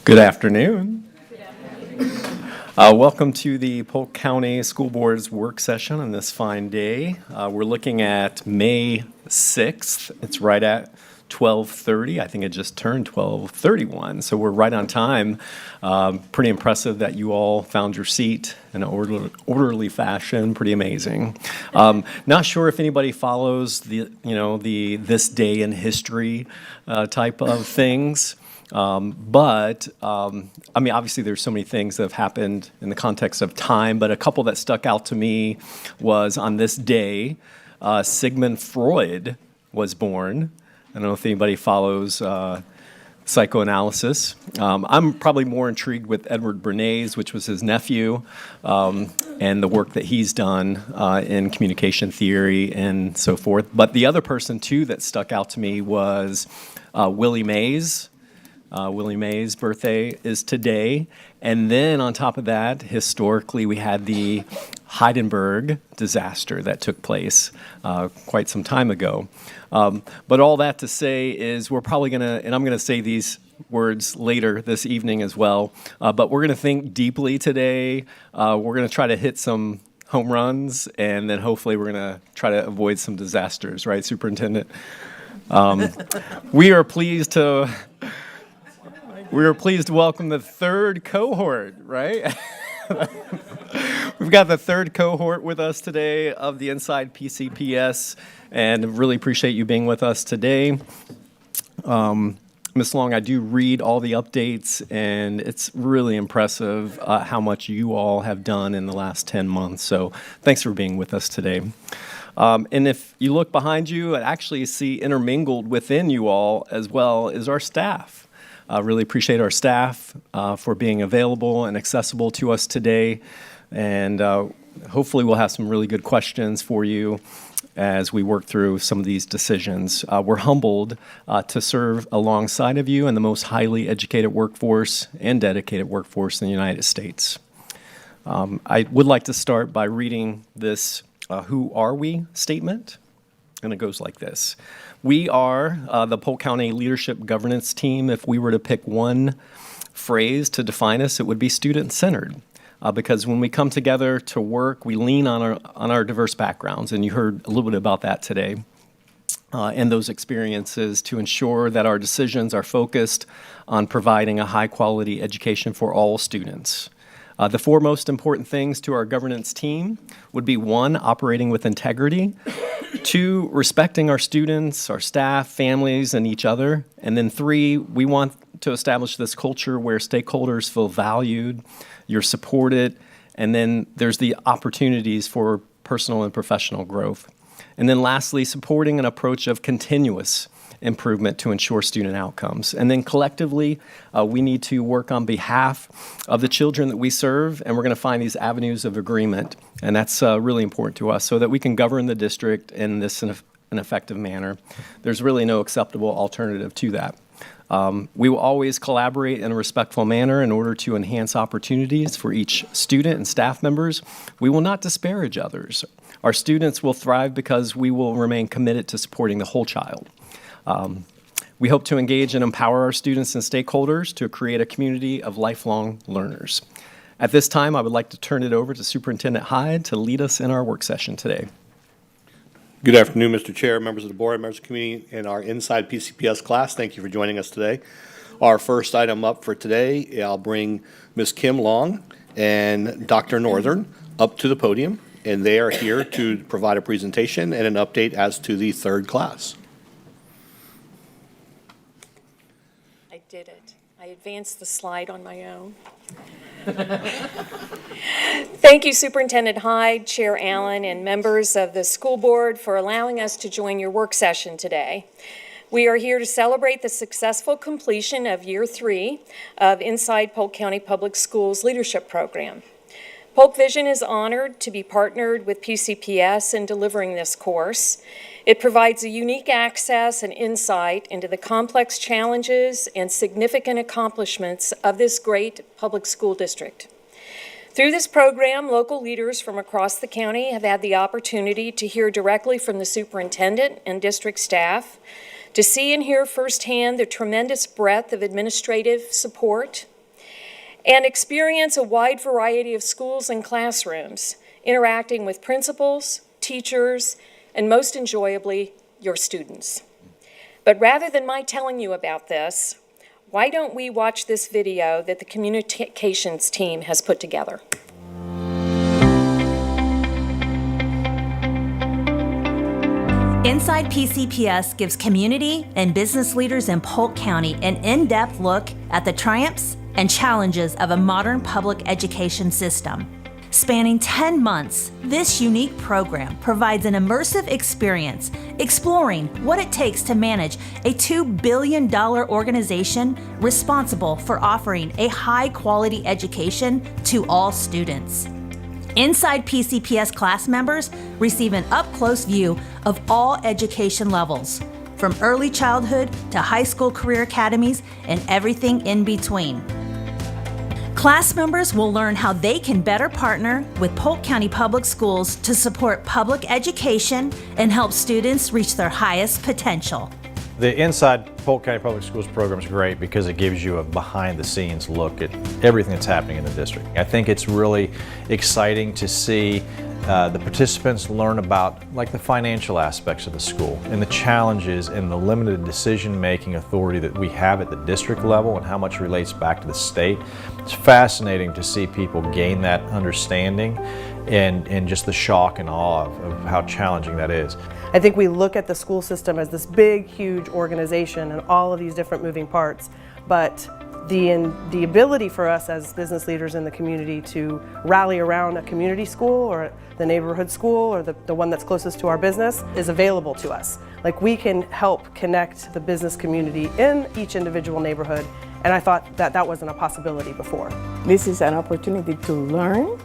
Good afternoon. Welcome to the Polk County School Board's work session on this fine day. We're looking at May 6th. It's right at 12:30. I think it just turned 12:31, so we're right on time. Pretty impressive that you all found your seat in an orderly fashion. Pretty amazing. Not sure if anybody follows the this day in history type of things. But obviously there's so many things that have happened in the context of time, but a couple that stuck out to me was on this day, Sigmund Freud was born. I don't know if anybody follows psychoanalysis. I'm probably more intrigued with Edward Bernays, which was his nephew, and the work that he's done in communication theory and so forth. But the other person, too, that stuck out to me was Willie Mays. Willie Mays' birthday is today. And then on top of that, historically, we had the Hindenburg disaster that took place quite some time ago. But all that to say is we're probably going to, and I'm going to say these words later this evening as well, but we're going to think deeply today. We're going to try to hit some home runs, and then hopefully we're going to try to avoid some disasters, right, Superintendent? We are pleased to welcome the third cohort, right? We've got the third cohort with us today of the Inside PCPS, and really appreciate you being with us today. Ms. Long, I do read all the updates, and it's really impressive how much you all have done in the last 10 months, so thanks for being with us today. And if you look behind you, I actually see intermingled within you all as well is our staff. Really appreciate our staff for being available and accessible to us today. And hopefully we'll have some really good questions for you as we work through some of these decisions. We're humbled to serve alongside of you and the most highly educated workforce and dedicated workforce in the United States. I would like to start by reading this Who Are We statement, and it goes like this. We are the Polk County Leadership Governance Team. If we were to pick one phrase to define us, it would be student-centered. Because when we come together to work, we lean on our diverse backgrounds, and you heard a little bit about that today, and those experiences to ensure that our decisions are focused on providing a high-quality education for all students. The four most important things to our governance team would be 1, operating with integrity, 2, respecting our students, our staff, families, and each other, and then 3, we want to establish this culture where stakeholders feel valued, you're supported, and then there's the opportunities for personal and professional growth. And then lastly, supporting an approach of continuous improvement to ensure student outcomes. And then collectively, we need to work on behalf of the children that we serve, and we're going to find these avenues of agreement, and that's really important to us so that we can govern the district in this an effective manner. There's really no acceptable alternative to that. We will always collaborate in a respectful manner in order to enhance opportunities for each student and staff members. We will not disparage others. Our students will thrive because we will remain committed to supporting the whole child. We hope to engage and empower our students and stakeholders to create a community of lifelong learners. At this time, I would like to turn it over to Superintendent Hyde to lead us in our work session today. Good afternoon, Mr. Chair, members of the board, members of the community, and our Inside PCPS class. Thank you for joining us today. Our first item up for today, I'll bring Ms. Kim Long and Dr. Northern up to the podium, and they are here to provide a presentation and an update as to the third class. I did it. I advanced the slide on my own. Thank you, Superintendent Hyde, Chair Allen, and members of the school board for allowing us to join your work session today. We are here to celebrate the successful completion of Year 3 of Inside Polk County Public Schools Leadership Program. Polk Vision is honored to be partnered with PCPS in delivering this course. It provides a unique access and insight into the complex challenges and significant accomplishments of this great public school district. Through this program, local leaders from across the county have had the opportunity to hear directly from the superintendent and district staff, to see and hear firsthand the tremendous breadth of administrative support, and experience a wide variety of schools and classrooms, interacting with principals, teachers, and most enjoyably, your students. But rather than my telling you about this, why don't we watch this video that the communications team has put together? Inside PCPS gives community and business leaders in Polk County an in-depth look at the triumphs and challenges of a modern public education system. Spanning 10 months, this unique program provides an immersive experience exploring what it takes to manage a $2 billion organization responsible for offering a high-quality education to all students. Inside PCPS class members receive an up-close view of all education levels, from early childhood to high school career academies and everything in between. Class members will learn how they can better partner with Polk County Public Schools to support public education and help students reach their highest potential. The Inside Polk County Public Schools program is great because it gives you a behind-the-scenes look at everything that's happening in the district. I think it's really exciting to see the participants learn about the financial aspects of the school and the challenges and the limited decision-making authority that we have at the district level and how much relates back to the state. It's fascinating to see people gain that understanding and just the shock and awe of how challenging that is. I think we look at the school system as this big, huge organization and all of these different moving parts, but the ability for us as business leaders in the community to rally around a community school or the neighborhood school or the one that's closest to our business is available to us. We can help connect the business community in each individual neighborhood, and I thought that wasn't a possibility before. This is an opportunity to learn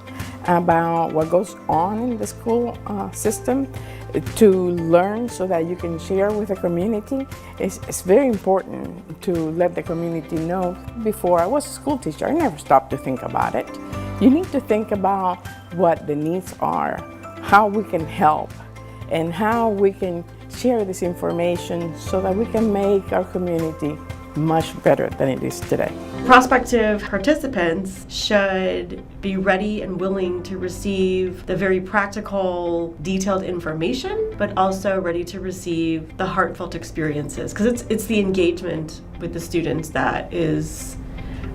about what goes on in the school system, to learn so that you can share with the community. It's very important to let the community know. Before I was a school teacher, I never stopped to think about it. You need to think about what the needs are, how we can help, and how we can share this information so that we can make our community much better than it is today. Prospective participants should be ready and willing to receive the very practical, detailed information, but also ready to receive the heartfelt experiences, because it's the engagement with the students that is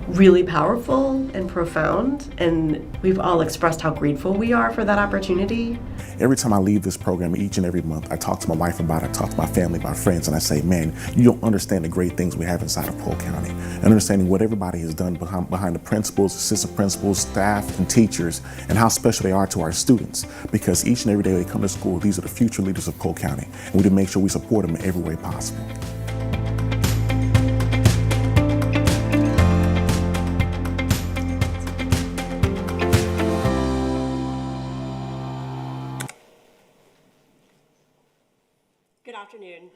really powerful and profound, and we've all expressed how grateful we are for that opportunity. Every time I leave this program, each and every month, I talk to my wife about it, I talk to my family, my friends, and I say, man, you don't understand the great things we have inside of Polk County, and understanding what everybody has done behind the principals, assistant principals, staff, and teachers, and how special they are to our students, because each and every day they come to school, these are the future leaders of Polk County, and we need to make sure we support them in every way possible. Good afternoon.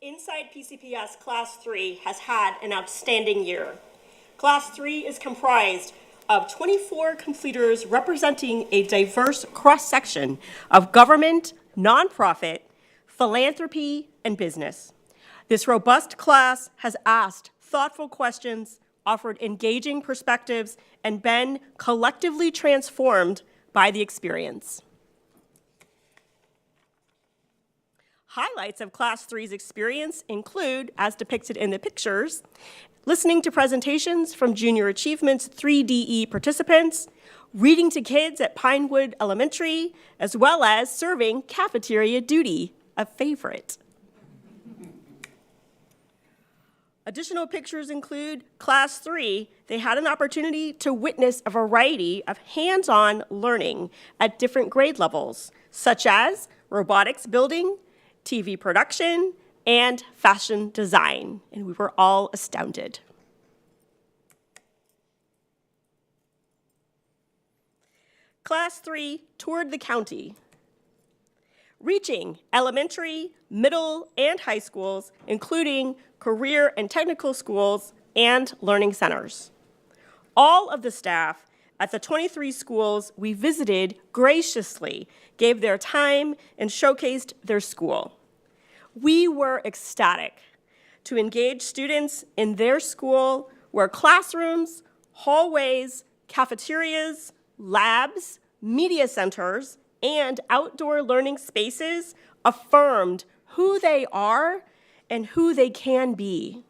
Inside PCPS Class 3 has had an outstanding year. Class 3 is comprised of 24 completers representing a diverse cross-section of government, nonprofit, philanthropy, and business. This robust class has asked thoughtful questions, offered engaging perspectives, and been collectively transformed by the experience. Highlights of Class 3's experience include, as depicted in the pictures, listening to presentations from Junior Achievement's 3DE participants, reading to kids at Pinewood Elementary, as well as serving cafeteria duty, a favorite. Additional pictures include Class 3. They had an opportunity to witness a variety of hands-on learning at different grade levels, such as robotics building, TV production, and fashion design, and we were all astounded. Class 3 toured the county, reaching elementary, middle, and high schools, including career and technical schools and learning centers. All of the staff at the 23 schools we visited graciously gave their time and showcased their school. We were ecstatic to engage students in their school where classrooms, hallways, cafeterias, labs, media centers, and outdoor learning spaces affirmed who they are and who they can be.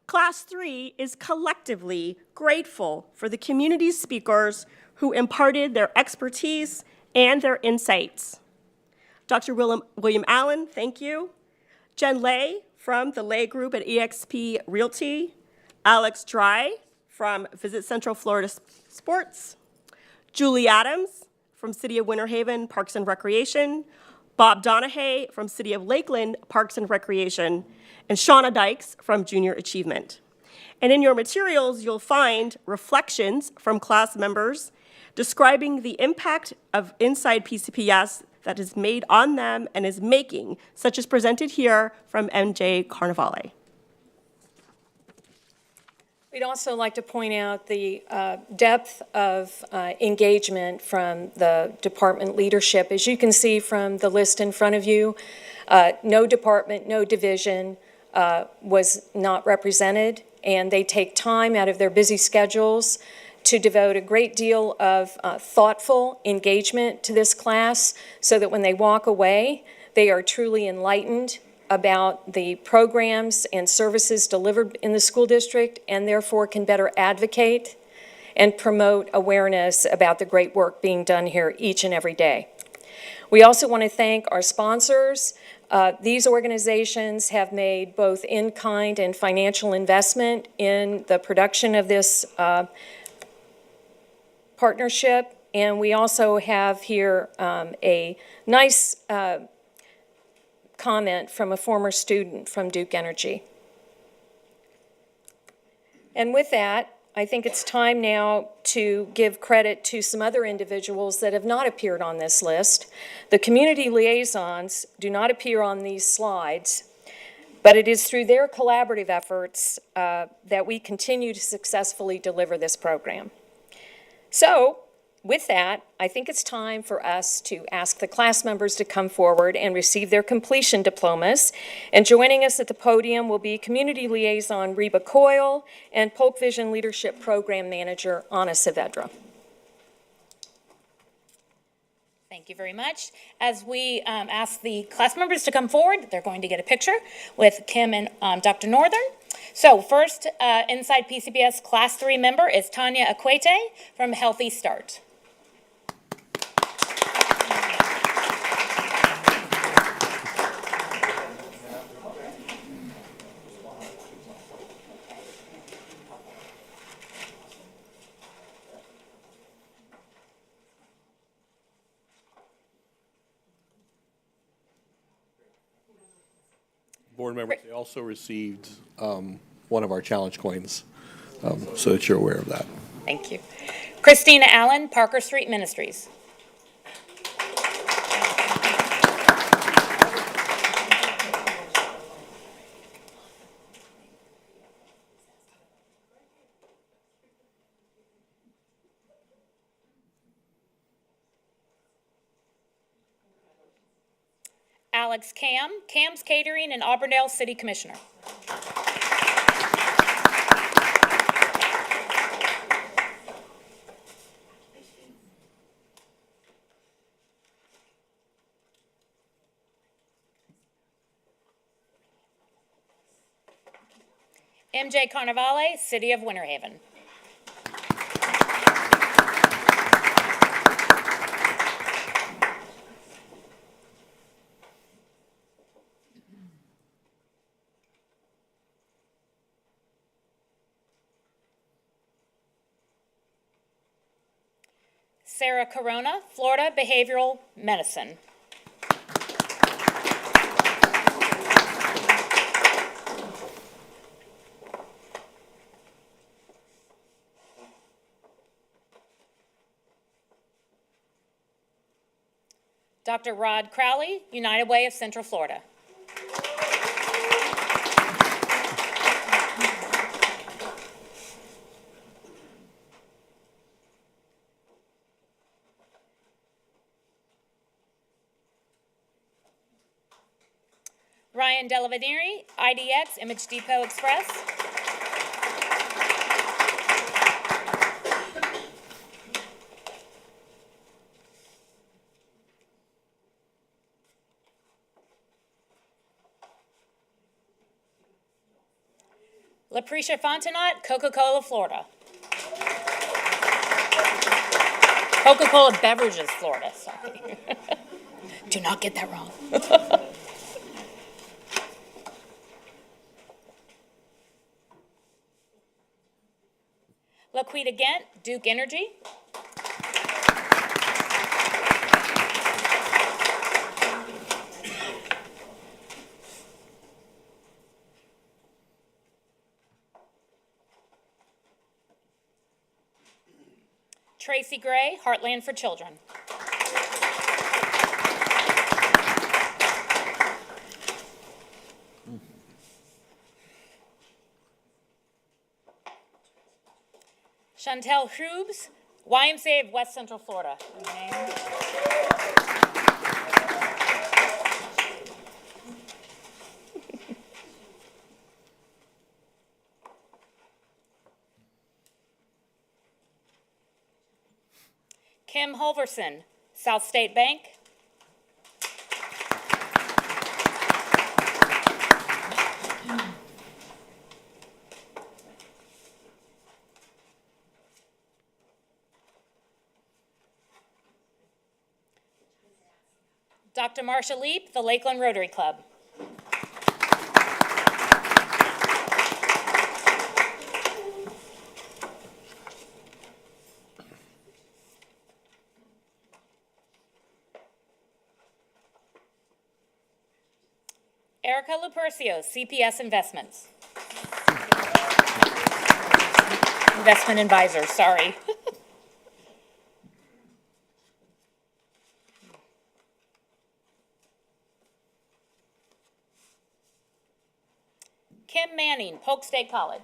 Class 3 is collectively grateful for the community speakers who imparted their expertise and their insights. Dr. William Allen, thank you. Jen Lay from the Lay Group at eXp Realty. Alex Dry from Visit Central Florida Sports. Julie Adams from City of Winter Haven Parks and Recreation. Bob Donahue from City of Lakeland Parks and Recreation. And Shauna Dykes from Junior Achievement. And in your materials, you'll find reflections from class members describing the impact of Inside PCPS that is made on them and is making, such as presented here from MJ Carnevale. We'd also like to point out the depth of engagement from the department leadership. As you can see from the list in front of you, no department, no division was not represented, and they take time out of their busy schedules to devote a great deal of thoughtful engagement to this class so that when they walk away, they are truly enlightened about the programs and services delivered in the school district and therefore can better advocate and promote awareness about the great work being done here each and every day. We also want to thank our sponsors. These organizations have made both in-kind and financial investment in the production of this partnership, and we also have here a nice comment from a former student from Duke Energy. And with that, I think it's time now to give credit to some other individuals that have not appeared on this list. The community liaisons do not appear on these slides, but it is through their collaborative efforts that we continue to successfully deliver this program. So, with that, I think it's time for us to ask the class members to come forward and receive their completion diplomas. And joining us at the podium will be Community Liaison Reba Coyle and Polk Vision Leadership Program Manager Anna Saavedra. Thank you very much. As we ask the class members to come forward, they're going to get a picture with Kim and Dr. Northern. So first, Inside PCPS Class 3 member is Tanya Akwete from Healthy Start. Board members, they also received one of our challenge coins, so that you're aware of that. Thank you. Christina Allen, Parker Street Ministries. Alex Cam's Catering and Auburndale City Commissioner. MJ Carnevale, City of Winter Haven. Sarah Corona, Florida Behavioral Medicine. Dr. Rod Crowley, United Way of Central Florida. Ryan Delavaneri, IDX, Image Depot Express. Lucretia Fontenot, Coca-Cola, Florida. Coca-Cola Beverages, Florida, sorry. Do not get that wrong. Laquita Gent, Duke Energy. Tracy Gray, Heartland for Children. Chantel Hrubes, YMCA of West Central Florida. Kim Holverson, South State Bank. Dr. Marcia Leap, the Lakeland Rotary Club. Erica Lupercio, CPS Investments. Investment advisor, sorry. Kim Manning, Polk State College.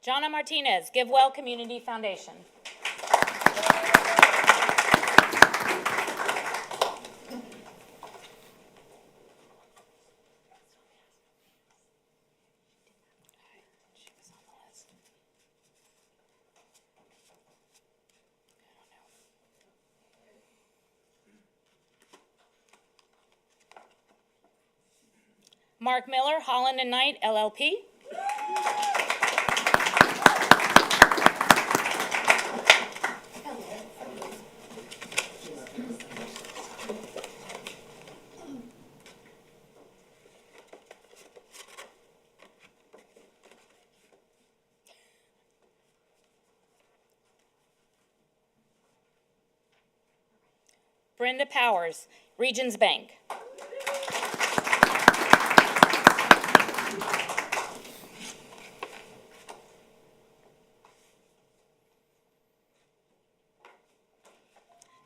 Jonna Martinez, Give Well Community Foundation. Mark Miller, Holland and Knight, LLP. Brenda Powers, Regions Bank.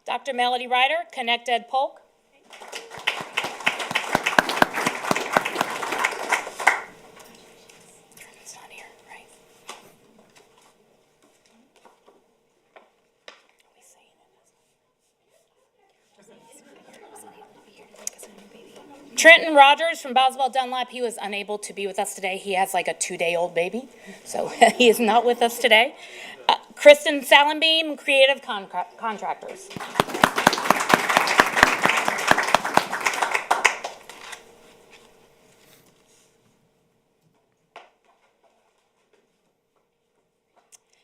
Dr. Melody Ryder, Connect Ed Polk. It's not here, right? Are we saying it? Trenton Rogers from Boswell Dunlap, he was unable to be with us today. He has like a 2-day-old baby, so he is not with us today. Kristen Salenbeam, Creative Contractors.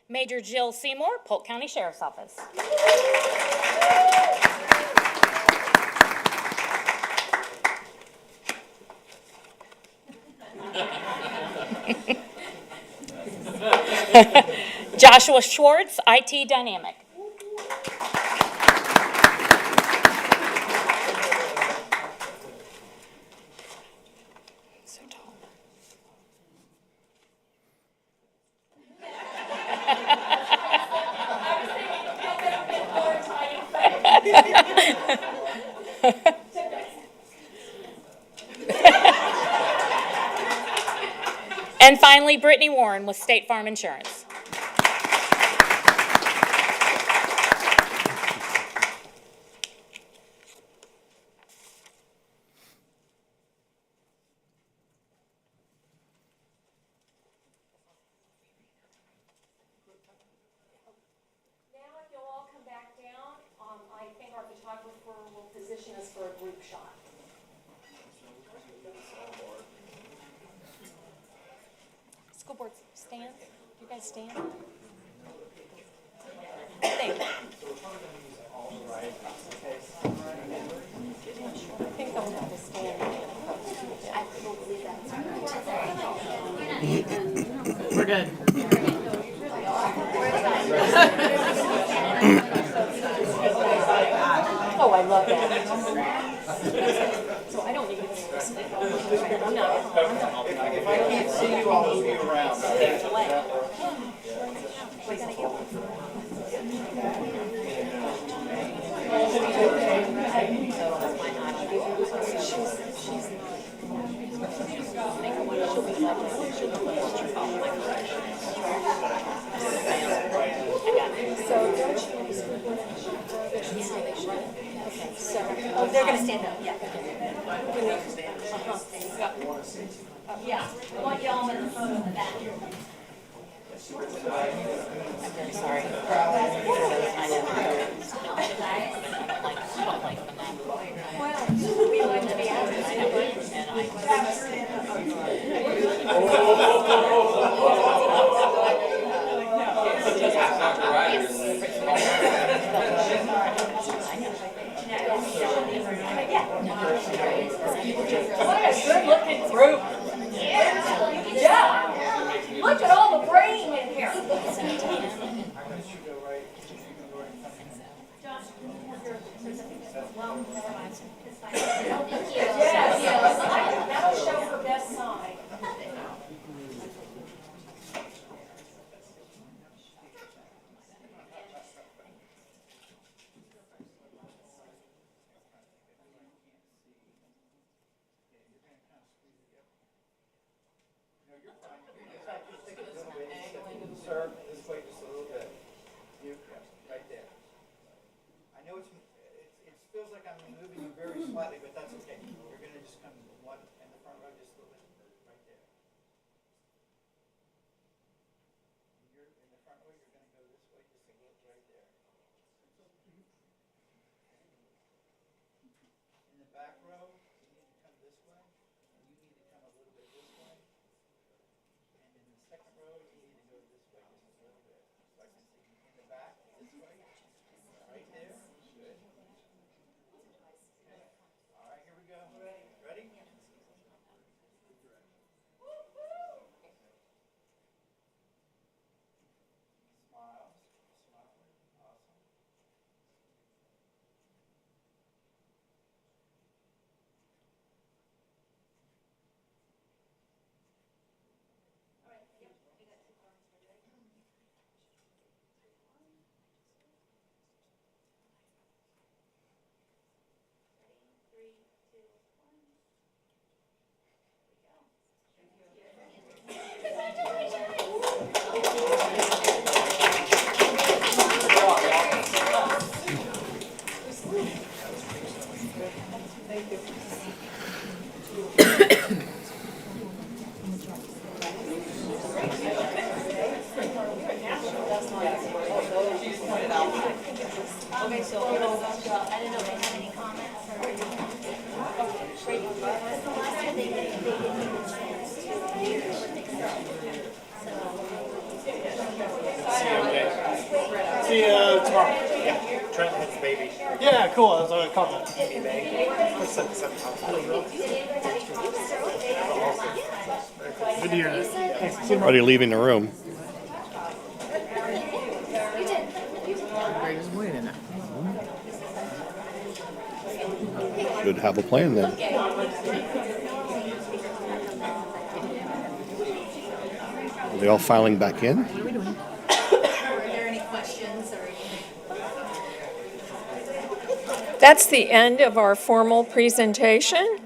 Major Jill Seymour, Polk County Sheriff's Office. Joshua Schwartz, IT Dynamic. So tall. And finally, Brittany Warren with State Farm Insurance. position us for a group shot. School board stand. You guys stand. Thank you. I think I'll have to stand. We're good. Oh, I love that. So I don't need to. I'm not. If I can't see you, I'll move you around. Oh, they're going to stand up, yeah. Yeah, I want y'all in the photo in the back. I'm very sorry. Well, we like to be out. What a good looking group. Yeah. Look at all the brain in here. Yes, that'll show her best side. Sir, this way just a little bit. You, right there. I know it feels like I'm moving you very slightly, but that's okay. You're going to just come one in the front row just a little bit, right there. You're in the front row, you're going to go this way just a little right there. In the back row, you need to come this way, and you need to come a little bit this way. And in the second row, you need to go this way just a little bit. So I can see you in the back, this way, right there. Good. All right, here we go. Ready? Smile. Smile. Awesome. Okay, so I didn't know if they had any comments or See you tomorrow. Yeah, Trent has the baby. Yeah, cool. I was going to call that baby bag. Good to hear that. Thanks. Already leaving the room. Should have a plan then. Are they all filing back in? Were there any questions or anything? That's the end of our formal presentation.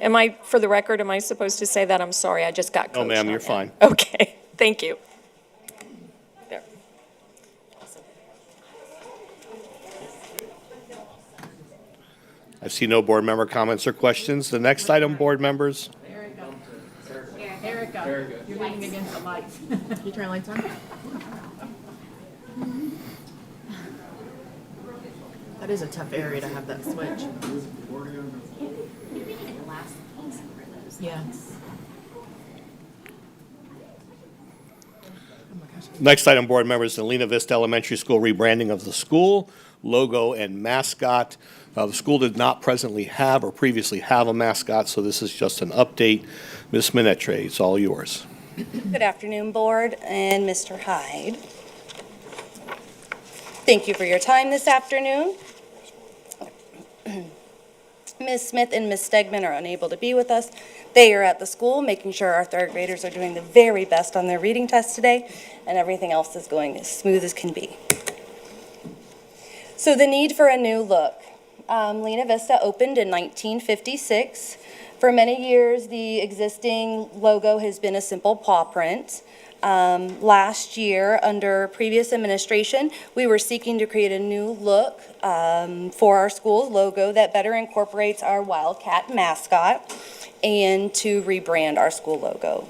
For the record, am I supposed to say that? I'm sorry, I just got coached No, ma'am, on you're that. fine. Okay, thank you. There. I see no board member comments or questions. The next item, board members. Erica, you're leaning against the lights. You turn the lights on? That is a tough area to have that switch. Yes. Next item, board members, the Lena Vista Elementary School rebranding of the school, logo and mascot. The school did not presently have or previously have a mascot, so this is just an update. Ms. Minetre, it's all yours. Good afternoon, Board and Mr. Hyde. Thank you for your time this afternoon. Ms. Smith and Ms. Stegman are unable to be with us. They are at the school, making sure our third graders are doing the very best on their reading test today, and everything else is going as smooth as can be. So the need for a new look. Lena Vista opened in 1956. For many years, the existing logo has been a simple paw print. Last year, under previous administration, we were seeking to create a new look for our school's logo that better incorporates our Wildcat mascot and to rebrand our school logo.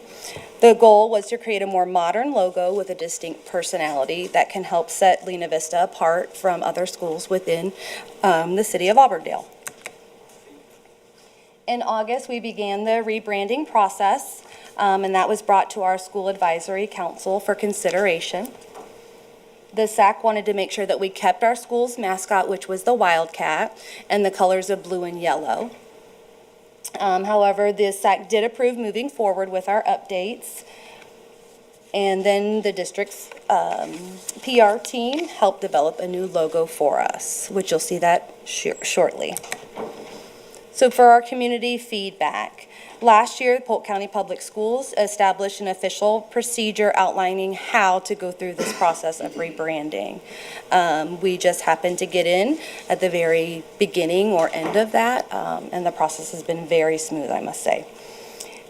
The goal was to create a more modern logo with a distinct personality that can help set Lena Vista apart from other schools within the city of Auburndale. In August, we began the rebranding process, and that was brought to our school advisory council for consideration. The SAC wanted to make sure that we kept our school's mascot, which was the Wildcat, and the colors of blue and yellow. However, the SAC did approve moving forward with our updates. And then the district's PR team helped develop a new logo for us, which you'll see that shortly. So for our community feedback, last year, Polk County Public Schools established an official procedure outlining how to go through this process of rebranding. We just happened to get in at the very beginning or end of that, and the process has been very smooth, I must say.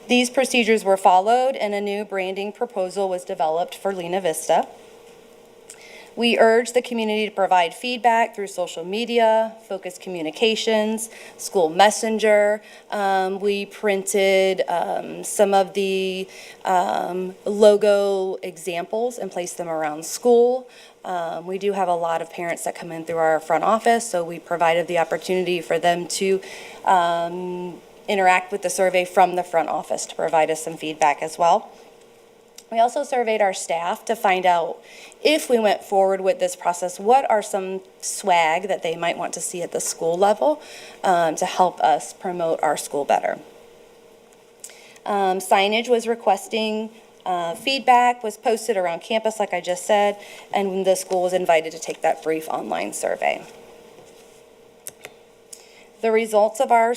These procedures were followed, and a new branding proposal was developed for Lena Vista. We urge the community to provide feedback through social media, focused communications, school messenger. We printed some of the logo examples and placed them around school. We do have a lot of parents that come in through our front office, so we provided the opportunity for them to interact with the survey from the front office to provide us some feedback as well. We also surveyed our staff to find out if we went forward with this process, what are some swag that they might want to see at the school level to help us promote our school better. Signage was requesting feedback, was posted around campus, like I just said, and the school was invited to take that brief online survey. The results of our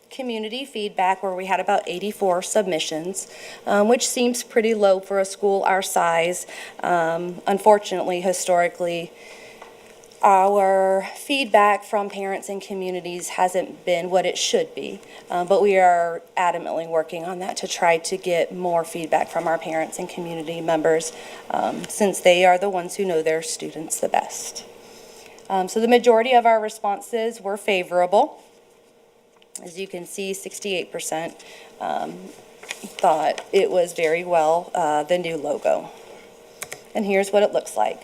community feedback, where we had about 84 submissions, which seems pretty low for a school our size. Unfortunately, historically, our feedback from parents and communities hasn't been what it should be, but we are adamantly working on that to try to get more feedback from our parents and community members, since they are the ones who know their students the best. So the majority of our responses were favorable. As you can see, 68% thought it was very well, the new logo. And here's what it looks like.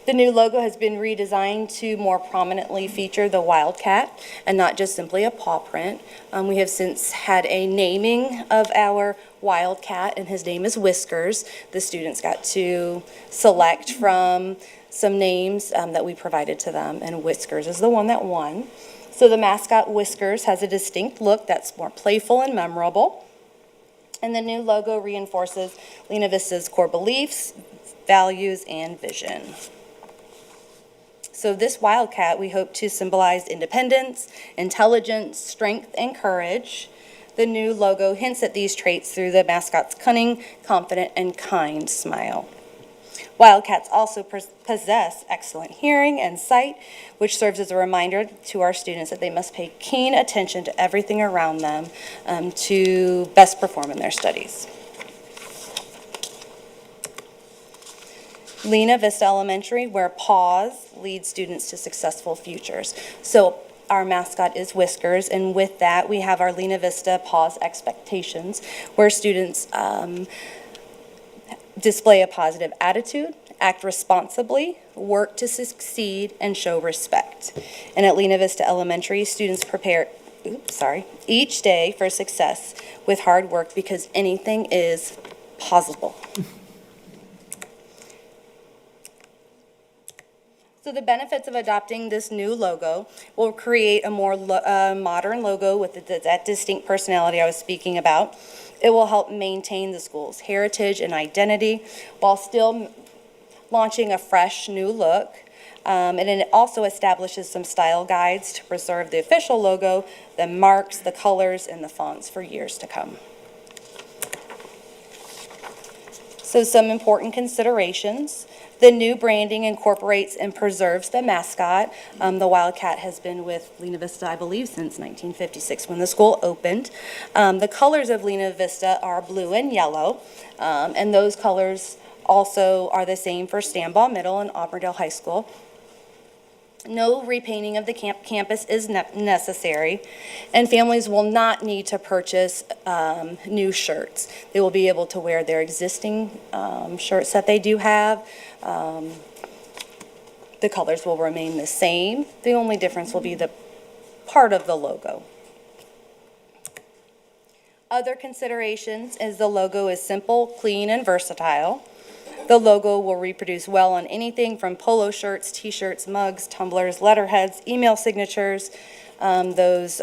The new logo has been redesigned to more prominently feature the Wildcat and not just simply a paw print. We have since had a naming of our Wildcat, and his name is Whiskers. The students got to select from some names that we provided to them, and Whiskers is the one that won. So the mascot Whiskers has a distinct look that's more playful and memorable. And the new logo reinforces Lena Vista's core beliefs, values, and vision. So this Wildcat, we hope to symbolize independence, intelligence, strength, and courage. The new logo hints at these traits through the mascot's cunning, confident, and kind smile. Wildcats also possess excellent hearing and sight, which serves as a reminder to our students that they must pay keen attention to everything around them to best perform in their studies. Lena Vista Elementary, where paws lead students to successful futures. So our mascot is Whiskers, and with that we have our Lena Vista Paws Expectations, where students display a positive attitude, act responsibly, work to succeed, and show respect. And at Lena Vista Elementary, students each day for success with hard work, because anything is possible. So the benefits of adopting this new logo will create a more modern logo with that distinct personality I was speaking about. It will help maintain the school's heritage and identity while still launching a fresh new look. And it also establishes some style guides to preserve the official logo, the marks, the colors, and the fonts for years to come. So some important considerations. The new branding incorporates and preserves the mascot. The Wildcat has been with Lena Vista, I believe, since 1956 when the school opened. The colors of Lena Vista are blue and yellow, and those colors also are the same for Stanbaugh Middle and Auburndale High School. No repainting of the campus is necessary, and families will not need to purchase new shirts. They will be able to wear their existing shirts that they do have. The colors will remain the same. The only difference will be the part of the logo. Other considerations is the logo is simple, clean, and versatile. The logo will reproduce well on anything from polo shirts, t-shirts, mugs, tumblers, letterheads, email signatures. Those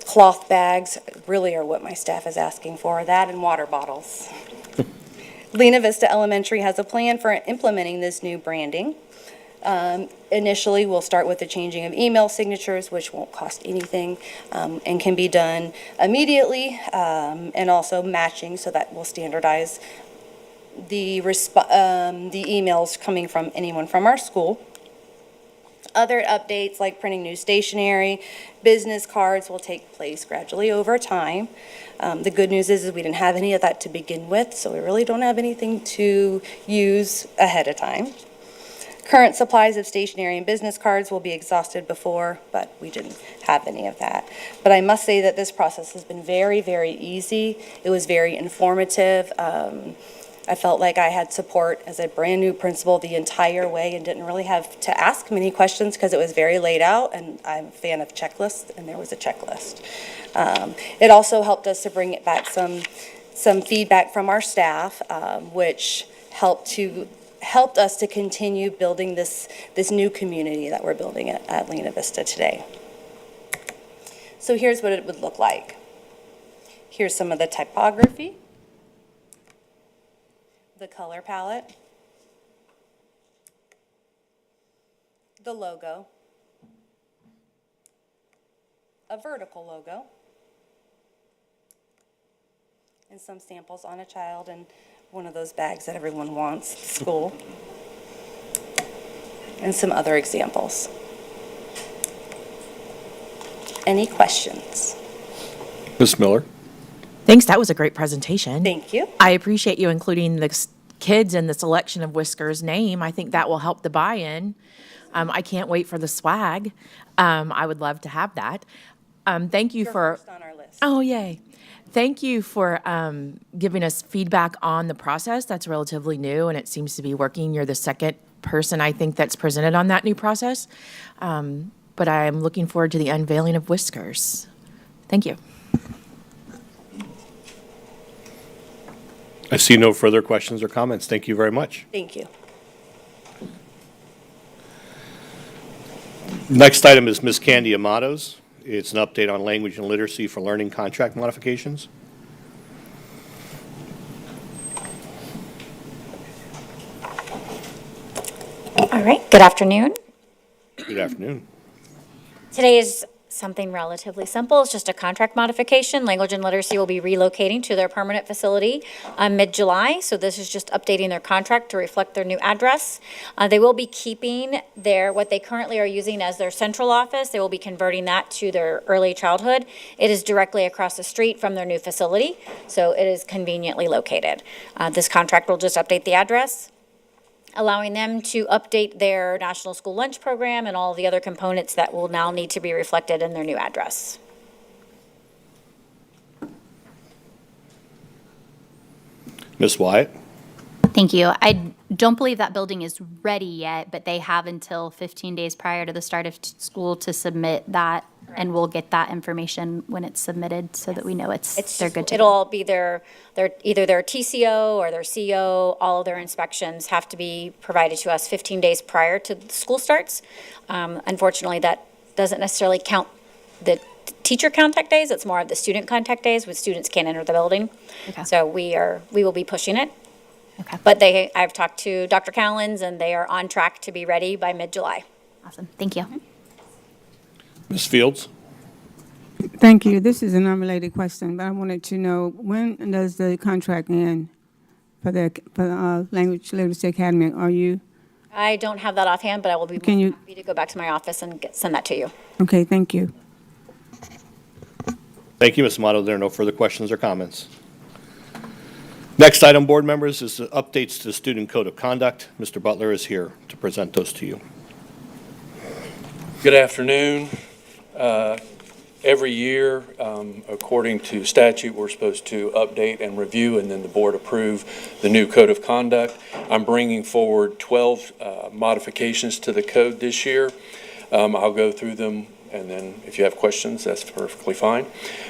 cloth bags really are what my staff is asking for, that and water bottles. Lena Vista Elementary has a plan for implementing this new branding. Initially, we'll start with the changing of email signatures, which won't cost anything and can be done immediately, and also matching, so that will standardize the emails coming from anyone from our school. Other updates like printing new stationery, business cards will take place gradually over time. The good news is we didn't have any of that to begin with, so we really don't have anything to use ahead of time. Current supplies of stationery and business cards will be exhausted before, but we didn't have any of that. But I must say that this process has been very, very easy. It was very informative. I felt like I had support as a brand new principal the entire way and didn't really have to ask many questions because it was very laid out, and I'm a fan of checklists, and there was a checklist. It also helped us to bring it back some feedback from our staff, which helped us to continue building this new community that we're building at Lena Vista today. So here's what it would look like. Here's some of the typography, the color palette, the logo, a vertical logo, and some samples on a child and one of those bags that everyone wants at school, and some other examples. Any questions? Ms. Miller? Thanks, that was a great presentation. Thank you. I appreciate you including the kids in the selection of Whisker's name. I think that will help the buy-in. I can't wait for the swag. I would love to have that. Thank you for... First on our list. Oh, yay. Thank you for giving us feedback on the process. That's relatively new, and it seems to be working. You're the second person, I think, that's presented on that new process. But I'm looking forward to the unveiling of Whiskers. Thank you. I see no further questions or comments. Thank you very much. Thank you. Next item is Ms. Candy Amato's. It's an update on language and literacy for learning contract modifications. All right, good afternoon. Good afternoon. Today is something relatively simple. It's just a contract modification. Language and Literacy will be relocating to their permanent facility mid-July. So this is just updating their contract to reflect their new address. They will be keeping what they currently are using as their central office. They will be converting that to their early childhood. It is directly across the street from their new facility, so it is conveniently located. This contract will just update the address, allowing them to update their National School Lunch Program and all the other components that will now need to be reflected in their new address. Ms. Wyatt? Thank you. I'd don't believe that building is ready yet, but they have until 15 days prior to the start of school to submit that, and we'll get that information when it's submitted so that we know they're good to It'll go. all be either their TCO or their CO, all of their inspections have to be provided to us 15 days prior to the school starts. Unfortunately, that doesn't necessarily count the teacher contact days, it's more of the student contact days when students can't enter the building. Okay. So we will be pushing it. Okay. But I've talked to Dr. Cowlins and they are on track to be ready by mid-July. Awesome, thank you. Ms. Fields? Thank you. This is an unrelated question, but I wanted to know, when does the contract end for the Language Literacy Academy? Are you? I don't have that offhand, but I will be happy to go back to my office and send that to you. Okay, thank you. Thank you, Ms. Amato. There are no further questions or comments. Next item, board members, is the updates to the Student Code of Conduct. Mr. Butler is here to present those to you. Good afternoon. Every year, according to statute, we're supposed to update and review, and then the board approve the new code of conduct. I'm bringing forward 12 modifications to the code this year. I'll go through them, and then if you have questions, that's perfectly fine.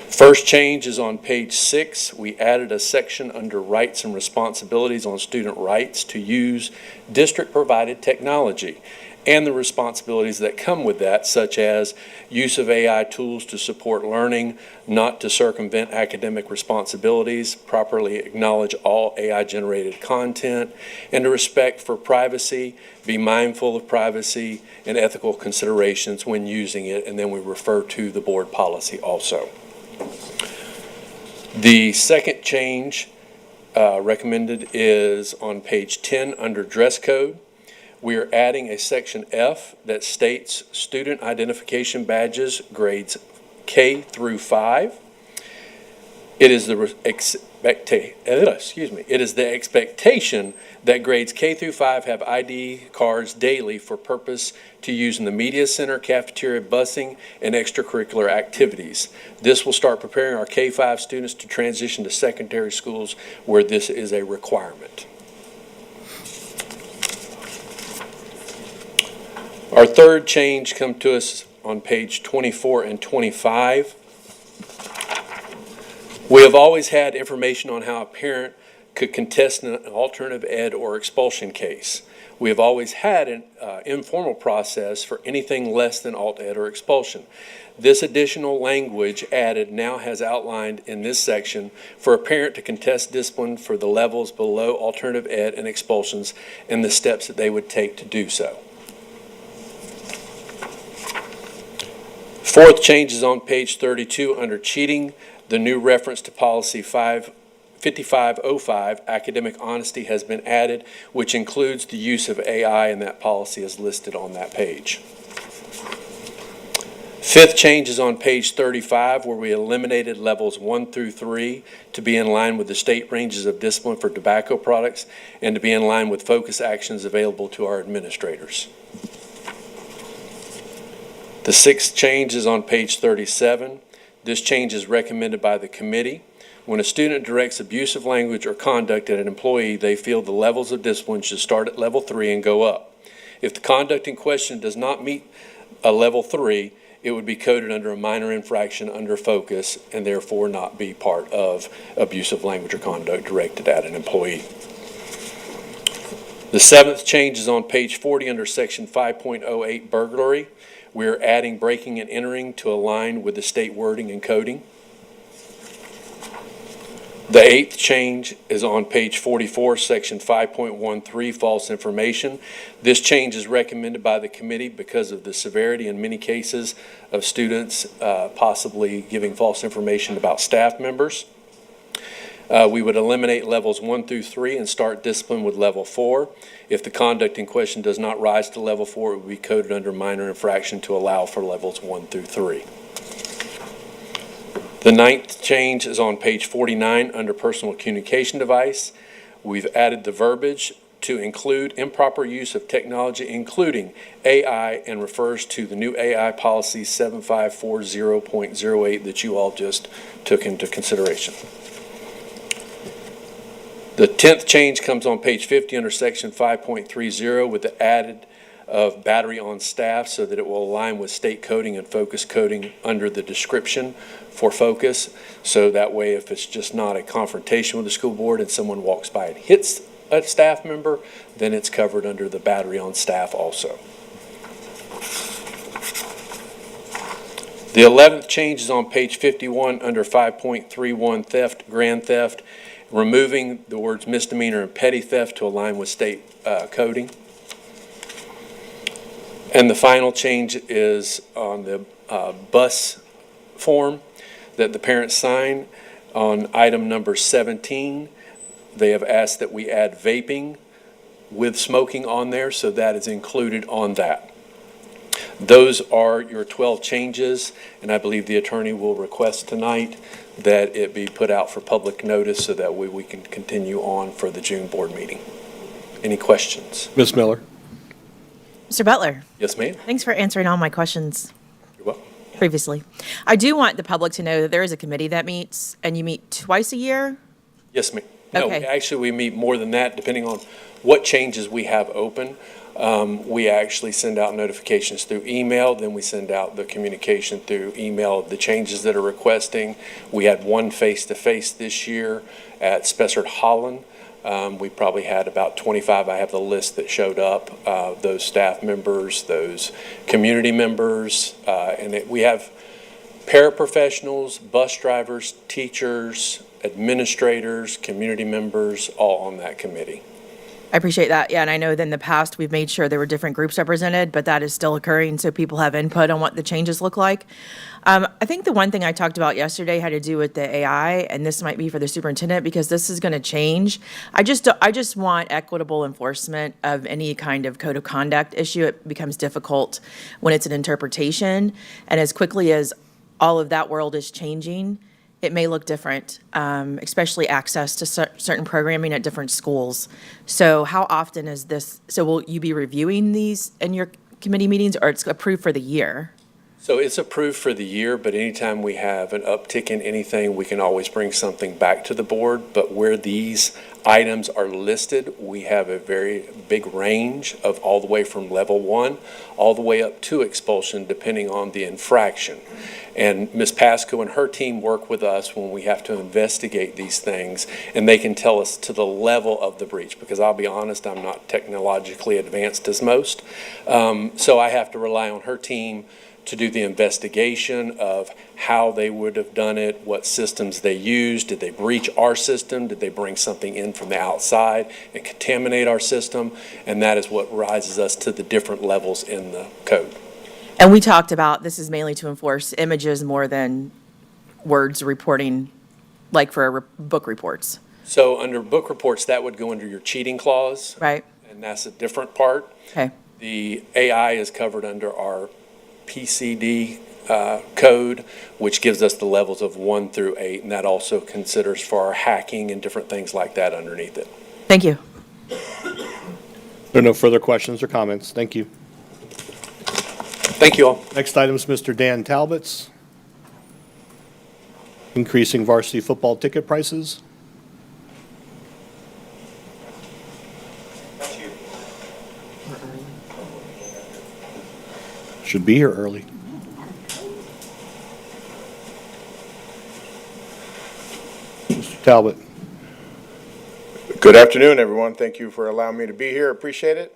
First change is on page 6. We added a section under rights and responsibilities on student rights to use district-provided technology and the responsibilities that come with that, such as use of AI tools to support learning, not to circumvent academic responsibilities, properly acknowledge all AI-generated content, and to respect for privacy, be mindful of privacy and ethical considerations when using it, and then we refer to the board policy also. The second change recommended is on page 10 under dress code. We are adding a section F that states student identification badges grades K through 5. It is the expectation that grades K through 5 have ID cards daily for purpose to use in the media center, cafeteria, busing, and extracurricular activities. This will start preparing our K-5 students to transition to secondary schools where this is a requirement. Our third change comes to us on page 24 and 25. We have always had information on how a parent could contest an alternative ed or expulsion case. We have always had an informal process for anything less than alt ed or expulsion. This additional language added now has outlined in this section for a parent to contest discipline for the levels below alternative ed and expulsions and the steps that they would take to do so. Fourth change is on page 32 under cheating. The new reference to policy 5505, academic honesty, has been added, which includes the use of AI, and that policy is listed on that page. Fifth change is on page 35, where we eliminated levels 1 through 3 to be in line with the state ranges of discipline for tobacco products and to be in line with focus actions available to our administrators. The sixth change is on page 37. This change is recommended by the committee. When a student directs abusive language or conduct at an employee, they feel the levels of discipline should start at level 3 and go up. If the conduct in question does not meet a level 3, it would be coded under a minor infraction under focus and therefore not be part of abusive language or conduct directed at an employee. The seventh change is on page 40 under section 5.08 burglary. We are adding breaking and entering to align with the state wording and coding. The eighth change is on page 44, section 5.13, false information. This change is recommended by the committee because of the severity in many cases of students possibly giving false information about staff members. We would eliminate levels 1 through 3 and start discipline with level 4. If the conduct in question does not rise to level 4, it would be coded under minor infraction to allow for levels 1 through 3. The ninth change is on page 49 under personal communication device. We've added the verbiage to include improper use of technology, including AI, and refers to the new AI policy 7540.08 that you all just took into consideration. The 10th change comes on page 50 under section 5.30 with the added of battery on staff so that it will align with state coding and focus coding under the description for focus. So that way, if it's just not a confrontation with the school board and someone walks by and hits a staff member, then it's covered under the battery on staff also. The 11th change is on page 51 under 5.31 theft, grand theft, removing the words misdemeanor and petty theft to align with state coding. And the final change is on the bus form that the parents sign on item number 17. They have asked that we add vaping with smoking on there, so that is included on that. Those are your 12 changes, and I believe the attorney will request tonight that it be put out for public notice so that we can continue on for the June board meeting. Any questions? Ms. Miller? Mr. Butler. Yes, ma'am. Thanks for answering all my questions You're welcome. previously. I do want the public to know that there is a committee that meets, and you meet twice a year? Yes, ma'am. No, Okay. actually, we meet more than that, depending on what changes we have open. We actually send out notifications through email, then we send out the communication through email of the changes that are requesting. We had one face-to-face this year at Spessard Holland. We probably had about 25, I have the list that showed up, those staff members, those community members, and we have paraprofessionals, bus drivers, teachers, administrators, community members, all on that committee. I appreciate that. Yeah, and I know that in the past, we've made sure there were different groups represented, but that is still occurring, so people have input on what the changes look like. I think the one thing I talked about yesterday had to do with the AI, and this might be for the superintendent, because this is going to change. I just want equitable enforcement of any kind of code of conduct issue. It becomes difficult when it's an interpretation, and as quickly as all of that world is changing, it may look different, especially access to certain programming at different schools. So how often is this, so will you be reviewing these in your committee meetings, or it's approved for the year? So it's approved for the year, but anytime we have an uptick in anything, we can always bring something back to the board. But where these items are listed, we have a very big range of all the way from level 1 all the way up to expulsion, depending on the infraction. And Ms. Pasco and her team work with us when we have to investigate these things, and they can tell us to the level of the breach, because I'll be honest, I'm not technologically advanced as most. So I have to rely on her team to do the investigation of how they would have done it, what systems they used, did they breach our system, did they bring something in from the outside and contaminate our system, and that is what rises us to the different levels in the code. And we talked about this is mainly to enforce images more than words reporting, like for book reports. So under book reports, that would go under your cheating clause. Right. And that's a different part. Okay. The AI is covered under our PCD code, which gives us the levels of 1 through 8, and that also considers for our hacking and different things like that underneath it. Thank you. There are no further questions or comments. Thank you. Thank you all. Next item is Mr. Dan Talbot's. Increasing varsity football ticket prices. Should be here early. Mr. Talbot. Good afternoon, everyone. Thank you for allowing me to be here. Appreciate it.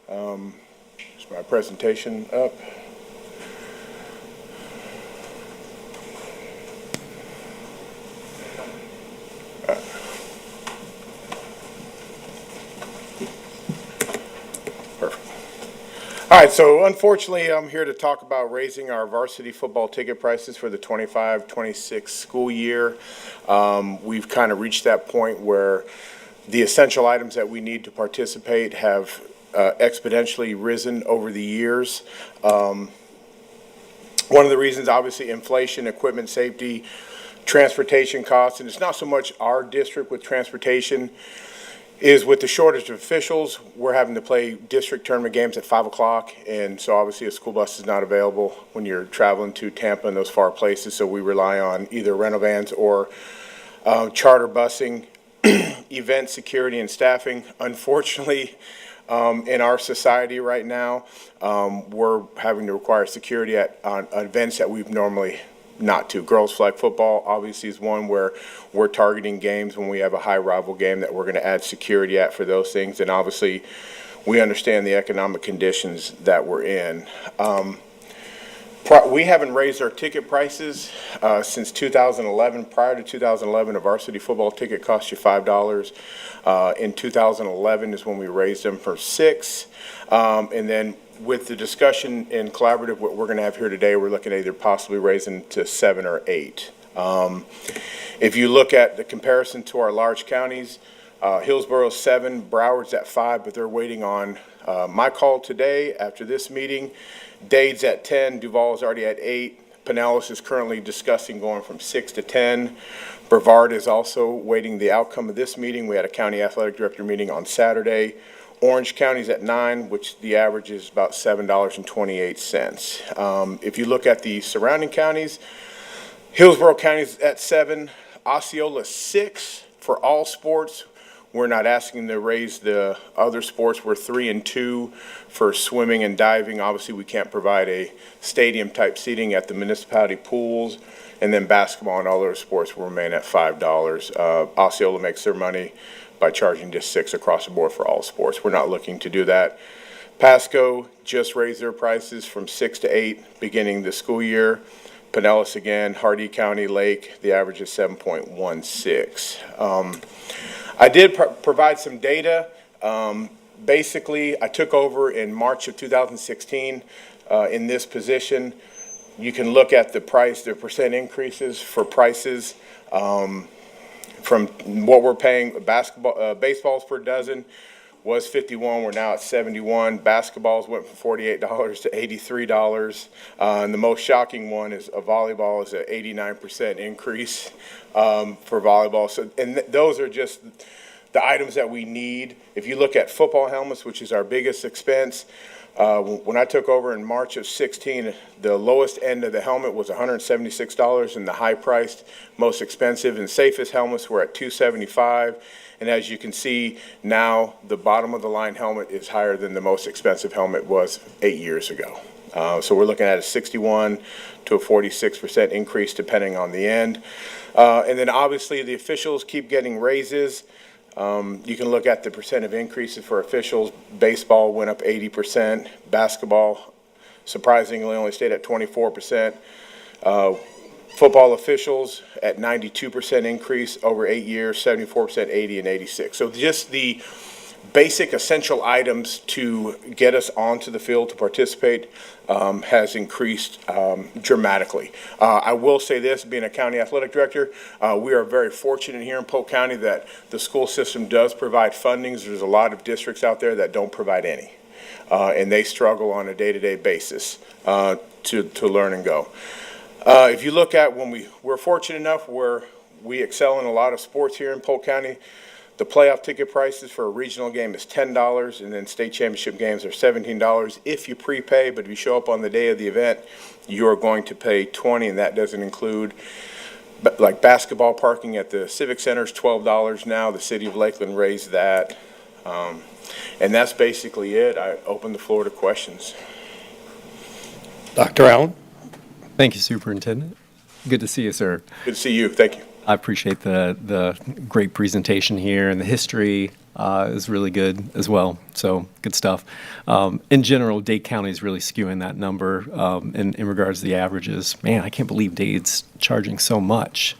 Is my presentation up? All right, so unfortunately, I'm here to talk about raising our varsity football ticket prices for the 25-26 school year. We've kind of reached that point where the essential items that we need to participate have exponentially risen over the years. One of the reasons, obviously, inflation, equipment safety, transportation costs, and it's not so much our district with transportation, is with the shortage of officials, we're having to play district tournament games at 5 o'clock, and so obviously a school bus is not available when you're traveling to Tampa and those far places, so we rely on either rental vans or charter busing. event security and staffing. Unfortunately, in our society right now, we're having to require security on events that we've normally not to. Girls flag football obviously is one where we're targeting games when we have a high rival game that we're going to add security at for those things. And obviously, we understand the economic conditions that we're in. We haven't raised our ticket prices since 2011. Prior to 2011, a varsity football ticket cost you $5. In 2011 is when we raised them for $6. And then with the discussion and collaborative what we're going to have here today, we're looking at either possibly raising to $7 or $8. If you look at the comparison to our large counties, Hillsboro's 7, Broward's at 5, but they're waiting on my call today after this meeting. Dade's at 10, Duval is already at 8. Pinellas is currently discussing going from 6 to 10. Brevard is also waiting the outcome of this meeting. We had a county athletic director meeting on Saturday. Orange County's at 9, which the average is about $7.28. If you look at the surrounding counties, Hillsborough County's at 7, Osceola 6 for all sports. We're not asking to raise the other sports. We're 3 and 2 for swimming and diving. Obviously, we can't provide a stadium-type seating at the municipality pools. And then basketball and all other sports will remain at $5. Osceola makes their money by charging just $6 across the board for all sports. We're not looking to do that. Pasco just raised their prices from 6 to 8 beginning the school year. Pinellas again, Hardee County, Lake, the average is 7.16. I did provide some data. Basically, I took over in March of 2016 in this position. You can look at the percent increases for prices from what we're paying. Baseballs per dozen was 51. We're now at 71. Basketballs went from $48 to $83. And the most shocking one is a volleyball is an 89% increase for volleyball. So, and those are just the items that we need. If you look at football helmets, which is our biggest expense, when I took over in March of 16, the lowest end of the helmet was $176, and the high-priced, most expensive and safest helmets were at $275. And as you can see now, the bottom of the line helmet is higher than the most expensive helmet was 8 years ago. So we're looking at a 61 to a 46% increase depending on the end. And then obviously the officials keep getting raises. You can look at the percent of increases for officials. Baseball went up 80%. Basketball, surprisingly, only stayed at 24%. Football officials at 92% increase over 8 years, 74%, 80, and 86. So just the basic essential items to get us onto the field to participate has increased dramatically. I will say this, being a county athletic director, we are very fortunate here in Polk County that the school system does provide fundings. There's a lot of districts out there that don't provide any, and they struggle on a day-to-day basis to learn and go. If you look at when we're fortunate enough where we excel in a lot of sports here in Polk County. The playoff ticket prices for a regional game is $10, and then state championship games are $17 if you prepay. But if you show up on the day of the event, you are going to pay $20, and that doesn't include like basketball parking at the Civic Center is $12 now. The city of Lakeland raised that, and that's basically it. I open the floor to questions. Dr. Allen. Thank you, Superintendent. Good to see you, sir. Good to see you. Thank you. I appreciate the great presentation here, and the history is really good as well. So good stuff. In general, Dade County is really skewing that number in regards to the averages. Man, I can't believe Dade's charging so much.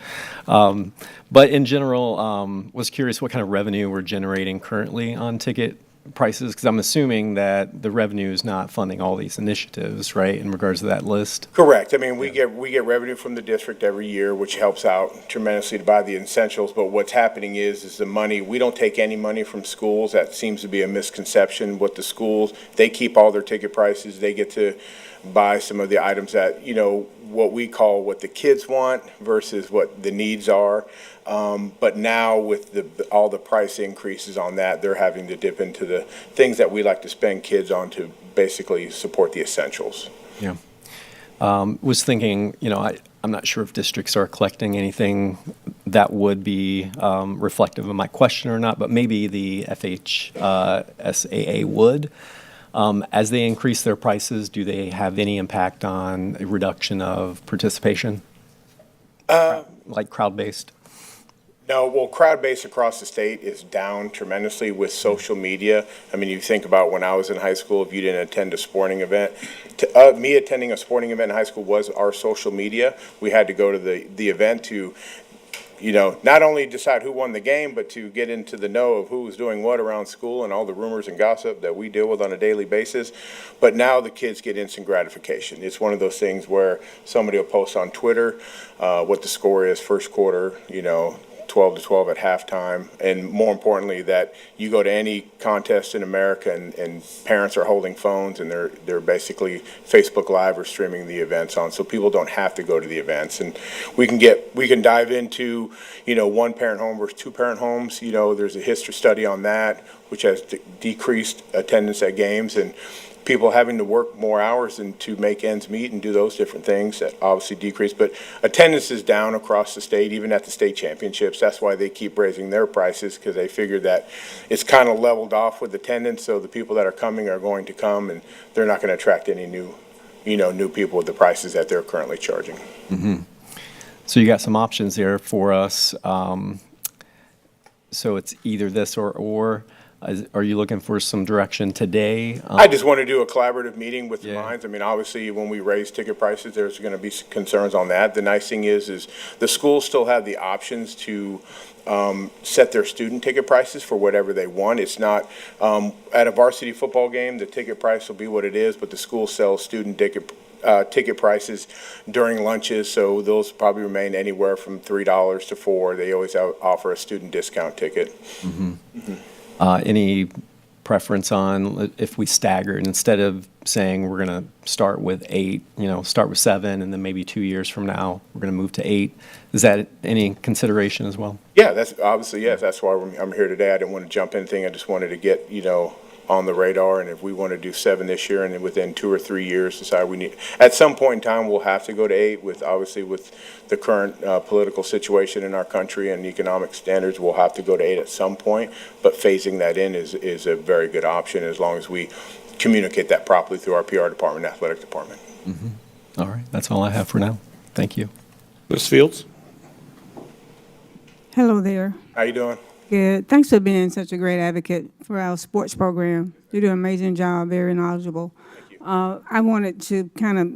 But in general, was curious what kind of revenue we're generating currently on ticket prices, because I'm assuming that the revenue is not funding all these initiatives, right, in regards to that list? Correct. I mean, we get revenue from the district every year, which helps out tremendously to buy the essentials. But what's happening is the money, we don't take any money from schools. That seems to be a misconception. What the schools, they keep all their ticket prices. They get to buy some of the items that, you know, what we call what the kids want versus what the needs are. But now with all the price increases on that, they're having to dip into the things that we like to spend kids on to basically support the essentials. Yeah. Was thinking, you know, I'm not sure if districts are collecting anything that would be reflective of my question or not, but maybe the FHSAA would. As they increase their prices, do they have any impact on a reduction of participation? Like crowd-based? No, well, crowd-based across the state is down tremendously with social media. I mean, you think about when I was in high school, if you didn't attend a sporting event, me attending a sporting event in high school was our social media. We had to go to the event to, not only decide who won the game, but to get into the know of who was doing what around school and all the rumors and gossip that we deal with on a daily basis. But now the kids get instant gratification. It's one of those things where somebody will post on Twitter what the score is first quarter, 12-12 at halftime, and more importantly, that you go to any contest in America and parents are holding phones and they're basically Facebook Live or streaming the events on, so people don't have to go to the events. And we can dive into, one parent home versus two parent homes. There's a history study on that, which has decreased attendance at games, and people having to work more hours and to make ends meet and do those different things that obviously decrease. But attendance is down across the state, even at the state championships. That's why they keep raising their prices, because they figure that it's kind of leveled off with attendance. So the people that are coming are going to come, and they're not going to attract any new people with the prices that they're currently charging. Mm-hmm. So you got some options there for us. So it's either this or. Are you looking for some direction today? I just want to do a collaborative meeting with the minds. I mean, obviously, when we raise ticket prices, there's going to be concerns on that. The nice thing is the schools still have the options to set their student ticket prices for whatever they want. It's not, at a varsity football game, the ticket price will be what it is, but the school sells student ticket prices during lunches, so those probably remain anywhere from $3 to $4. They always offer a student discount ticket. Mm-hmm. Mm-hmm. Any preference on if we staggered, instead of saying we're going to start with 8, start with 7, and then maybe 2 years from now we're going to move to 8? Is that any consideration as well? Yeah, that's obviously, yes. That's why I'm here today. I didn't want to jump anything. I just wanted to get, on the radar, and if we want to do 7 this year and then within 2 or 3 years decide we need, at some point in time we'll have to go to 8 with the current political situation in our country and economic standards. We'll have to go to 8 at some point, but phasing that in is a very good option as long as we communicate that properly through our PR department and athletic department. Mm-hmm. All right, that's all I have for now. Thank you. Ms. Fields? Hello there. How you doing? Good. Thanks for being such a great advocate for our sports program. You do an amazing job, very knowledgeable. I wanted to kind of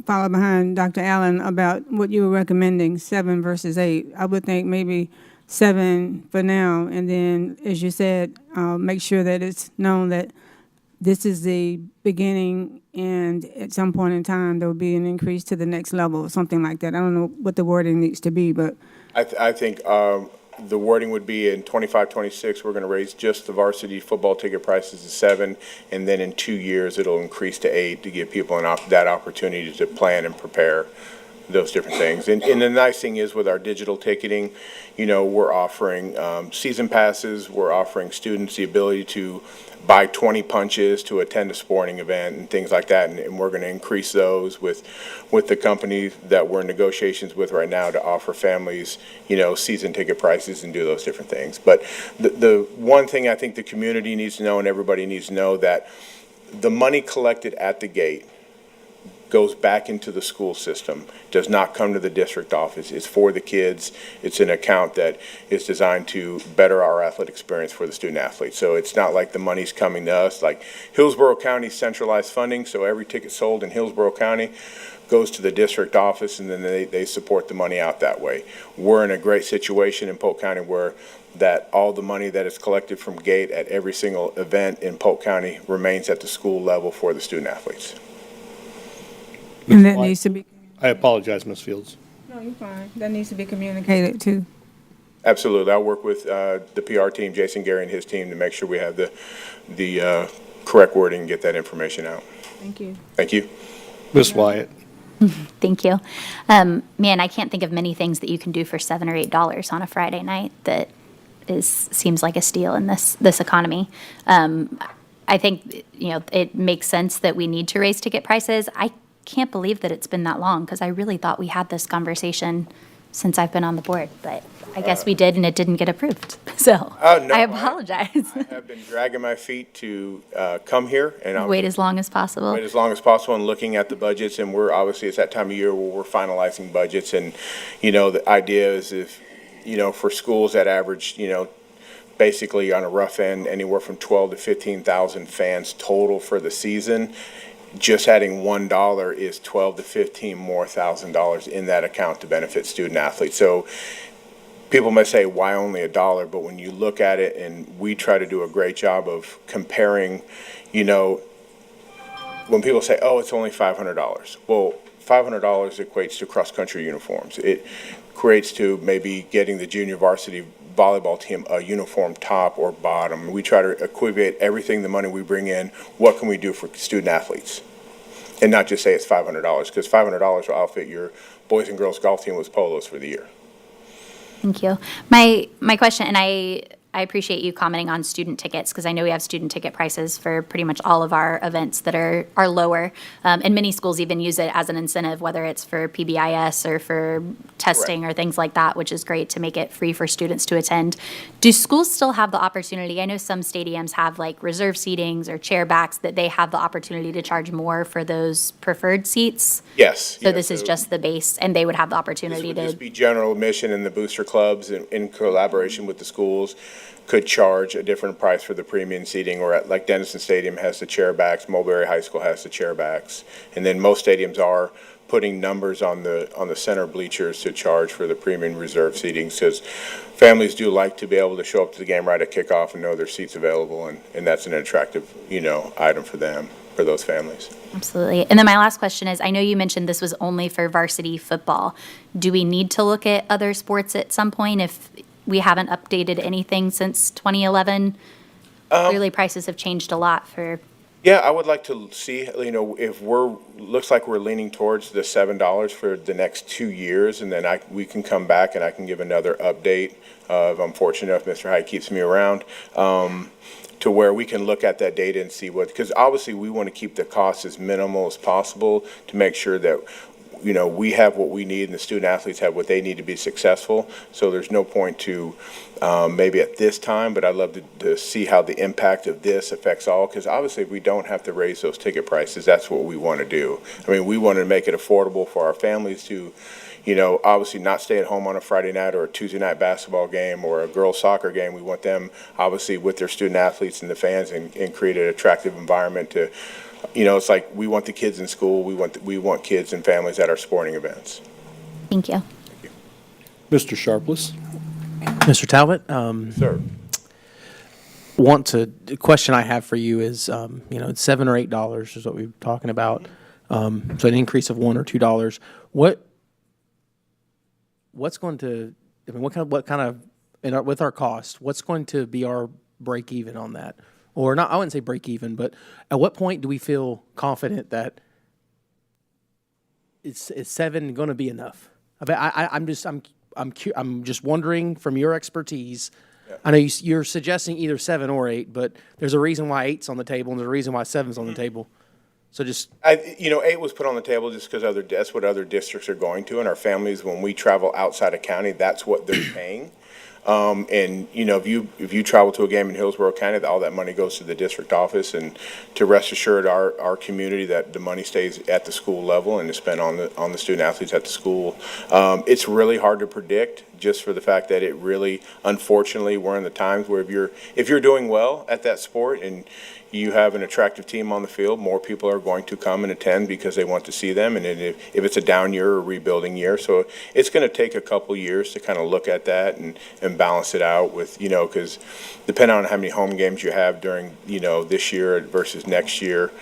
follow behind Dr. Allen about what you were recommending, 7 versus 8. I would think maybe 7 for now, and then, as you said, make sure that it's known that this is the beginning, and at some point in time, there will be an increase to the next level or something like that. I don't know what the wording needs to be, but I think the wording would be in 25-26, we're going to raise just the varsity football ticket prices to 7, and then in 2 years it'll increase to 8 to give people that opportunity to plan and prepare those different things. And the nice thing is with our digital ticketing, we're offering season passes, we're offering students the ability to buy 20 punches to attend a sporting event and things like that, and we're going to increase those with the company that we're in negotiations with right now to offer families, season ticket prices and do those different things. But the one thing I think the community needs to know and everybody needs to know, that the money collected at the gate goes back into the school system, does not come to the district office. It's for the kids. It's an account that is designed to better our athletic experience for the student athletes. So it's not like the money's coming to us. Like Hillsborough County centralized funding, so every ticket sold in Hillsborough County goes to the district office, and then they support the money out that way. We're in a great situation in Polk County where that all the money that is collected from gate at every single event in Polk County remains at the school level for the student athletes. and that needs to be. I apologize, Ms. Fields. No, you're fine. That needs to be communicated too. Absolutely. I'll work with the PR team, Jason Gary and his team, to make sure we have the correct wording and get that information out. Thank you. Thank you. Ms. Wyatt? Thank you. Man, I can't think of many things that you can do for $7 or $8 on a Friday night that seems like a steal in this economy. I think, it makes sense that we need to raise ticket prices. I can't believe that it's been that long, because I really thought we had this conversation since I've been on the board, but I guess we did and it didn't get approved. So No, I apologize. I've been dragging my feet to come here, and I'll Wait as long as possible. wait as long as possible and looking at the budgets. And we're obviously, it's that time of year where we're finalizing budgets. And, the idea is if, for schools that average, basically on a rough end, anywhere from 12 to 15,000 fans total for the season, just adding $1 is 12 to 15 more $1,000 in that account to benefit student athletes. So people may say, why only $1? But when you look at it, and we try to do a great job of comparing, when people say, oh, it's only $500. Well, $500 equates to cross-country uniforms. It equates to maybe getting the junior varsity volleyball team a uniform top or bottom. We try to equate everything, the money we bring in, what can we do for student athletes? And not just say it's $500, because $500 will outfit your boys and girls golf team with polos for the year. Thank you. My question, and I appreciate you commenting on student tickets, because I know we have student ticket prices for pretty much all of our events that are lower. And many schools even use it as an incentive, whether it's for PBIS or for testing or things like that, which is great to make it free for students to attend. Do schools still have the opportunity? I know some stadiums have like reserve seatings or chair backs that they have the opportunity to charge more for those preferred seats. Yes. So this is just the base, and they would have the This opportunity would to. just be general admission, and the booster clubs in collaboration with the schools could charge a different price for the premium seating, or like Denison Stadium has the chair backs, Mulberry High School has the chair backs. And then most stadiums are putting numbers on the center bleachers to charge for the premium reserve seating, because families do like to be able to show up to the game right at kickoff and know their seats available, and that's an attractive, item for them, for those families. Absolutely. And then my last question is, I know you mentioned this was only for varsity football. Do we need to look at other sports at some point if we haven't updated anything since 2011? Clearly prices have changed a lot for. Yeah, I would like to see, if looks like we're leaning towards the $7 for the next 2 years, and then we can come back and I can give another update if I'm fortunate enough Mr. Hyde keeps me around, to where we can look at that data and see because obviously we want to keep the costs as minimal as possible to make sure that we have what we need and the student athletes have what they need to be successful. So there's no point to maybe at this time, but I'd love to see how the impact of this affects all, because obviously if we don't have to raise those ticket prices, that's what we want to do. I mean, we want to make it affordable for our families to, obviously not stay at home on a Friday night or a Tuesday night basketball game or a girls soccer game. We want them obviously with their student athletes and the fans and create an attractive environment to, it's like we want the kids in school. We want kids and families at our sporting events. Thank you. Mr. Sharpless. Mr. Talbot? Sir. The question I have for you is, it's $7 or $8 is what we're talking about. So an increase of $1 or $2. What's going to, what kind of, with our cost, what's going to be our break even on that? Or not, I wouldn't say break even, but at what point do we feel confident that is $7 going to be enough? I'm just wondering from your expertise. Yeah. I know you're suggesting either 7 or 8, but there's a reason why 8's on the table and there's a reason why 7's on the table. So just 8 was put on the table just because that's what other districts are going to, and our families, when we travel outside of county, that's what they're paying. And if you travel to a game in Hillsborough County, all that money goes to the district office, and to rest assured our community that the money stays at the school level and is spent on the student athletes at the school. It's really hard to predict, just for the fact that it really, unfortunately, we're in the times where if you're doing well at that sport and you have an attractive team on the field, more people are going to come and attend because they want to see them. And if it's a down year or a rebuilding year, so it's going to take a couple years to kind of look at that and balance it out with, because depending on how many home games you have during, this year versus next year,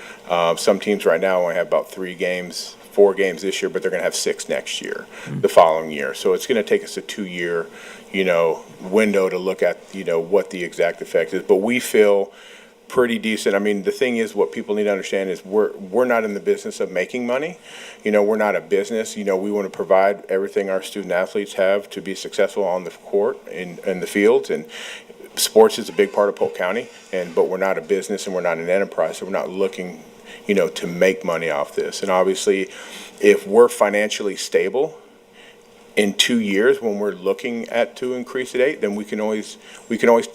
some teams right now only have about 4 games this year, but they're going to have 6 next year, the following year. So it's going to take us a 2-year, window to look at, what the exact effect is. But we feel pretty decent. I mean, the thing is, what people need to understand is we're not in the business of making money. We're not a business. We want to provide everything our student athletes have to be successful on the court and the fields. And sports is a big part of Polk County, but we're not a business and we're not an enterprise, so we're not looking, to make money off this. And obviously, if we're financially stable, in 2 years, when we're looking at to increase it 8, then we can always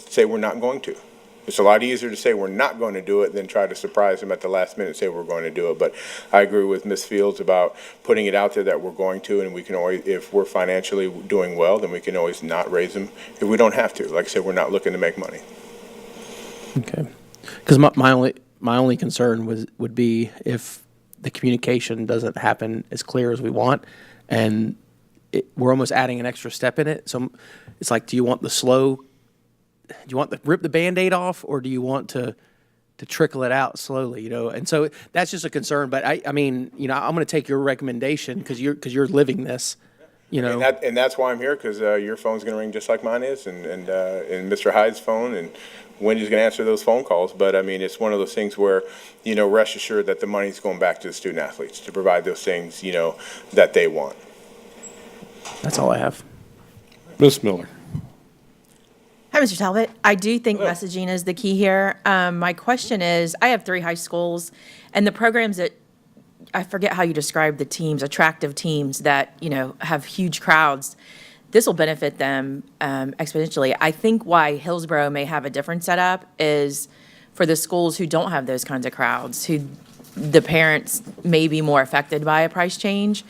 say we're not going to. It's a lot easier to say we're not going to do it than try to surprise them at the last minute and say we're going to do it. But I agree with Ms. Fields about putting it out there that we're going to, and we can always, if we're financially doing well, then we can always not raise them if we don't have to. Like I said, we're not looking to make money. Okay. Because my only concern would be if the communication doesn't happen as clear as we want, and we're almost adding an extra step in it. So it's like, do you want to rip the Band-Aid off, or do you want to trickle it out slowly, you know? And so that's just a concern. But I mean, you know, I'm going to take your recommendation because you're living this, you know. And that's why I'm here, because your phone's going to ring just like mine is, and Mr. Hyde's phone, and Wendy's going to answer those phone calls. But I mean, it's one of those things where, you know, rest assured that the money's going back to the student athletes to provide those things, you know, that they want. That's all I have. Ms. Miller. Hi, Mr. Talbot. I do think messaging is the key here. My question is, I have 3 high schools, and the programs that, I forget how you describe the teams, attractive teams that, you know, have huge crowds. This will benefit them exponentially. I think why Hillsborough may have a different setup is for the schools who don't have those kinds of crowds, who the parents may be more affected by a price change.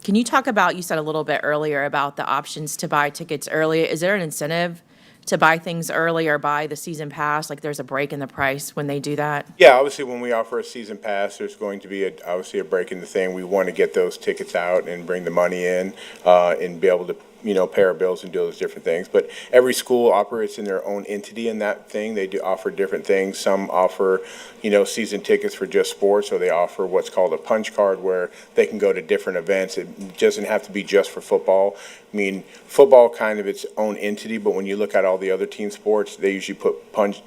Can you talk about, you said a little bit earlier about the options to buy tickets early. Is there an incentive to buy things early or buy the season pass? Like there's a break in the price when they do that? Yeah, obviously when we offer a season pass, there's going to be obviously a break in the thing. We want to get those tickets out and bring the money in and be able to, you know, pay our bills and do those different things. But every school operates in their own entity in that thing. They do offer different things. Some offer, you know, season tickets for just sports, or they offer what's called a punch card where they can go to different events. It doesn't have to be just for football. I mean, football kind of its own entity, but when you look at all the other team sports, they usually put punch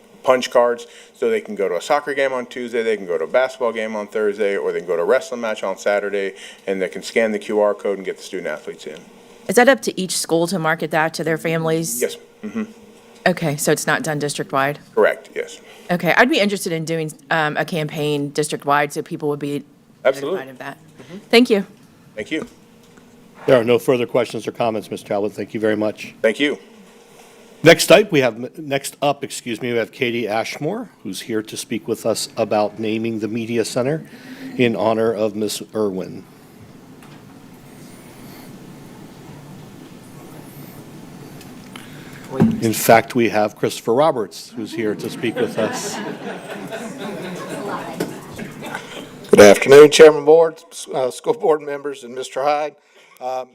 cards, so they can go to a soccer game on Tuesday, they can go to a basketball game on Thursday, or they can go to a wrestling match on Saturday, and they can scan the QR code and get the student athletes in. Is that up to each school to market that to their families? Yes. Mm-hmm. Okay, so it's not done district-wide? Correct, yes. Okay, I'd be interested in doing a campaign district-wide so people would be Absolutely. notified of that. Thank you. Thank you. There are no further questions or comments, Mr. Talbot. Thank you very much. Thank you. Next up, we have Katie Ashmore, who's here to speak with us about naming the Media Center in honor of Ms. Irwin. In fact, we have Christopher Roberts, who's here to speak with us. Good afternoon, Chairman Board, school board members, and Mr. Hyde.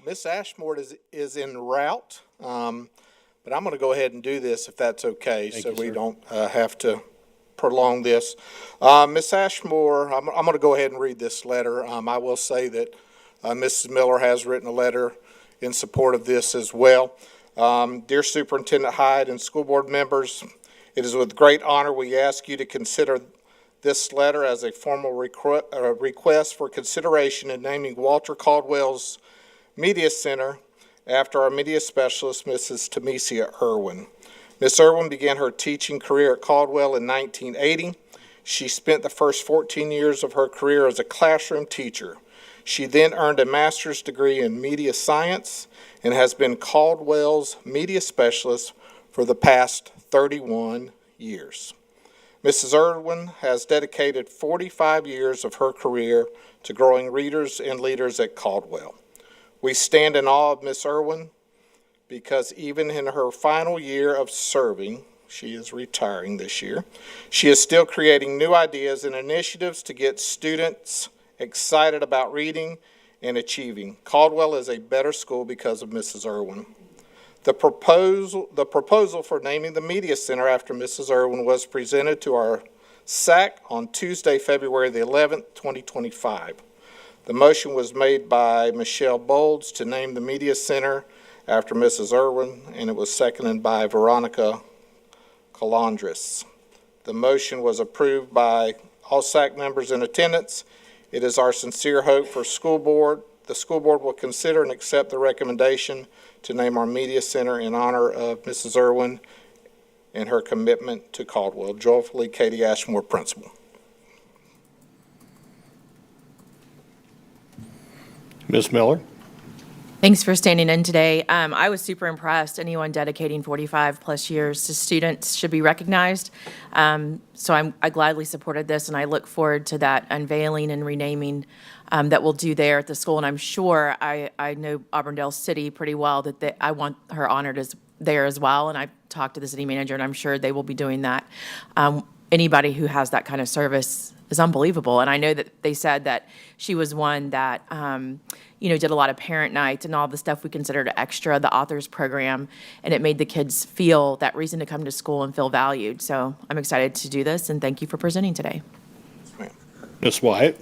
Ms. Ashmore is en route, but I'm going to go ahead and do this if that's okay, so we don't have to prolong this. Ms. Ashmore, I'm going to go ahead and read this letter. I will say that Mrs. Miller has written a letter in support of this as well. Dear Superintendent Hyde and school board members, it is with great honor we ask you to consider this letter as a formal request for consideration in naming Walter Caldwell's Media Center after our media specialist, Mrs. Tamesia Irwin. Ms. Irwin began her teaching career at Caldwell in 1980. She spent the first 14 years of her career as a classroom teacher. She then earned a master's degree in media science and has been Caldwell's media specialist for the past 31 years. Mrs. Irwin has dedicated 45 years of her career to growing readers and leaders at Caldwell. We stand in awe of Ms. Irwin because even in her final year of serving, she is retiring this year, she is still creating new ideas and initiatives to get students excited about reading and achieving. Caldwell is a better school because of Mrs. Irwin. The proposal for naming the Media Center after Mrs. Irwin was presented to our SAC on Tuesday, February the 11th, 2025. The motion was made by Michelle Bolds to name the Media Center after Mrs. Irwin, and it was seconded by Veronica Calandris. The motion was approved by all SAC members in attendance. It is our sincere hope for the school board will consider and accept the recommendation to name our Media Center in honor of Mrs. Irwin and her commitment to Caldwell. Joyfully, Katie Ashmore, Principal. Ms. Miller. Thanks for standing in today. I was super impressed. Anyone dedicating 45-plus years to students should be recognized. So I gladly supported this, and I look forward to that unveiling and renaming that we'll do there at the school. And I'm sure I know Auburndale City pretty well, that I want her honored there as well. And I talked to the city manager, and I'm sure they will be doing that. Anybody who has that kind of service is unbelievable. And I know that they said that she was one that, did a lot of parent nights and all the stuff we considered extra, the authors program, and it made the kids feel that reason to come to school and feel valued. So I'm excited to do this, and thank you for presenting today. Ms. Wyatt?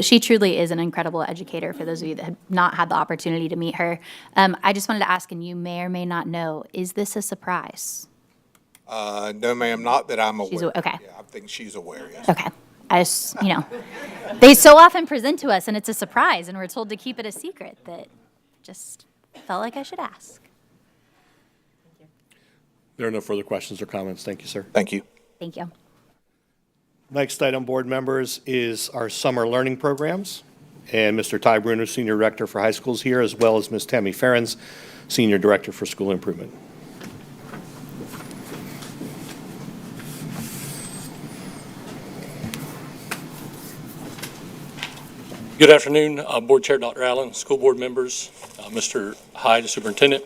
She truly is an incredible educator, for those of you that have not had the opportunity to meet her. I just wanted to ask, and you may or may not know, is this a surprise? No, ma'am, not that I'm aware. Okay. Yeah, I think she's aware, yes. Okay. I just, they so often present to us and it's a surprise and we're told to keep it a secret that just felt like I should ask. There are no further questions or comments. Thank you, sir. Thank you. Thank you. Next item, board members, is our summer learning programs. And Mr. Ty Bruner, Senior Director for High Schools here, as well as Ms. Tammy Ferens, Senior Director for School Improvement. Good afternoon, Board Chair Dr. Allen, school board members, Mr. Hyde, the superintendent.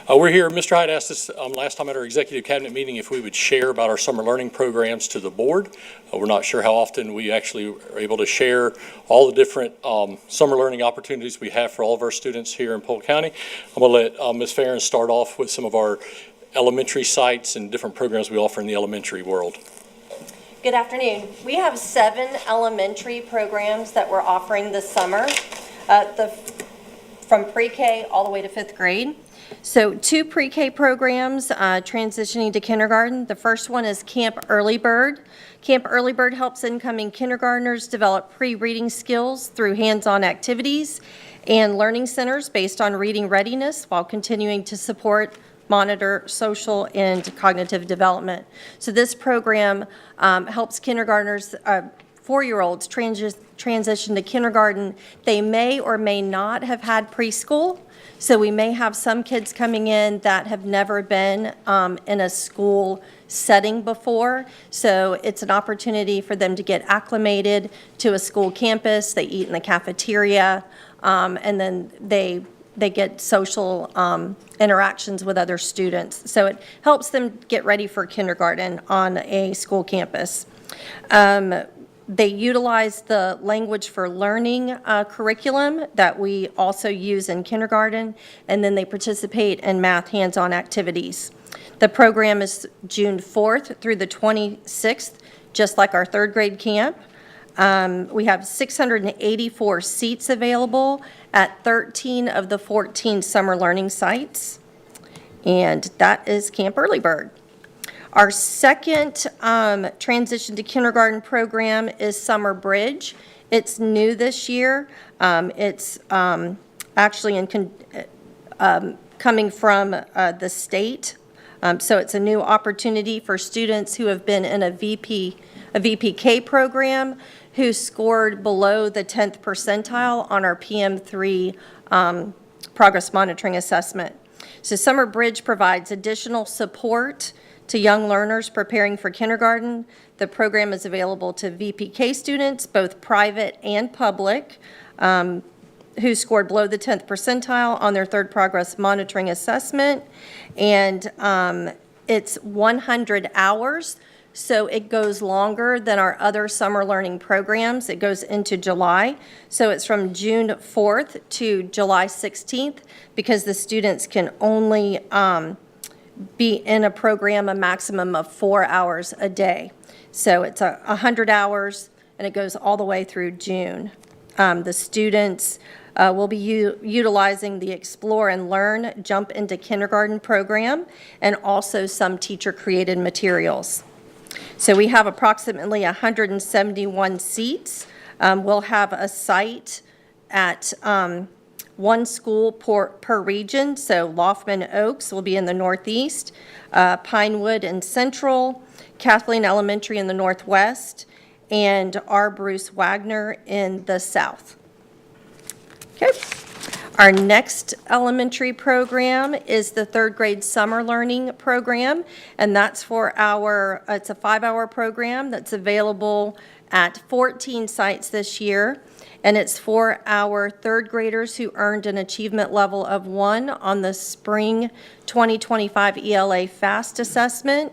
We're here. Mr. Hyde asked us last time at our executive cabinet meeting if we would share about our summer learning programs to the board. We're not sure how often we actually are able to share all the different summer learning opportunities we have for all of our students here in Polk County. I'm going to let Ms. Farron start off with some of our elementary sites and different programs we offer in the elementary world. Good afternoon. We have 7 elementary programs that we're offering this summer, from pre-K all the way to 5th grade. So 2 pre-K programs transitioning to kindergarten. The first one is Camp Early Bird. Camp Early Bird helps incoming kindergartners develop pre-reading skills through hands-on activities and learning centers based on reading readiness while continuing to support, monitor social and cognitive development. So this program helps kindergartners, 4-year-olds transition to kindergarten. They may or may not have had preschool. So we may have some kids coming in that have never been in a school setting before. So it's an opportunity for them to get acclimated to a school campus. They eat in the cafeteria, and then they get social interactions with other students. So it helps them get ready for kindergarten on a school campus. They utilize the language for learning curriculum that we also use in kindergarten, and then they participate in math hands-on activities. The program is June 4th through the 26th, just like our 3rd grade camp. We have 684 seats available at 13 of the 14 summer learning sites, and that is Camp Early Bird. Our second transition to kindergarten program is Summer Bridge. It's new this year. It's actually coming from the state, so it's a new opportunity for students who have been in a VPK program who scored below the 10th percentile on our PM3 progress monitoring assessment. So Summer Bridge provides additional support to young learners preparing for kindergarten. The program is available to VPK students, both private and public, who scored below the 10th percentile on their 3rd progress monitoring assessment. And it's 100 hours. So it goes longer than our other summer learning programs. It goes into July. So it's from June 4th to July 16th because the students can only be in a program a maximum of 4 hours a day. So it's 100 hours and it goes all the way through June. The students will be utilizing the Explore and Learn Jump into Kindergarten program and also some teacher-created materials. So we have approximately 171 seats. We'll have a site at 1 school per region. So Laufman Oaks will be in the northeast, Pinewood in central, Kathleen Elementary in the northwest, and R. Bruce Wagner in the south. Okay. Our next elementary program is the third grade summer learning program, and that's for it's a 5-hour program that's available at 14 sites this year, and it's for our third graders who earned an achievement level of 1 on the spring 2025 ELA FAST assessment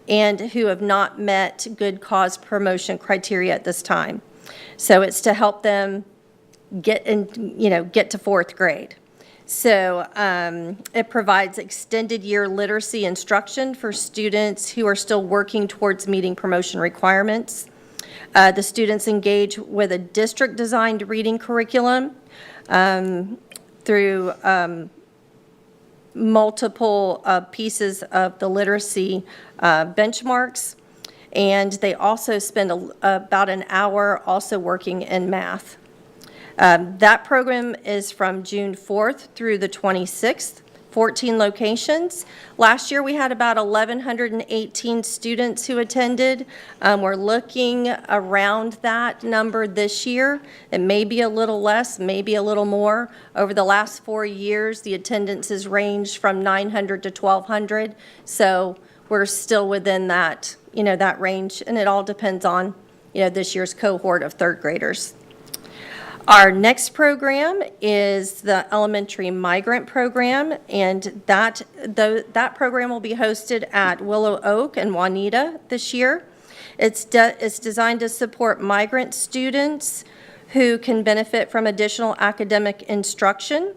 and who have not met good cause promotion criteria at this time. So it's to help them get to 4th grade. So it provides extended year literacy instruction for students who are still working towards meeting promotion requirements. The students engage with a district-designed reading curriculum through multiple pieces of the literacy benchmarks, and they also spend about an hour also working in math. That program is from June 4th through the 26th, 14 locations. Last year we had about 1,118 students who attended. We're looking around that number this year. It may be a little less, maybe a little more. Over the last 4 years, the attendance has ranged from 900 to 1,200. So we're still within that, that range, and it all depends on, this year's cohort of third graders. Our next program is the elementary migrant program, and that program will be hosted at Willow Oak and Juanita this year. It's designed to support migrant students who can benefit from additional academic instruction.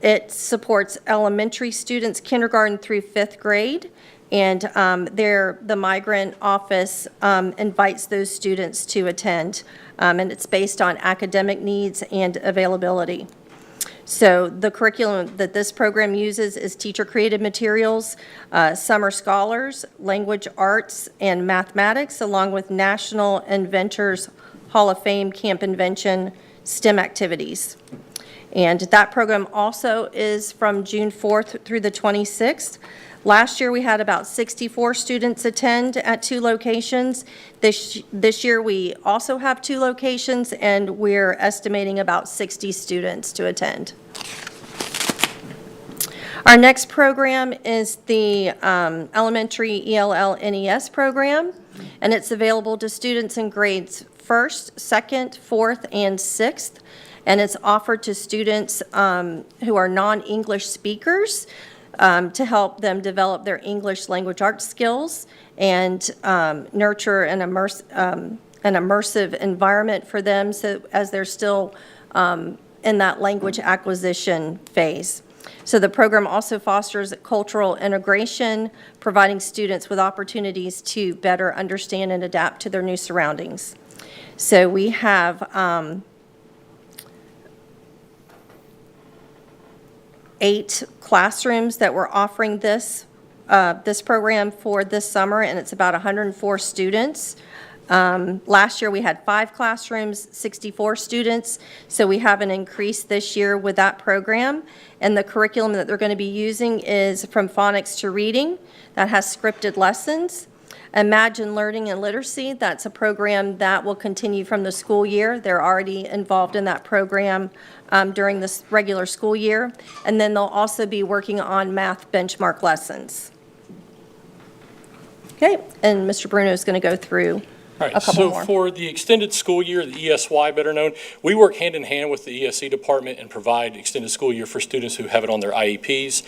It supports elementary students, kindergarten through 5th grade, and the migrant office invites those students to attend, and it's based on academic needs and availability. So the curriculum that this program uses is teacher-created materials, summer scholars, language arts, and mathematics, along with National Inventors Hall of Fame Camp Invention STEM activities. And that program also is from June 4th through the 26th. Last year, we had about 64 students attend at 2 locations. This year, we also have 2 locations, and we're estimating about 60 students to attend. Our next program is the elementary ELL NES program, and it's available to students in grades 1st, 2nd, 4th, and 6th, and it's offered to students who are non-English speakers to help them develop their English language arts skills and nurture an immersive environment for them so as they're still in that language acquisition phase. So the program also fosters cultural integration, providing students with opportunities to better understand and adapt to their new surroundings. So we have 8 classrooms that we're offering this program for this summer, and it's about 104 students. Last year we had 5 classrooms, 64 students, so we have an increase this year with that program. And the curriculum that they're going to be using is from phonics to reading, that has scripted lessons. Imagine Learning and Literacy, that's a program that will continue from the school year. They're already involved in that program during this regular school year. And then they'll also be working on math benchmark lessons. Okay, and Mr. Bruno is going to go through a couple more. So for the extended school year, the ESY better known, we work hand in hand with the ESE department and provide extended school year for students who have it on their IEPs.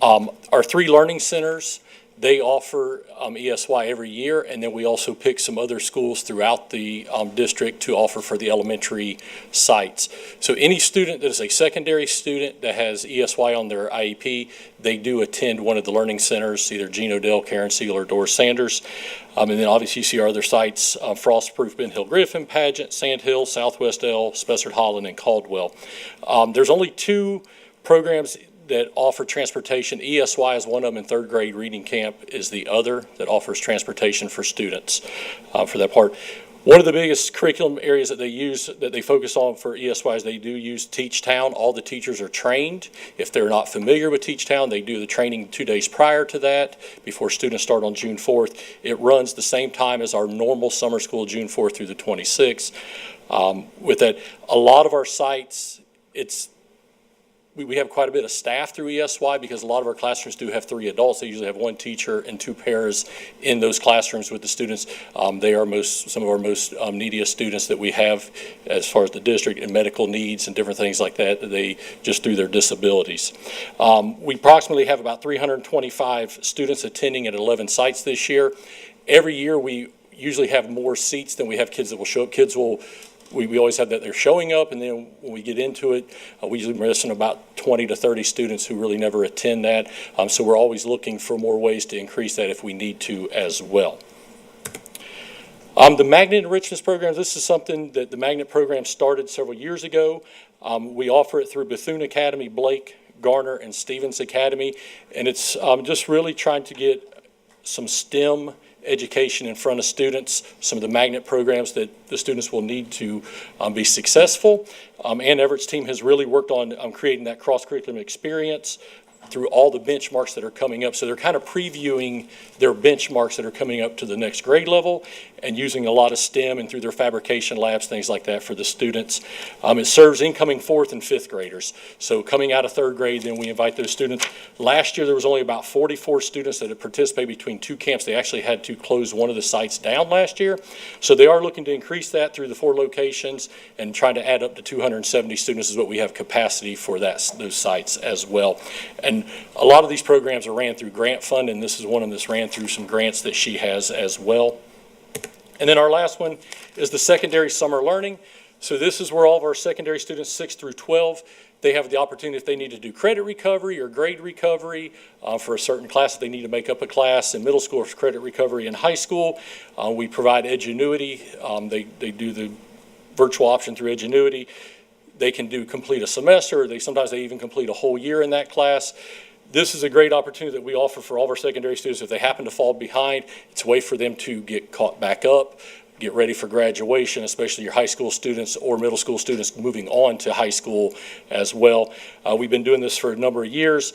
Our 3 learning centers, they offer ESY every year, and then we also pick some other schools throughout the district to offer for the elementary sites. So any student that is a secondary student that has ESY on their IEP, they do attend one of the learning centers, either Gene Odell, Karen Siegel, or Doris Sanders. And then obviously you see our other sites, Frostproof, Ben Hill Griffin, Pageant, Sandhill, Southwest L, Spessard Holland, and Caldwell. There's only 2 programs that offer transportation. ESY is one of them, and third grade reading camp is the other that offers transportation for students for that part. One of the biggest curriculum areas that they use, that they focus on for ESY, is they do use Teach Town. All the teachers are trained. If they're not familiar with Teach Town, they do the training 2 days prior to that before students start on June 4th. It runs the same time as our normal summer school, June 4th through the 26th. With that, a lot of our sites, we have quite a bit of staff through ESY because a lot of our classrooms do have 3 adults. They usually have 1 teacher and 2 pairs in those classrooms with the students. They are some of our most neediest students that we have as far as the district, and medical needs and different things like that they just through their disabilities. We approximately have about 325 students attending at 11 sites this year. Every year we usually have more seats than we have kids that will show up. We always have that they're showing up, and then when we get into it, we usually missing about 20 to 30 students who really never attend that. So we're always looking for more ways to increase that if we need to as well. The Magnet Enrichment Program, this is something that the Magnet program started several years ago. We offer it through Bethune Academy, Blake, Garner, and Stevens Academy, and it's just really trying to get some STEM education in front of students, some of the magnet programs that the students will need to be successful. Ann Everett's team has really worked on creating that cross-curriculum experience through all the benchmarks that are coming up. So they're kind of previewing their benchmarks that are coming up to the next grade level and using a lot of STEM and through their fabrication labs, things like that for the students. It serves incoming 4th and 5th graders. So coming out of 3rd grade, then we invite those students. Last year, there was only about 44 students that had participated between 2 camps. They actually had to close one of the sites down last year. So they are looking to increase that through the 4 locations and trying to add up to 270 students is what we have capacity for those sites as well. And a lot of these programs are ran through grant fund, and this is one of them that's ran through some grants that she has as well. And then our last one is the secondary summer learning. So this is where all of our secondary students, 6 through 12, they have the opportunity if they need to do credit recovery or grade recovery for a certain class, if they need to make up a class. In middle school, for credit recovery. In high school, we provide Edgenuity. They do the virtual option through Edgenuity. They can complete a semester, or sometimes they even complete a whole year in that class. This is a great opportunity that we offer for all of our secondary students. If they happen to fall behind, it's a way for them to get caught back up, get ready for graduation, especially your high school students or middle school students moving on to high school as well. We've been doing this for a number of years.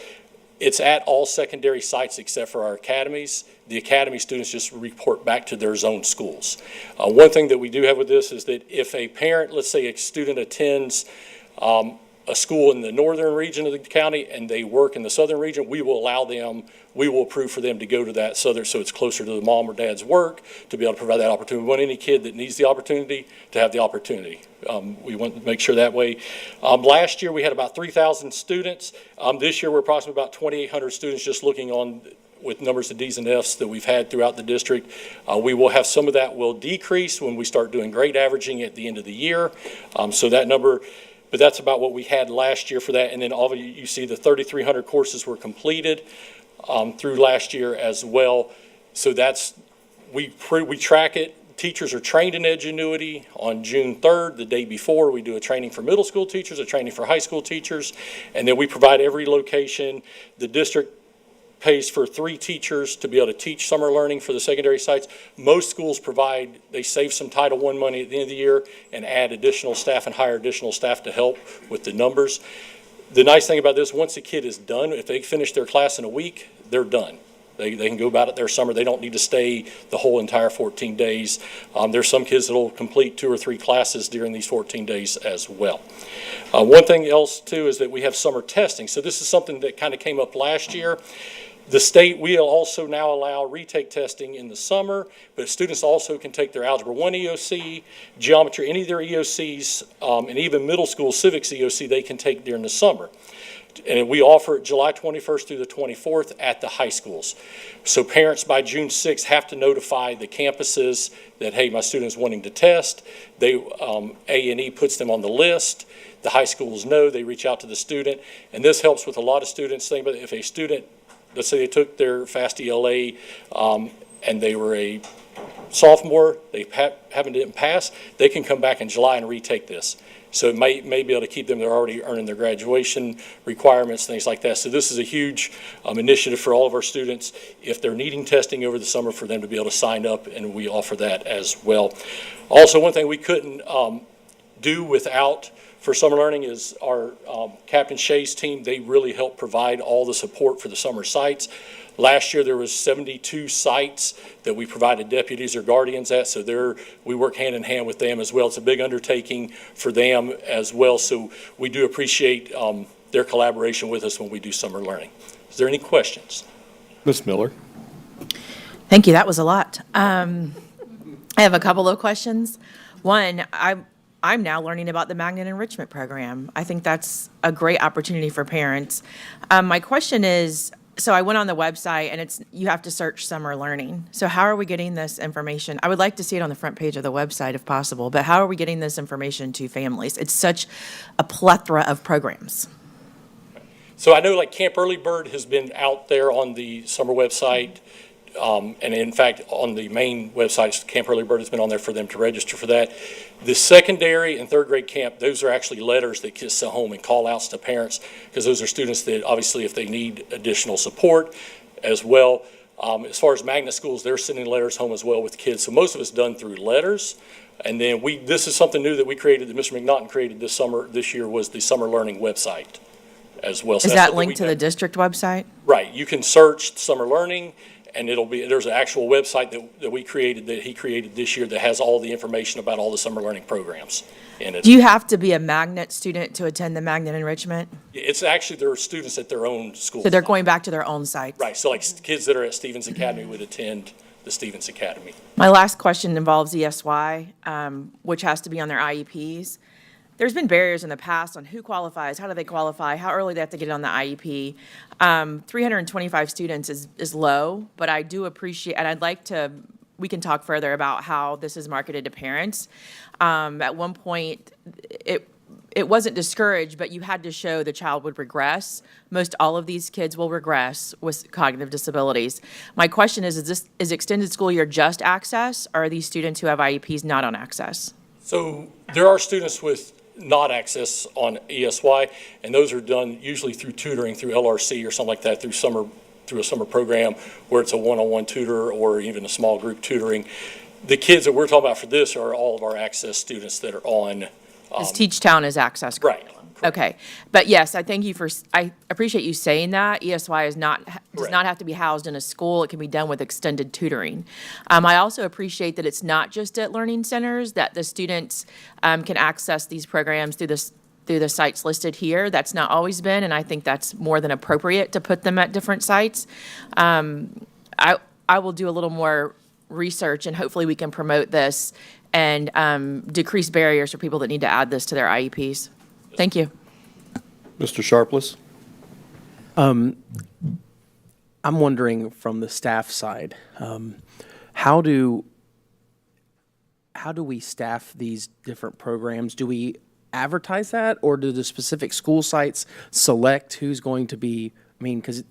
It's at all secondary sites except for our academies. The academy students just report back to their zone schools. One thing that we do have with this is that if a parent, let's say a student attends a school in the northern region of the county and they work in the southern region, we will approve for them to go to that southern, so it's closer to the mom or dad's work, to be able to provide that opportunity. We want any kid that needs the opportunity to have the opportunity. We want to make sure that way. Last year we had about 3,000 students. This year we're approximately about 2,800 students, just looking on with numbers of D's and F's that we've had throughout the district. We will have some of that will decrease when we start doing grade averaging at the end of the year. So that number, but that's about what we had last year for that. And then all of you see the 3,300 courses were completed through last year as well. So that's, we track it. Teachers are trained in Edgenuity on June 3rd, the day before. We do a training for middle school teachers, a training for high school teachers, and then we provide every location. The district pays for 3 teachers to be able to teach summer learning for the secondary sites. Most schools provide, they save some Title I money at the end of the year and add additional staff and hire additional staff to help with the numbers. The nice thing about this, once a kid is done, if they finish their class in a week, they're done. They can go about it their summer. They don't need to stay the whole entire 14 days. There's some kids that will complete 2 or 3 classes during these 14 days as well. One thing else too is that we have summer testing. So this is something that kind of came up last year. The state will also now allow retake testing in the summer, but students also can take their Algebra 1 EOC, Geometry, any of their EOCs, and even middle school civics EOC they can take during the summer. And we offer it July 21st through the 24th at the high schools. So parents by June 6th have to notify the campuses that, hey, my student's wanting to test. A&E puts them on the list. The high schools know, they reach out to the student. And this helps with a lot of students. Think about if a student, let's say they took their FAST ELA and they were a sophomore, they didn't pass, they can come back in July and retake this. So it may be able to keep them, they're already earning their graduation requirements, things like that. So this is a huge initiative for all of our students. If they're needing testing over the summer, for them to be able to sign up, and we offer that as well. Also, one thing we couldn't do without for summer learning is our Captain Shea's team. They really help provide all the support for the summer sites. Last year there was 72 sites that we provided deputies or guardians at, so we work hand in hand with them as well. It's a big undertaking for them as well, so we do appreciate their collaboration with us when we do summer learning. Is there any questions? Ms. Miller? Thank you. That was a lot. I have a couple of questions. One, I'm now learning about the Magnet Enrichment Program. I think that's a great opportunity for parents. My question is, so I went on the website and you have to search summer learning. So how are we getting this information? I would like to see it on the front page of the website if possible, but how are we getting this information to families? It's such a plethora of programs. So I know like Camp Early Bird has been out there on the summer website. And in fact, on the main website, Camp Early Bird has been on there for them to register for that. The secondary and third grade camp, those are actually letters that kids send home and call outs to parents, because those are students that obviously if they need additional support as well. As far as magnet schools, they're sending letters home as well with kids. So most of it's done through letters. And then this is something new that we created, that Mr. McNaughton created this year, was the summer learning website as well. So Is that linked to the district website? Right. You can search summer learning, and there's an actual website that we created, that he created this year, that has all the information about all the summer learning programs in it. Do you have to be a magnet student to attend the magnet enrichment? It's actually, there are students at their own school. So they're going back to their own sites? Right. So like kids that are at Stevens Academy would attend the Stevens Academy. My last question involves ESY, which has to be on their IEPs. There's been barriers in the past on who qualifies, how do they qualify, how early they have to get it on the IEP. 325 students is low, but I do appreciate, and we can talk further about how this is marketed to parents. At one point, it wasn't discouraged, but you had to show the child would regress. Most all of these kids will regress with cognitive disabilities. My question is extended school year just access, or are these students who have IEPs not on access? So there are students with not access on ESY, and those are done usually through tutoring, through LRC or something like that, through a summer program where it's a one-on-one tutor or even a small group tutoring. The kids that we're talking about for this are all of our access students that are on. Teach Town is access curriculum. Right. Okay, but yes, I appreciate you saying that. ESY does not have to be housed in a school. It can be done with extended tutoring. I also appreciate that it's not just at learning centers, that the students can access these programs through the sites listed here. That's not always been, and I think that's more than appropriate to put them at different sites. I will do a little more research, and hopefully we can promote this and decrease barriers for people that need to add this to their IEPs. Thank you. Mr. Sharpless? I'm wondering from the staff side, how do we staff these different programs? Do we advertise that, or do the specific school sites select who's going to be, because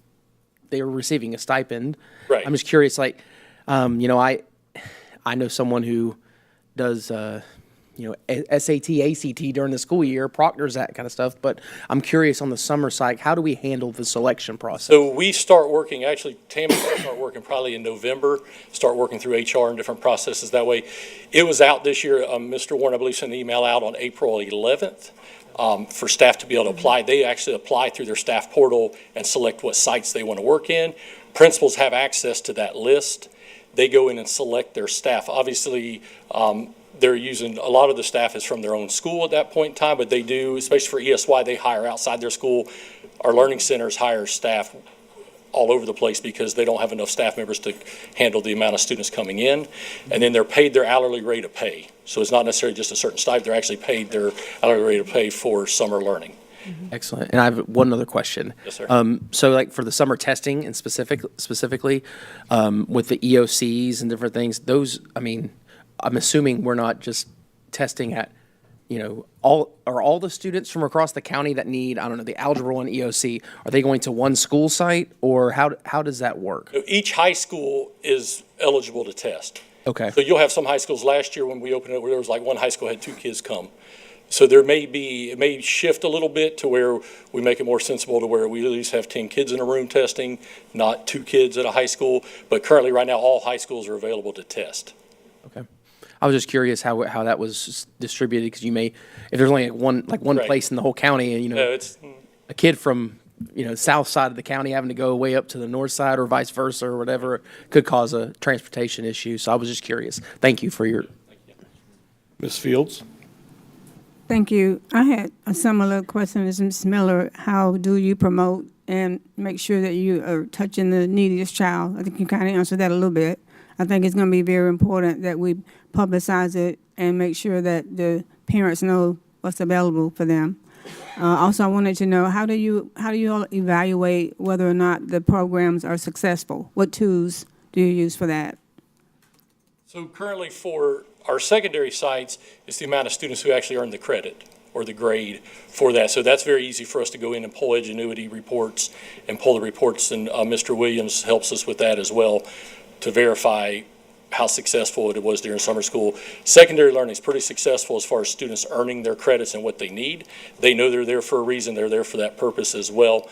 they are receiving a stipend. Right. I'm just curious, I know someone who does, SAT, ACT during the school year, proctors, that kind of stuff. But I'm curious on the summer side, how do we handle the selection process? So we start working, actually, Tammy will start working probably in November, start working through HR and different processes that way. It was out this year, Mr. Warren, I believe, sent an email out on April 11th for staff to be able to apply. They actually apply through their staff portal and select what sites they want to work in. Principals have access to that list. They go in and select their staff. Obviously, they're using, a lot of the staff is from their own school at that point in time, but they do, especially for ESY, they hire outside their school. Our learning centers hire staff all over the place because they don't have enough staff members to handle the amount of students coming in. And then they're paid their hourly rate of pay. So it's not necessarily just a certain stipend, they're actually paid their hourly rate of pay for summer learning. Excellent. And I have one other question. Yes, sir. So for the summer testing and specifically with the EOCs and different things, those, I'm assuming we're not just testing at, all the students from across the county that need, the Algebra 1 EOC, are they going to one school site, or how does that work? Each high school is eligible to test. Okay. So you'll have some high schools, last year when we opened it, where there was like one high school had 2 kids come. So it may shift a little bit to where we make it more sensible to where we at least have 10 kids in a room testing, not 2 kids at a high school. But currently, right now, all high schools are available to test. Okay. I was just curious how that was distributed, because if there's only one Right. place in the whole county, and it's a kid from south side of the county having to go way up to the north side or vice versa or whatever could cause a transportation issue. So I was just curious. Thank you for your. Ms. Fields? Thank you. I had a similar question as Ms. Miller. How do you promote and make sure that you are touching the neediest child? I think you kind of answered that a little bit. I think it's going to be very important that we publicize it and make sure that the parents know what's available for them. Also, I wanted to know, how do you all evaluate whether or not the programs are successful? What tools do you use for that? So currently for our secondary sites, it's the amount of students who actually earn the credit or the grade for that. So that's very easy for us to go in and pull Ingenuity reports and pull the reports, and Mr. Williams helps us with that as well to verify how successful it was during summer school. Secondary learning is pretty successful as far as students earning their credits and what they need. They know they're there for a reason. They're there for that purpose as well.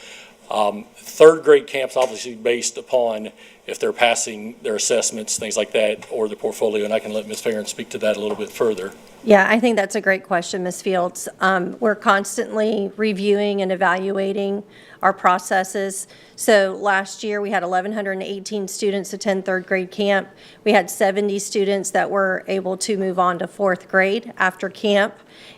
Third grade camps obviously based upon if they're passing their assessments, things like that, or the portfolio, and I can let Ms. Farron speak to that a little bit further. Yeah, I think that's a great question, Ms. Fields. We're constantly reviewing and evaluating our processes. So last year, we had 1,118 students attend third grade camp. We had 70 students that were able to move on to fourth grade after camp.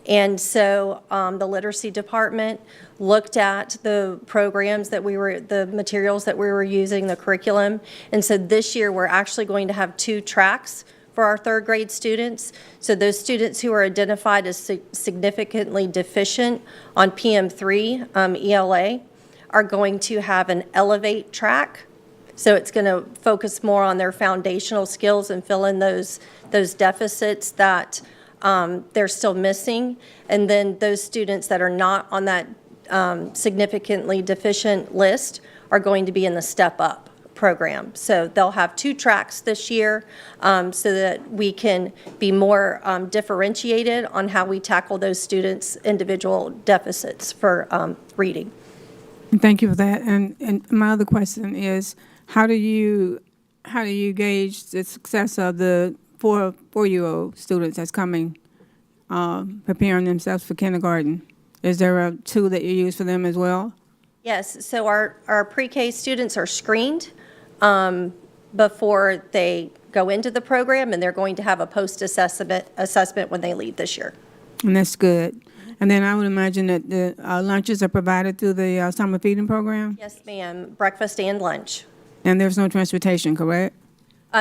And so the literacy department looked at the programs that the materials that we were using, the curriculum. And so this year, we're actually going to have 2 tracks for our third grade students. So those students who are identified as significantly deficient on PM3 ELA are going to have an Elevate track. So it's going to focus more on their foundational skills and fill in those deficits that they're still missing. And then those students that are not on that significantly deficient list are going to be in the Step Up program. So they'll have 2 tracks this year so that we can be more differentiated on how we tackle those students' individual deficits for reading. Thank you for that. And my other question is, how do you gauge the success of the four-year-old students that's coming, preparing themselves for kindergarten? Is there a tool that you use for them as well? Yes. So our pre-K students are screened before they go into the program, and they're going to have a post-assessment when they leave this year. And that's good. And then I would imagine that the lunches are provided through the summer feeding program? Yes, ma'am. Breakfast and lunch. And there's no transportation, correct?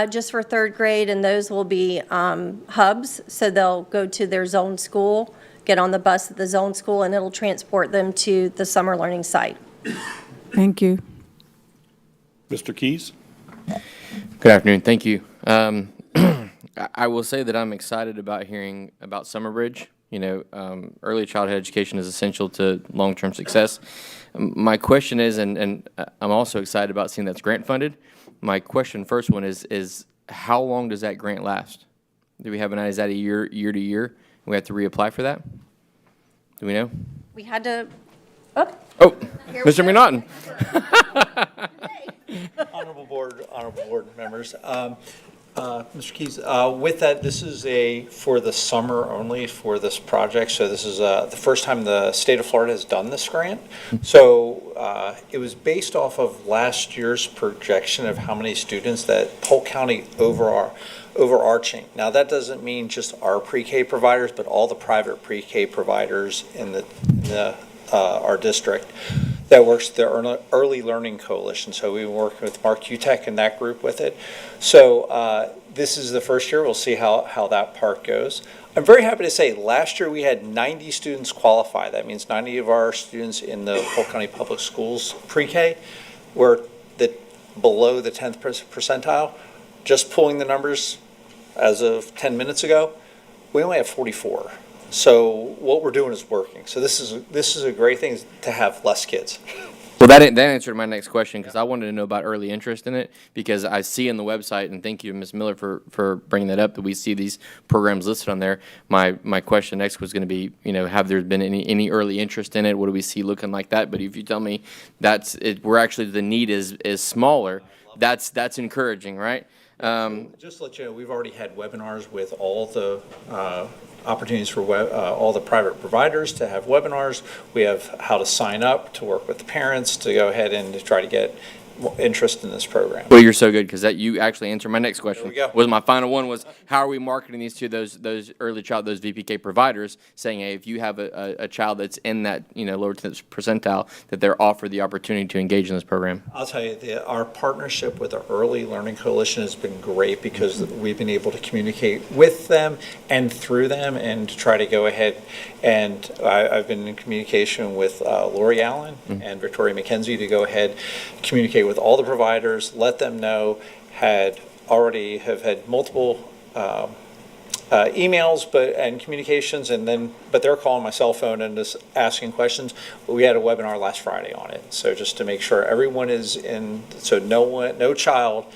Just for third grade, and those will be hubs. So they'll go to their zone school, get on the bus at the zone school, and it'll transport them to the summer learning site. Thank you. Mr. Keys? Good afternoon. Thank you. I will say that I'm excited about hearing about Summer Bridge. You know, early childhood education is essential to long-term success. My question is, and I'm also excited about seeing that's grant funded. My question, first one, is how long does that grant last? Do we have an idea? Is that a year to year? We have to reapply for that? Do we know? We had to. Oh, Mr. McNaughton. Honorable board members. Mr. Keys, with that, this is for the summer only for this project. So this is the first time the state of Florida has done this grant. So it was based off of last year's projection of how many students that Polk County overarching. Now that doesn't mean just our pre-K providers, but all the private pre-K providers in our district that works the Early Learning Coalition. So we've been working with Mark Utek and that group with it. So this is the first year. We'll see how that part goes. I'm very happy to say last year we had 90 students qualify. That means 90 of our students in the Polk County Public Schools pre-K were below the 10th percentile. Just pulling the numbers as of 10 minutes ago, we only have 44. So what we're doing is working. So this is a great thing to have less kids. Well, that answered my next question, because I wanted to know about early interest in it, because I see on the website, and thank you, Ms. Miller, for bringing that up, that we see these programs listed on there. My question next was going to be, you know, have there been any early interest in it? What do we see looking like that? But if you tell me that's it, where actually the need is smaller, that's encouraging, right? Just to let you know, we've already had webinars with all the opportunities for all the private providers to have webinars. We have how to sign up to work with the parents to go ahead and to try to get interest in this program. Well, you're so good because that you actually answered my next question. There we go. Was my final one was how are we marketing these to those early child, those VPK providers, saying, hey, if you have a child that's in that lower 10th percentile, that they're offered the opportunity to engage in this program? I'll tell you, our partnership with the Early Learning Coalition has been great because we've been able to communicate with them and through them and to try to go ahead. And I've been in communication with Lori Allen and Victoria McKenzie to go ahead, communicate with all the providers, let them know, have had multiple emails and communications, but they're calling my cell phone and just asking questions. We had a webinar last Friday on it, so just to make sure everyone is in, so no child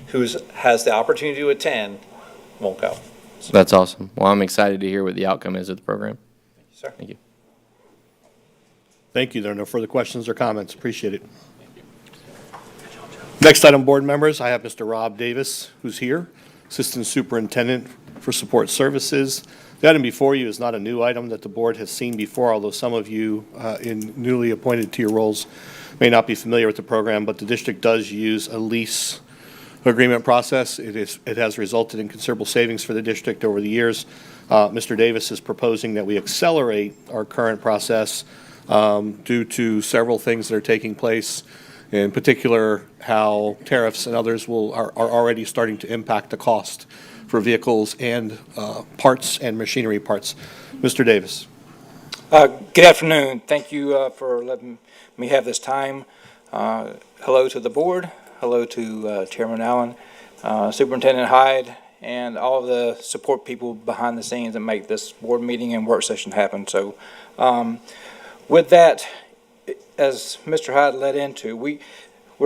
who has the opportunity to attend won't go. That's awesome. Well, I'm excited to hear what the outcome is of the program. Thank you, sir. Thank you. Thank you. There are no further questions or comments. Appreciate it. Next item, board members, I have Mr. Rob Davis, who's here, Assistant Superintendent for Support Services. The item before you is not a new item that the board has seen before, although some of you newly appointed to your roles may not be familiar with the program, but the district does use a lease agreement process. It has resulted in considerable savings for the district over the years. Mr. Davis is proposing that we accelerate our current process due to several things that are taking place, in particular how tariffs and others are already starting to impact the cost for vehicles and parts and machinery parts. Mr. Davis. Good afternoon. Thank you for letting me have this time. Hello to the board. Hello to Chairman Allen, Superintendent Hyde, and all of the support people behind the scenes that make this board meeting and work session happen. So with that, as Mr. Hyde led into, we're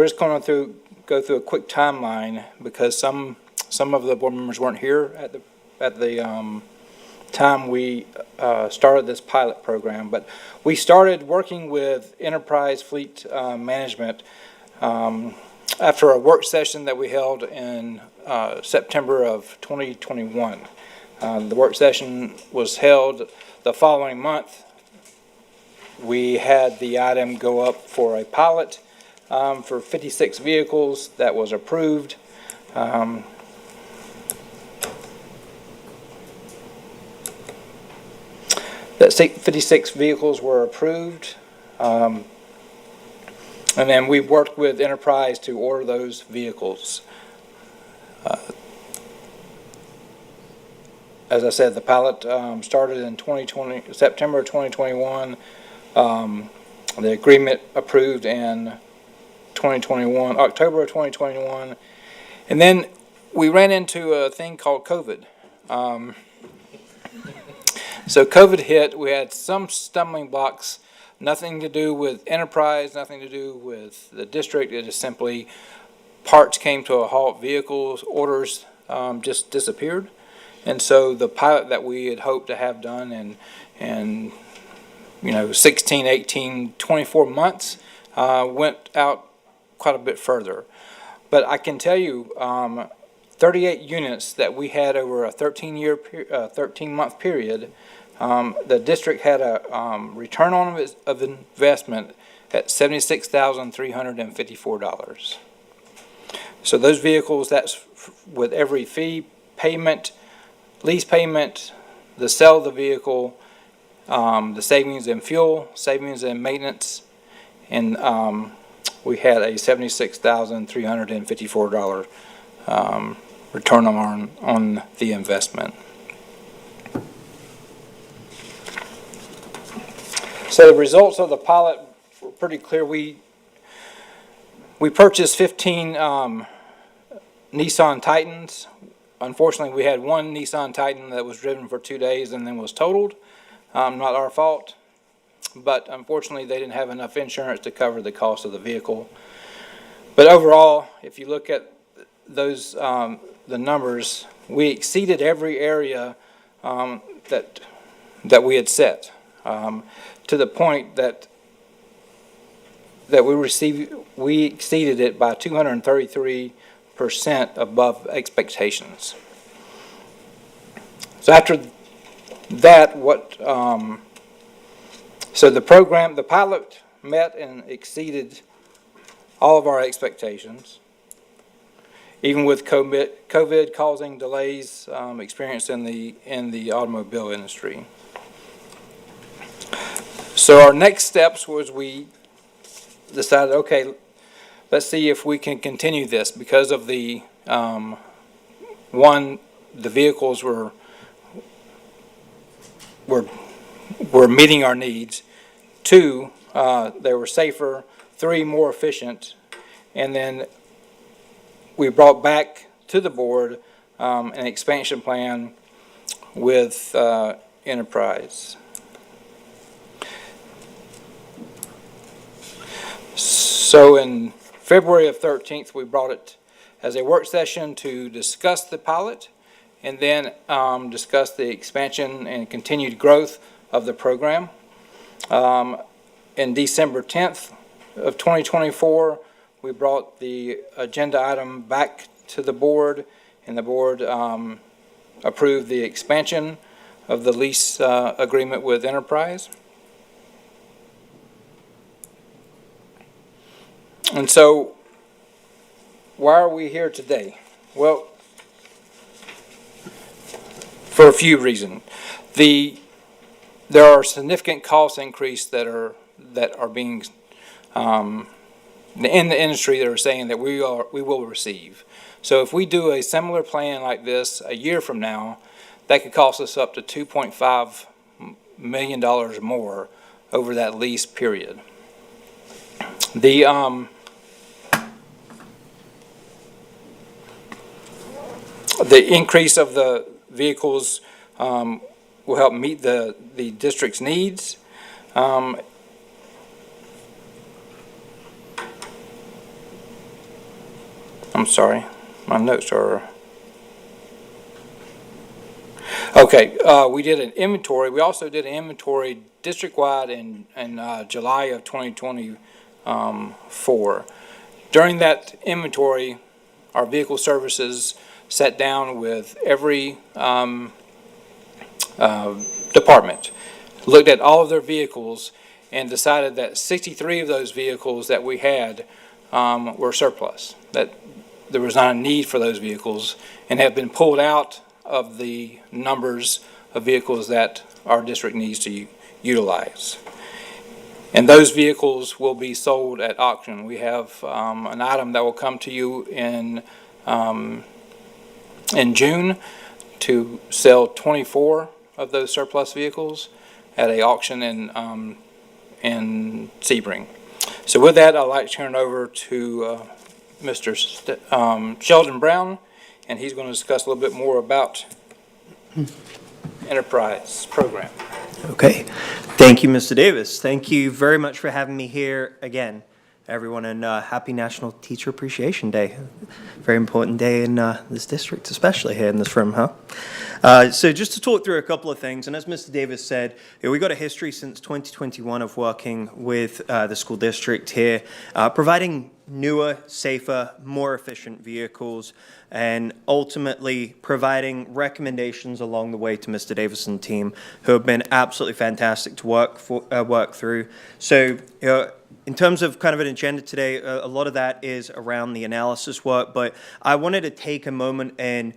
just going to go through a quick timeline because some of the board members weren't here at the time we started this pilot program. But we started working with Enterprise Fleet Management after a work session that we held in September of 2021. The work session was held the following month. We had the item go up for a pilot for 56 vehicles that was approved. That 56 vehicles were approved. And then we worked with Enterprise to order those vehicles. As I said, the pilot started in September 2021. The agreement approved in October of 2021. And then we ran into a thing called COVID. So COVID hit, we had some stumbling blocks, nothing to do with Enterprise, nothing to do with the district. It is simply parts came to a halt, vehicles, orders just disappeared. And so the pilot that we had hoped to have done in 16, 18, 24 months went out quite a bit further. But I can tell you 38 units that we had over a 13-month period, the district had a return on of investment at $76,354. So those vehicles, that's with every fee, payment, lease payment, the sale of the vehicle, the savings in fuel, savings in maintenance, and we had a $76,354 return on the investment. So the results of the pilot were pretty clear. We purchased 15 Nissan Titans. Unfortunately, we had one Nissan Titan that was driven for 2 days and then was totaled. Not our fault, but unfortunately they didn't have enough insurance to cover the cost of the vehicle. But overall, if you look at those the numbers, we exceeded every area that we had set, to the point that we exceeded it by 233% above expectations. So after that, so the pilot met and exceeded all of our expectations, even with COVID causing delays experienced in the automobile industry. So our next steps was we decided, okay, let's see if we can continue this because of the one, the vehicles were meeting our needs. Two, they were safer. Three, more efficient. And then we brought back to the board an expansion plan with Enterprise. So in February of 13th, we brought it as a work session to discuss the pilot and then discuss the expansion and continued growth of the program. In December 10th of 2024, we brought the agenda item back to the board, and the board approved the expansion of the lease agreement with Enterprise. And so, why are we here today? Well, for a few reasons. There are significant cost increases that are being in the industry that are saying that we will receive. So if we do a similar plan like this a year from now, that could cost us up to $2.5 million more over that lease period. The increase of the vehicles will help meet the district's needs. I'm sorry, my notes are... Okay, we did an inventory. We also did an inventory district-wide in July of 2024. During that inventory, our vehicle services sat down with every department, looked at all of their vehicles, and decided that 63 of those vehicles that we had were surplus, that there was not a need for those vehicles, and have been pulled out of the numbers of vehicles that our district needs to utilize. And those vehicles will be sold at auction. We have an item that will come to you in June to sell 24 of those surplus vehicles at an auction in Sebring. So with that, I'd like to turn it over to Mr. Sheldon Brown, and he's going to discuss a little bit more about Enterprise program. Okay. Thank you, Mr. Davis. Thank you very much for having me here again, everyone, and happy National Teacher Appreciation Day. Very important day in this district, especially here in this room, huh? So just to talk through a couple of things, and as Mr. Davis said, we got a history since 2021 of working with the school district here, providing newer, safer, more efficient vehicles, and ultimately providing recommendations along the way to Mr. Davis and team, who have been absolutely fantastic to work through. So, in terms of kind of an agenda today, a lot of that is around the analysis work, but I wanted to take a moment and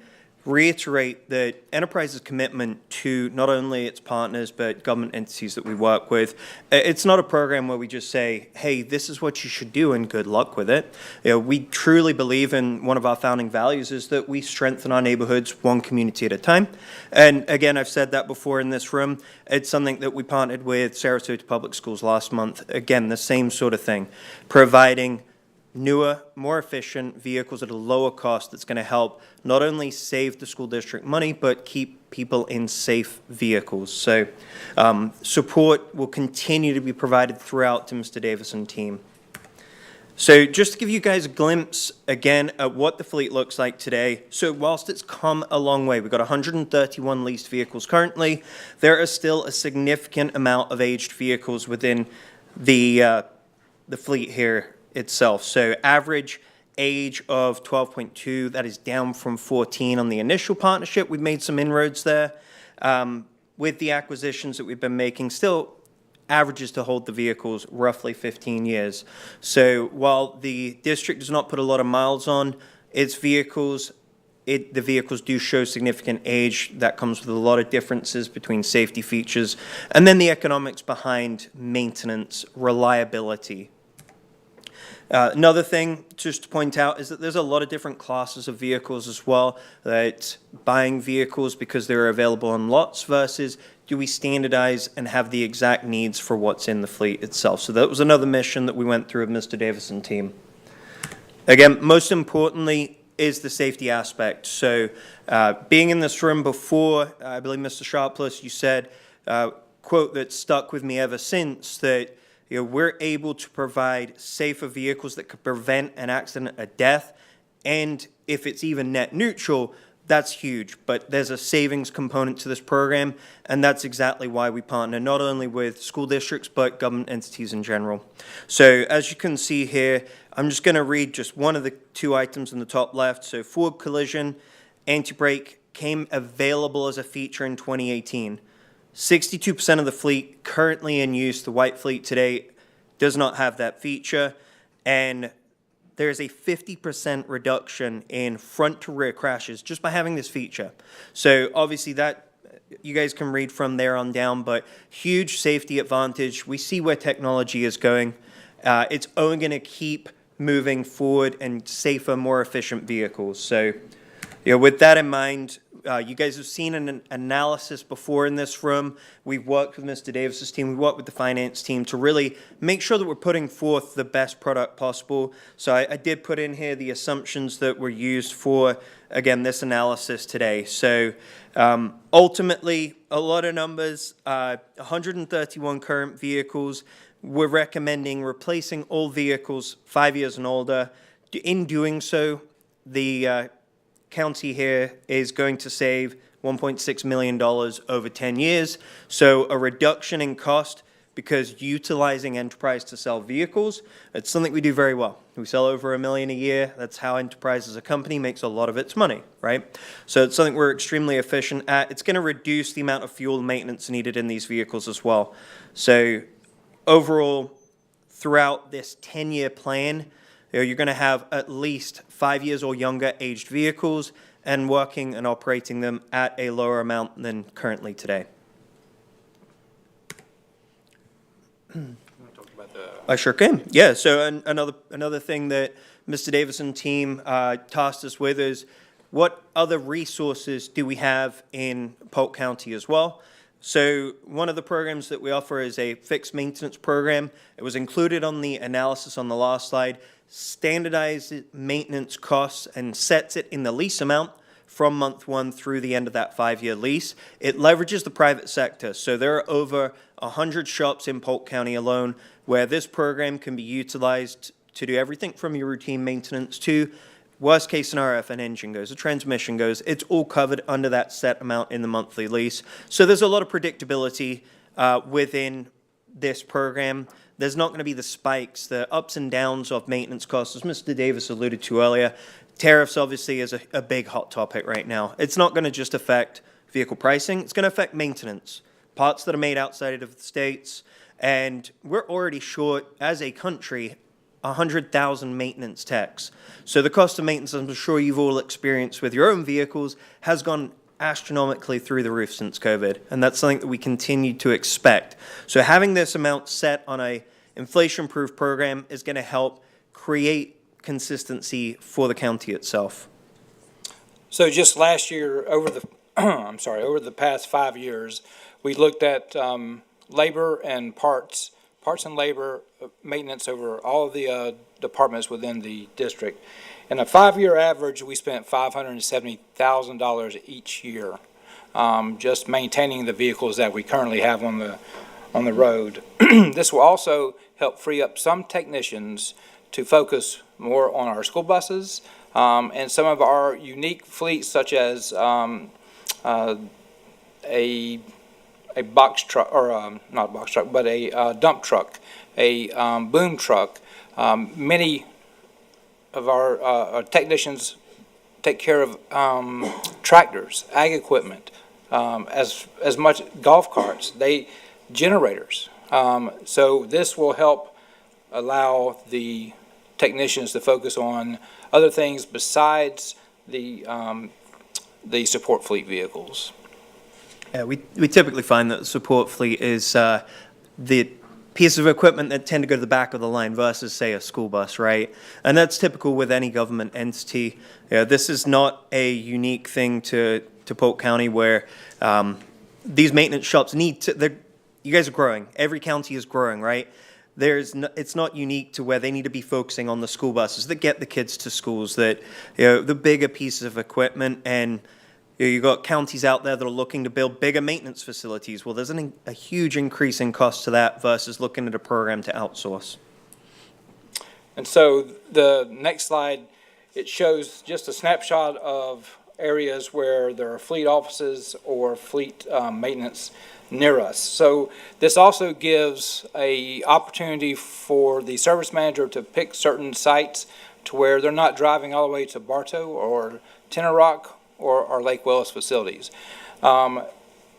reiterate that Enterprise's commitment to not only its partners, but government entities that we work with. It's not a program where we just say, hey, this is what you should do and good luck with it. We truly believe in one of our founding values is that we strengthen our neighborhoods one community at a time. And again, I've said that before in this room. It's something that we partnered with Sarasota Public Schools last month. Again, the same sort of thing, providing newer, more efficient vehicles at a lower cost that's going to help not only save the school district money, but keep people in safe vehicles. So support will continue to be provided throughout to Mr. Davis and team. So just to give you guys a glimpse, again, at what the fleet looks like today. So whilst it's come a long way, we've got 131 leased vehicles currently, there are still a significant amount of aged vehicles within the fleet here itself. So average age of 12.2, that is down from 14 on the initial partnership. We've made some inroads there with the acquisitions that we've been making. Still averages to hold the vehicles roughly 15 years. So while the district does not put a lot of miles on its vehicles, the vehicles do show significant age. That comes with a lot of differences between safety features and then the economics behind maintenance, reliability. Another thing just to point out is that there's a lot of different classes of vehicles as well, that buying vehicles because they're available on lots versus do we standardize and have the exact needs for what's in the fleet itself. So that was another mission that we went through with Mr. Davis and team. Again, most importantly is the safety aspect. So being in this room before, I believe Mr. Sharpless, you said, quote that stuck with me ever since, that we're able to provide safer vehicles that could prevent an accident, a death, and if it's even net neutral, that's huge. But there's a savings component to this program, and that's exactly why we partner not only with school districts, but government entities in general. So as you can see here, I'm just going to read just one of the two items in the top left. So forward collision, anti-brake came available as a feature in 2018. 62% of the fleet currently in use, the white fleet today, does not have that feature. And there's a 50% reduction in front to rear crashes just by having this feature. So obviously that you guys can read from there on down, but huge safety advantage. We see where technology is going. It's only going to keep moving forward and safer, more efficient vehicles. So with that in mind, you guys have seen an analysis before in this room. We've worked with Mr. Davis's team. We worked with the finance team to really make sure that we're putting forth the best product possible. So I did put in here the assumptions that were used for, again, this analysis today. So ultimately, a lot of numbers, 131 current vehicles. We're recommending replacing all vehicles 5 years and older. In doing so, the county here is going to save $1.6 million over 10 years. So a reduction in cost because utilizing Enterprise to sell vehicles, it's something we do very well. We sell over $1 million a year. That's how Enterprise as a company makes a lot of its money, right? So it's something we're extremely efficient at. It's going to reduce the amount of fuel maintenance needed in these vehicles as well. So overall, throughout this 10-year plan, you're going to have at least 5 years or younger aged vehicles and working and operating them at a lower amount than currently today. I sure can. Yeah, so another thing that Mr. Davis and team tasked us with is what other resources do we have in Polk County as well? So one of the programs that we offer is a fixed maintenance program. It was included on the analysis on the last slide. Standardizes maintenance costs and sets it in the lease amount from month one through the end of that 5-year lease. It leverages the private sector. So there are over 100 shops in Polk County alone where this program can be utilized to do everything from your routine maintenance to worst case scenario, if an engine goes, a transmission goes, it's all covered under that set amount in the monthly lease. So there's a lot of predictability within this program. There's not going to be the spikes, the ups and downs of maintenance costs, as Mr. Davis alluded to earlier. Tariffs obviously is a big hot topic right now. It's not going to just affect vehicle pricing. It's going to affect maintenance, parts that are made outside of the states. And we're already short, as a country, 100,000 maintenance techs. So the cost of maintenance, I'm sure you've all experienced with your own vehicles, has gone astronomically through the roof since COVID, and that's something that we continue to expect. So having this amount set on a inflation-proof program is going to help create consistency for the county itself. So just last year, over the past 5 years, we looked at labor and parts and labor maintenance over all of the departments within the district. In a 5-year average, we spent $570,000 each year just maintaining the vehicles that we currently have on the road. This will also help free up some technicians to focus more on our school buses and some of our unique fleets, such as a box truck, or not a box truck, but a dump truck, a boom truck. Many of our technicians take care of tractors, ag equipment, as much golf carts, generators. So this will help allow the technicians to focus on other things besides the support fleet vehicles. Yeah, we typically find that the support fleet is the piece of equipment that tend to go to the back of the line versus, say, a school bus, right? And that's typical with any government entity. This is not a unique thing to Polk County where these maintenance shops need to, you guys are growing. Every county is growing, right? It's not unique to where they need to be focusing on the school buses that get the kids to schools, that, the bigger pieces of equipment. And you've got counties out there that are looking to build bigger maintenance facilities. Well, there's a huge increase in cost to that versus looking at a program to outsource. And so the next slide, it shows just a snapshot of areas where there are fleet offices or fleet maintenance near us. So this also gives a opportunity for the service manager to pick certain sites to where they're not driving all the way to Bartow or Tenor Rock or our Lake Welles facilities.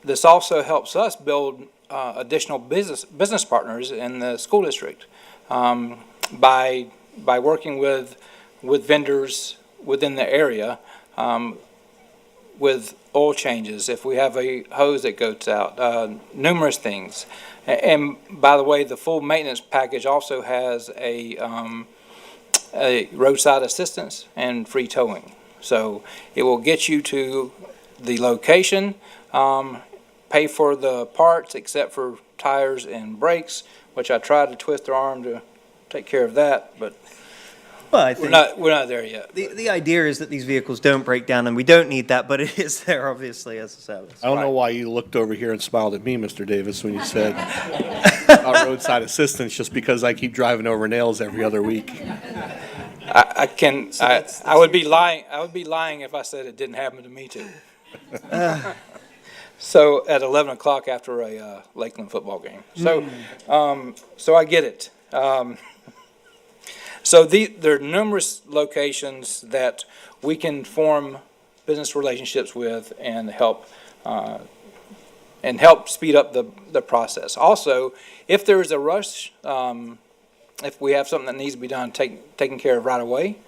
This also helps us build additional business partners in the school district by working with vendors within the area with oil changes, if we have a hose that goes out, numerous things. And by the way, the full maintenance package also has a roadside assistance and free towing. So it will get you to the location, pay for the parts except for tires and brakes, which I tried to twist their arm to take care of that, but well, I think we're not there yet. The idea is that these vehicles don't break down, and we don't need that, but it is there, obviously, as a service. I don't know why you looked over here and smiled at me, Mr. Davis, when you said roadside assistance, just because I keep driving over nails every other week. I would be lying. I would be lying if I said it didn't happen to me too. So at 11 o'clock after a Lakeland football game. So, so I get it. So there are numerous locations that we can form business relationships with and help speed up the process. Also, if there is a rush, if we have something that needs to be done, taken care of right away,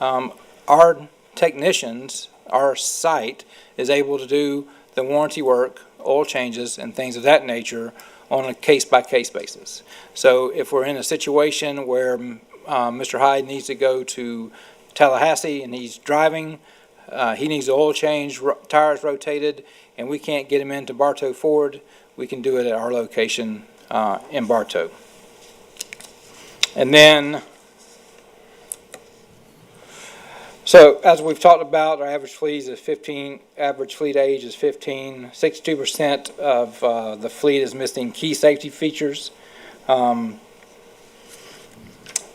our technicians, our site is able to do the warranty work, oil changes, and things of that nature on a case-by-case basis. So if we're in a situation where Mr. Hyde needs to go to Tallahassee and he's driving, he needs the oil change, tires rotated, and we can't get him into Bartow Ford, we can do it at our location in Bartow. And then, so as we've talked about, our average fleet is 15, average fleet age is 15, 62% of the fleet is missing key safety features.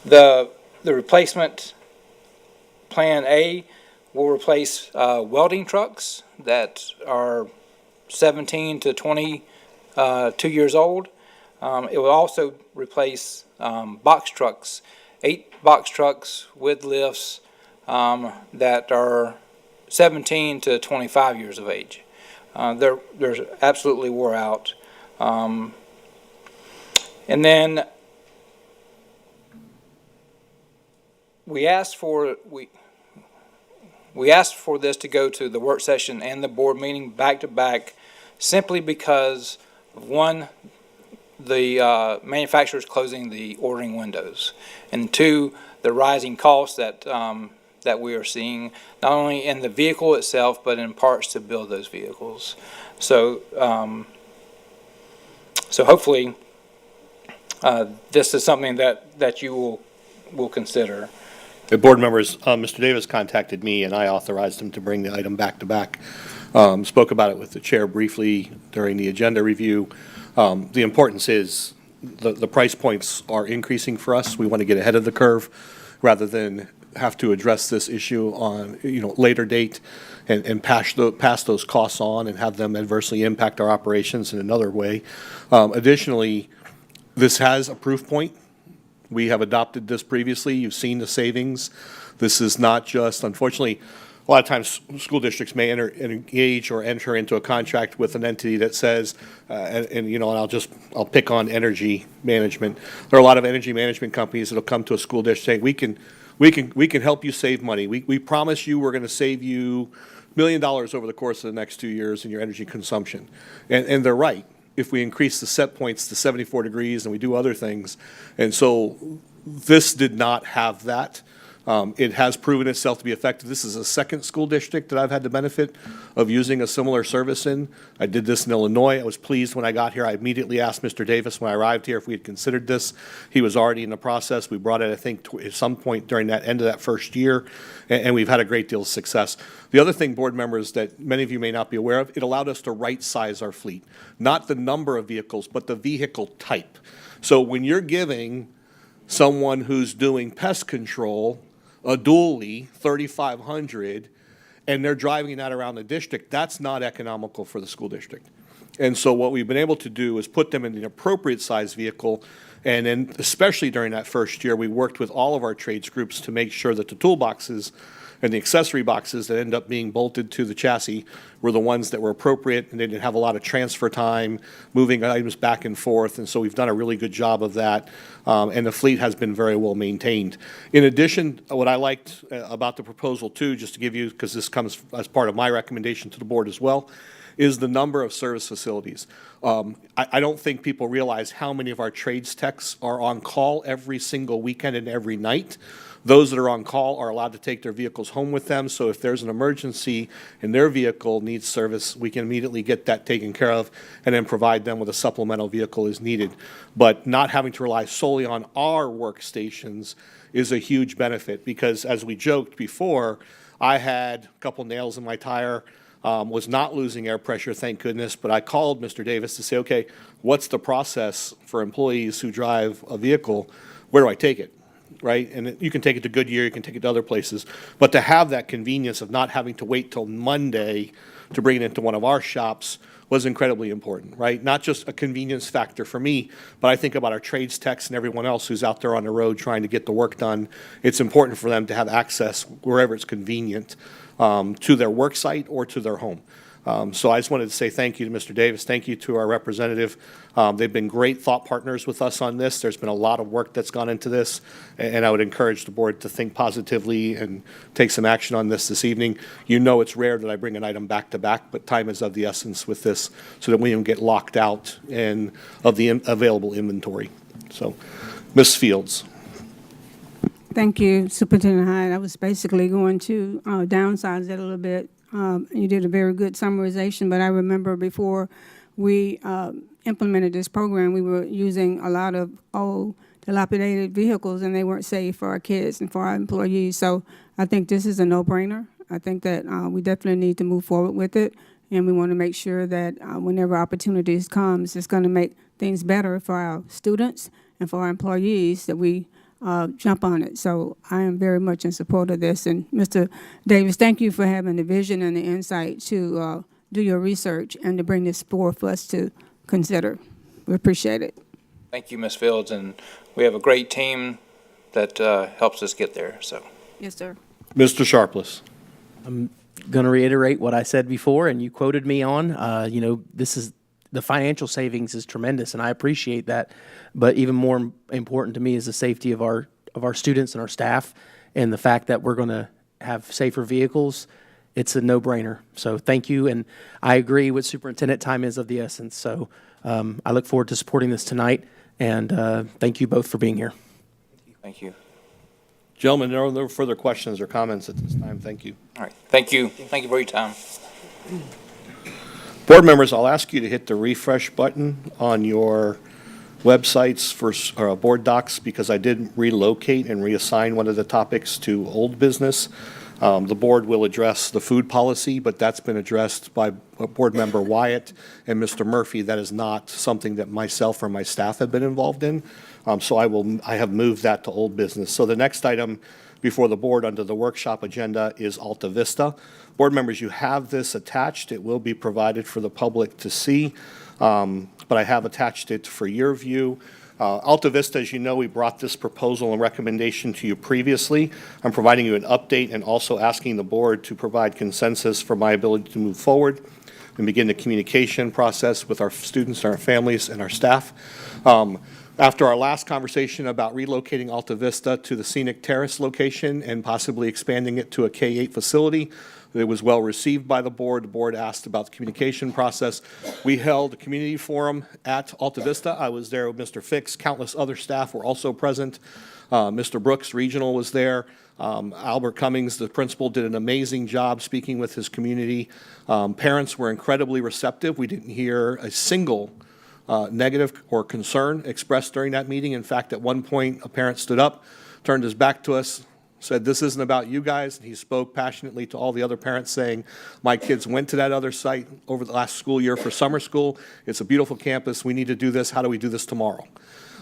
The replacement plan A will replace welding trucks that are 17 to 22 years old. It will also replace box trucks, 8 box trucks with lifts that are 17 to 25 years of age. They're absolutely wore out. And then we asked for this to go to the work session and the board meeting back to back, simply because of one, the manufacturers closing the ordering windows, and 2, the rising costs that we are seeing not only in the vehicle itself but in parts to build those vehicles. So so hopefully this is something that you will consider. The board members, Mr. Davis contacted me and I authorized him to bring the item back to back. Spoke about it with the chair briefly during the agenda review. The importance is the price points are increasing for us. We want to get ahead of the curve rather than have to address this issue on later date and pass those costs on and have them adversely impact our operations in another way. Additionally, this has a proof point. We have adopted this previously. You've seen the savings. This is not just, unfortunately, a lot of times school districts may engage or enter into a contract with an entity that says, and I'll pick on energy management. There are a lot of energy management companies that'll come to a school district saying, we can help you save money. We promise you we're going to save you $1 million over the course of the next 2 years in your energy consumption. And they're right. If we increase the set points to 74 degrees and we do other things. And so this did not have that. It has proven itself to be effective. This is a second school district that I've had the benefit of using a similar service in. I did this in Illinois. I was pleased when I got here. I immediately asked Mr. Davis when I arrived here if we had considered this. He was already in the process. We brought it, I think, at some point during that end of that first year, and we've had a great deal of success. The other thing, board members, that many of you may not be aware of, it allowed us to right-size our fleet. Not the number of vehicles, but the vehicle type. So when you're giving someone who's doing pest control a dually 3,500 and they're driving that around the district, that's not economical for the school district. And so what we've been able to do is put them in the appropriate size vehicle. And then especially during that first year, we worked with all of our trades groups to make sure that the toolboxes and the accessory boxes that end up being bolted to the chassis were the ones that were appropriate, and they didn't have a lot of transfer time, moving items back and forth, and so we've done a really good job of that, and the fleet has been very well maintained. In addition, what I liked about the proposal too, just to give you, because this comes as part of my recommendation to the board as well, is the number of service facilities. I don't think people realize how many of our trades techs are on call every single weekend and every night. Those that are on call are allowed to take their vehicles home with them, so if there's an emergency and their vehicle needs service, we can immediately get that taken care of and then provide them with a supplemental vehicle as needed. But not having to rely solely on our workstations is a huge benefit, because as we joked before, I had a couple nails in my tire, was not losing air pressure, thank goodness, but I called Mr. Davis to say, okay, what's the process for employees who drive a vehicle? Where do I take it? Right? And you can take it to Goodyear, you can take it to other places, but to have that convenience of not having to wait till Monday to bring it into one of our shops was incredibly important, right? Not just a convenience factor for me, but I think about our trades techs and everyone else who's out there on the road trying to get the work done. It's important for them to have access wherever it's convenient to their work site or to their home. So I just wanted to say thank you to Mr. Davis. Thank you to our representative. They've been great thought partners with us on this. There's been a lot of work that's gone into this, and I would encourage the board to think positively and take some action on this evening. You know it's rare that I bring an item back to back, but time is of the essence with this so that we don't get locked out of the available inventory. So, Ms. Fields. Thank you, Superintendent Hyde. I was basically going to downsize that a little bit. You did a very good summarization, but I remember before we implemented this program, we were using a lot of old, dilapidated vehicles, and they weren't safe for our kids and for our employees. So I think this is a no-brainer. I think that we definitely need to move forward with it, and we want to make sure that whenever opportunities comes, it's going to make things better for our students and for our employees, that we jump on it. So I am very much in support of this. And Mr. Davis, thank you for having the vision and the insight to do your research and to bring this forward for us to consider. We appreciate it. Thank you, Ms. Fields, and we have a great team that helps us get there. So, yes, sir. Mr. Sharpless. I'm going to reiterate what I said before, and you quoted me on. This is the financial savings is tremendous, and I appreciate that. But even more important to me is the safety of our students and our staff, and the fact that we're going to have safer vehicles. It's a no-brainer. So thank you, and I agree with Superintendent. Time is of the essence. So I look forward to supporting this tonight, and thank you both for being here. Thank you. Gentlemen, there are no further questions or comments at this time. Thank you. All right. Thank you. Thank you for your time. Board members, I'll ask you to hit the refresh button on your websites for board docs, because I did relocate and reassign one of the topics to old business. The board will address the food policy, but that's been addressed by Board Member Wyatt and Mr. Murphy. That is not something that myself or my staff have been involved in. So I have moved that to old business. So the next item before the board under the workshop agenda is Alta Vista. Board members, you have this attached. It will be provided for the public to see, but I have attached it for your view. Alta Vista, as you know, we brought this proposal and recommendation to you previously. I'm providing you an update and also asking the board to provide consensus for my ability to move forward and begin the communication process with our students, our families, and our staff. After our last conversation about relocating Alta Vista to the Scenic Terrace location and possibly expanding it to a K-8 facility, it was well received by the board. The board asked about the communication process. We held a community forum at Alta Vista. I was there with Mr. Fix. Countless other staff were also present. Mr. Brooks, regional, was there. Albert Cummings, the principal, did an amazing job speaking with his community. Parents were incredibly receptive. We didn't hear a single negative or concern expressed during that meeting. In fact, at one point, a parent stood up, turned his back to us, said, "This isn't about you guys." And he spoke passionately to all the other parents saying, "My kids went to that other site over the last school year for summer school. It's a beautiful campus. We need to do this. How do we do this tomorrow?"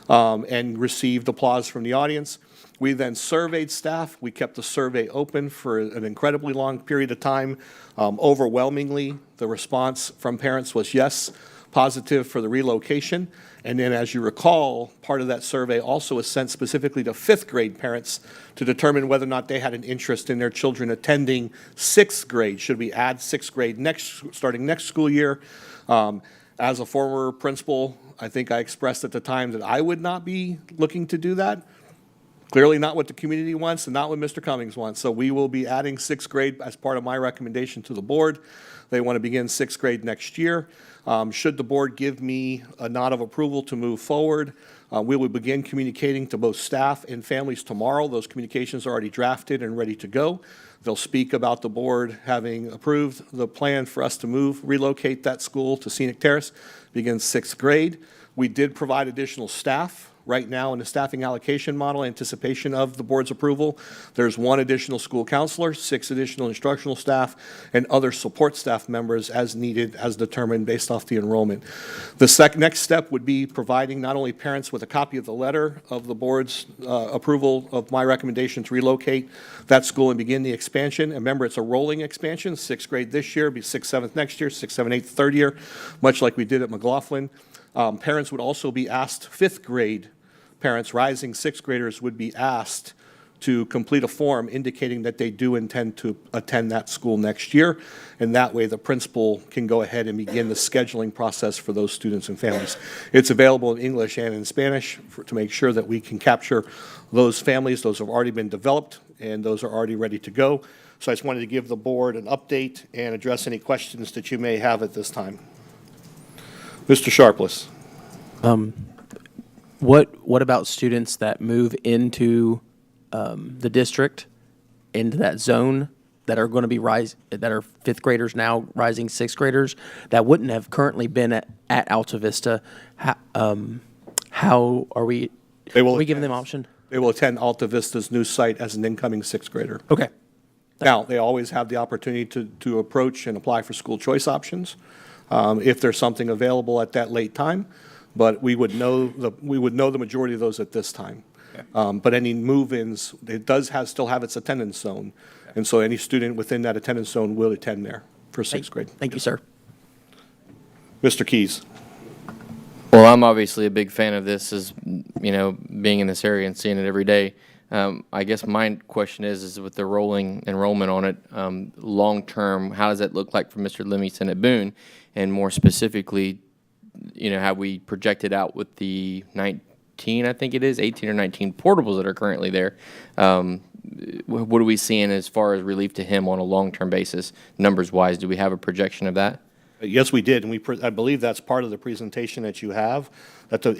And received applause from the audience. We then surveyed staff. We kept the survey open for an incredibly long period of time. Overwhelmingly, the response from parents was yes, positive for the relocation. And then, as you recall, part of that survey also was sent specifically to fifth grade parents to determine whether or not they had an interest in their children attending sixth grade. Should we add sixth grade starting next school year? As a former principal, I think I expressed at the time that I would not be looking to do that. Clearly not what the community wants and not what Mr. Cummings wants. So we will be adding sixth grade as part of my recommendation to the board. They want to begin sixth grade next year. Should the board give me a nod of approval to move forward, we will begin communicating to both staff and families tomorrow. Those communications are already drafted and ready to go. They'll speak about the board having approved the plan for us to relocate that school to Scenic Terrace, begin sixth grade. We did provide additional staff. Right now, in the staffing allocation model, anticipation of the board's approval, there's 1 additional school counselor, 6 additional instructional staff, and other support staff members as needed, as determined based off the enrollment. The next step would be providing not only parents with a copy of the letter of the board's approval of my recommendation to relocate that school and begin the expansion. And remember, it's a rolling expansion, 6th grade this year, be 6th, 7th next year, 6th, 7th, 8th, third year, much like we did at McLaughlin. Parents would also be asked, 5th grade parents, rising 6th graders would be asked to complete a form indicating that they do intend to attend that school next year. And that way the principal can go ahead and begin the scheduling process for those students and families. It's available in English and in Spanish to make sure that we can capture those families. Those have already been developed and those are already ready to go. So I just wanted to give the board an update and address any questions that you may have at this time. Mr. Sharpless. What about students that move into the district, into that zone, that are going to be that are 5th graders now, rising 6th graders, that wouldn't have currently been at Alta Vista? How are we giving them option? They will attend Alta Vista's new site as an incoming 6th grader. Okay. Now, they always have the opportunity to approach and apply for school choice options if there's something available at that late time. But we would know the majority of those at this time. Okay. But any move-ins, it does still have its attendance zone. Okay. And so any student within that attendance zone will attend there for 6th grade. Thank you, sir. Mr. Keys. Well, I'm obviously a big fan of this, as you know, being in this area and seeing it every day. I guess my question is with the rolling enrollment on it, long-term, how does that look like for Mr. Livingston at Boone? And more specifically, you know, have we projected out with the 19, I think it is, 18 or 19 portables that are currently there? What are we seeing as far as relief to him on a long-term basis, numbers-wise? Do we have a projection of that? Yes, we did, and I believe that's part of the presentation that you have, that the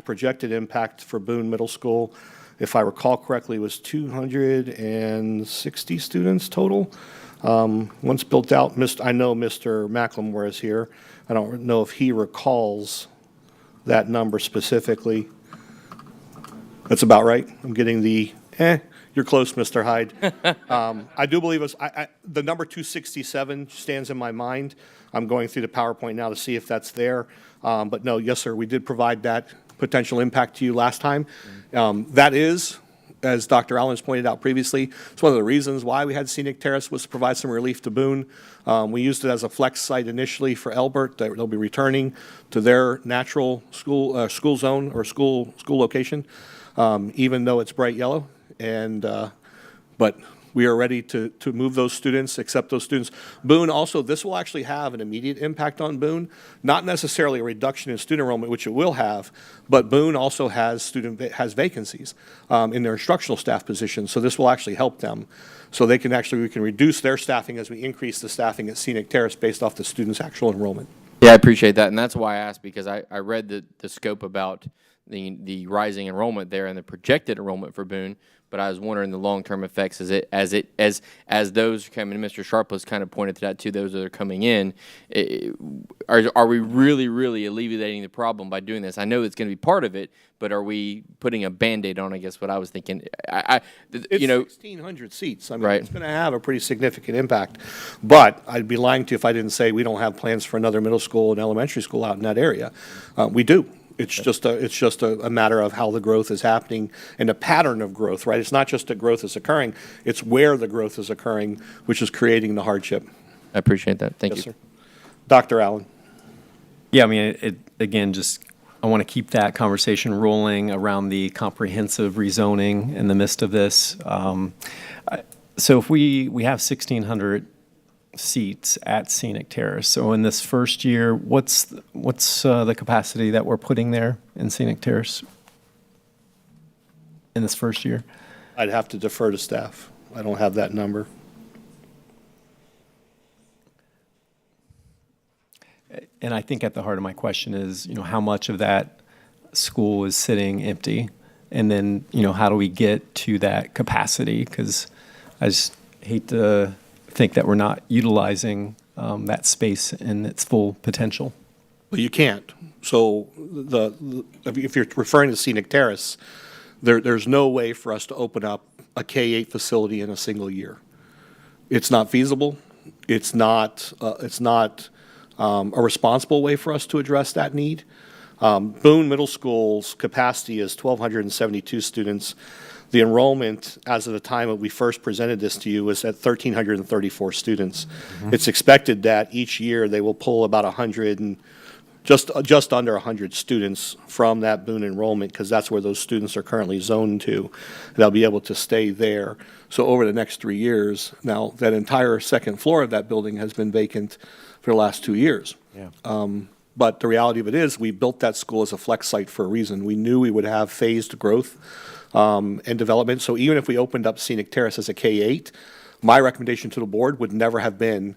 projected impact for Boone Middle School, if I recall correctly, was 260 students total. Once built out, I know Mr. McLemore is here. I don't know if he recalls that number specifically. That's about right. I'm getting you're close, Mr. Hyde. I do believe the number 267 stands in my mind. I'm going through the PowerPoint now to see if that's there. But no, yes, sir, we did provide that potential impact to you last time. That is as Dr. Allen has pointed out previously, it's one of the reasons why we had Scenic Terrace was to provide some relief to Boone. We used it as a flex site initially for Elbert. They'll be returning to their natural school zone or school location, even though it's bright yellow. And but we are ready to move those students, accept those students. Boone also, this will actually have an immediate impact on Boone, not necessarily a reduction in student enrollment, which it will have, but Boone also has vacancies in their instructional staff positions, so this will actually help them. So we can reduce their staffing as we increase the staffing at Scenic Terrace based off the students' actual enrollment. Yeah, I appreciate that, and that's why I asked, because I read the scope about the rising enrollment there and the projected enrollment for Boone, but I was wondering the long-term effects as those coming. Mr. Sharpless kind of pointed to that too. Those that are coming in, are we really alleviating the problem by doing this? I know it's going to be part of it, but are we putting a Band-Aid on? I guess what I was thinking. It's you know, 1,600 seats. I mean, right. It's going to have a pretty significant impact. But I'd be lying to you if I didn't say we don't have plans for another middle school and elementary school out in that area. We do. It's just a matter of how the growth is happening and the pattern of growth, right? It's not just that growth is occurring, it's where the growth is occurring, which is creating the hardship. I appreciate that. Thank Yes, you. sir. Dr. Allen. Yeah, I mean, I want to keep that conversation rolling around the comprehensive rezoning in the midst of this. So if we have 1,600 seats at Scenic Terrace, so in this first year, what's the capacity that we're putting there in Scenic Terrace in this first year? I'd have to defer to staff. I don't have that number. And I think at the heart of my question is, how much of that school is sitting empty? And then, how do we get to that capacity? Because I just hate to think that we're not utilizing that space in its full potential. Well, you can't. So if you're referring to Scenic Terrace, there's no way for us to open up a K-8 facility in a single year. It's not feasible. It's not a responsible way for us to address that need. Boone Middle School's capacity is 1,272 students. The enrollment, as of the time that we first presented this to you, was at 1,334 students. Mm-hmm. It's expected that each year they will pull about 100 and just under 100 students from that Boone enrollment, because that's where those students are currently zoned to. They'll be able to stay there. So over the next 3 years, now that entire second floor of that building has been vacant for the last 2 years. Yeah. But the reality of it is we built that school as a flex site for a reason. We knew we would have phased growth and development. So even if we opened up Scenic Terrace as a K-8, my recommendation to the board would never have been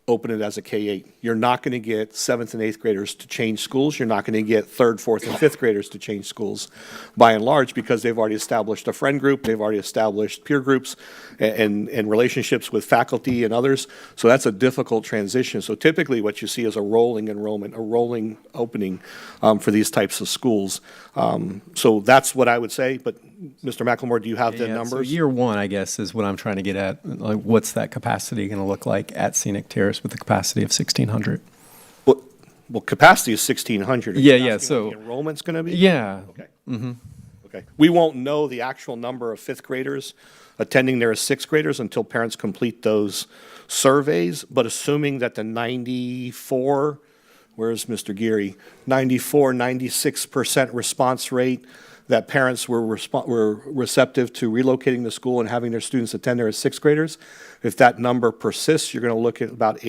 open it as a K-8. You're not going to get 7th and 8th graders to change schools. You're not going to get 3rd, 4th, and 5th graders to change schools by and large, because they've already established a friend group, they've already established peer groups and relationships with faculty and others. So that's a difficult transition. So typically what you see is a rolling enrollment, a rolling opening for these types of schools. So that's what I would say. But Mr. McLemore, do you have the numbers? So year one, I guess, is what I'm trying to get at. Like, what's that capacity going to look like at Scenic Terrace with the capacity of 1,600? Well, capacity is 1,600. Yeah. So what the enrollment's going to be? Yeah. Okay. Mm-hmm. Okay. We won't know the actual number of 5th graders attending there as 6th graders until parents complete those surveys. But assuming that the 94, where's Mr. Geary? 96% response rate, that parents were receptive to relocating the school and having their students attend there as 6th graders. If that number persists, you're going to look at about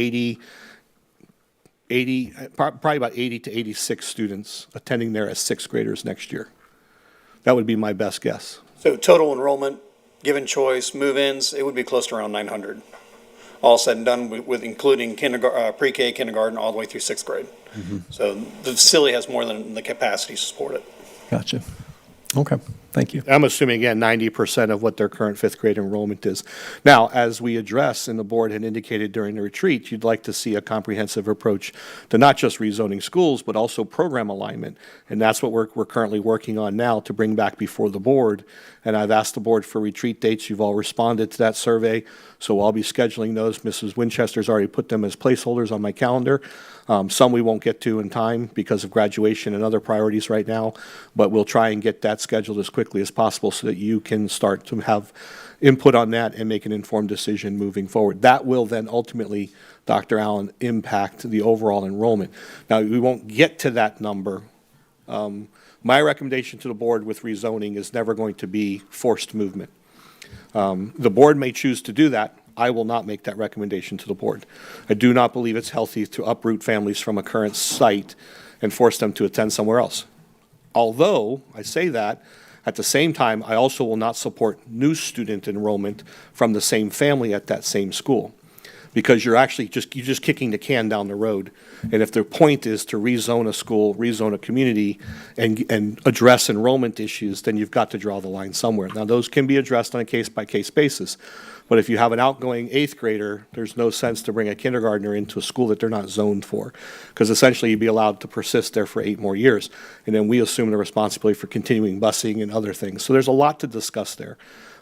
probably about 80 to 86 students attending there as 6th graders next year. That would be my best guess. So total enrollment, given choice, move-ins, it would be close to around 900. All said and done with including pre-K, kindergarten, all the way through 6th grade. Mm-hmm. So the facility has more than the capacity to support it. Gotcha. Okay, thank you. I'm assuming, again, 90% of what their current 5th grade enrollment is. Now, as we address, and the board had indicated during the retreat, you'd like to see a comprehensive approach to not just rezoning schools, but also program alignment. And that's what we're currently working on now to bring back before the board. And I've asked the board for retreat dates. You've all responded to that survey, so I'll be scheduling those. Mrs. Winchester's already put them as placeholders on my calendar. Some we won't get to in time because of graduation and other priorities right now, but we'll try and get that scheduled as quickly quickly as possible so that you can start to have input on that and make an informed decision moving forward. That will then ultimately, Dr. Allen, impact the overall enrollment. Now, we won't get to that number. My recommendation to the board with rezoning is never going to be forced movement. The board may choose to do that. I will not make that recommendation to the board. I do not believe it's healthy to uproot families from a current site and force them to attend somewhere else. Although, I say that, at the same time, I also will not support new student enrollment from the same family at that same school, because you're just kicking the can down the road. And if the point is to rezone a school, rezone a community, and address enrollment issues, then you've got to draw the line somewhere. Now, those can be addressed on a case-by-case basis. But if you have an outgoing 8th grader, there's no sense to bring a kindergartner into a school that they're not zoned for, because essentially you'd be allowed to persist there for 8 more years. And then we assume the responsibility for continuing busing and other things. So there's a lot to discuss there.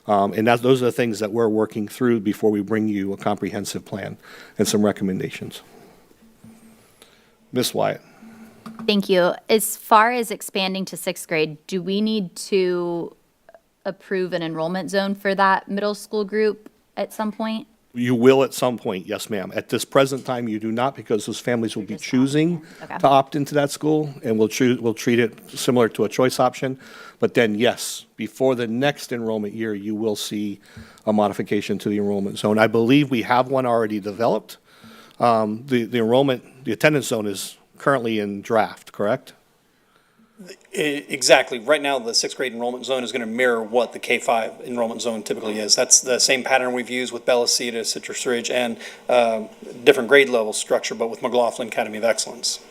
And those are the things that we're working through before we bring you a comprehensive plan and some recommendations. Ms. Wyatt. Thank you. As far as expanding to 6th grade, do we need to approve an enrollment zone for that middle school group at some point? You will at some point, yes, ma'am. At this present time, you do not, because those families will be choosing to opt into that school, and we'll treat it similar to a choice option. But then, yes, before the next enrollment year, you will see a modification to the enrollment zone. I believe we have one already developed. The attendance zone is currently in draft, correct? Exactly. Right now, the 6th grade enrollment zone is going to mirror what the K-5 enrollment zone typically is. That's the same pattern we've used with Bella Cedar, Citrus Ridge, and different grade level structure, but with McLaughlin Academy of Excellence.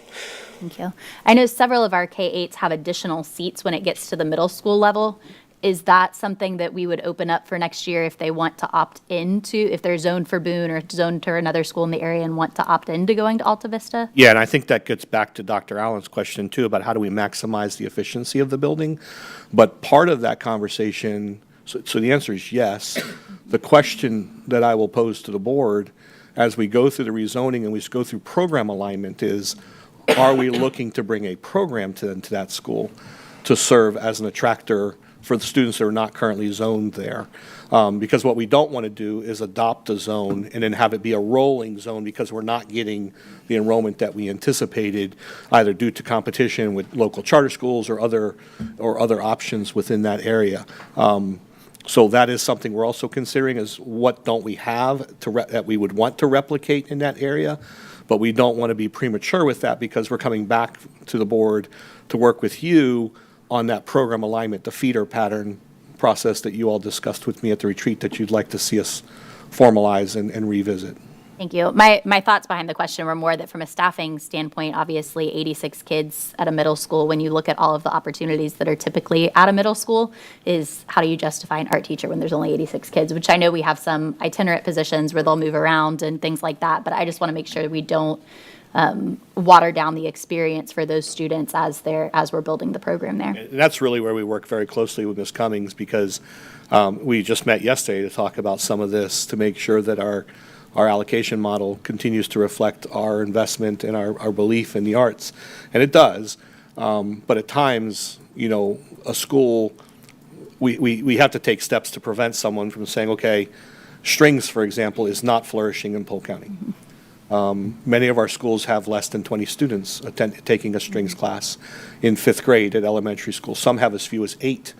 Thank you. I know several of our K-8s have additional seats when it gets to the middle school level. Is that something that we would open up for next year if they want to opt into, if they're zoned for Boone or zoned to another school in the area and want to opt into going to Alta Vista? Yeah, and I think that gets back to Dr. Allen's question too about how do we maximize the efficiency of the building. But part of that conversation, so the answer is yes. The question that I will pose to the board as we go through the rezoning and we go through program alignment is, are we looking to bring a program to that school to serve as an attractor for the students that are not currently zoned there? Because what we don't want to do is adopt a zone and then have it be a rolling zone because we're not getting the enrollment that we anticipated, either due to competition with local charter schools or other options within that area. So that is something we're also considering, is what don't we have that we would want to replicate in that area. But we don't want to be premature with that because we're coming back to the board to work with you on that program alignment, the feeder pattern process that you all discussed with me at the retreat that you'd like to see us formalize and revisit. Thank you. My thoughts behind the question were more that from a staffing standpoint, obviously 86 kids at a middle school, when you look at all of the opportunities that are typically at a middle school, is how do you justify an art teacher when there's only 86 kids, which I know we have some itinerant positions where they'll move around and things like that, but I just want to make sure we don't water down the experience for those students as we're building the program there. And that's really where we work very closely with Ms. Cummings, because we just met yesterday to talk about some of this to make sure that our allocation model continues to reflect our investment and our belief in the arts. And it does. But at times, a school, we have to take steps to prevent someone from saying, okay, strings, for example, is not flourishing in Polk County. Many of our schools have less than 20 students taking a strings class in 5th grade at elementary school. Some have as few as 8.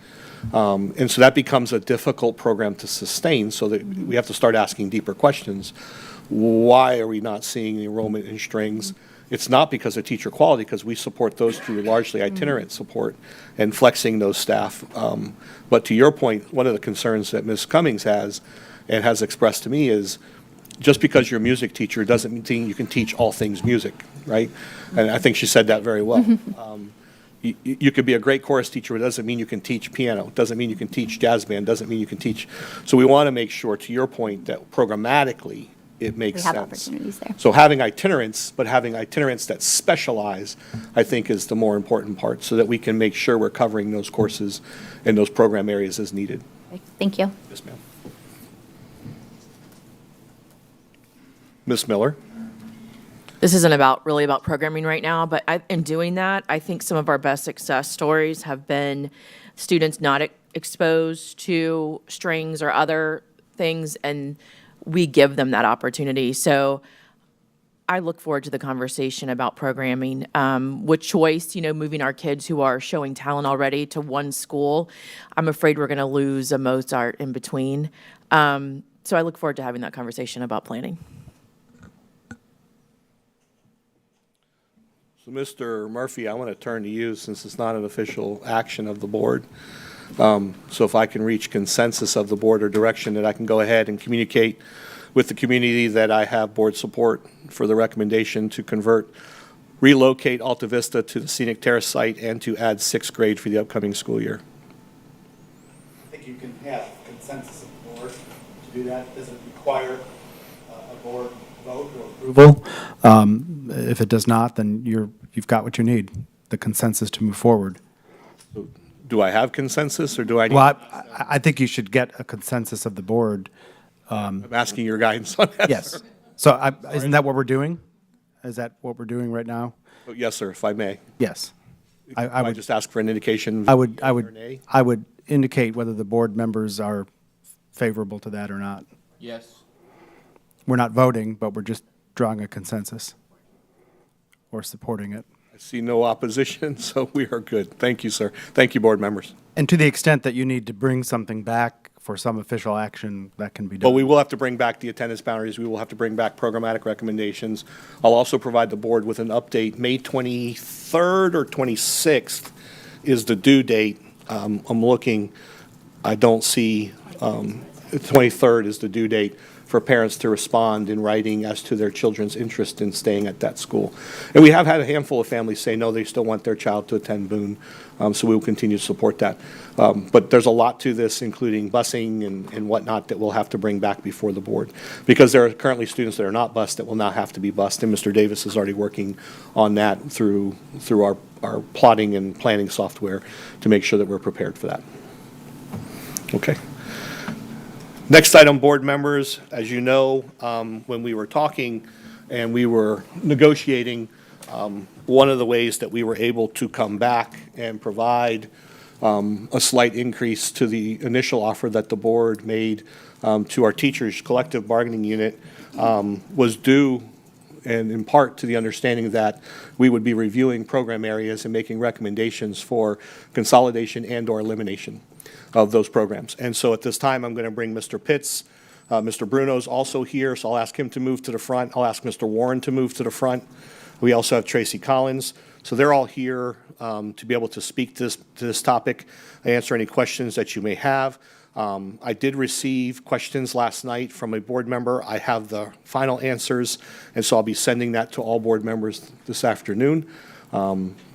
And so that becomes a difficult program to sustain, so that we have to start asking deeper questions. Why are we not seeing the enrollment in strings? It's not because of teacher quality, because we support those through largely itinerant support and flexing those staff. But to your point, one of the concerns that Ms. Cummings has and has expressed to me is, just because you're a music teacher doesn't mean you can teach all things music, right? And I think she said that very well. You could be a great chorus teacher, but it doesn't mean you can teach piano. Doesn't mean you can teach jazz band. Doesn't mean you can teach. So we want to make sure, to your point, that programmatically it makes sense. We have opportunities there. So having itinerants, but having itinerants that specialize, I think, is the more important part, so that we can make sure we're covering those courses and those program areas as needed. Thank you. Yes, ma'am. Ms. Miller. This isn't really about programming right now, but in doing that, I think some of our best success stories have been students not exposed to strings or other things, and we give them that opportunity. So I look forward to the conversation about programming. With choice, moving our kids who are showing talent already to one school, I'm afraid we're going to lose a Mozart in between. So I look forward to having that conversation about planning. So Mr. Murphy, I want to turn to you since it's not an official action of the board. So if I can reach consensus of the board or direction that I can go ahead and communicate with the community that I have board support for the recommendation to relocate Alta Vista to the Scenic Terrace site and to add 6th grade for the upcoming school year. I think you can have consensus of the board to do that. It doesn't require a board vote or approval. If it does not, then you've got what you need, the consensus to move forward. So do I have consensus or do I need? Well, I think you should get a consensus of the board. I'm asking your guidance on that. Yes. Sir. So isn't that what we're doing? Is that what we're doing right now? Oh, yes, sir, if I may. Yes. I would just ask for an indication. I would indicate whether the board members are favorable to that or not. Yes. We're not voting, but we're just drawing a consensus or supporting it. I see no opposition, so we are good. Thank you, sir. Thank you, board members. And to the extent that you need to bring something back for some official action, that can be done. Well, we will have to bring back the attendance boundaries. We will have to bring back programmatic recommendations. I'll also provide the board with an update. May 23rd or 26th is the due date. I'm looking, I don't see, 23rd is the due date for parents to respond in writing as to their children's interest in staying at that school. And we have had a handful of families say, no, they still want their child to attend Boone, so we will continue to support that. But there's a lot to this, including busing and whatnot, that we'll have to bring back before the board. Because there are currently students that are not bused that will now have to be bused, and Mr. Davis is already working on that through our plotting and planning software to make sure that we're prepared for that. Okay. Next item, board members, as you know, when we were talking and we were negotiating, one of the ways that we were able to come back and provide a slight increase to the initial offer that the board made to our teachers' collective bargaining unit was due and in part to the understanding that we would be reviewing program areas and making recommendations for consolidation and/or elimination of those programs. And so at this time, I'm going to bring Mr. Pitts. Mr. Bruno's also here, so I'll ask him to move to the front. I'll ask Mr. Warren to move to the front. We also have Tracy Collins. So they're all here to be able to speak to this topic, answer any questions that you may have. I did receive questions last night from a board member. I have the final answers, and so I'll be sending that to all board members this afternoon.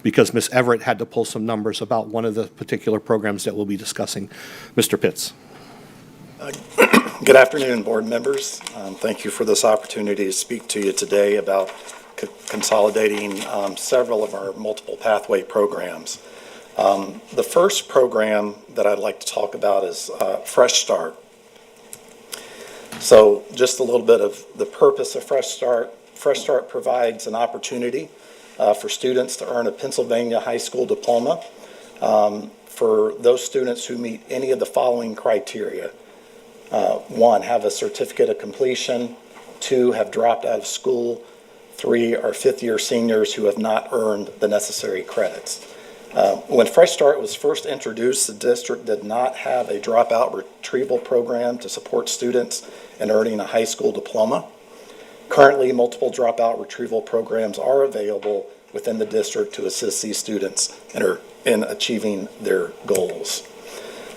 Because Ms. Everett had to pull some numbers about one of the particular programs that we'll be discussing. Mr. Pitts. Good afternoon, board members. Thank you for this opportunity to speak to you today about consolidating several of our multiple pathway programs. The first program that I'd like to talk about is Fresh Start. So just a little bit of the purpose of Fresh Start. Fresh Start provides an opportunity for students to earn a Pennsylvania high school diploma for those students who meet any of the following criteria. 1, have a certificate of completion. 2, have dropped out of school. 3, are fifth-year seniors who have not earned the necessary credits. When Fresh Start was first introduced, the district did not have a dropout retrieval program to support students in earning a high school diploma. Currently, multiple dropout retrieval programs are available within the district to assist these students in achieving their goals.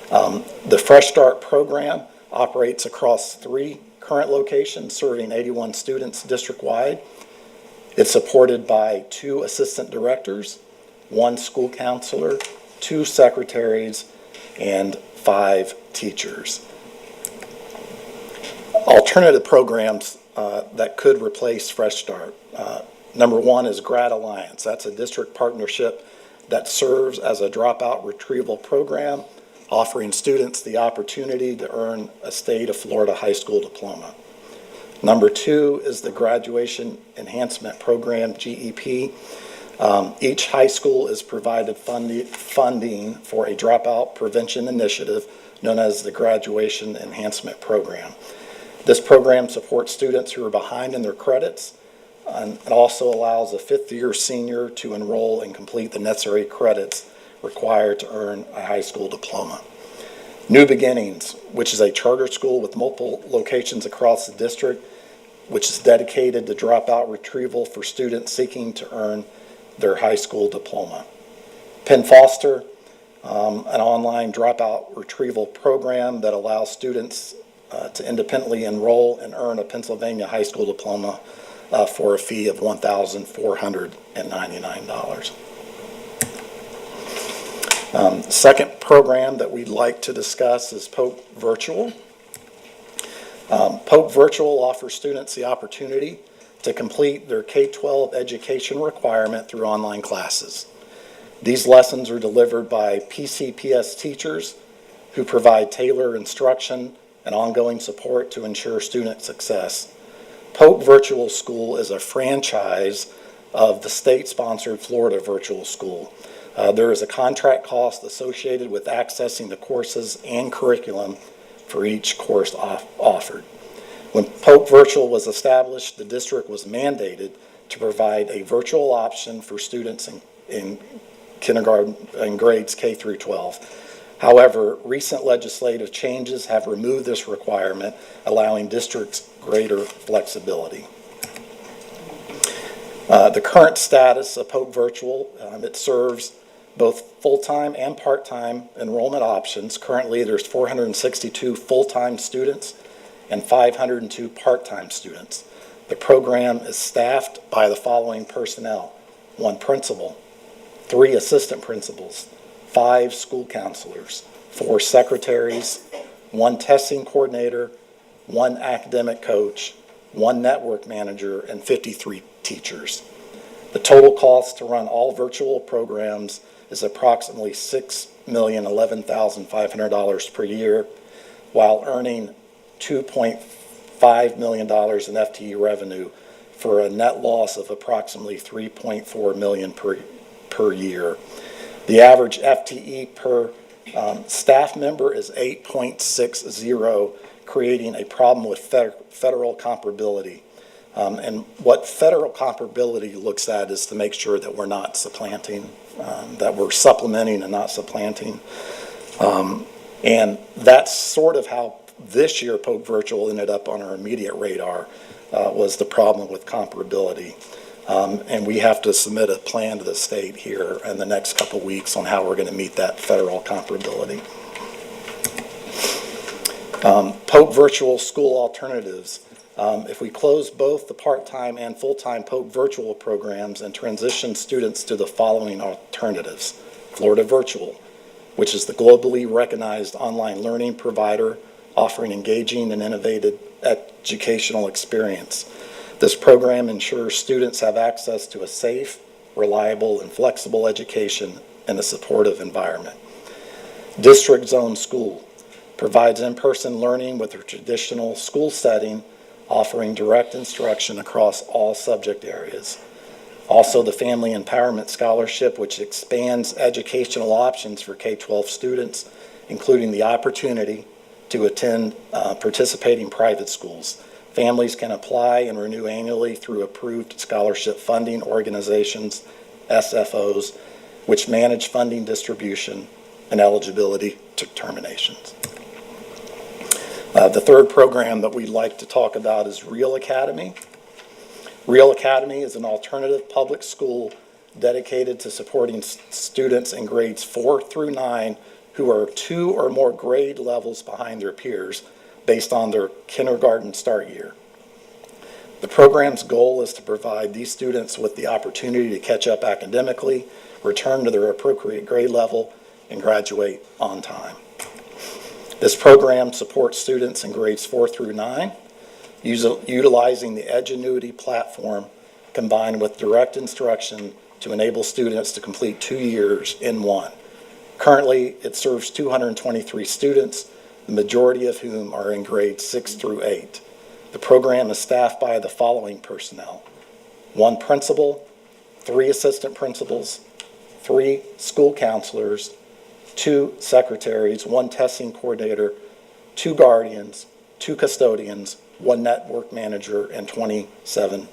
The Fresh Start program operates across 3 current locations, serving 81 students district-wide. It's supported by 2 assistant directors, 1 school counselor, 2 secretaries, and 5 teachers. Alternative programs that could replace Fresh Start. Number 1 is Grad Alliance. That's a district partnership that serves as a dropout retrieval program, offering students the opportunity to earn a state of Florida high school diploma. Number 2 is the Graduation Enhancement Program, GEP. Each high school is provided funding for a dropout prevention initiative known as the Graduation Enhancement Program. This program supports students who are behind in their credits and it also allows a fifth-year senior to enroll and complete the necessary credits required to earn a high school diploma. New Beginnings, which is a charter school with multiple locations across the district, which is dedicated to dropout retrieval for students seeking to earn their high school diploma. Penn Foster, an online dropout retrieval program that allows students to independently enroll and earn a Pennsylvania high school diploma for a fee of $1,499. Second program that we'd like to discuss is Pope Virtual. Pope Virtual offers students the opportunity to complete their K-12 education requirement through online classes. These lessons are delivered by PCPS teachers who provide tailored instruction and ongoing support to ensure student success. Pope Virtual School is a franchise of the state-sponsored Florida Virtual School. There is a contract cost associated with accessing the courses and curriculum for each course offered. When Pope Virtual was established, the district was mandated to provide a virtual option for students in kindergarten and grades K through 12. However, recent legislative changes have removed this requirement, allowing districts greater flexibility. The current status of Pope Virtual, it serves both full-time and part-time enrollment options. Currently, there's 462 full-time students and 502 part-time students. The program is staffed by the following personnel: 1 principal, 3 assistant principals, 5 school counselors, 4 secretaries, 1 testing coordinator, 1 academic coach, 1 network manager, and 53 teachers. The total cost to run all virtual programs is approximately $6,011,500 per year, while earning $2.5 million in FTE revenue for a net loss of approximately $3.4 million per year. The average FTE per staff member is 8.60, creating a problem with federal comparability. And what federal comparability looks at is to make sure that we're not supplanting, that we're supplementing and not supplanting. And that's sort of how this year Pope Virtual ended up on our immediate radar, was the problem with comparability. And we have to submit a plan to the state here in the next couple weeks on how we're going to meet that federal comparability. Pope Virtual School Alternatives. If we close both the part-time and full-time Pope Virtual programs and transition students to the following alternatives: Florida Virtual, which is the globally recognized online learning provider offering engaging and innovative educational experience. This program ensures students have access to a safe, reliable, and flexible education in a supportive environment. District Zone School provides in-person learning with a traditional school setting, offering direct instruction across all subject areas. Also, the Family Empowerment Scholarship, which expands educational options for K-12 students, including the opportunity to attend participating private schools. Families can apply and renew annually through approved scholarship funding organizations, SFOs, which manage funding distribution and eligibility determinations. The third program that we'd like to talk about is Real Academy. Real Academy is an alternative public school dedicated to supporting students in grades 4 through 9 who are 2 or more grade levels behind their peers based on their kindergarten start year. The program's goal is to provide these students with the opportunity to catch up academically, return to their appropriate grade level, and graduate on time. This program supports students in grades 4 through 9, utilizing the Edgenuity platform combined with direct instruction to enable students to complete 2 years in one. Currently, it serves 223 students, the majority of whom are in grades 6 through 8. The program is staffed by the following personnel: 1 principal, 3 assistant principals, 3 school counselors, 2 secretaries, 1 testing coordinator, 2 guardians, 2 custodians, 1 network manager, and 27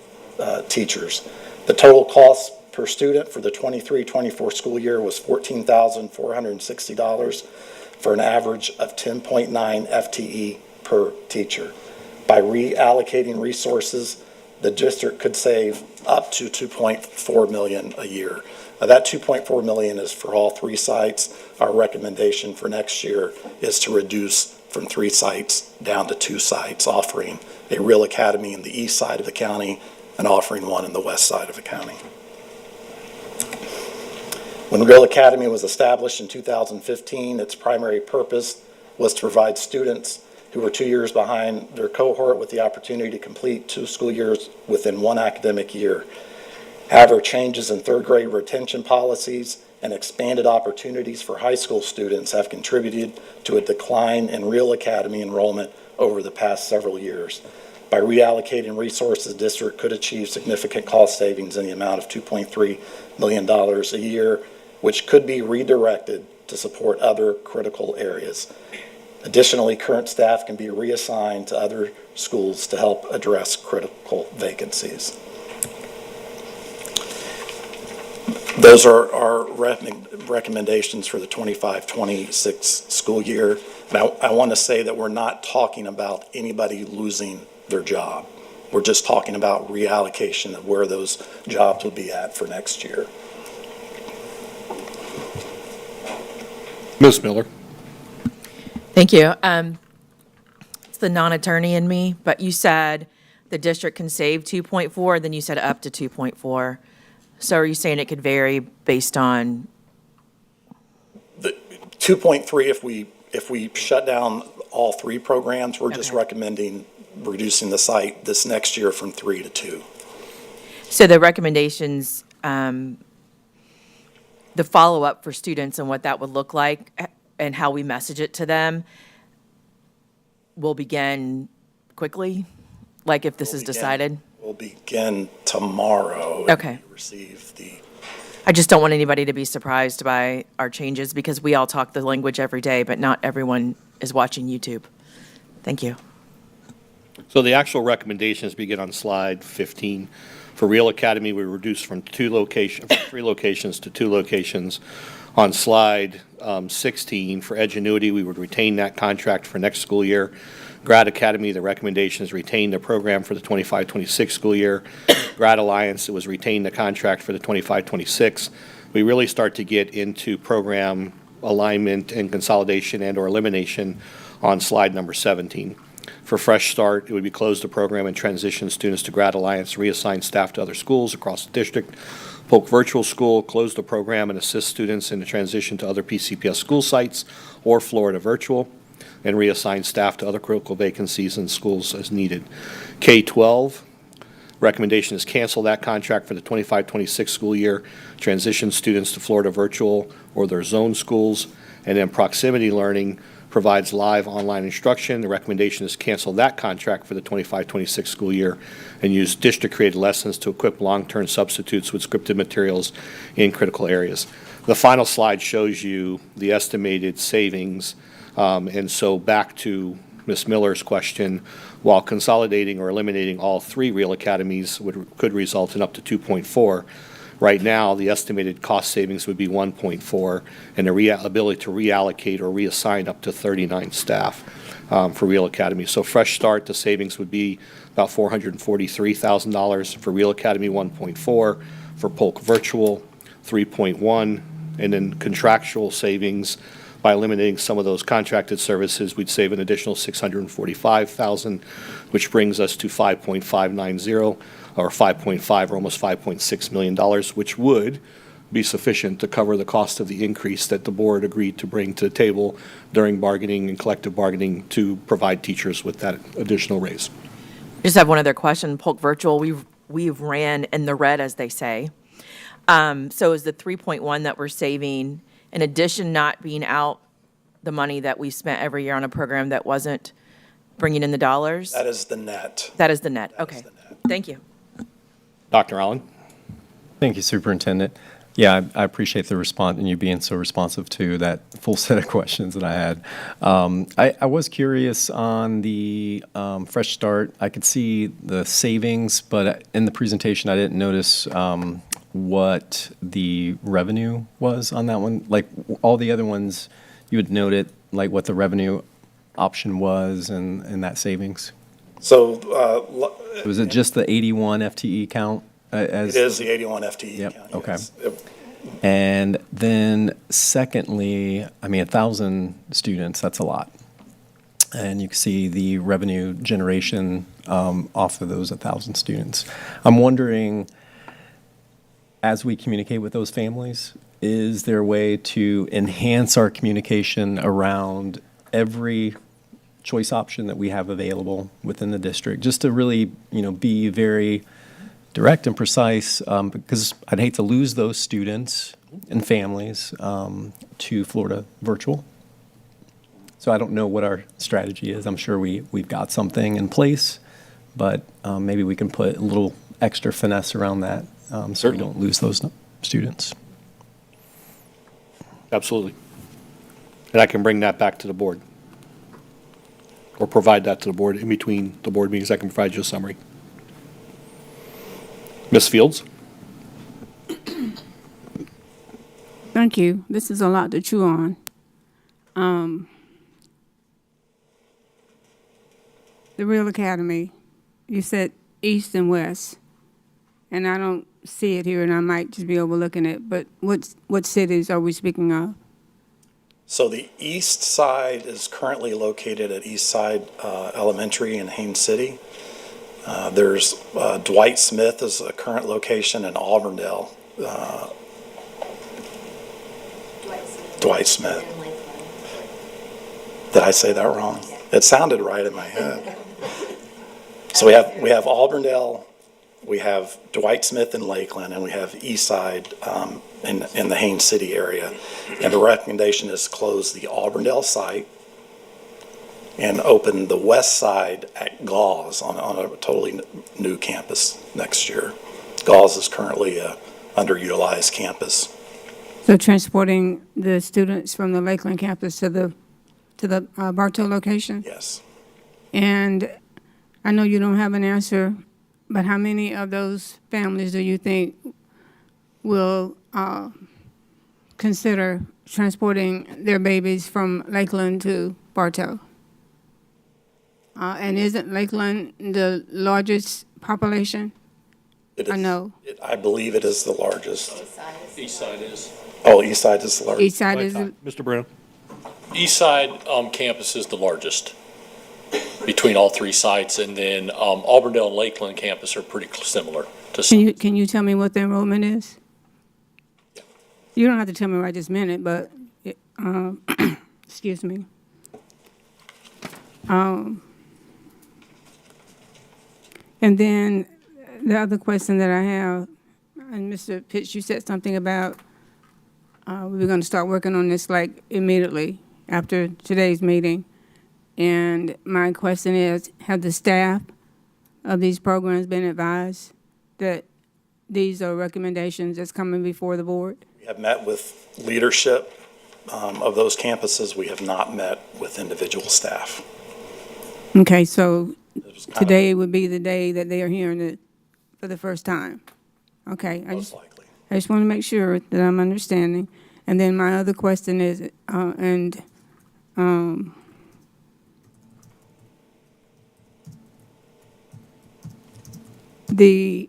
teachers. The total cost per student for the 23-24 school year was $14,460 for an average of 10.9 FTE per teacher. By reallocating resources, the district could save up to $2.4 million a year. That $2.4 million is for all 3 sites. Our recommendation for next year is to reduce from 3 sites down to 2 sites, offering a Real Academy in the east side of the county and offering one in the west side of the county. When Real Academy was established in 2015, its primary purpose was to provide students who were 2 years behind their cohort with the opportunity to complete 2 school years within 1 academic year. However, changes in 3rd grade retention policies and expanded opportunities for high school students have contributed to a decline in Real Academy enrollment over the past several years. By reallocating resources, the district could achieve significant cost savings in the amount of $2.3 million a year, which could be redirected to support other critical areas. Additionally, current staff can be reassigned to other schools to help address critical vacancies. Those are our recommendations for the 25-26 school year. And I want to say that we're not talking about anybody losing their job. We're just talking about reallocation of where those jobs will be at for next year. Ms. Miller. Thank you. It's the non-attorney in me, but you said the district can save 2.4, then you said up to 2.4. So are you saying it could vary based on? The 2.3, if we shut down all 3 programs, we're just recommending reducing the site this next year from 3 to 2. So the recommendations, the follow-up for students and what that would look like and how we message it to them will begin quickly? Like if this is decided? We'll begin tomorrow. Okay. Receive the. I just don't want anybody to be surprised by our changes because we all talk the language every day, but not everyone is watching YouTube. Thank you. So the actual recommendations begin on slide 15. For Real Academy, we reduced from 3 locations to 2 locations. On slide 16, for Edgenuity, we would retain that contract for next school year. Grad Academy, the recommendation is retain the program for the 25-26 school year. Grad Alliance, it was retain the contract for the 25-26. We really start to get into program alignment and consolidation and or elimination on slide number 17. For Fresh Start, it would be close the program and transition students to Grad Alliance, reassign staff to other schools across the district. Polk Virtual School, close the program and assist students in the transition to other PCPS school sites or Florida Virtual, and reassign staff to other critical vacancies in schools as needed. K-12, recommendation is cancel that contract for the 25-26 school year, transition students to Florida Virtual or their zone schools, and then Proximity Learning provides live online instruction. The recommendation is cancel that contract for the 25-26 school year and use district-created lessons to equip long-term substitutes with scripted materials in critical areas. The final slide shows you the estimated savings. And so back to Ms. Miller's question, while consolidating or eliminating all 3 Real Academies could result in up to 2.4, right now the estimated cost savings would be 1.4 and the ability to reallocate or reassign up to 39 staff for Real Academy. So Fresh Start, the savings would be about $443,000. For Real Academy, 1.4. For Polk Virtual, 3.1. And then contractual savings, by eliminating some of those contracted services, we'd save an additional $645,000, which brings us to 5.590 or 5.5 or almost $5.6 million, which would be sufficient to cover the cost of the increase that the board agreed to bring to the table during bargaining and collective bargaining to provide teachers with that additional raise. I just have one other question. Polk Virtual, we've ran in the red, as they say. So is the 3.1 that we're saving, in addition not being out the money that we spent every year on a program that wasn't bringing in the dollars? That is the net. That is the net. Okay. Thank you. Dr. Allen? Thank you, Superintendent. Yeah, I appreciate the response and you being so responsive to that full set of questions that I had. I was curious on the Fresh Start. I could see the savings, but in the presentation, I didn't notice what the revenue was on that one. Like all the other ones, you would note it, like what the revenue option was and that savings. So Was it just the 81 FTE count? it is the 81 FTE Yep, count. okay. Yes. And then secondly, I mean, 1,000 students, that's a lot. And you can see the revenue generation off of those 1,000 students. I'm wondering, as we communicate with those families, is there a way to enhance our communication around every choice option that we have available within the district, just to really, be very direct and precise, because I'd hate to lose those students and families to Florida virtual. So I don't know what our strategy is. I'm sure we've got something in place, but maybe we can put a little extra finesse around that so we don't lose those students. Absolutely. And I can bring that back to the board, or provide that to the board in between the board meetings. I can provide you a summary. Ms. Fields? Thank you. This is a lot to chew on. The Real Academy, you said east and west, and I don't see it here, and I might just be overlooking it, but what cities are we speaking of? So the east side is currently located at East Side Elementary in Haines City. There's Dwight Smith is a current location in Auburndale. Dwight Smith. Did I say that wrong? It sounded right in my head. So we have Auburndale, we have Dwight Smith in Lakeland, and we have East Side in the Haines City area. And the recommendation is to close the Auburndale site and open the west side at Gauze on a totally new campus next year. Gauze is currently a underutilized campus. So transporting the students from the Lakeland campus to the Bartow location? Yes. And I know you don't have an answer, but how many of those families do you think will consider transporting their babies from Lakeland to Bartow? And isn't Lakeland the largest population? It is, I know. I believe it is the largest. East side is. Oh, East Side is the largest. East Side is, Mr. Bruno? East side campus is the largest between all three sites, and then Auburndale and Lakeland campus are pretty similar to size. can you tell me what the enrollment is? You don't have to tell me right this minute, but, excuse me. And then the other question that I have, and Mr. Pitts, you said something about we were going to start working on this like immediately after today's meeting. And my question is, have the staff of these programs been advised that these are recommendations that's coming before the board? We have met with leadership of those campuses. We have not met with individual staff. Okay, so today would be the day that they are hearing it for the first time. Okay, I just want to make sure that I'm understanding. And then my other question is, the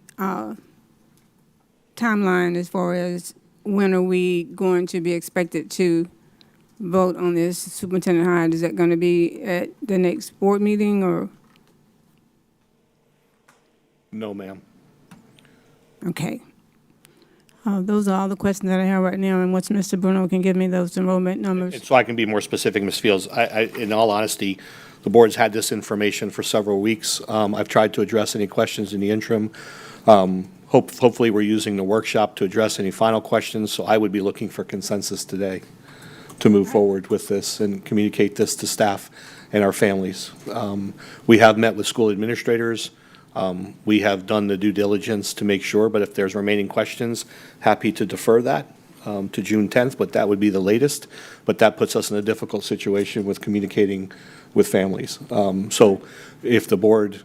timeline as far as when are we going to be expected to vote on this, Superintendent Hyde? Is that going to be at the next board meeting or? No, ma'am. Okay. Those are all the questions that I have right now, and once Mr. Bruno can give me those enrollment numbers. And so I can be more specific, Ms. Fields, in all honesty, the board's had this information for several weeks. I've tried to address any questions in the interim. Hopefully, we're using the workshop to address any final questions, so I would be looking for consensus today to move forward with this and communicate this to staff and our families. We have met with school administrators. We have done the due diligence to make sure, but if there's remaining questions, happy to defer that to June 10th, but that would be the latest. But that puts us in a difficult situation with communicating with families. So if the board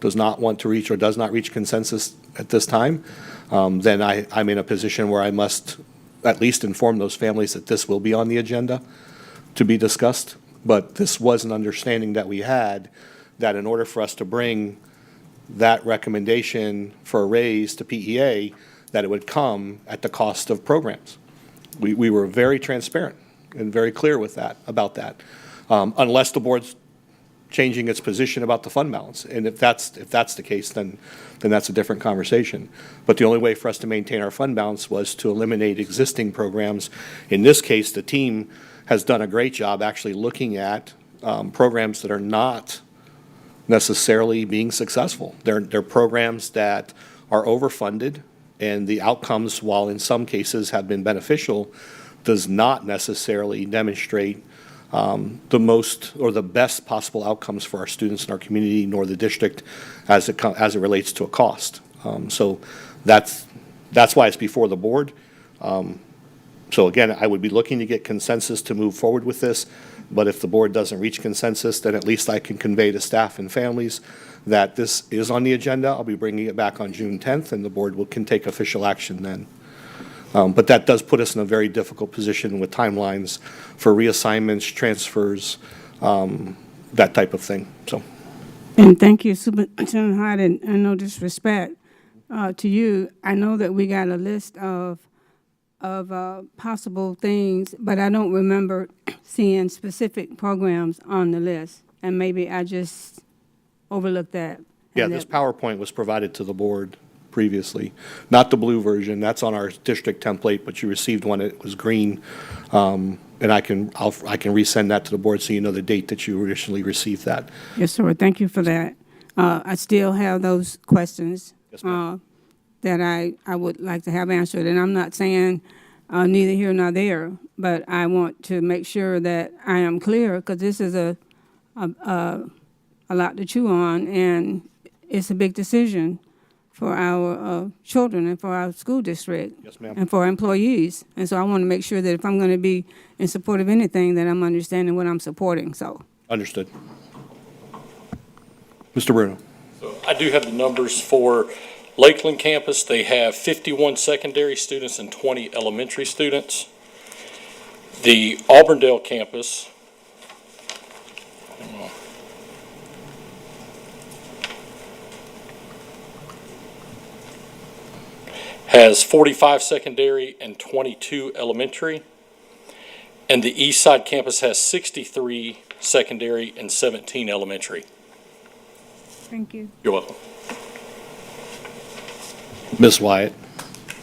does not want to reach or does not reach consensus at this time, then I'm in a position where I must at least inform those families that this will be on the agenda to be discussed. But this was an understanding that we had, that in order for us to bring that recommendation for a raise to PEA, that it would come at the cost of programs. We were very transparent and very clear with that, about that, unless the board's changing its position about the fund balance. And if that's the case, then that's a different conversation. But the only way for us to maintain our fund balance was to eliminate existing programs. In this case, the team has done a great job actually looking at programs that are not necessarily being successful. They're programs that are overfunded, and the outcomes, while in some cases have been beneficial, does not necessarily demonstrate the most or the best possible outcomes for our students in our community, nor the district as it relates to a cost. So that's why it's before the board. So again, I would be looking to get consensus to move forward with this, but if the board doesn't reach consensus, then at least I can convey to staff and families that this is on the agenda. I'll be bringing it back on June 10th, and the board can take official action then. But that does put us in a very difficult position with timelines for reassignments, transfers, that type of thing. So, And thank you, Superintendent Hyde, and no disrespect to you. I know that we got a list of possible things, but I don't remember seeing specific programs on the list, and maybe I just overlooked that. yeah, this PowerPoint was provided to the board previously, not the blue version. That's on our district template, but you received one. It was green, and I can resend that to the board so you know the date that you originally received that. Yes, sir. Thank you for that. I still have those questions that I would like to have answered, and I'm not saying neither here nor there, but I want to make sure that I am clear, because this is a lot to chew on, and it's a big decision for our children and for our school district. Yes, ma'am. And for our employees. And so I want to make sure that if I'm going to be in support of anything, that I'm understanding what I'm supporting, so. Understood. Mr. Bruno. So I do have the numbers for Lakeland campus. They have 51 secondary students and 20 elementary students. The Auburndale campus has 45 secondary and 22 elementary. And the East Side campus has 63 secondary and 17 elementary. Thank you. You're welcome. Ms. Wyatt.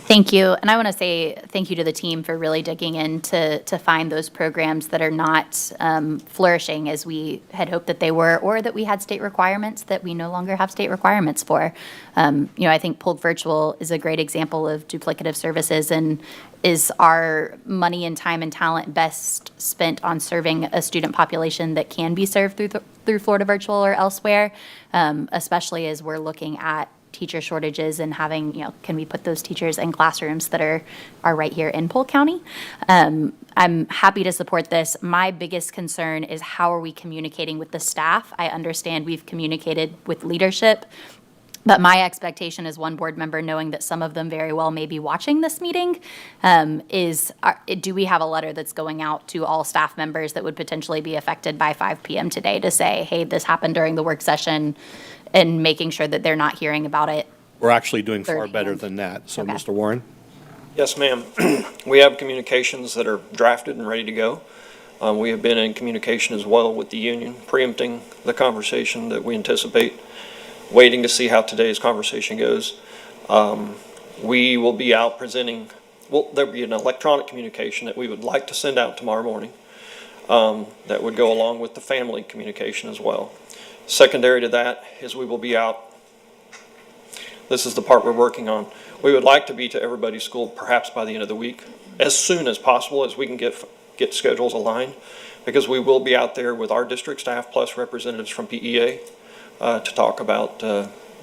Thank you. And I want to say thank you to the team for really digging in to find those programs that are not flourishing as we had hoped that they were, or that we had state requirements that we no longer have state requirements for. I think Pulled Virtual is a great example of duplicative services, and is our money and time and talent best spent on serving a student population that can be served through Florida Virtual or elsewhere, especially as we're looking at teacher shortages and having, can we put those teachers in classrooms that are right here in Polk County? I'm happy to support this. My biggest concern is how are we communicating with the staff? I understand we've communicated with leadership, but my expectation as one board member, knowing that some of them very well may be watching this meeting, do we have a letter that's going out to all staff members that would potentially be affected by 5 p.m. today to say, hey, this happened during the work session, and making sure that they're not hearing about it? We're actually doing far better than that. So, okay. Mr. Warren? Yes, ma'am. We have communications that are drafted and ready to go. We have been in communication as well with the union, preempting the conversation that we anticipate, waiting to see how today's conversation goes. We will be out presenting, there'll be an electronic communication that we would like to send out tomorrow morning that would go along with the family communication as well. Secondary to that is we will be out. This is the part we're working on. We would like to be to everybody's school perhaps by the end of the week, as soon as possible as we can get schedules aligned, because we will be out there with our district staff plus representatives from PEA to talk about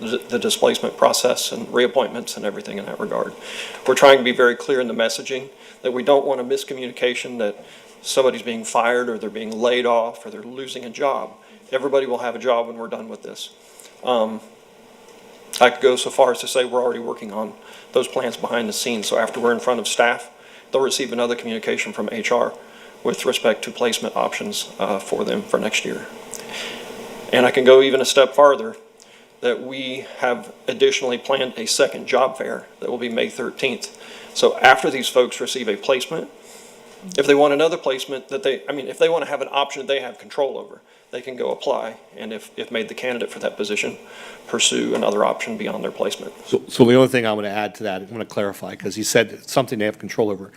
the displacement process and reappointments and everything in that regard. We're trying to be very clear in the messaging that we don't want a miscommunication that somebody's being fired or they're being laid off or they're losing a job. Everybody will have a job when we're done with this. I could go so far as to say we're already working on those plans behind the scenes. So after we're in front of staff, they'll receive another communication from HR with respect to placement options for them for next year. And I can go even a step farther, that we have additionally planned a second job fair that will be May 13th. So after these folks receive a placement, if they want another placement if they want to have an option that they have control over, they can go apply, and if made the candidate for that position, pursue another option beyond their placement. So the only thing I want to add to that, I want to clarify, because you said it's something they have control over.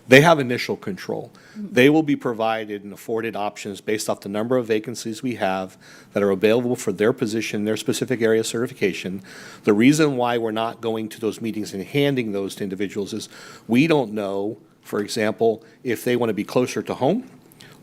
They have initial control. They will be provided and afforded options based off the number of vacancies we have that are available for their position, their specific area of certification. The reason why we're not going to those meetings and handing those to individuals is we don't know, for example, if they want to be closer to home,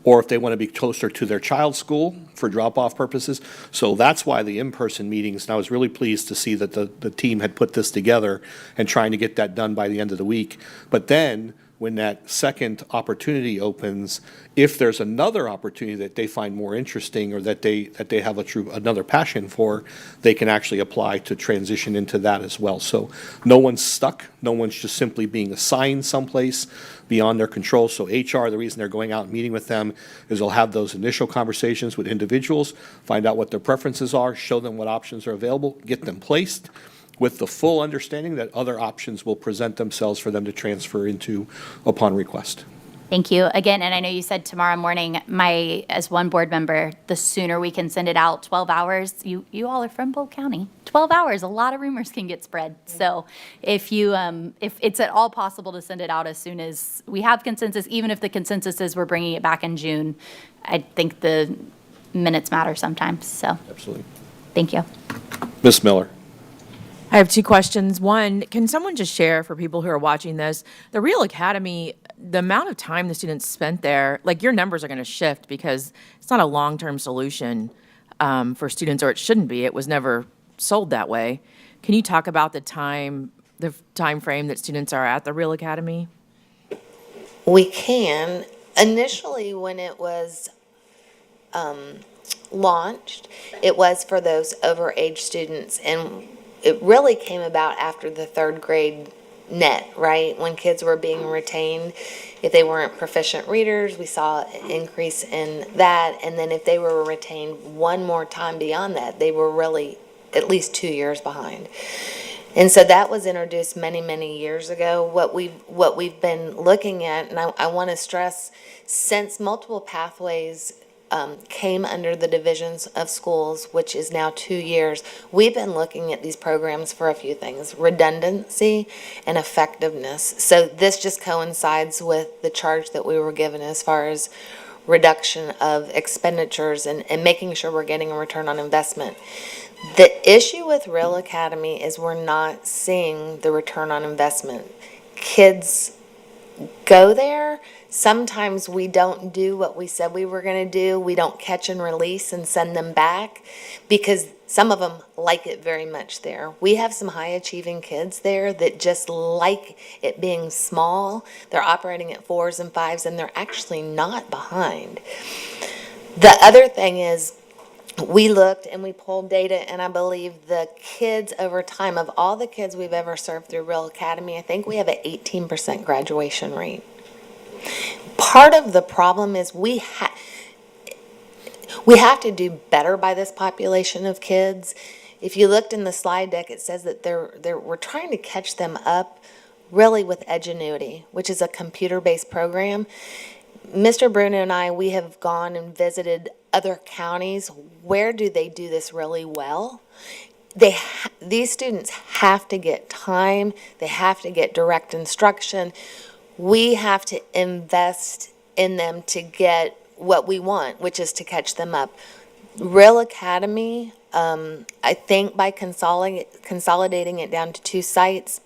or if they want to be closer to their child's school for drop-off purposes. So that's why the in-person meetings, and I was really pleased to see that the team had put this together and trying to get that done by the end of the week. But then, when that second opportunity opens, if there's another opportunity that they find more interesting or that they have another passion for, they can actually apply to transition into that as well. So no one's stuck. No one's just simply being assigned someplace beyond their control. So HR, the reason they're going out and meeting with them is they'll have those initial conversations with individuals, find out what their preferences are, show them what options are available, get them placed, with the full understanding that other options will present themselves for them to transfer into upon request. Thank you again, and I know you said tomorrow morning, as one board member, the sooner we can send it out, 12 hours, you all are from Polk County, 12 hours, a lot of rumors can get spread. So if it's at all possible to send it out as soon as we have consensus, even if the consensus is we're bringing it back in June, I think the minutes matter sometimes, so. Absolutely. Thank you. Ms. Miller. I have two questions. One, can someone just share for people who are watching this, the Real Academy, the amount of time the students spent there, like your numbers are going to shift because it's not a long-term solution for students, or it shouldn't be. It was never sold that way. Can you talk about the time frame that students are at the Real Academy? We can. Initially, when it was launched, it was for those overage students, and it really came about after the third grade net, right? When kids were being retained, if they weren't proficient readers, we saw an increase in that. And then if they were retained one more time beyond that, they were really at least 2 years behind. And so that was introduced many, many years ago. What we've been looking at, and I want to stress, since multiple pathways came under the divisions of schools, which is now 2 years, we've been looking at these programs for a few things: redundancy and effectiveness. So this just coincides with the charge that we were given as far as reduction of expenditures and making sure we're getting a return on investment. The issue with Real Academy is we're not seeing the return on investment. Kids go there. Sometimes we don't do what we said we were going to do. We don't catch and release and send them back because some of them like it very much there. We have some high achieving kids there that just like it being small. They're operating at 4s and 5s and they're actually not behind. The other thing is, we looked and we pulled data, and I believe the kids over time, of all the kids we've ever served through Real Academy, I think we have an 18% graduation rate. Part of the problem is we have to do better by this population of kids. If you looked in the slide deck, it says that we're trying to catch them up really with Edgenuity, which is a computer-based program. Mr. Bruno and I, we have gone and visited other counties. Where do they do this really well? These students have to get time. They have to get direct instruction. We have to invest in them to get what we want, which is to catch them up. Real Academy, I think by consolidating it down to 2 sites,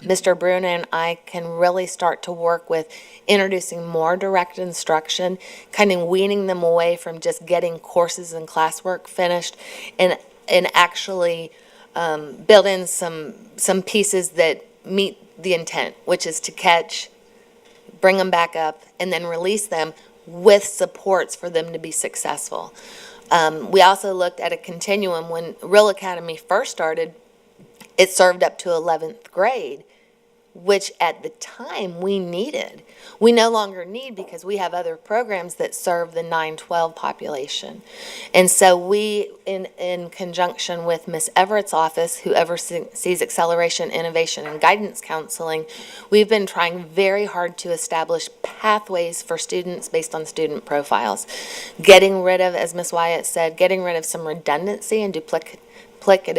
Mr. Bruno and I can really start to work with introducing more direct instruction, kind of weaning them away from just getting courses and classwork finished and actually build in some pieces that meet the intent, which is to catch, bring them back up, and then release them with supports for them to be successful. We also looked at a continuum. When Real Academy first started, it served up to 11th grade, which at the time we needed. We no longer need because we have other programs that serve the 9-12 population. And so we, in conjunction with Ms. Everett's office, who oversees acceleration, innovation, and guidance counseling, we've been trying very hard to establish pathways for students based on student profiles. Getting rid of, as Ms. Wyatt said, getting rid of some redundancy and duplicative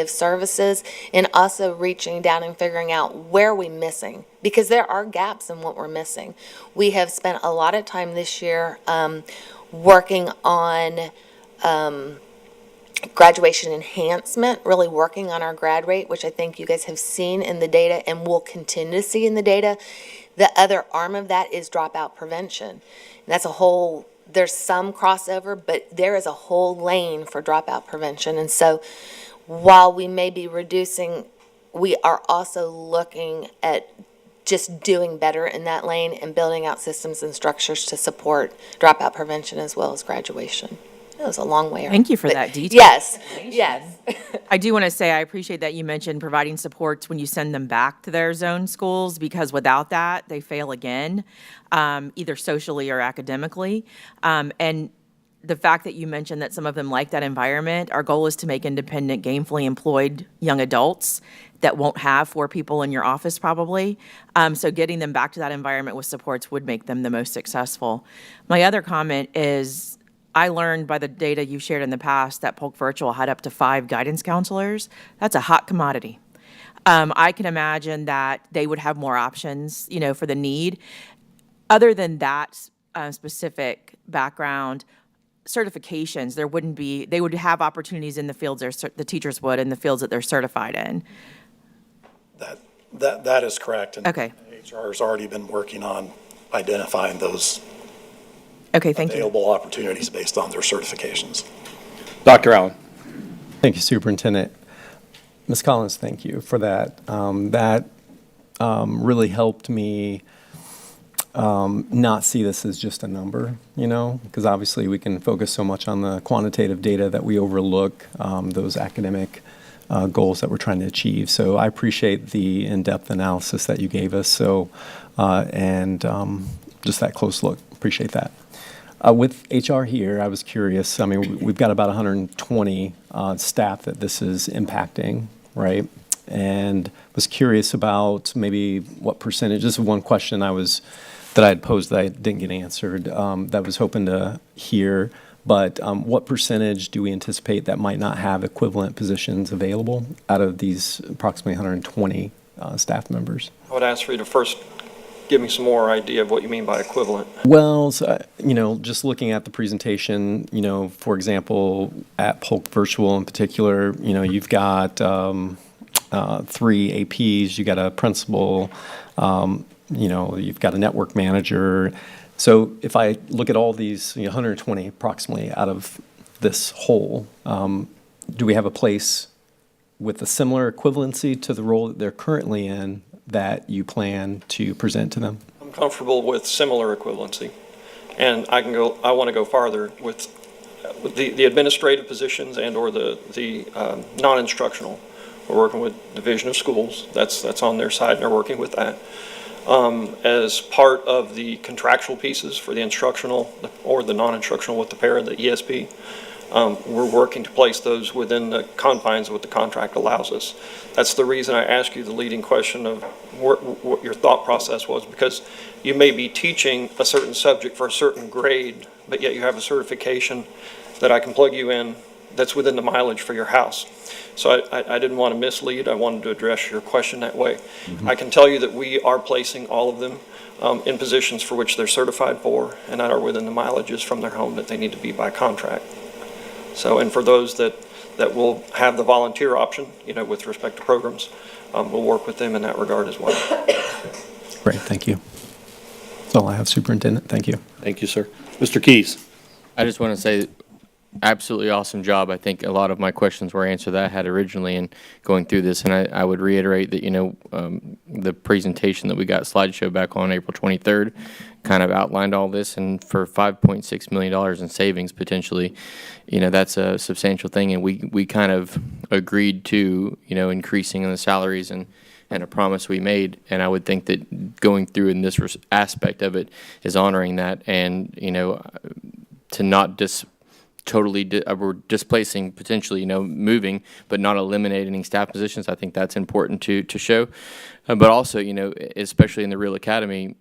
services, and also reaching down and figuring out where we're missing, because there are gaps in what we're missing. We have spent a lot of time this year working on graduation enhancement, really working on our grad rate, which I think you guys have seen in the data and will continue to see in the data. The other arm of that is dropout prevention. And that's a whole, there's some crossover, but there is a whole lane for dropout prevention. And so while we may be reducing, we are also looking at just doing better in that lane and building out systems and structures to support dropout prevention as well as graduation. It was a long way around. Thank you for But that detail. Yes, yes. I do want to say I appreciate that you mentioned providing supports when you send them back to their zone schools, because without that, they fail again, either socially or academically. And the fact that you mentioned that some of them like that environment, our goal is to make independent, gainfully employed young adults that won't have 4 people in your office probably. So getting them back to that environment with supports would make them the most successful. My other comment is I learned by the data you shared in the past that Polk Virtual had up to 5 guidance counselors. That's a hot commodity. I can imagine that they would have more options, for the need. Other than that specific background, certifications, they would have opportunities in the fields the teachers would, in the fields that they're certified in. That is correct. And Okay. HR has already been working on identifying those Okay, thank you. available opportunities based on their certifications. Dr. Allen. Thank you, Superintendent. Ms. Collins, thank you for that. That really helped me not see this as just a number, because obviously we can focus so much on the quantitative data that we overlook those academic goals that we're trying to achieve. So I appreciate the in-depth analysis that you gave us. And just that close look, appreciate that. With HR here, I was curious. I mean, we've got about 120 staff that this is impacting, right? And was curious about maybe what percentage. This is one question that I had posed that I didn't get answered, that I was hoping to hear. But what percentage do we anticipate that might not have equivalent positions available out of these approximately 120 staff members? I would ask for you to first give me some more idea of what you mean by equivalent. Well, so, just looking at the presentation, for example, at Polk Virtual in particular, you've got 3 APs, you got a principal, you've got a network manager. So if I look at all these, 120 approximately out of this whole, do we have a place with a similar equivalency to the role that they're currently in that you plan to present to them? I'm comfortable with similar equivalency. And I want to go farther with the administrative positions and or the non-instructional. We're working with Division of Schools. That's on their side, and they're working with that. As part of the contractual pieces for the instructional or the non-instructional with the para, the ESP, we're working to place those within the confines of what the contract allows us. That's the reason I asked you the leading question of what your thought process was, because you may be teaching a certain subject for a certain grade, but yet you have a certification that I can plug you in that's within the mileage for your house. So I didn't want to mislead. I wanted to address your question that way. I can tell you that we are placing all of them in positions for which they're certified for and that are within the mileages from their home that they need to be by contract. So, and for those that will have the volunteer option, with respect to programs, we'll work with them in that regard as well. Great, thank you. That's all I have, Superintendent. Thank you. Thank you, sir. Mr. Keys. I just want to say absolutely awesome job. I think a lot of my questions were answered that I had originally in going through this, and I would reiterate that, the presentation that we got slideshow back on April 23rd kind of outlined all this, and for $5.6 million in savings potentially, that's a substantial thing, and we kind of agreed to, increasing in the salaries and a promise we made, and I would think that going through in this aspect of it is honoring that, and, to not we're displacing potentially, moving, but not eliminating any staff positions. I think that's important to show. But also, especially in the Real Academy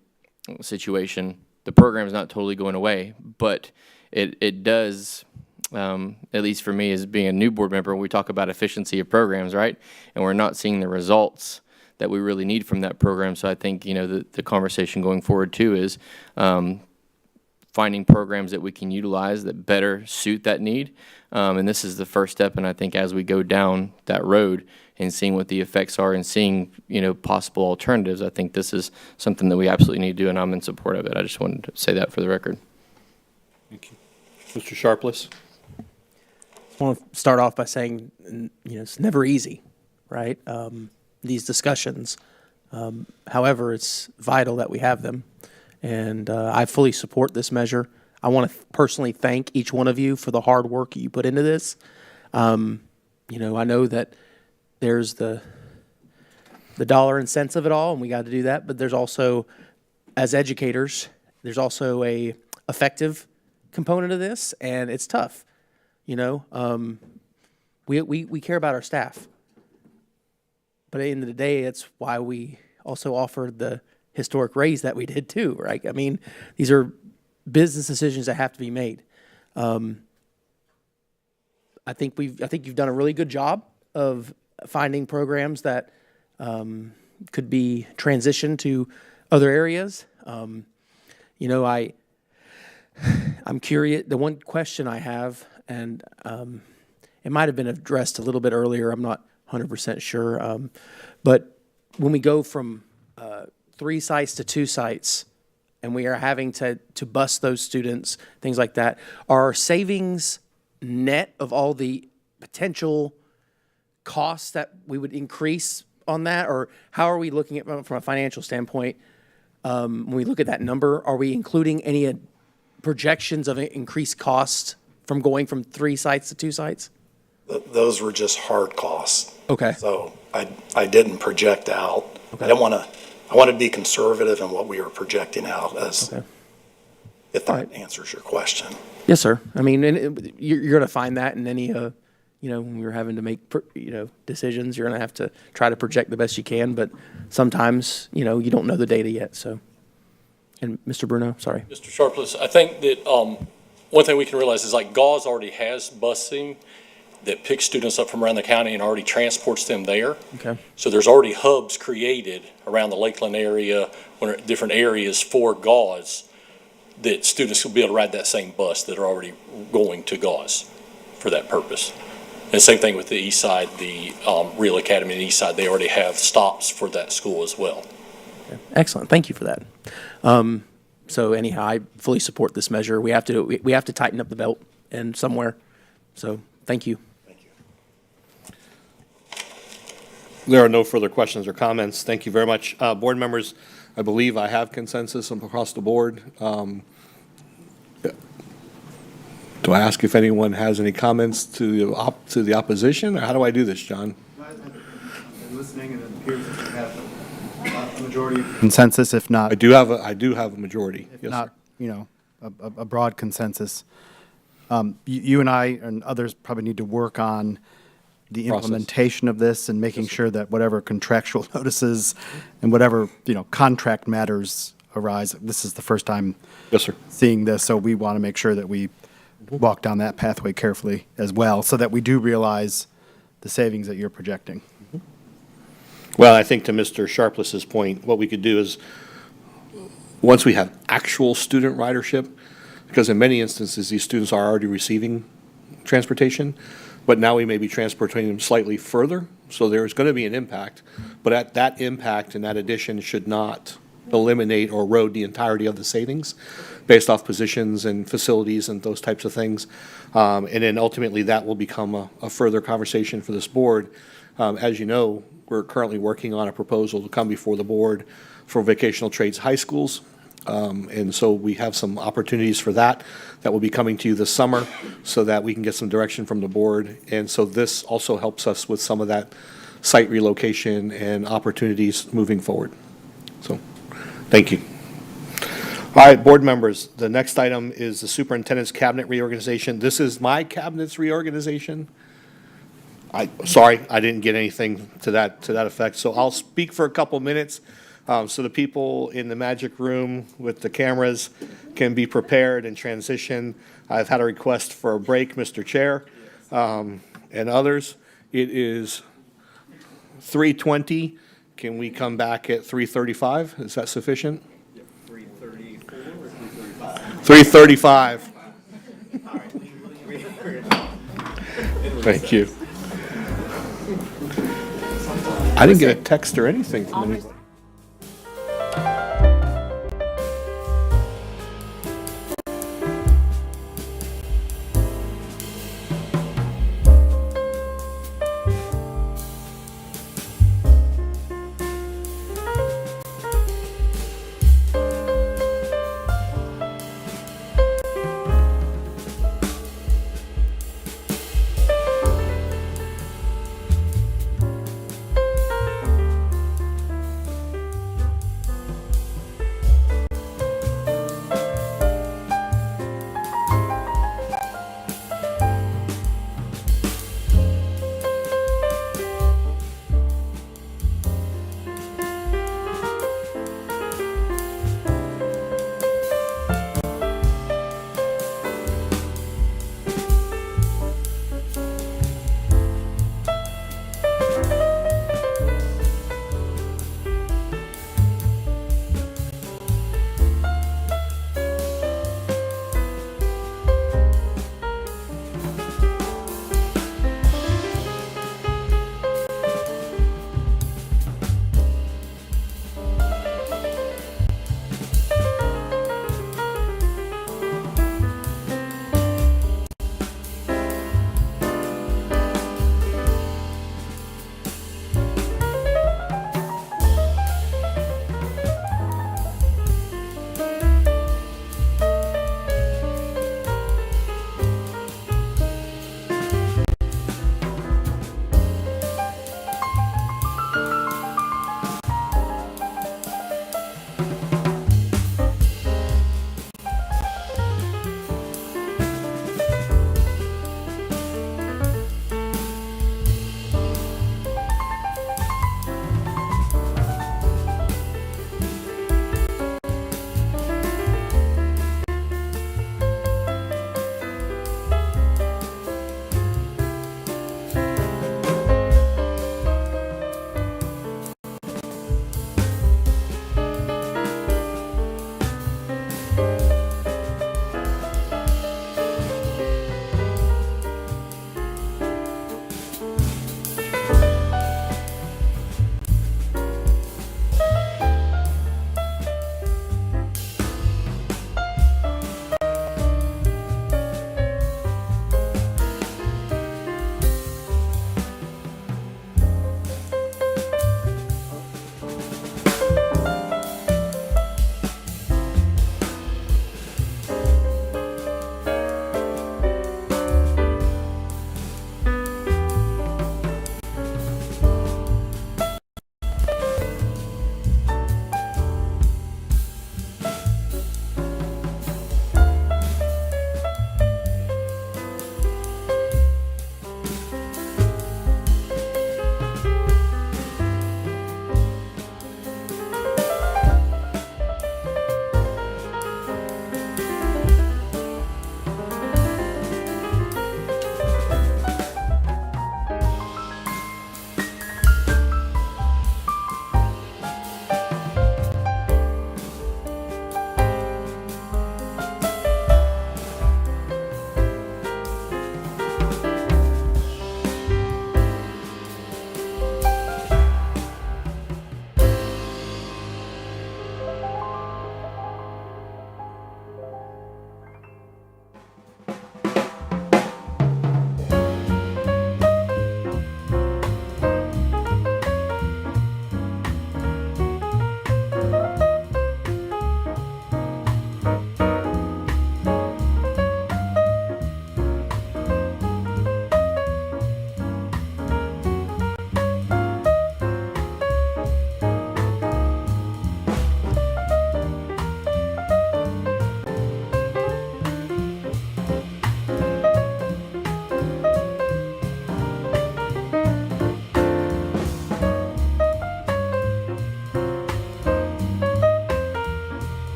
situation, the program is not totally going away, but it does, at least for me as being a new board member, we talk about efficiency of programs, right? And we're not seeing the results that we really need from that program. So I think, the conversation going forward too is, finding programs that we can utilize that better suit that need. And this is the first step. And I think as we go down that road and seeing what the effects are and seeing, possible alternatives, I think this is something that we absolutely need to do, and I'm in support of it. I just wanted to say that for the record. Thank you. Mr. Sharpless? I want to start off by saying, it's never easy, right? These discussions. However, it's vital that we have them. And I fully support this measure. I want to personally thank each one of you for the hard work you put into this. I know that there's the dollar and cents of it all, and we got to do that. But there's also, as educators, there's also a effective component of this, and it's tough. We care about our staff. But at the end of the day, it's why we also offered the historic raise that we did too, right? I mean, these are business decisions that have to be made. I think you've done a really good job of finding programs that could be transitioned to other areas. I'm curious. The one question I have, and it might have been addressed a little bit earlier, I'm not 100% sure, but when we go from 3 sites to 2 sites, and we are having to bus those students, things like that, are savings net of all the potential costs that we would increase on that? Or how are we looking at it from a financial standpoint? When we look at that number, are we including any projections of increased costs from going from 3 sites to 2 sites? Those were just hard costs. Okay. So I didn't project out. Okay. I wanted to be conservative in what we were projecting out, Okay. if that answers your question. Yes, sir. I mean, you're going to find that in any, when you're having to make, decisions, you're going to have to try to project the best you can. But sometimes, you don't know the data yet. So, and Mr. Bruno, sorry. Mr. Sharpless, I think that one thing we can realize is like Gauze already has busing that picks students up from around the county and already transports them there. Okay. So there's already hubs created around the Lakeland area, different areas for Gauze, that students will be able to ride that same bus that are already going to Gauze for that purpose. And same thing with the east side, the Real Academy and east side, they already have stops for that school as well. Okay. Excellent. Thank you for that. So anyhow, I fully support this measure. We have to tighten up the belt and somewhere. So thank you. There are no further questions or comments. Thank you very much. Board members, I believe I have consensus across the board. Do I ask if anyone has any comments to the opposition, or how do I do this, John? I'm listening, and it appears that you have a majority consensus, if not. I do have a majority. If Yes, not, sir. a broad consensus. You and I and others probably need to work on the Process. implementation of this and making sure that whatever contractual notices and whatever, contract matters arise. This is the first time Yes, sir. seeing this, so we want to make sure that we walk down that pathway carefully as well, so that we do realize the savings that you're projecting. Well, I think to Mr. Sharpless's point, what we could do is, once we have actual student ridership, because in many instances, these students are already receiving transportation, but now we may be transporting them slightly further, so there is going to be an impact, but that impact and that addition should not eliminate or erode the entirety of the savings based off positions and facilities and those types of things. And then ultimately, that will become a further conversation for this board. As you know, we're currently working on a proposal to come before the board for vocational trades high schools. And so we have some opportunities for that will be coming to you this summer so that we can get some direction from the board. And so this also helps us with some of that site relocation and opportunities moving forward. So, thank you. All right, board members, the next item is the superintendent's cabinet reorganization. This is my cabinet's reorganization. Sorry, I didn't get anything to that effect. So I'll speak for a couple minutes. So the people in the magic room with the cameras can be prepared and transition. I've had a request for a break, Mr. Chair, and others. It is 3:20. Can we come back at 3:35? Is that sufficient? 3:34 or 3:35? 3:35. Thank you. I didn't get a text or anything from anybody.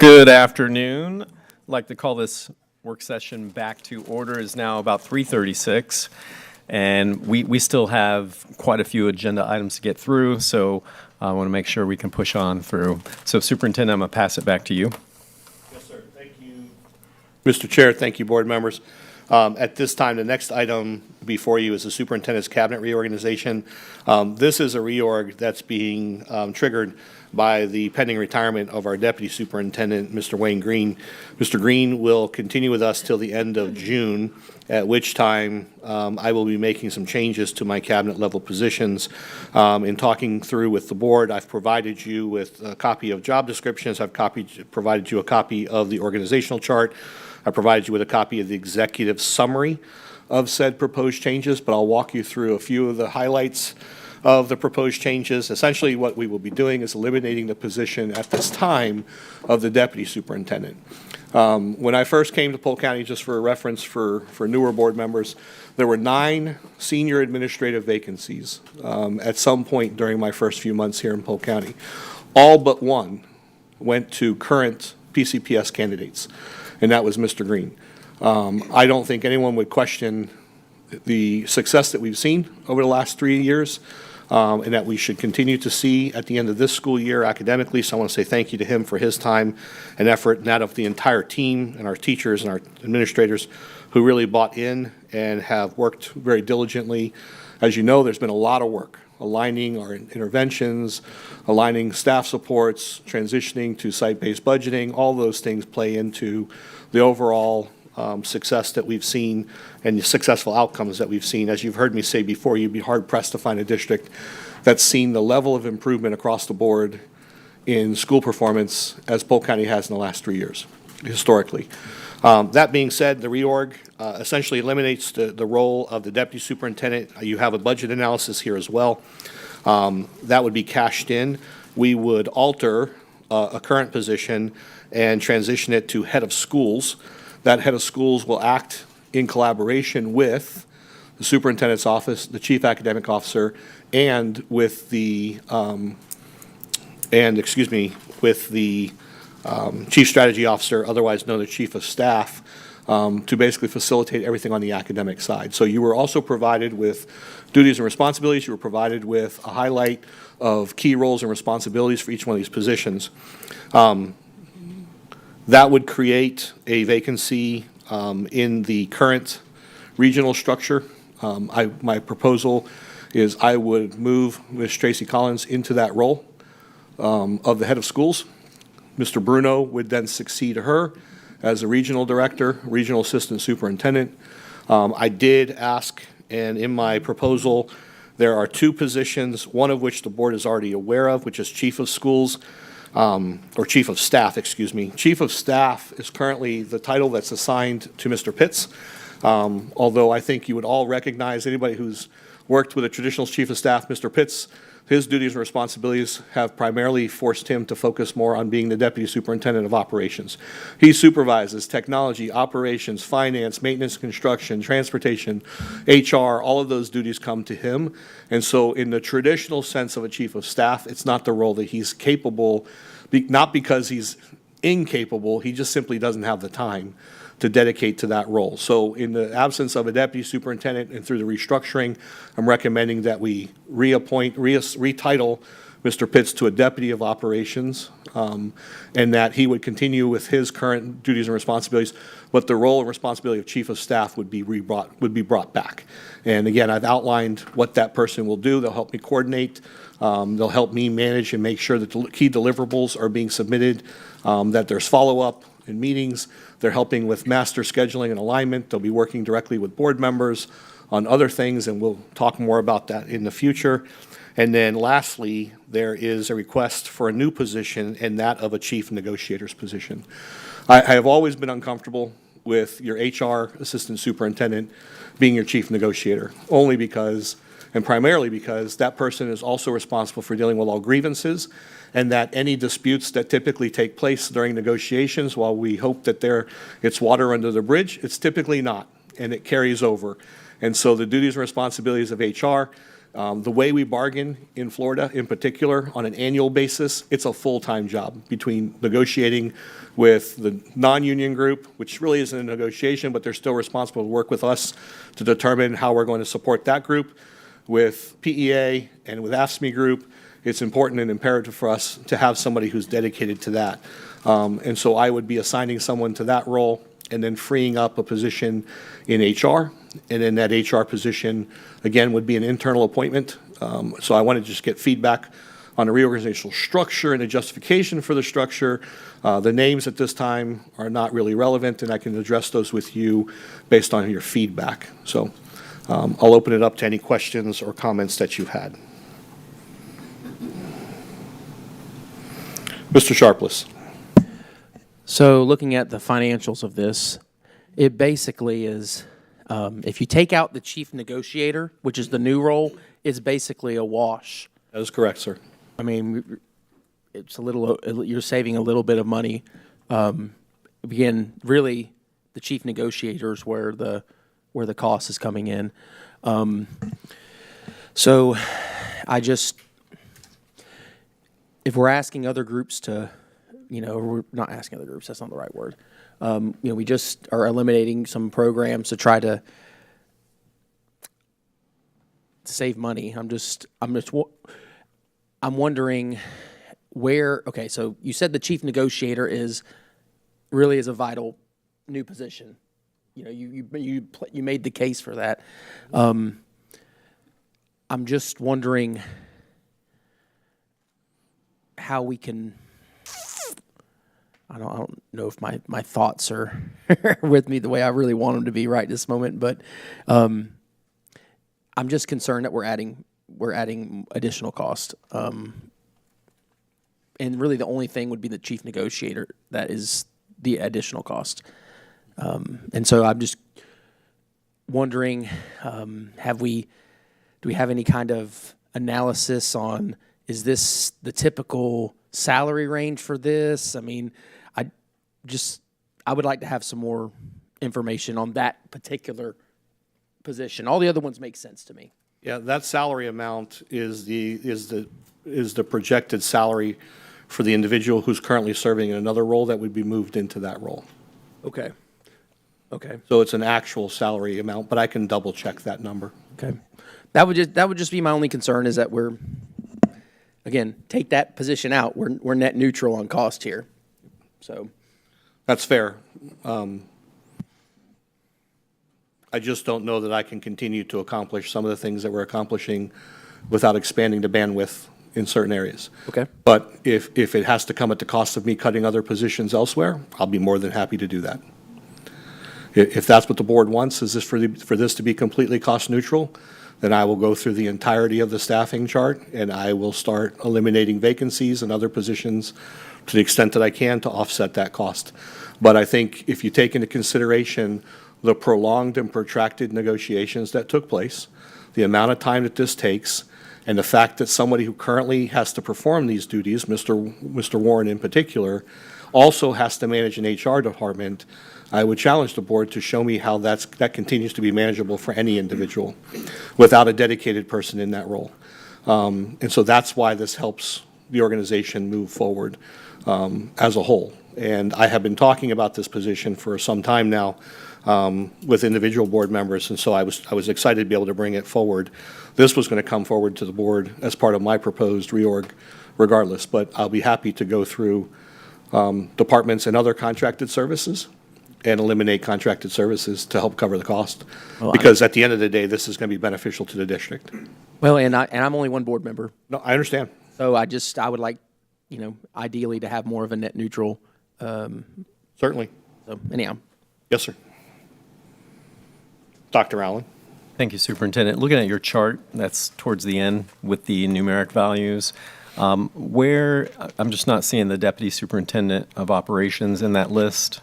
Good afternoon. I'd like to call this work session back to order. It's now about 3:36, and we still have quite a few agenda items to get through, so I want to make sure we can push on through. So Superintendent, I'm going to pass it back to you. Yes, sir. Thank you. Mr. Chair, thank you, board members. At this time, the next item before you is the superintendent's cabinet reorganization. This is a reorg that's being triggered by the pending retirement of our deputy superintendent, Mr. Wayne Green. Mr. Green will continue with us till the end of June, at which time I will be making some changes to my cabinet level positions. In talking through with the board, I've provided you with a copy of job descriptions. I've provided you a copy of the organizational chart. I provided you with a copy of the executive summary of said proposed changes, but I'll walk you through a few of the highlights of the proposed changes. Essentially, what we will be doing is eliminating the position at this time of the deputy superintendent. When I first came to Polk County, just for a reference for newer board members, there were 9 senior administrative vacancies at some point during my first few months here in Polk County. All but one went to current PCPS candidates, and that was Mr. Green. I don't think anyone would question the success that we've seen over the last 3 years, and that we should continue to see at the end of this school year academically. So I want to say thank you to him for his time and effort, and that of the entire team and our teachers and our administrators who really bought in and have worked very diligently. As you know, there's been a lot of work aligning our interventions, aligning staff supports, transitioning to site-based budgeting. All those things play into the overall success that we've seen and the successful outcomes that we've seen. As you've heard me say before, you'd be hard-pressed to find a district that's seen the level of improvement across the board in school performance as Polk County has in the last 3 years, historically. That being said, the reorg essentially eliminates the role of the deputy superintendent. You have a budget analysis here as well. That would be cashed in. We would alter a current position and transition it to head of schools. That head of schools will act in collaboration with the superintendent's office, the chief academic officer, and with the chief strategy officer, otherwise known as chief of staff, to basically facilitate everything on the academic side. So you were also provided with duties and responsibilities. You were provided with a highlight of key roles and responsibilities for each one of these positions. That would create a vacancy in the current regional structure. My proposal is I would move Ms. Tracy Collins into that role of the head of schools. Mr. Bruno would then succeed her as a regional director, regional assistant superintendent. I did ask, and in my proposal, there are 2 positions, one of which the board is already aware of, which is chief of schools, or chief of staff, excuse me. Chief of staff is currently the title that's assigned to Mr. Pitts. Although I think you would all recognize, anybody who's worked with a traditional chief of staff, Mr. Pitts, his duties and responsibilities have primarily forced him to focus more on being the deputy superintendent of operations. He supervises technology, operations, finance, maintenance, construction, transportation, HR, all of those duties come to him. And so in the traditional sense of a chief of staff, it's not the role that he's capable, not because he's incapable, he just simply doesn't have the time to dedicate to that role. So in the absence of a deputy superintendent and through the restructuring, I'm recommending that we retitle Mr. Pitts to a deputy of operations, and that he would continue with his current duties and responsibilities, but the role and responsibility of chief of staff would be brought back. And again, I've outlined what that person will do. They'll help me coordinate. They'll help me manage and make sure that the key deliverables are being submitted, that there's follow-up in meetings. They're helping with master scheduling and alignment. They'll be working directly with board members on other things, and we'll talk more about that in the future. And then lastly, there is a request for a new position, and that of a chief negotiator's position. I have always been uncomfortable with your HR assistant superintendent being your chief negotiator, only because, and primarily because, that person is also responsible for dealing with all grievances, and that any disputes that typically take place during negotiations, while we hope that it's water under the bridge, it's typically not, and it carries over. And so the duties and responsibilities of HR The way we bargain in Florida, in particular, on an annual basis, it's a full-time job between negotiating with the non-union group, which really isn't a negotiation, but they're still responsible to work with us to determine how we're going to support that group. With PEA and with AFSCME group, it's important and imperative for us to have somebody who's dedicated to that. And so I would be assigning someone to that role and then freeing up a position in HR. And then that HR position, again, would be an internal appointment. So I want to just get feedback on the reorganizational structure and the justification for the structure. The names at this time are not really relevant, and I can address those with you based on your feedback. So I'll open it up to any questions or comments that you've had. Mr. Sharpless. So looking at the financials of this, it basically is, if you take out the chief negotiator, which is the new role, it's basically a wash. That is correct, sir. I mean, it's a little, you're saving a little bit of money. Again, really, the chief negotiator is where the cost is coming in. So I just, if we're asking other groups to, we're not asking other groups, that's not the right word. We just are eliminating some programs to try to save money. I'm wondering where, okay, so you said the chief negotiator really is a vital new position. You made the case for that. I'm just wondering how we can, I don't know if my thoughts are with me the way I really want them to be right this moment, but I'm just concerned that we're adding additional cost. And really the only thing would be the chief negotiator that is the additional cost. And so I'm just wondering, do we have any kind of analysis on, is this the typical salary range for this? I mean, I would like to have some more information on that particular position. All the other ones make sense to me. Yeah, that salary amount is the projected salary for the individual who's currently serving in another role that would be moved into that role. Okay. So it's an actual salary amount, but I can double check that number. Okay. That would just be my only concern, is that we're, again, take that position out. We're net neutral on cost here. So that's fair. I just don't know that I can continue to accomplish some of the things that we're accomplishing without expanding the bandwidth in certain areas. Okay. But if it has to come at the cost of me cutting other positions elsewhere, I'll be more than happy to do that. If that's what the board wants, is this for this to be completely cost neutral, then I will go through the entirety of the staffing chart and I will start eliminating vacancies and other positions to the extent that I can to offset that cost. But I think if you take into consideration the prolonged and protracted negotiations that took place, the amount of time that this takes, and the fact that somebody who currently has to perform these duties, Mr. Warren in particular, also has to manage an HR department, I would challenge the board to show me how that continues to be manageable for any individual without a dedicated person in that role. And so that's why this helps the organization move forward as a whole. And I have been talking about this position for some time now with individual board members, and so I was excited to be able to bring it forward. This was going to come forward to the board as part of my proposed reorg regardless, but I'll be happy to go through departments and other contracted services and eliminate contracted services to help cover the cost. Because at the end of the day, this is going to be beneficial to the district. Well, and I'm only one board member. No, I understand. So I would like, ideally to have more of a net neutral. Certainly. So anyhow. Yes, sir. Dr. Allen. Thank you, Superintendent. Looking at your chart, that's towards the end with the numeric values, where I'm just not seeing the Deputy Superintendent of Operations in that list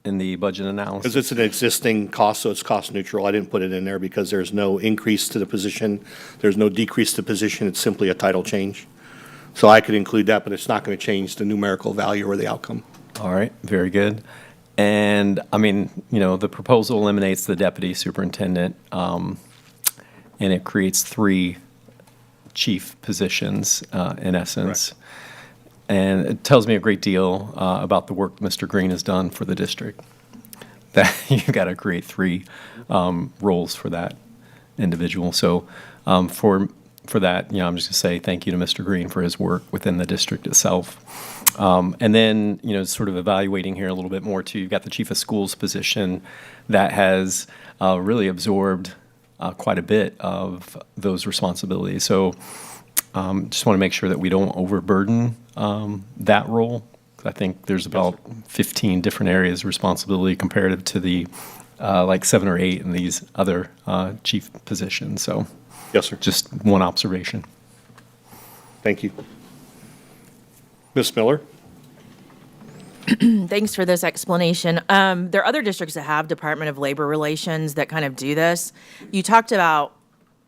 in the budget analysis. Because it's an existing cost, so it's cost neutral. I didn't put it in there because there's no increase to the position. There's no decrease to the position. It's simply a title change. So I could include that, but it's not going to change the numerical value or the outcome. All right, very good. And I mean, the proposal eliminates the deputy superintendent. And and it creates 3 chief positions in essence. And it tells me a great deal about the work Mr. Green has done for the district. That you've got to create 3 roles for that individual. So for that, I'm just going to say thank you to Mr. Green for his work within the district itself. And then, sort of evaluating here a little bit more too, you've got the chief of schools position that has really absorbed quite a bit of those responsibilities. So just want to make sure that we don't overburden that role. I think there's about 15 different areas of responsibility comparative to the like 7 or 8 in these other chief positions. So yes, sir. Just one observation. Thank you. Ms. Miller? Thanks for this explanation. There are other districts that have Department of Labor Relations that kind of do this. You talked about,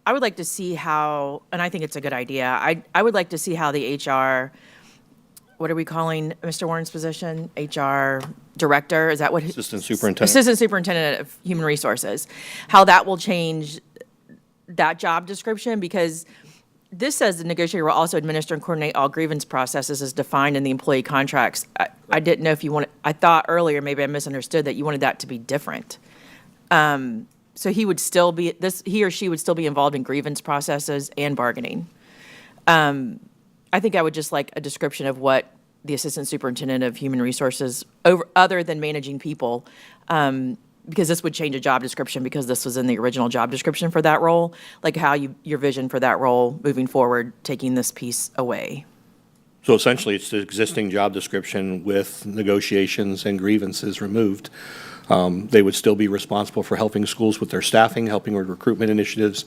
I would like to see how, and I think it's a good idea, I would like to see how the HR, what are we calling Mr. Warren's position? HR Director, is that what? Assistant Superintendent. Assistant Superintendent of Human Resources. How that will change that job description, because this says the negotiator will also administer and coordinate all grievance processes as defined in the employee contracts. I didn't know if you wanted, I thought earlier, maybe I misunderstood, that you wanted that to be different. So he would still be, he or she would still be involved in grievance processes and bargaining. I think I would just like a description of what the Assistant Superintendent of Human Resources, other than managing people, because this would change a job description, because this was in the original job description for that role, like how your vision for that role moving forward, taking this piece away. So essentially, it's the existing job description with negotiations and grievances removed. They would still be responsible for helping schools with their staffing, helping with recruitment initiatives,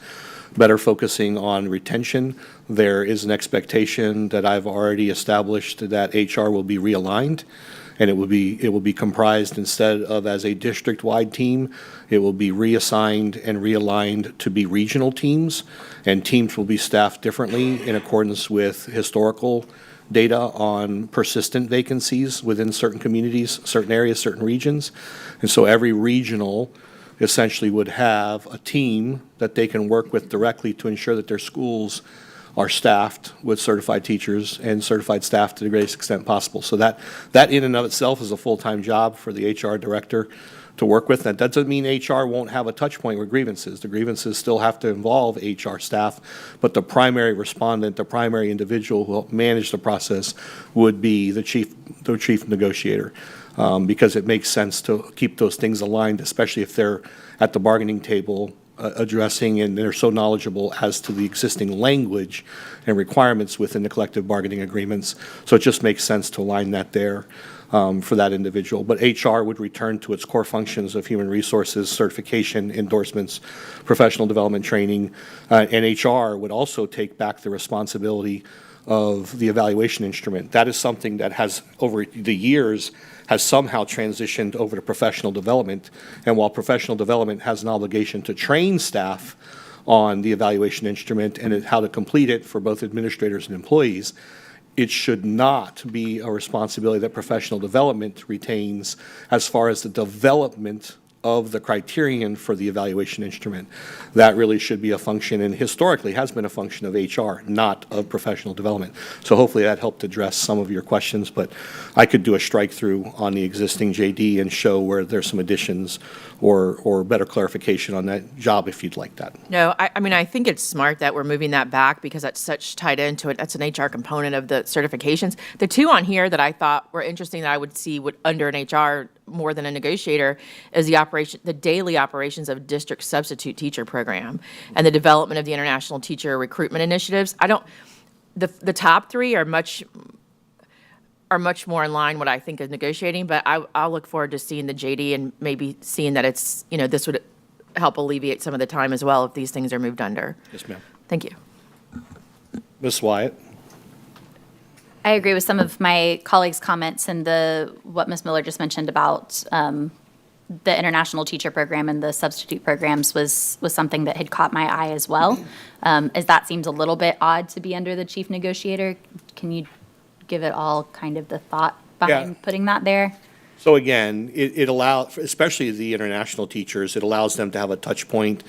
better focusing on retention. There is an expectation that I've already established that HR will be realigned, and it will be comprised, instead of as a district-wide team, it will be reassigned and realigned to be regional teams, and teams will be staffed differently in accordance with historical data on persistent vacancies within certain communities, certain areas, certain regions. And so every regional essentially would have a team that they can work with directly to ensure that their schools are staffed with certified teachers and certified staff to the greatest extent possible. So that in and of itself is a full-time job for the HR director to work with. That doesn't mean HR won't have a touch point with grievances. The grievances still have to involve HR staff, but the primary respondent, the primary individual who will manage the process would be the chief negotiator, because it makes sense to keep those things aligned, especially if they're at the bargaining table addressing, and they're so knowledgeable as to the existing language and requirements within the collective bargaining agreements. So it just makes sense to align that there for that individual. But HR would return to its core functions of human resources, certification, endorsements, professional development training, and HR would also take back the responsibility of the evaluation instrument. That is something that has, over the years, has somehow transitioned over to professional development. And while professional development has an obligation to train staff on the evaluation instrument and how to complete it for both administrators and employees, it should not be a responsibility that professional development retains as far as the development of the criterion for the evaluation instrument. That really should be a function, and historically has been a function, of HR, not of professional development. So hopefully that helped address some of your questions, but I could do a strike through on the existing JD and show where there's some additions or better clarification on that job if you'd like that. No, I mean, I think it's smart that we're moving that back, because that's such tied into it. That's an HR component of the certifications. The 2 on here that I thought were interesting that I would see under an HR more than a negotiator is the daily operations of district substitute teacher program and the development of the international teacher recruitment initiatives. The top 3 are much more in line what I think of negotiating, but I'll look forward to seeing the JD and maybe seeing that it's, this would help alleviate some of the time as well if these things are moved under. Yes, ma'am. Thank you. Ms. Wyatt? I agree with some of my colleagues' comments, and what Ms. Miller just mentioned about the international teacher program and the substitute programs was something that had caught my eye as well. As that seems a little bit odd to be under the chief negotiator. Can you give it all kind of the thought behind putting that there? So again, it allows, especially the international teachers, it allows them to have a touch point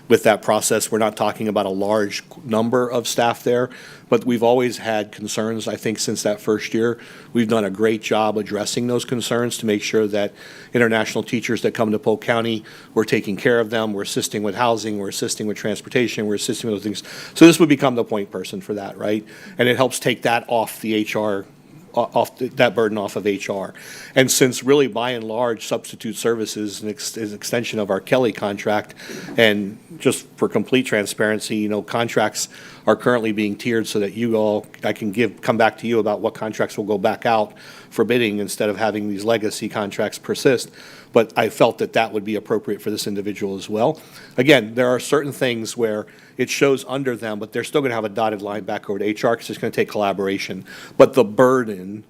with that process. We're not talking about a large number of staff there, but we've always had concerns, I think, since that first year. We've done a great job addressing those concerns to make sure that international teachers that come to Polk County, we're taking care of them, we're assisting with housing, we're assisting with transportation, we're assisting with those things. So this would become the point person for that, right? And it helps take that off the HR, that burden off of HR. And since really by and large substitute services is an extension of our Kelly contract, and just for complete transparency, you know, contracts are currently being tiered so that you all, I can come back to you about what contracts will go back out for bidding instead of having these legacy contracts persist. But I felt that that would be appropriate for this individual as well. Again, there are certain things where it shows under them, but they're still going to have a dotted line back over to HR because it's going to take collaboration. But the burden,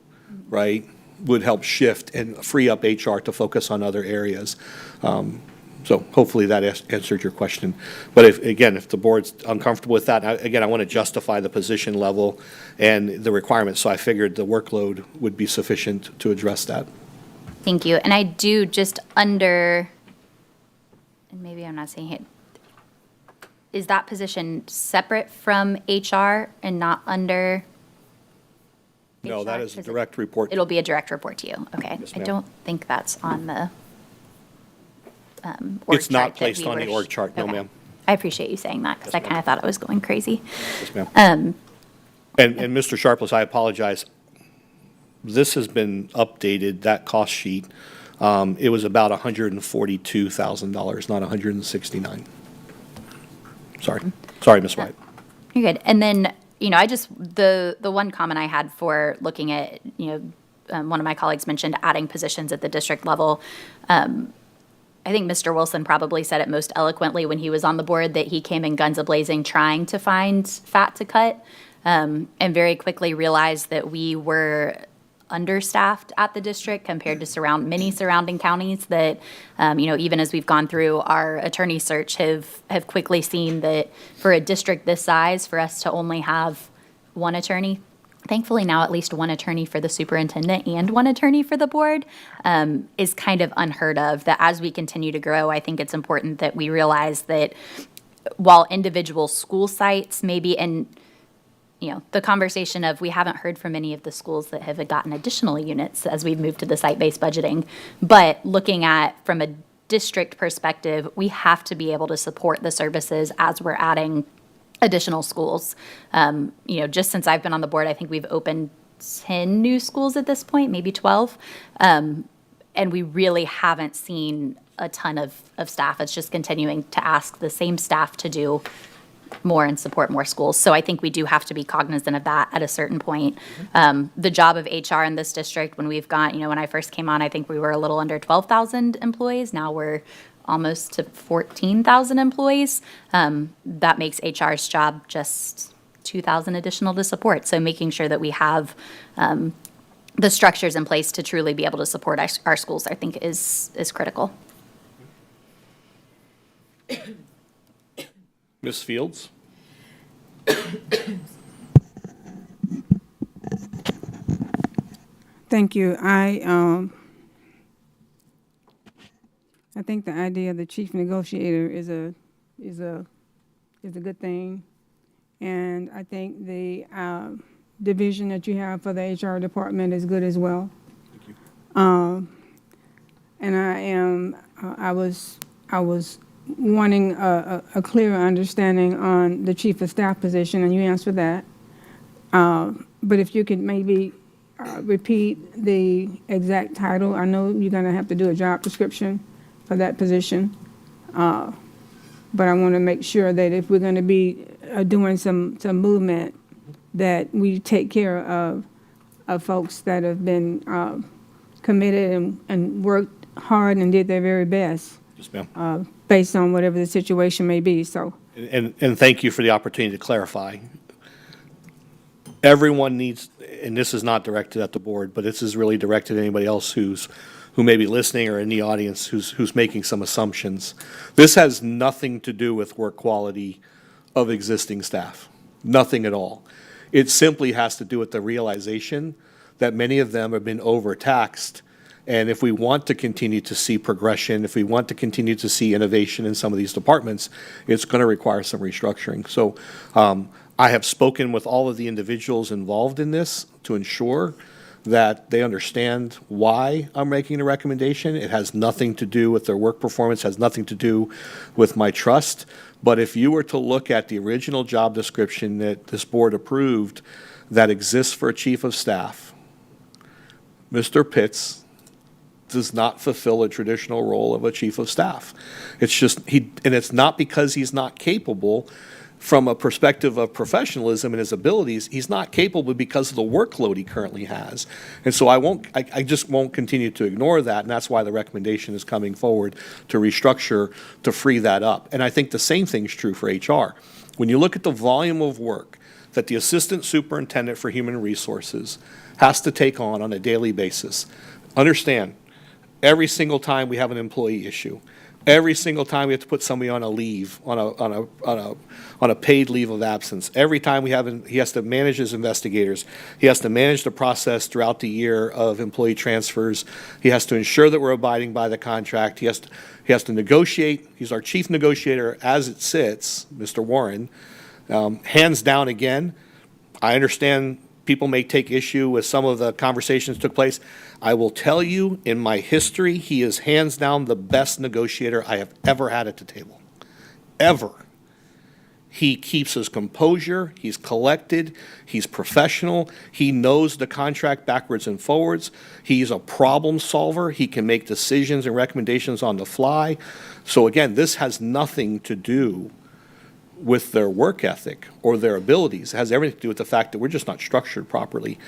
right, would help shift and free up HR to focus on other areas. So hopefully that answered your question. But if the board's uncomfortable with that, I want to justify the position level and the requirements. So I figured the workload would be sufficient to address that. Thank you. And I do just under, and maybe I'm not saying it, is that position separate from HR and not under? No, that is a direct report. It'll be a direct report to you. Okay. Yes, I ma'am. don't think that's on the org It's not chart that placed we on the were org chart, no, okay. ma'am. I appreciate you saying that because I kind of thought it was going crazy. Yes, ma'am. Um, And Mr. Sharpless, I apologize. This has been updated, that cost sheet. It was about $142,000, not $169,000. Sorry, Ms. White. You're good. And then, I just, the one comment I had for looking at, one of my colleagues mentioned adding positions at the district level. I think Mr. Wilson probably said it most eloquently when he was on the board that he came in guns a-blazing trying to find fat to cut, and very quickly realized that we were understaffed at the district compared to many surrounding counties that, even as we've gone through our attorney search, have quickly seen that for a district this size, for us to only have one attorney, thankfully now at least one attorney for the superintendent and one attorney for the board, is kind of unheard of. That as we continue to grow, I think it's important that we realize that while individual school sites maybe, and the conversation of we haven't heard from any of the schools that have gotten additional units as we've moved to the site-based budgeting. But looking at from a district perspective, we have to be able to support the services as we're adding additional schools. Just since I've been on the board, I think we've opened 10 new schools at this point, maybe 12. And we really haven't seen a ton of staff. It's just continuing to ask the same staff to do more and support more schools. So I think we do have to be cognizant of that at a certain point. The job of HR in this district, when we've got, when I first came on, I think we were a little under 12,000 employees. Now we're almost to 14,000 employees. That makes HR's job just 2,000 additional to support. So making sure that we have the structures in place to truly be able to support our schools, I think is critical. Ms. Fields? Thank you. I think the idea of the chief negotiator is a good thing, and I think the division that you have for the HR department is good as well. Thank you. And I was wanting a clearer understanding on the chief of staff position, and you answered that. But if you could maybe repeat the exact title. I know you're going to have to do a job description for that position. But I want to make sure that if we're going to be doing some movement, that we take care of folks that have been committed and worked hard and did their very best. Yes, ma'am. Based on whatever the situation may be. So. And thank you for the opportunity to clarify. Everyone needs, and this is not directed at the board, but this is really directed at anybody else who may be listening or in the audience who's making some assumptions. This has nothing to do with work quality of existing staff. Nothing at all. It simply has to do with the realization that many of them have been overtaxed And if we want to continue to see progression, if we want to continue to see innovation in some of these departments, it's going to require some restructuring. So I have spoken with all of the individuals involved in this to ensure that they understand why I'm making the recommendation. It has nothing to do with their work performance, has nothing to do with my trust. But if you were to look at the original job description that this board approved that exists for a chief of staff, Mr. Pitts does not fulfill a traditional role of a chief of staff. It's just, and it's not because he's not capable. From a perspective of professionalism and his abilities, he's not capable because of the workload he currently has. And so I just won't continue to ignore that, and that's why the recommendation is coming forward to restructure, to free that up. And I think the same thing's true for HR. When you look at the volume of work that the Assistant Superintendent for Human Resources has to take on a daily basis, understand, every single time we have an employee issue, every single time we have to put somebody on a leave, on a paid leave of absence, every time he has to manage his investigators, he has to manage the process throughout the year of employee transfers, he has to ensure that we're abiding by the contract, he has to negotiate, he's our chief negotiator as it sits, Mr. Warren. Hands down again, I understand people may take issue with some of the conversations that took place. I will tell you, in my history, he is hands down the best negotiator I have ever had at the table. Ever. He keeps his composure, he's collected, he's professional, he knows the contract backwards and forwards, he's a problem solver, he can make decisions and recommendations on the fly. So again, this has nothing to do with their work ethic or their abilities. It has everything to do with the fact that we're just not structured properly.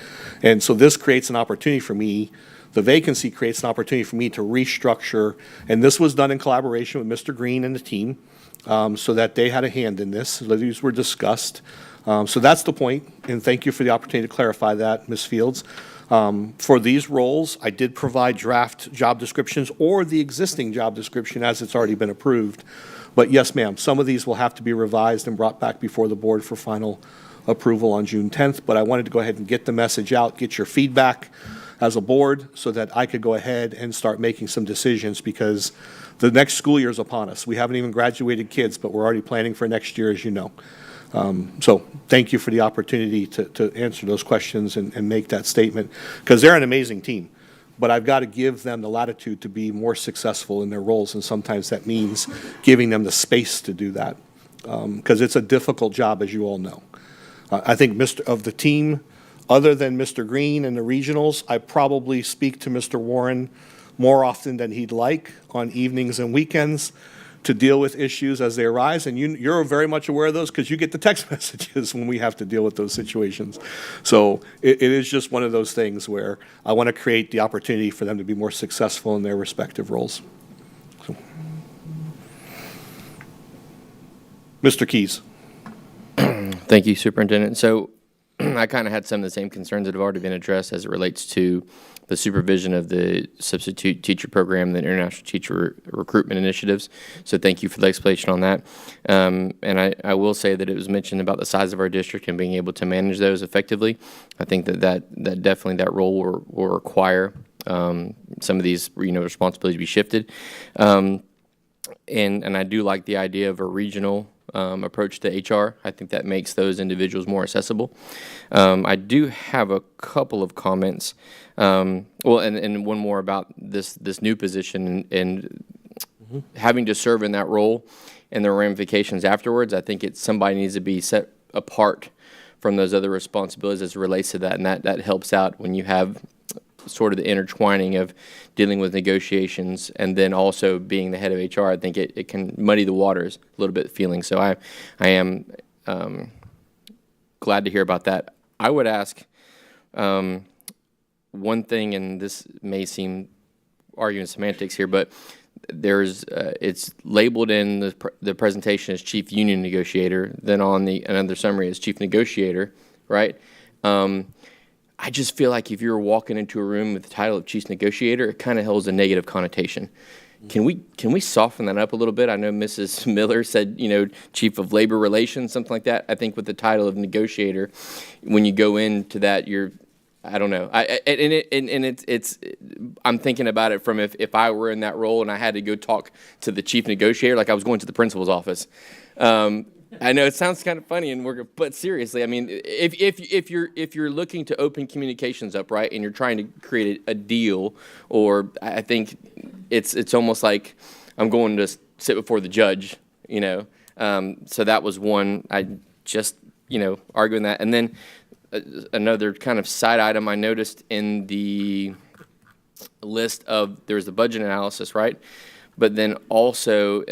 And so this creates an opportunity for me, the vacancy creates an opportunity for me to restructure, and this was done in collaboration with Mr. Green and the team, so that they had a hand in this. These were discussed. So that's the point, and thank you for the opportunity to clarify that, Ms. Fields. For these roles, I did provide draft job descriptions or the existing job description as it's already been approved. But yes, ma'am, some of these will have to be revised and brought back before the board for final approval on June 10th. But I wanted to go ahead and get the message out, get your feedback as a board so that I could go ahead and start making some decisions, because the next school year is upon us. We haven't even graduated kids, but we're already planning for next year, as you know. So thank you for the opportunity to answer those questions and make that statement, because they're an amazing team. But I've got to give them the latitude to be more successful in their roles, and sometimes that means giving them the space to do that, because it's a difficult job, as you all know. I think of the team, other than Mr. Green and the regionals, I probably speak to Mr. Warren more often than he'd like on evenings and weekends to deal with issues as they arise, and you're very much aware of those because you get the text messages when we have to deal with those situations. So it is just one of those things where I want to create the opportunity for them to be more successful in their respective roles. So. Mr. Keys. Thank you, Superintendent. So I kind of had some of the same concerns that have already been addressed as it relates to the supervision of the substitute teacher program, the international teacher recruitment initiatives. So thank you for the explanation on that. And I will say that it was mentioned about the size of our district and being able to manage those effectively. I think that definitely that role will require some of these responsibilities to be shifted. And I do like the idea of a regional approach to HR. I think that makes those individuals more accessible. I do have a couple of comments. And one more about this new position and having to serve in that role and the ramifications afterwards. I think somebody needs to be set apart from those other responsibilities as it relates to that, and that helps out when you have sort of the intertwining of dealing with negotiations and then also being the head of HR. I think it can muddy the waters a little bit feeling. So I am glad to hear about that. I would ask one thing, and this may seem arguing semantics here, but it's labeled in the presentation as chief union negotiator, then on another summary as chief negotiator, right? I just feel like if you're walking into a room with the title of chief negotiator, it kind of holds a negative connotation. Can we soften that up a little bit? I know Mrs. Miller said, chief of labor relations, something like that. I think with the title of negotiator, when you go into that, I don't know. I'm thinking about it from if I were in that role and I had to go talk to the chief negotiator, like I was going to the principal's office. I know it sounds kind of funny, but seriously, I mean, if you're looking to open communications up, right, and you're trying to create a deal, or I think it's almost like I'm going to sit before the judge, you know. So that was one. I just, you know, arguing that, and then another kind of side item I noticed in the list of there's the budget analysis, right? But then also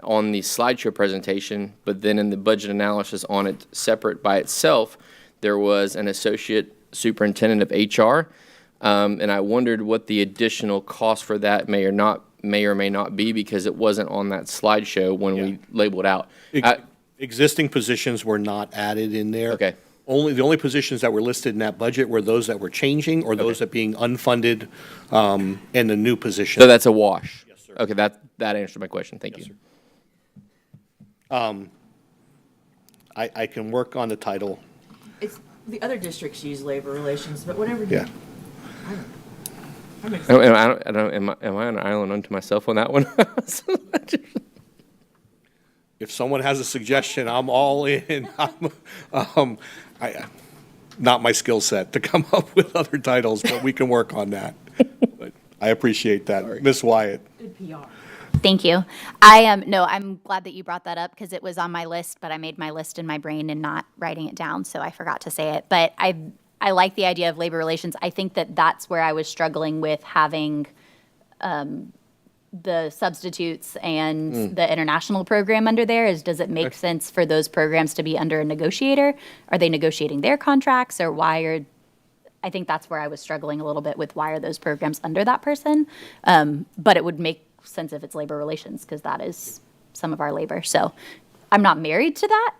on the slideshow presentation, but then in the budget analysis on it separate by itself, there was an associate superintendent of HR, and I wondered what the additional cost for that may or may not be, because it wasn't on that slideshow when we labeled out. Existing positions were not added in there. Okay. The only positions that were listed in that budget were those that were changing or those that being unfunded, and the new position. So that's a wash. Yes, sir. Okay, that answered my question. Thank you. Sir. I can work on the title. It's, the other districts use labor relations, but whatever. Yeah. Am I on an island unto myself on that one? If someone has a suggestion, I'm all in. Not my skill set to come up with other titles, but we can work on that. But I appreciate that. Ms. Wyatt. Good PR. Thank you. I'm glad that you brought that up because it was on my list, but I made my list in my brain and not writing it down, so I forgot to say it. But I like the idea of labor relations. I think that that's where I was struggling with having the substitutes and the international program under there. Is, does it make sense for those programs to be under a negotiator? Are they negotiating their contracts, or I think that's where I was struggling a little bit with, why are those programs under that person? But it would make sense if it's labor relations, because that is some of our labor. So I'm not married to that.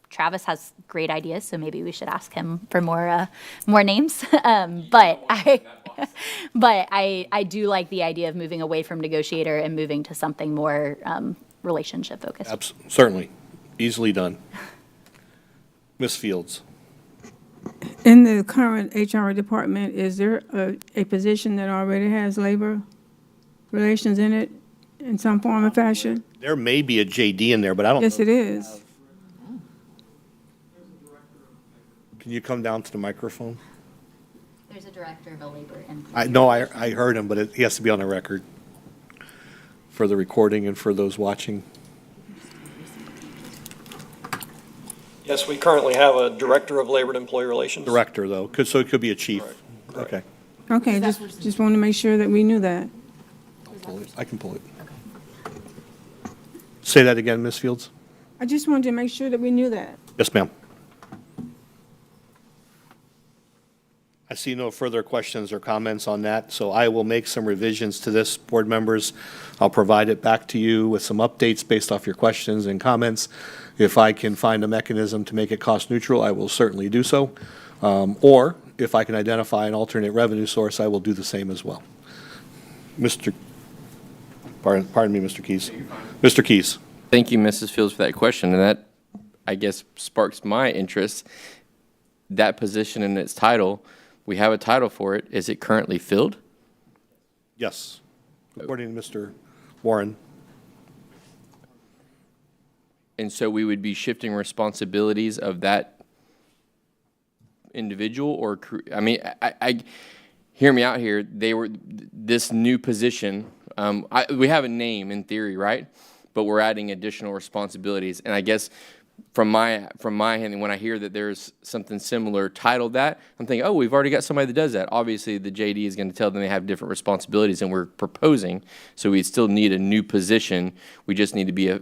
Travis has great ideas, so maybe we should ask him for more names. But I do like the idea of moving away from negotiator and moving to something more relationship focused. Certainly. Easily done. Ms. Fields. In the current HR department, is there a position that already has labor relations in it in some form or fashion? There may be a JD in there, but I don't know. Yes, it is. Can you come down to the microphone? There's a director of a labor and. I heard him, but he has to be on the record for the recording and for those watching. Yes, we currently have a director of labor and employee relations. Director, though, so it could be a chief. Okay. Okay, just want to make sure that we knew that. I can pull it. Say that again, Ms. Fields? I just wanted to make sure that we knew that. Yes, ma'am. I see no further questions or comments on that, so I will make some revisions to this, board members. I'll provide it back to you with some updates based off your questions and comments. If I can find a mechanism to make it cost neutral, I will certainly do so. Or if I can identify an alternate revenue source, I will do the same as well. Pardon me, Mr. Keys. Mr. Keys. Thank you, Mrs. Fields, for that question, and that, I guess, sparks my interest. That position and its title, we have a title for it. Is it currently filled? Yes, according to Mr. Warren. And so we would be shifting responsibilities of that individual, or, I mean, I hear me out here. This new position, we have a name in theory, right? But we're adding additional responsibilities. And I guess from my hand, when I hear that there's something similar titled that, I'm thinking, oh, we've already got somebody that does that. Obviously, the JD is going to tell them they have different responsibilities than we're proposing, so we still need a new position. We just need to be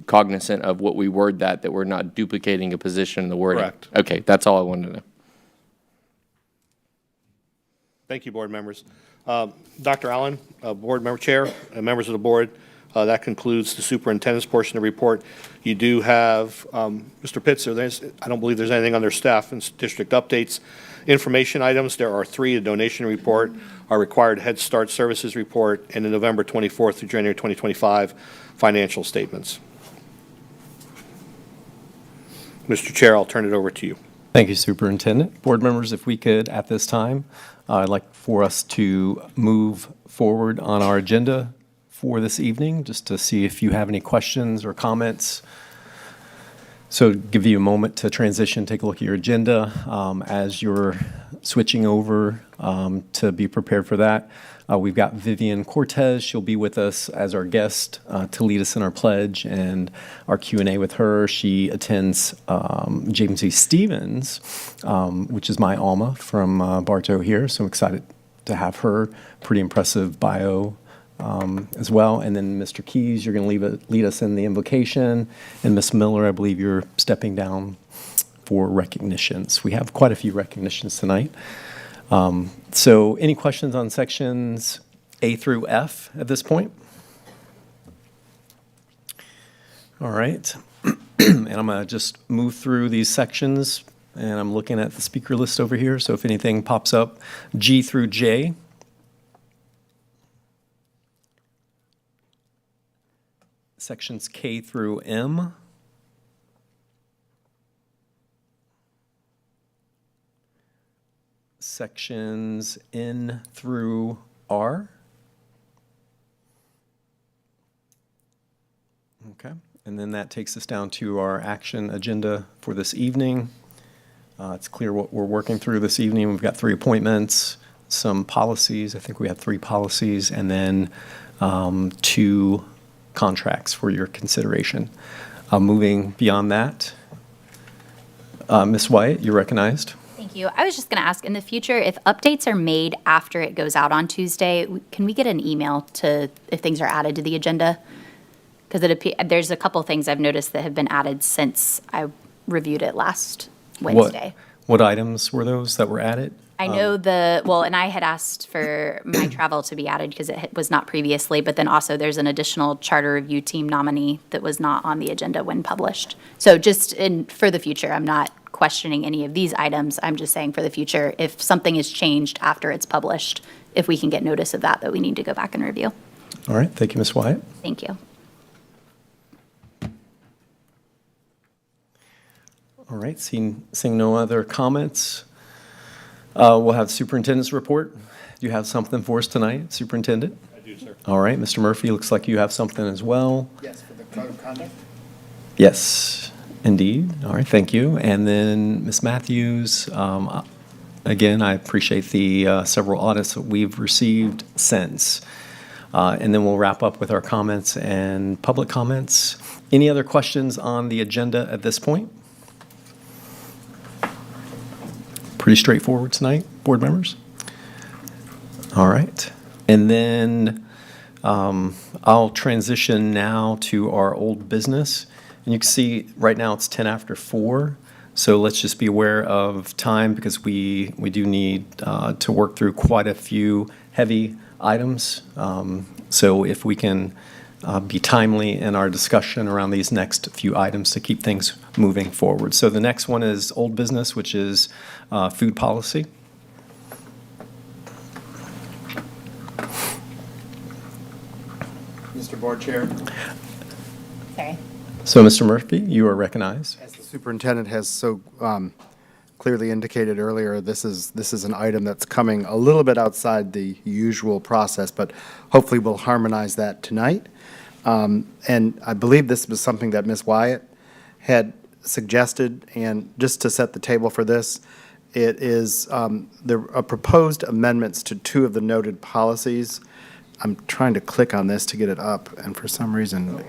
cognizant of what we word that we're not duplicating a position in the wording. Correct. Okay, that's all I wanted to know. Thank you, board members. Dr. Allen, board member chair, and members of the board, that concludes the superintendent's portion of the report. You do have, Mr. Pitts, I don't believe there's anything under staff and district updates. Information items, there are 3: a donation report, our required Head Start services report, and the November 24th through January 2025 financial statements. Mr. Chair, I'll turn it over to you. Thank you, Superintendent. Board members, if we could, at this time, I'd like for us to move forward on our agenda for this evening, just to see if you have any questions or comments. So give you a moment to transition, take a look at your agenda as you're switching over to be prepared for that. We've got Vivian Cortez. She'll be with us as our guest to lead us in our pledge and our Q&A with her. She attends James E. Stevens, which is my alma from Bartow here. So I'm excited to have her. Pretty impressive bio as well. And then Mr. Keys, you're going to lead us in the invocation. And Ms. Miller, I believe you're stepping down for recognitions. We have quite a few recognitions tonight. So any questions on sections A through F at this point? All right. And I'm going to just move through these sections, and I'm looking at the speaker list over here. So if anything pops up, G through J. Sections K through M. Sections N through R. Okay, and then that takes us down to our action agenda for this evening. It's clear what we're working through this evening. We've got 3 appointments, some policies. I think we have 3 policies, and then 2 contracts for your consideration. Moving beyond that, Ms. Wyatt, you're recognized. Thank you. I was just going to ask, in the future, if updates are made after it goes out on Tuesday, can we get an email to if things are added to the agenda? Because there's a couple things I've noticed that have been added since I reviewed it last Wednesday. What items were those that were added? I know and I had asked for my travel to be added because it was not previously, but then also there's an additional charter review team nominee that was not on the agenda when published. So just for the future, I'm not questioning any of these items. I'm just saying for the future, if something is changed after it's published, if we can get notice of that we need to go back and review. All right, thank you, Ms. Wyatt. Thank you. All right, seeing no other comments, we'll have superintendent's report. Do you have something for us tonight, Superintendent? I do, sir. All right, Mr. Murphy, looks like you have something as well. Yes, for the code of conduct. Yes, indeed. All right, thank you. And then Ms. Matthews, again, I appreciate the several audits that we've received since. And then we'll wrap up with our comments and public comments. Any other questions on the agenda at this point? Pretty straightforward tonight, board members? All right. And then I'll transition now to our old business. And you can see right now it's 10 after 4. So let's just be aware of time because we do need to work through quite a few heavy items. So if we can be timely in our discussion around these next few items to keep things moving forward. So the next one is old business, which is food policy. Mr. Board Chair. Sorry. So Mr. Murphy, you are recognized. As the superintendent has so clearly indicated earlier, this is an item that's coming a little bit outside the usual process, but hopefully we'll harmonize that tonight. And I believe this was something that Ms. Wyatt had suggested, and just to set the table for this, it is there are proposed amendments to 2 of the noted policies. I'm trying to click on this to get it up, and for some reason,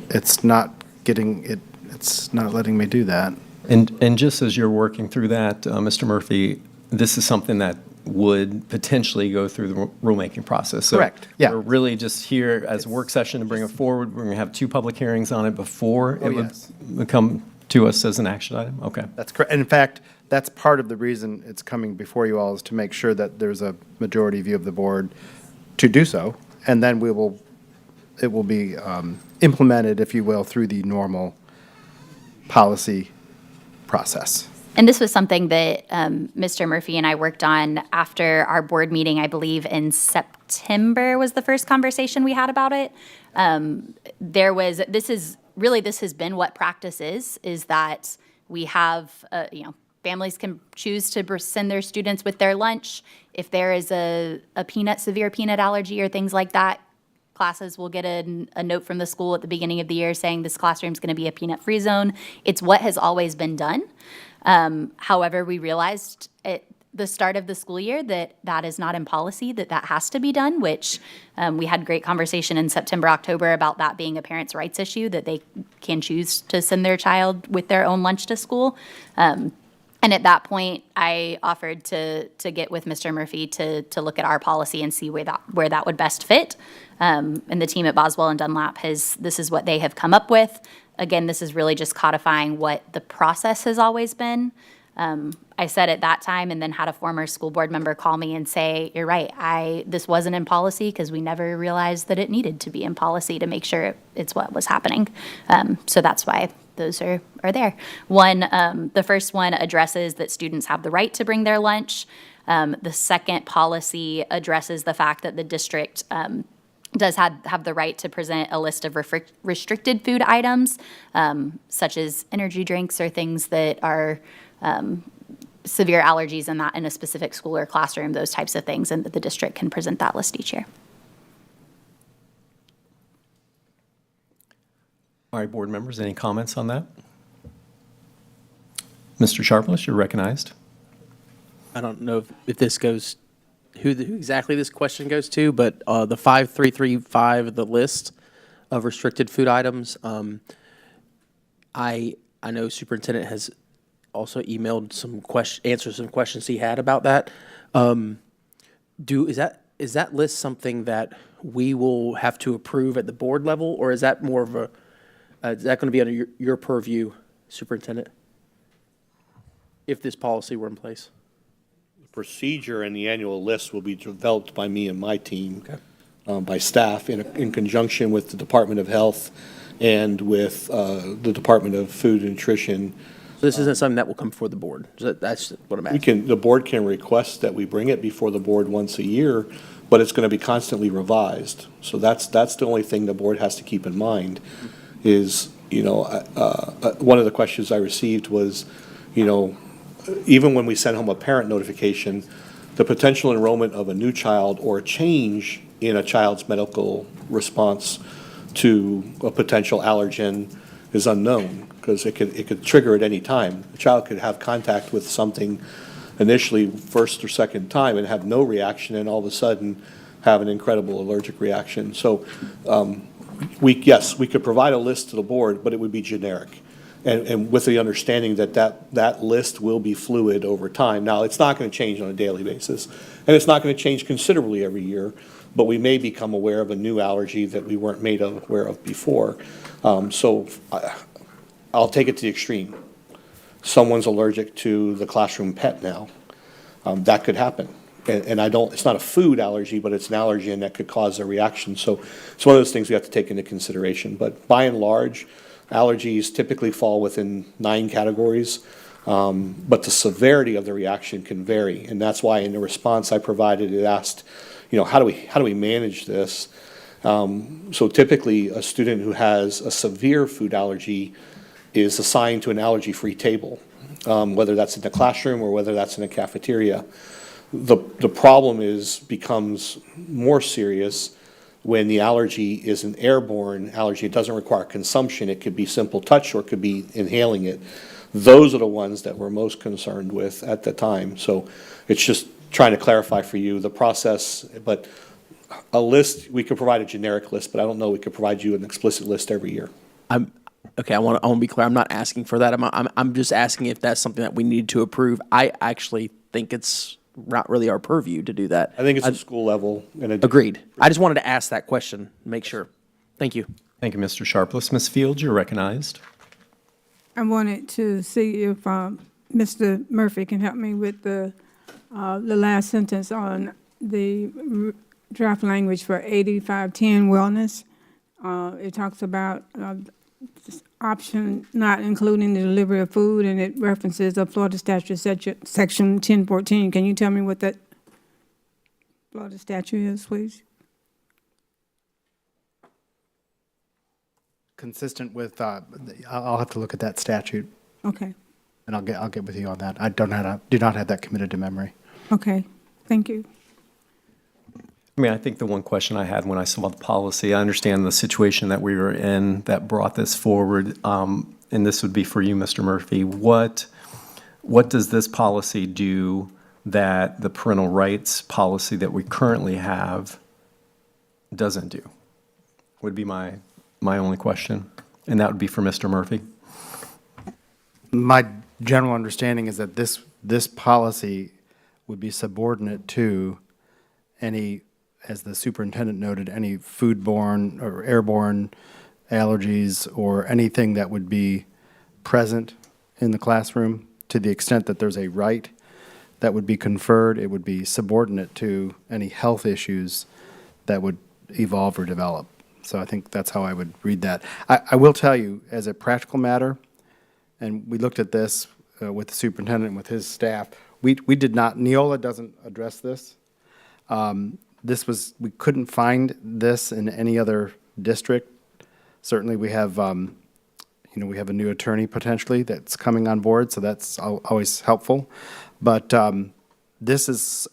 it's not getting it. It's not letting me do that. And just as you're working through that, Mr. Murphy, this is something that would potentially go through the rulemaking process. So Correct, yeah. we're really just here as a work session to bring it forward. We're going to have 2 public hearings on it before it would come to us as an action item? Okay. That's correct. And in fact, that's part of the reason it's coming before you all is to make sure that there's a majority view of the board to do so. And then it will be implemented, if you will, through the normal policy process. And this was something that Mr. Murphy and I worked on after our board meeting, I believe in September was the first conversation we had about it. This has been what practice is that we have, families can choose to send their students with their lunch. If there is a severe peanut allergy or things like that, classes will get a note from the school at the beginning of the year saying this classroom's going to be a peanut-free zone. It's what has always been done. However, we realized at the start of the school year that is not in policy, that has to be done, which we had great conversation in September, October about that being a parent's rights issue, that they can choose to send their child with their own lunch to school. And at that point, I offered to get with Mr. Murphy to look at our policy and see where that would best fit. And the team at Boswell and Dunlap this is what they have come up with. Again, this is really just codifying what the process has always been. I said at that time, and then had a former school board member call me and say, "You're right, this wasn't in policy because we never realized that it needed to be in policy to make sure it's what was happening." So that's why those are there. The first one addresses that students have the right to bring their lunch. The second policy addresses the fact that the district does have the right to present a list of restricted food items, such as energy drinks or things that are severe allergies in a specific school or classroom, those types of things, and that the district can present that list each year. All right, board members, any comments on that? Mr. Sharpless, you're recognized. I don't know if this goes, who exactly this question goes to, but the 5335, the list of restricted food items, I know Superintendent has also emailed answered some questions he had about that. Is that list something that we will have to approve at the board level, or is that more of a is that going to be under your purview, Superintendent, if this policy were in place? The procedure and the annual list will be developed by me and my team, by staff, in conjunction with the Department of Health and with the Department of Food and Nutrition. So this isn't something that will come before the board. That's what I'm asking. The board can request that we bring it before the board once a year, but it's going to be constantly revised. So that's the only thing the board has to keep in mind is, one of the questions I received was, even when we send home a parent notification, the potential enrollment of a new child or a change in a child's medical response to a potential allergen is unknown, because it could trigger at any time. A child could have contact with something initially first or second time and have no reaction, and all of a sudden have an incredible allergic reaction. So we could provide a list to the board, but it would be generic, and with the understanding that list will be fluid over time. Now, it's not going to change on a daily basis, and it's not going to change considerably every year, but we may become aware of a new allergy that we weren't made aware of before. So I'll take it to the extreme. Someone's allergic to the classroom pet now. That could happen. And it's not a food allergy, but it's an allergen that could cause a reaction. So it's one of those things we have to take into consideration. But by and large, allergies typically fall within 9 categories. But the severity of the reaction can vary. And that's why in the response I provided, it asked, how do we manage this? So typically, a student who has a severe food allergy is assigned to an allergy-free table, whether that's in the classroom or whether that's in a cafeteria. The problem becomes more serious when the allergy is an airborne allergy. It doesn't require consumption. It could be simple touch or it could be inhaling it. Those are the ones that we're most concerned with at the time. So it's just trying to clarify for you the process, but a list, we could provide a generic list, but I don't know we could provide you an explicit list every year. Okay, I want to be clear. I'm not asking for that. I'm just asking if that's something that we need to approve. I actually think it's not really our purview to do that. I think it's a school level. Agreed. I just wanted to ask that question, make sure. Thank you. Thank you, Mr. Sharpless. Ms. Fields, you're recognized. I wanted to see if Mr. Murphy can help me with the last sentence on the draft language for 8510 wellness. It talks about option not including the delivery of food, and it references the Florida statute section 1014. Can you tell me what that Florida statute is, please? Consistent with, I'll have to look at that statute. Okay. And I'll get with you on that. I do not have that committed to memory. Okay, thank you. I mean, I think the one question I had when I saw the policy, I understand the situation that we were in that brought this forward, and this would be for you, Mr. Murphy. What does this policy do that the parental rights policy that we currently have doesn't do? Would be my only question, and that would be for Mr. Murphy. My general understanding is that this policy would be subordinate to any, as the superintendent noted, any foodborne or airborne allergies or anything that would be present in the classroom. To the extent that there's a right that would be conferred, it would be subordinate to any health issues that would evolve or develop. So I think that's how I would read that. I will tell you, as a practical matter, and we looked at this with the superintendent and with his staff, we did not, Neola doesn't address this. We couldn't find this in any other district. Certainly we have, we have a new attorney potentially that's coming on board, so that's always helpful. But this is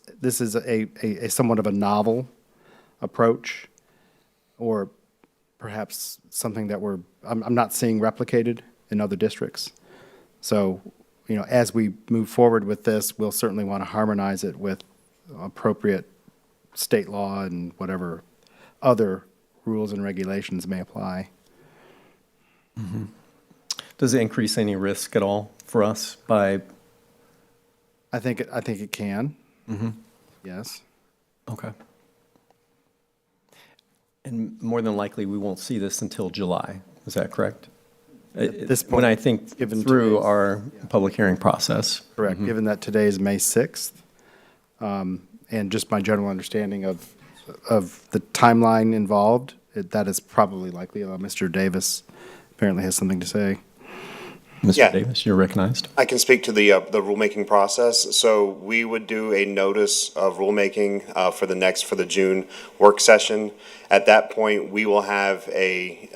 a somewhat of a novel approach, or perhaps something that I'm not seeing replicated in other districts. So, as we move forward with this, we'll certainly want to harmonize it with appropriate state law and whatever other rules and regulations may apply. Mm-hmm. Does it increase any risk at all for us by? I think it can. Mm-hmm. Yes. Okay. And more than likely, we won't see this until July. Is that correct? At this point, when I think given through today's- our public hearing process. Correct, Mhm. given that today is May 6th, and just my general understanding of the timeline involved, that is probably likely. Mr. Davis apparently has something to say. Mr. Yeah. Davis, you're recognized. I can speak to the rulemaking process. So we would do a notice of rulemaking for the June work session. At that point, we will have a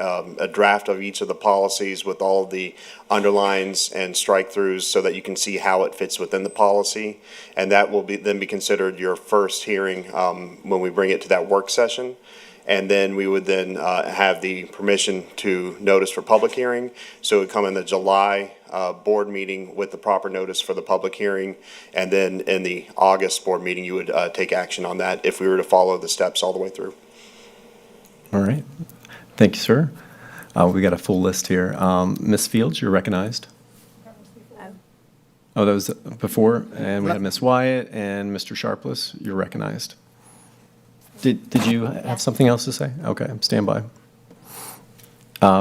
draft of each of the policies with all of the underlines and strike-throughs so that you can see how it fits within the policy. And that will then be considered your first hearing when we bring it to that work session. And then we would then have the permission to notice for public hearing. So it would come in the July board meeting with the proper notice for the public hearing. And then in the August board meeting, you would take action on that if we were to follow the steps all the way through. All right. Thank you, sir. We got a full list here. Ms. Fields, you're recognized. Oh, that was before, and we had Ms. Wyatt and Mr. Sharpless. You're recognized. Did you have something else to say? Okay, stand by.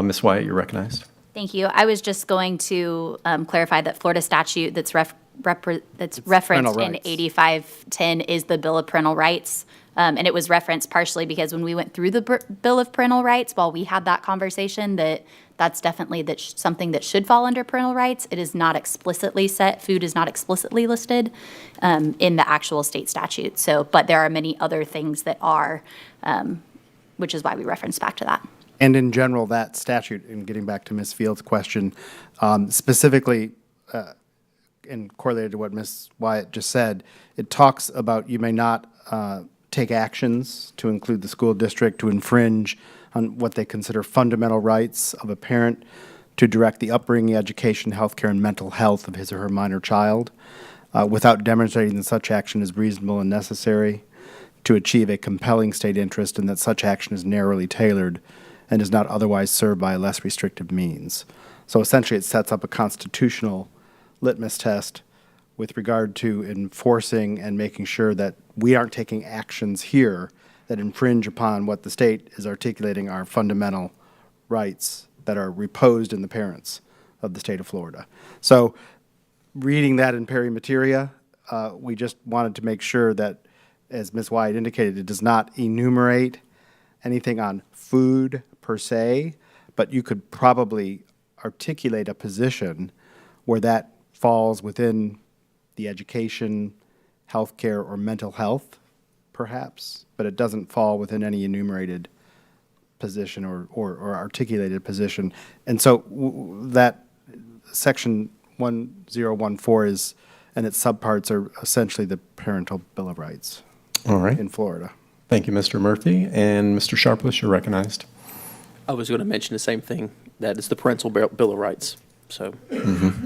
Ms. Wyatt, you're recognized. Thank you. I was just going to clarify that Florida statute that's referenced in rights. 8510 is the Bill of Parental Rights. And it was referenced partially because when we went through the Bill of Parental Rights, while we had that conversation, that's definitely something that should fall under parental rights. It is not explicitly set. Food is not explicitly listed in the actual state statute. So, but there are many other things that are, which is why we reference back to that. And in general, that statute, and getting back to Ms. Fields' question, specifically, and correlated to what Ms. Wyatt just said, it talks about you may not take actions to include the school district to infringe on what they consider fundamental rights of a parent to direct the upbringing, education, healthcare, and mental health of his or her minor child without demonstrating that such action is reasonable and necessary to achieve a compelling state interest and that such action is narrowly tailored and is not otherwise served by a less restrictive means. So essentially, it sets up a constitutional litmus test with regard to enforcing and making sure that we aren't taking actions here that infringe upon what the state is articulating are fundamental rights that are reposed in the parents of the state of Florida. So reading that in peri materia, we just wanted to make sure that, as Ms. Wyatt indicated, it does not enumerate anything on food per se, but you could probably articulate a position where that falls within the education, healthcare, or mental health, perhaps, but it doesn't fall within any enumerated position or articulated position. And so that section 1014 is, and its subparts are essentially the Parental Bill of Rights. All right. In Florida. Thank you, Mr. Murphy. And Mr. Sharpless, you're recognized. I was going to mention the same thing, that is the Parental Bill of Rights. So,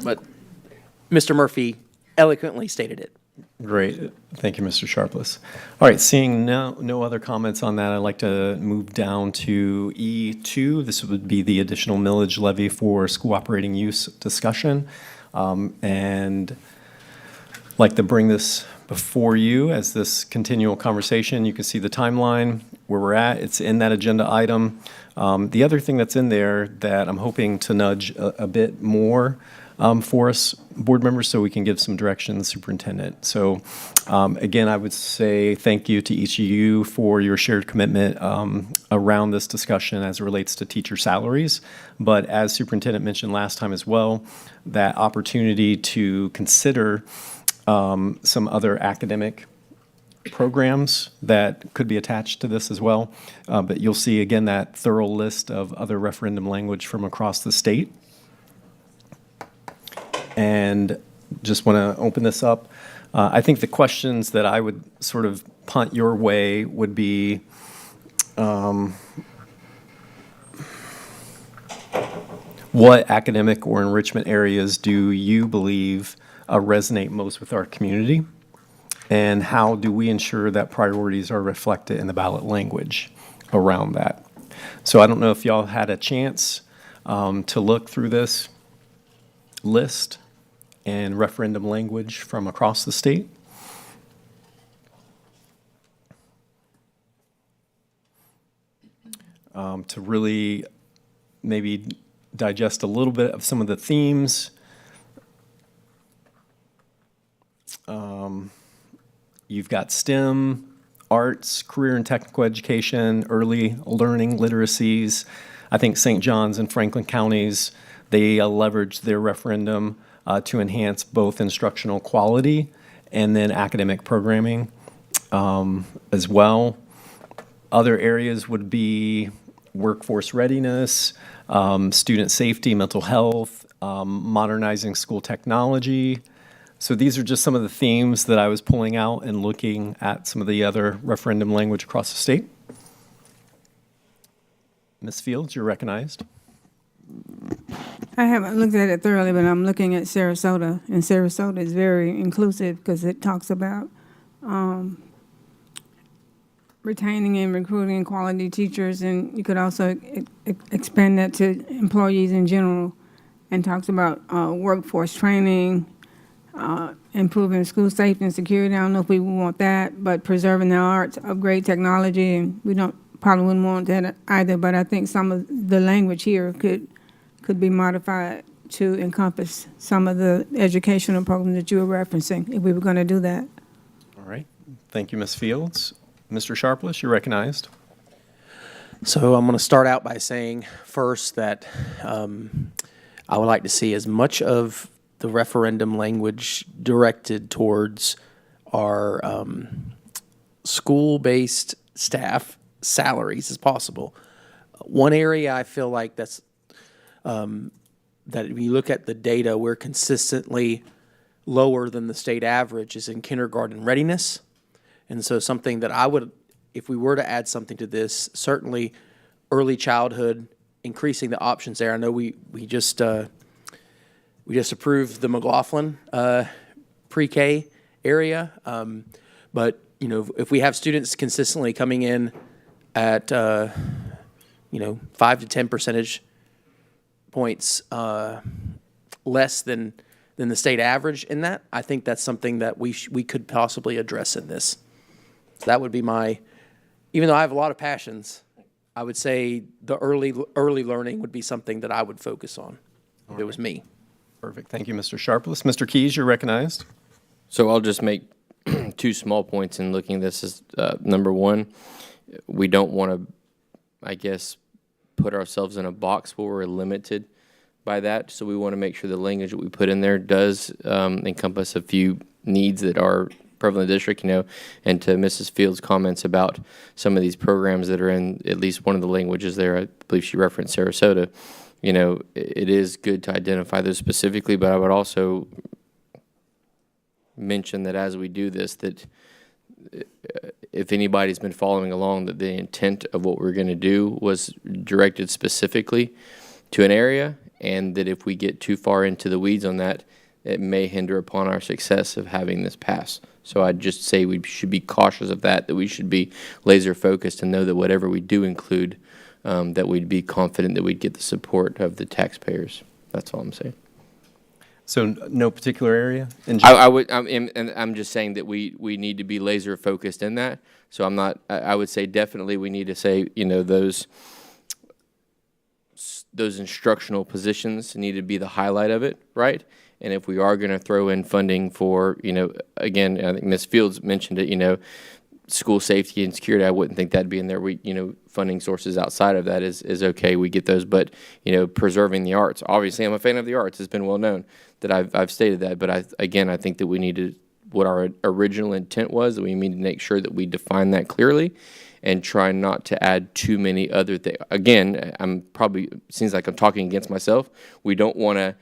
but Mr. Murphy eloquently stated it. Great. Thank you, Mr. Sharpless. All right, seeing no other comments on that, I'd like to move down to E2. This would be the additional millage levy for school operating use discussion. And I'd like to bring this before you as this continual conversation. You can see the timeline where we're at. It's in that agenda item. The other thing that's in there that I'm hoping to nudge a bit more for us board members so we can give some direction to the superintendent. So again, I would say thank you to each of you for your shared commitment around this discussion as it relates to teacher salaries. But as superintendent mentioned last time as well, that opportunity to consider some other academic programs that could be attached to this as well. But you'll see again that thorough list of other referendum language from across the state. And just want to open this up. I think the questions that I would sort of punt your way would be, what academic or enrichment areas do you believe resonate most with our community? And how do we ensure that priorities are reflected in the ballot language around that? So I don't know if y'all had a chance to look through this list and referendum language from across the state. To really maybe digest a little bit of some of the themes. You've got STEM, arts, career and technical education, early learning literacies. I think St. John's and Franklin counties, they leverage their referendum to enhance both instructional quality and then academic programming as well. Other areas would be workforce readiness, student safety, mental health, modernizing school technology. So these are just some of the themes that I was pulling out and looking at some of the other referendum language across the state. Ms. Fields, you're recognized. I haven't looked at it thoroughly, but I'm looking at Sarasota, and Sarasota is very inclusive because it talks about retaining and recruiting quality teachers, and you could also expand that to employees in general, and talks about workforce training, improving school safety and security. I don't know if we want that, but preserving the arts, upgrade technology, and we probably wouldn't want that either, but I think some of the language here could be modified to encompass some of the educational programs that you were referencing, if we were going to do that. All right. Thank you, Ms. Fields. Mr. Sharpless, you're recognized. So I'm going to start out by saying first that I would like to see as much of the referendum language directed towards our school-based staff salaries as possible. One area I feel like that's that if you look at the data, we're consistently lower than the state average is in kindergarten readiness. And so something that I would, if we were to add something to this, certainly early childhood, increasing the options there. I know we just approved the McLaughlin pre-K area, but you know, if we have students consistently coming in at 5 to 10 percentage points less than the state average in that, I think that's something that we could possibly address in this. So that would be my, even though I have a lot of passions, I would say the early learning would be something that I would focus on if it was me. Perfect. Thank you, Mr. Sharpless. Mr. Keys, you're recognized. So I'll just make two small points in looking at this. As number one, we don't want to, I guess, put ourselves in a box where we're limited by that. So we want to make sure the language that we put in there does encompass a few needs that are prevalent in the district, and to Mrs. Fields' comments about some of these programs that are in at least one of the languages there, I believe she referenced Sarasota. it is good to identify those specifically, but I would also mention that as we do this, that if anybody's been following along, that the intent of what we're going to do was directed specifically to an area, and that if we get too far into the weeds on that, it may hinder upon our success of having this pass. So I'd just say we should be cautious of that we should be laser focused and know that whatever we do include, that we'd be confident that we'd get the support of the taxpayers. That's all I'm saying. So no particular area? I'm just saying that we need to be laser focused in that. So I would say definitely we need to say, those instructional positions need to be the highlight of it, right? And if we are going to throw in funding for, again, I think Ms. Fields mentioned it, school safety and security, I wouldn't think that'd be in there. Funding sources outside of that is okay. We get those, but, preserving the arts. Obviously, I'm a fan of the arts. It's been well known that I've stated that. But I think that we need to, what our original intent was, that we need to make sure that we define that clearly and try not to add too many other things. Again, seems like I'm talking against myself. We don't want to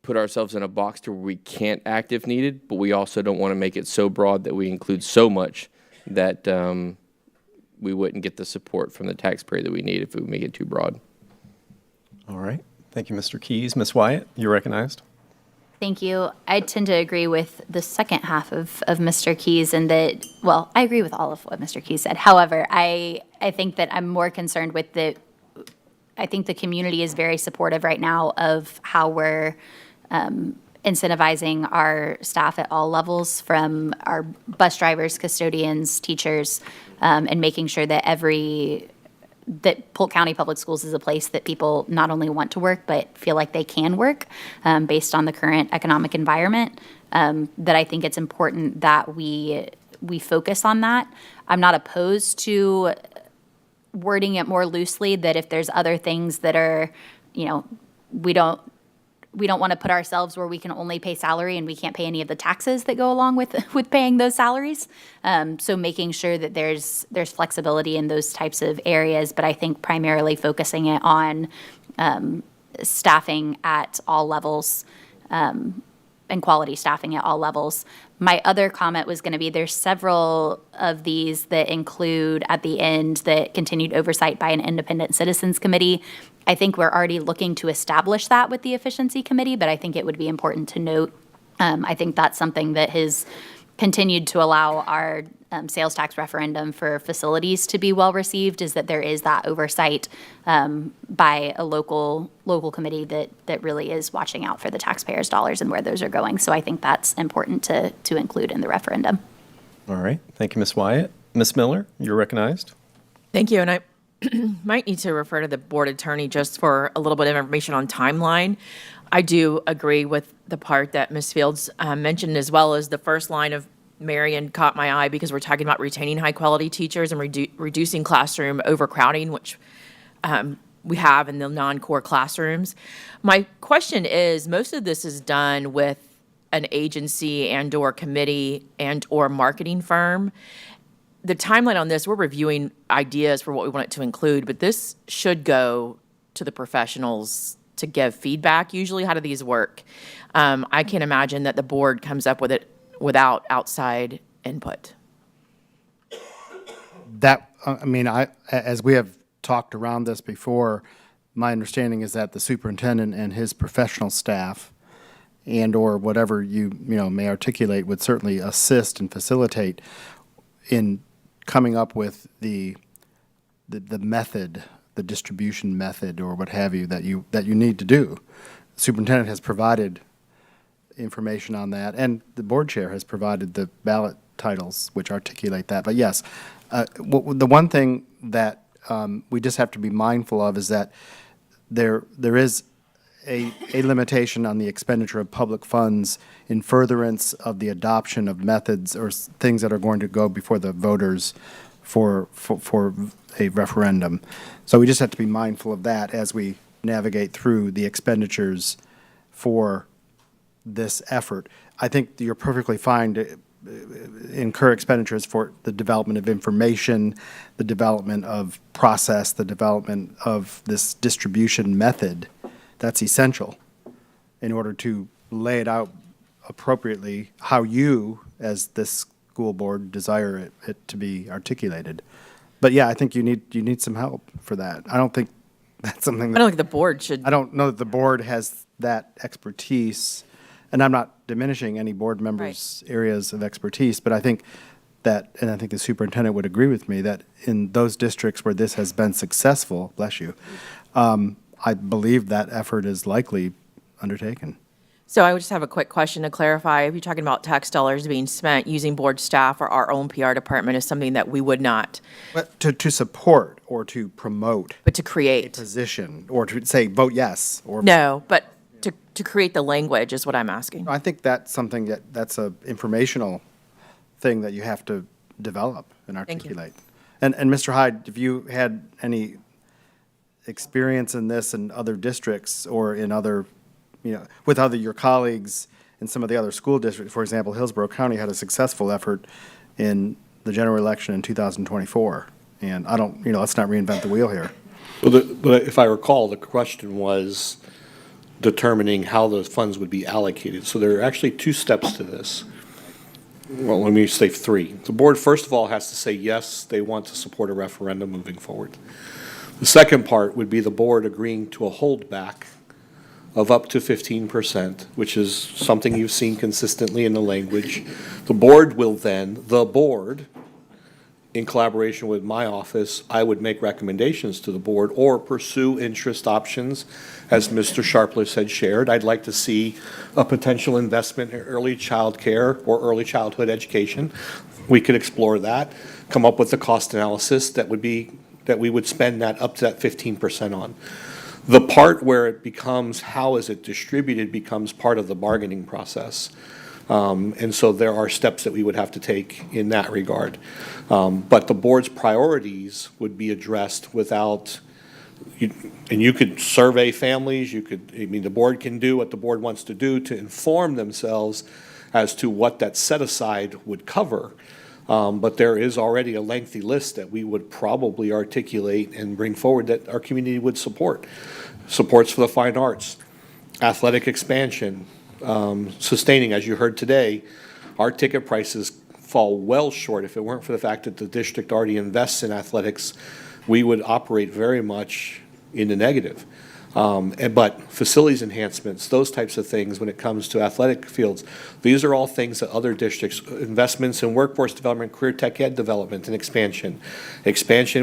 put ourselves in a box to where we can't act if needed, but we also don't want to make it so broad that we include so much that we wouldn't get the support from the taxpayer that we need if we make it too broad. All right. Thank you, Mr. Keys. Ms. Wyatt, you're recognized. Thank you. I tend to agree with the second half of Mr. Keys and that, well, I agree with all of what Mr. Keys said. However, I think that I'm more concerned with I think the community is very supportive right now of how we're incentivizing our staff at all levels, from our bus drivers, custodians, teachers, and making sure that Polk County Public Schools is a place that people not only want to work, but feel like they can work based on the current economic environment. That I think it's important that we focus on that. I'm not opposed to wording it more loosely, that if there's other things that are, we don't want to put ourselves where we can only pay salary and we can't pay any of the taxes that go along with paying those salaries. So making sure that there's flexibility in those types of areas, but I think primarily focusing it on staffing at all levels, and quality staffing at all levels. My other comment was going to be, there's several of these that include at the end that continued oversight by an independent citizens committee. I think we're already looking to establish that with the efficiency committee, but I think it would be important to note. I think that's something that has continued to allow our sales tax referendum for facilities to be well received, is that there is that oversight by a local committee that really is watching out for the taxpayers' dollars and where those are going. So I think that's important to include in the referendum. All right. Thank you, Ms. Wyatt. Ms. Miller, you're recognized. Thank you. And I might need to refer to the board attorney just for a little bit of information on timeline. I do agree with the part that Ms. Fields mentioned, as well as the first line of Marion caught my eye, because we're talking about retaining high-quality teachers and reducing classroom overcrowding, which we have in the non-core classrooms. My question is, most of this is done with an agency and/or committee and/or marketing firm. The timeline on this, we're reviewing ideas for what we want it to include, but this should go to the professionals to give feedback. Usually, how do these work? I can't imagine that the board comes up with it without outside input. As we have talked around this before, my understanding is that the superintendent and his professional staff and/or whatever you may articulate would certainly assist and facilitate in coming up with the method, the distribution method, or what have you that you need to do. The superintendent has provided information on that, and the board chair has provided the ballot titles which articulate that. But yes, the one thing that we just have to be mindful of is that there is a limitation on the expenditure of public funds in furtherance of the adoption of methods or things that are going to go before the voters for a referendum. So we just have to be mindful of that as we navigate through the expenditures for this effort. I think you're perfectly fine incur expenditures for the development of information, the development of process, the development of this distribution method, that's essential in order to lay it out appropriately how you, as this school board, desire it to be articulated. But yeah, I think you need some help for that. I don't think that's something I that, don't think the board should. I don't know that the board has that expertise, and I'm not diminishing any board members' areas of expertise, but I think that, and I think the superintendent would agree with me, that in those districts where this has been successful, bless you, I believe that effort is likely undertaken. So I would just have a quick question to clarify. If you're talking about tax dollars being spent using board staff or our own PR department is something that we would not, But to support or to promote but to create. position, or to say, vote yes, or. No, but to create the language is what I'm asking. I think that's something that's a informational thing that you have to develop and Thank you. articulate. And Mr. Hyde, if you had any experience in this in other districts or in other, with your colleagues in some of the other school districts, for example, Hillsborough County had a successful effort in the general election in 2024. And I don't, let's not reinvent the wheel here. But if I recall, the question was determining how those funds would be allocated. So there are actually two steps to this. Well, let me say three. The board, first of all, has to say, yes, they want to support a referendum moving forward. The second part would be the board agreeing to a holdback of up to 15%, which is something you've seen consistently in the language. The board will then, in collaboration with my office, I would make recommendations to the board or pursue interest options, as Mr. Sharpless had shared. I'd like to see a potential investment in early child care or early childhood education. We could explore that, come up with a cost analysis that we would spend that up to that 15% on. The part where it becomes how is it distributed becomes part of the bargaining process. And so there are steps that we would have to take in that regard. But the board's priorities would be addressed without, and you could survey families, the board can do what the board wants to do to inform themselves as to what that set aside would cover. But there is already a lengthy list that we would probably articulate and bring forward that our community would support. Supports for the fine arts, athletic expansion, sustaining, as you heard today, our ticket prices fall well short. If it weren't for the fact that the district already invests in athletics, we would operate very much in the negative. But facilities enhancements, those types of things when it comes to athletic fields, these are all things that other districts, investments in workforce development, career tech ed development and expansion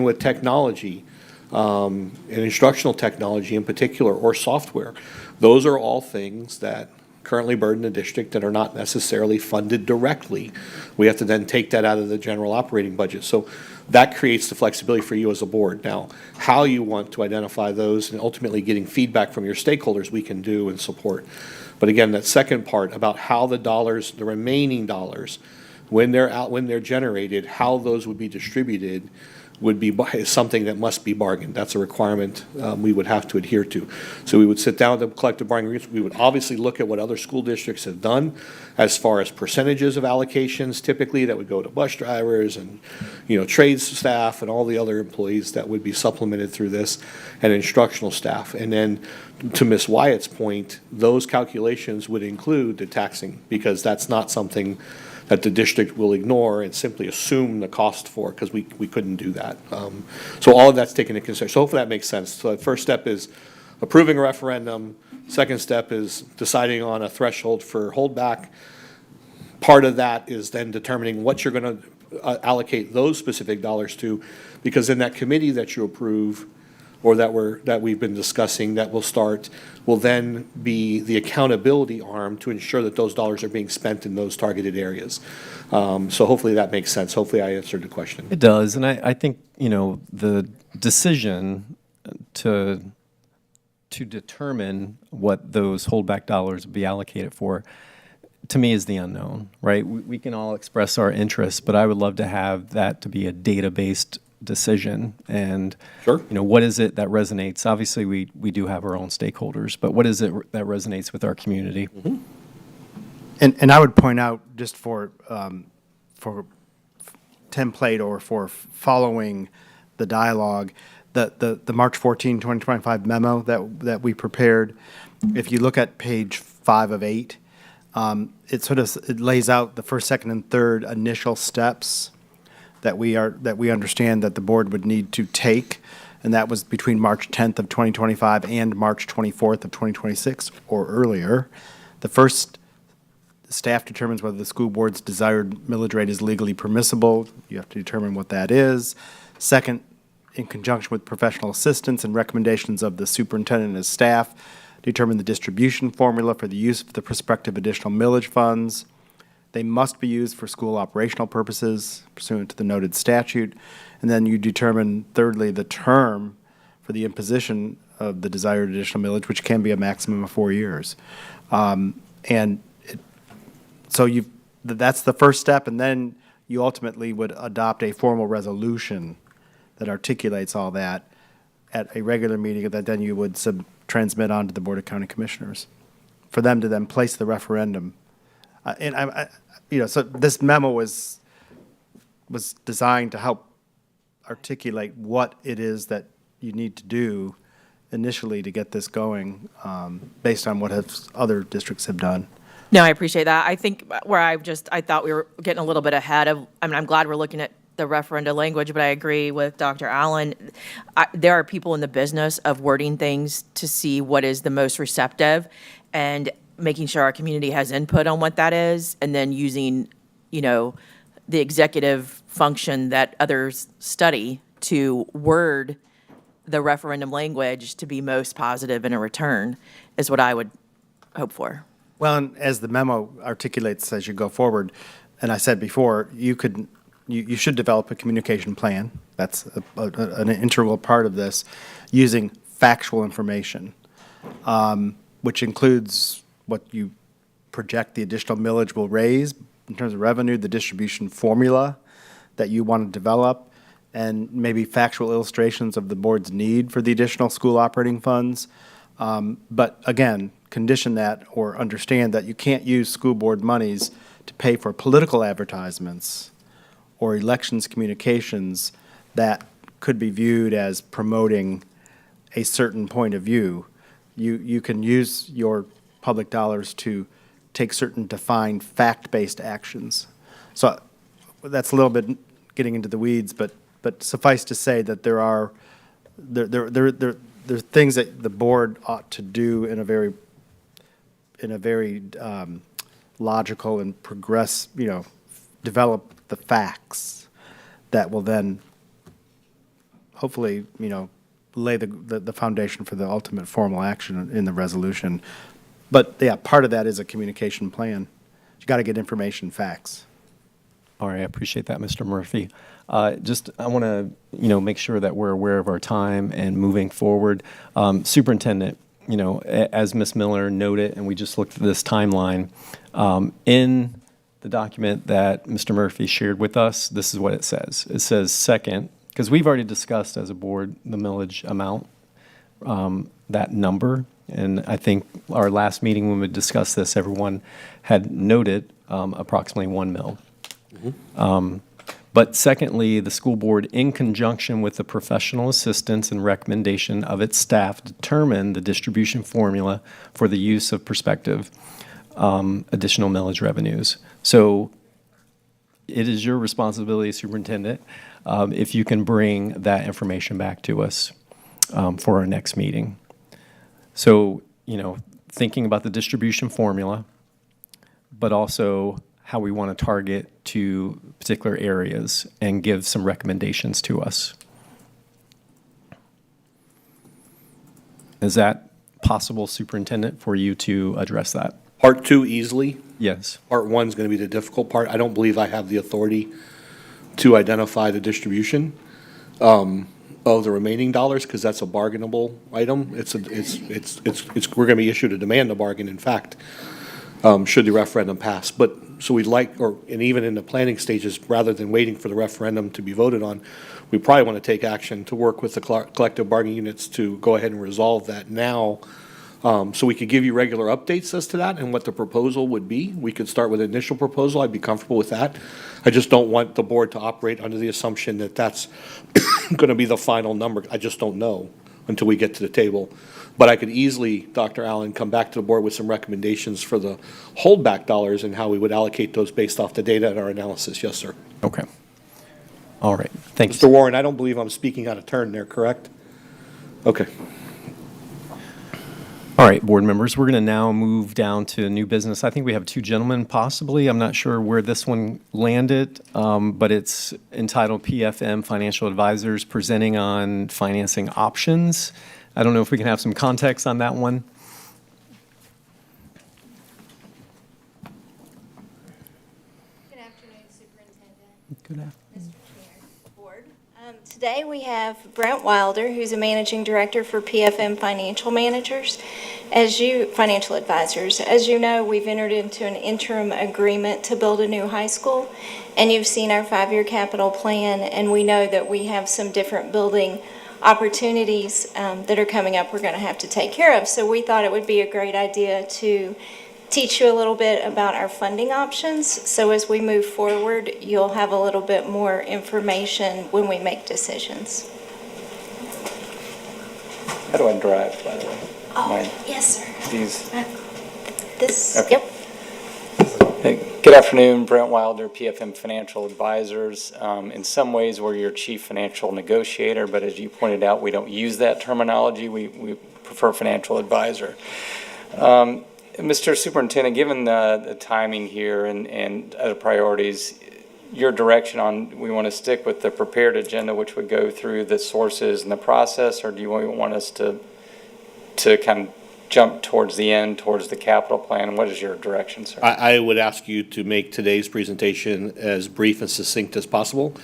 with technology, and instructional technology in particular, or software. Those are all things that currently burden the district that are not necessarily funded directly. We have to then take that out of the general operating budget. So that creates the flexibility for you as a board. Now, how you want to identify those and ultimately getting feedback from your stakeholders, we can do and support. But again, that second part about how the dollars, the remaining dollars, when they're generated, how those would be distributed is something that must be bargained. That's a requirement we would have to adhere to. So we would sit down with the collective bargaining agreements. We would obviously look at what other school districts have done as far as percentages of allocations typically that would go to bus drivers and trades staff and all the other employees that would be supplemented through this, and instructional staff. And then to Ms. Wyatt's point, those calculations would include the taxing, because that's not something that the district will ignore and simply assume the cost for, because we couldn't do that. So all of that's taken into consideration. So hopefully that makes sense. So the first step is approving a referendum. Second step is deciding on a threshold for holdback. Part of that is then determining what you're going to allocate those specific dollars to, because in that committee that you approve, or that we've been discussing, that will then be the accountability arm to ensure that those dollars are being spent in those targeted areas. So hopefully that makes sense. Hopefully I answered the question. It does, and I think, the decision to determine what those holdback dollars be allocated for, to me, is the unknown, right? We can all express our interests, but I would love to have that to be a data-based decision. And sure, what is it that resonates? Obviously, we do have our own stakeholders, but what is it that resonates with our community? And I would point out, just for template or for following the dialogue, the March 14, 2025 memo that we prepared, if you look at page 5 of 8, it lays out the first, second, and third initial steps that we understand that the board would need to take, and that was between March 10th of 2025 and March 24th of 2026 or earlier. The first, the staff determines whether the school board's desired millage rate is legally permissible. You have to determine what that is. Second, in conjunction with professional assistance and recommendations of the superintendent and his staff, determine the distribution formula for the use of the prospective additional millage funds. They must be used for school operational purposes pursuant to the noted statute. And then you determine, thirdly, the term for the imposition of the desired additional millage, which can be a maximum of 4 years. That's the first step, and then you ultimately would adopt a formal resolution that articulates all that at a regular meeting that then you would transmit on to the Board of County Commissioners for them to then place the referendum. So this memo was designed to help articulate what it is that you need to do initially to get this going, based on what other districts have done. No, I appreciate that. I think where I thought we were getting a little bit ahead of, I'm glad we're looking at the referenda language, but I agree with Dr. Allen. There are people in the business of wording things to see what is the most receptive and making sure our community has input on what that is, and then using, the executive function that others study to word the referendum language to be most positive in a return is what I would hope for. Well, and as the memo articulates as you go forward, and I said before, you should develop a communication plan. That's an integral part of this, using factual information, which includes what you project the additional millage will raise in terms of revenue, the distribution formula that you want to develop, and maybe factual illustrations of the board's need for the additional school operating funds. But again, condition that or understand that you can't use school board monies to pay for political advertisements or elections communications that could be viewed as promoting a certain point of view. You can use your public dollars to take certain defined fact-based actions. So that's a little bit getting into the weeds, but suffice to say that there are things that the board ought to do in a very logical and develop the facts that will then hopefully, lay the foundation for the ultimate formal action in the resolution. But yeah, part of that is a communication plan. You got to get information, facts. All right, I appreciate that, Mr. Murphy. I want to, make sure that we're aware of our time and moving forward. Superintendent, as Ms. Miller noted, and we just looked at this timeline, in the document that Mr. Murphy shared with us, this is what it says. It says second, because we've already discussed as a board the millage amount, that number, and I think our last meeting when we discussed this, everyone had noted approximately 1 mil. Mm-hmm. But secondly, the school board, in conjunction with the professional assistance and recommendation of its staff, determined the distribution formula for the use of prospective additional millage revenues. So it is your responsibility, Superintendent, if you can bring that information back to us for our next meeting. So, thinking about the distribution formula, but also how we want to target to particular areas and give some recommendations to us. Is that possible, Superintendent, for you to address that? Part 2 easily. Yes. Part 1 is going to be the difficult part. I don't believe I have the authority to identify the distribution of the remaining dollars, because that's a bargainable item. We're going to be issued a demand to bargain, in fact, should the referendum pass. But so we'd like, and even in the planning stages, rather than waiting for the referendum to be voted on, we probably want to take action to work with the collective bargaining units to go ahead and resolve that now, So we could give you regular updates as to that and what the proposal would be. We could start with an initial proposal. I'd be comfortable with that. I just don't want the board to operate under the assumption that that's going to be the final number. I just don't know until we get to the table. But I could easily, Dr. Allen, come back to the board with some recommendations for the holdback dollars and how we would allocate those based off the data and our analysis. Yes, sir. Okay. All right. Thank you. Mr. Warren, I don't believe I'm speaking out of turn there, correct? Okay. All right, board members, we're going to now move down to new business. I think we have two gentlemen possibly. I'm not sure where this one landed, but it's entitled PFM Financial Advisors Presenting on Financing Options. I don't know if we can have some context on that one. Good afternoon, Superintendent. Good afternoon. Mr. Chair, Board. Today we have Brent Wilder, who's a Managing Director for PFM Financial Financial Advisors. As you know, we've entered into an interim agreement to build a new high school, and you've seen our 5-year capital plan, and we know that we have some different building opportunities that are coming up we're going to have to take care of. So we thought it would be a great idea to teach you a little bit about our funding options. So as we move forward, you'll have a little bit more information when we make decisions. How do I drive, by the way? Oh, yes, sir. These. This, Okay. yep. Good afternoon, Brent Wilder, PFM Financial Advisors. In some ways, we're your chief financial negotiator, but as you pointed out, we don't use that terminology. We prefer financial advisor. Mr. Superintendent, given the timing here and other priorities, your direction on, we want to stick with the prepared agenda, which would go through the sources and the process, or do you want us to kind of jump towards the end, towards the capital plan? What is your direction, sir? I would ask you to make today's presentation as brief and succinct as possible,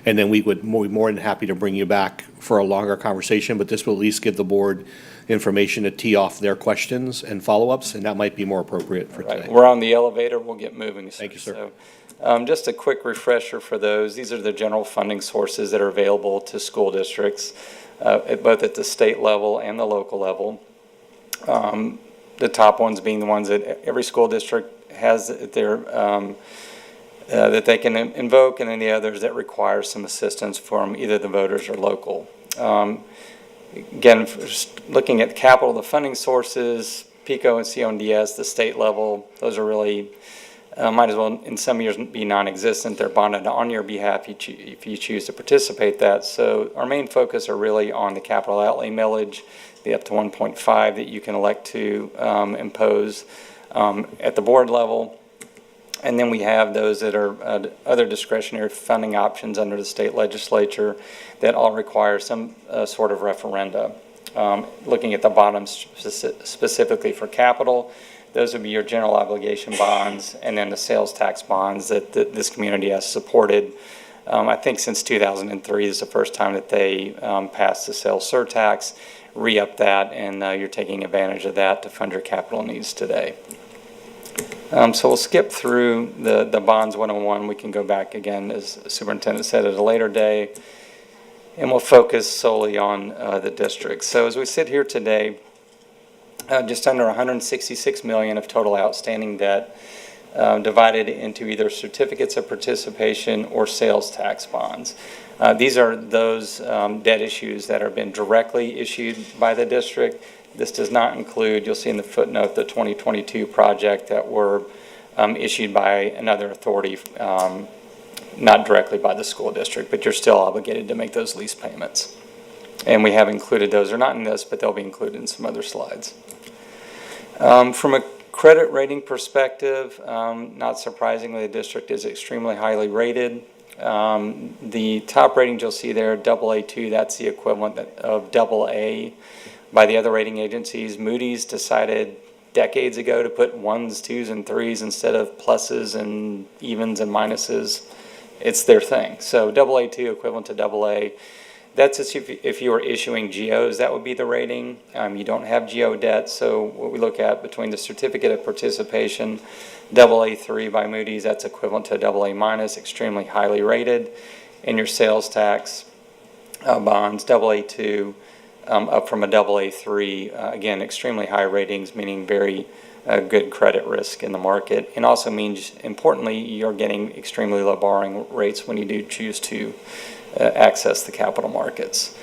and then we would be more than happy to bring you back for a longer conversation, but this will at least give the board information to tee off their questions and follow-ups, and that might be more appropriate for today. We're on the elevator. We'll get moving, sir. Thank you, sir. So, just a quick refresher for those. These are the general funding sources that are available to school districts, both at the state level and the local level. The top ones being the ones that every school district has at their that they can invoke, and then the others that require some assistance from either the voters or local. Again, looking at capital, the funding sources, PICO and CONDS, the state level, those are really, might as well in some years be non-existent. They're bonded on your behalf if you choose to participate that. So our main focus are really on the capital outlay millage, the up to 1.5 that you can elect to impose at the board level. And then we have those that are other discretionary funding options under the state legislature that all require some sort of referenda. Looking at the bottom specifically for capital, those would be your general obligation bonds and then the sales tax bonds that this community has supported. I think since 2003 is the first time that they passed the sales surtax, re-up that, and you're taking advantage of that to fund your capital needs today. So we'll skip through the bonds 101. We can go back again, as the superintendent said, at a later day, and we'll focus solely on the district. So as we sit here today, just under $166 million of total outstanding debt, divided into either certificates of participation or sales tax bonds. These are those debt issues that have been directly issued by the district. This does not include, you'll see in the footnote, the 2022 project that were issued by another authority, not directly by the school district, but you're still obligated to make those lease payments. And we have included those. They're not in this, but they'll be included in some other slides. From a credit rating perspective, not surprisingly, the district is extremely highly rated. The top ratings you'll see there, AA2, that's the equivalent of AA by the other rating agencies. Moody's decided decades ago to put 1s, 2s, and 3s instead of pluses and evens and minuses. It's their thing. So AA2 equivalent to AA. That's if you were issuing GOs, that would be the rating. You don't have GO debt, so what we look at between the certificate of participation, AA3 by Moody's, that's equivalent to AA minus, extremely highly rated. And your sales tax bonds, AA2, up from a AA3. Again, extremely high ratings, meaning very good credit risk in the market, and also means, importantly, you're getting extremely low borrowing rates when you do choose to access the capital markets.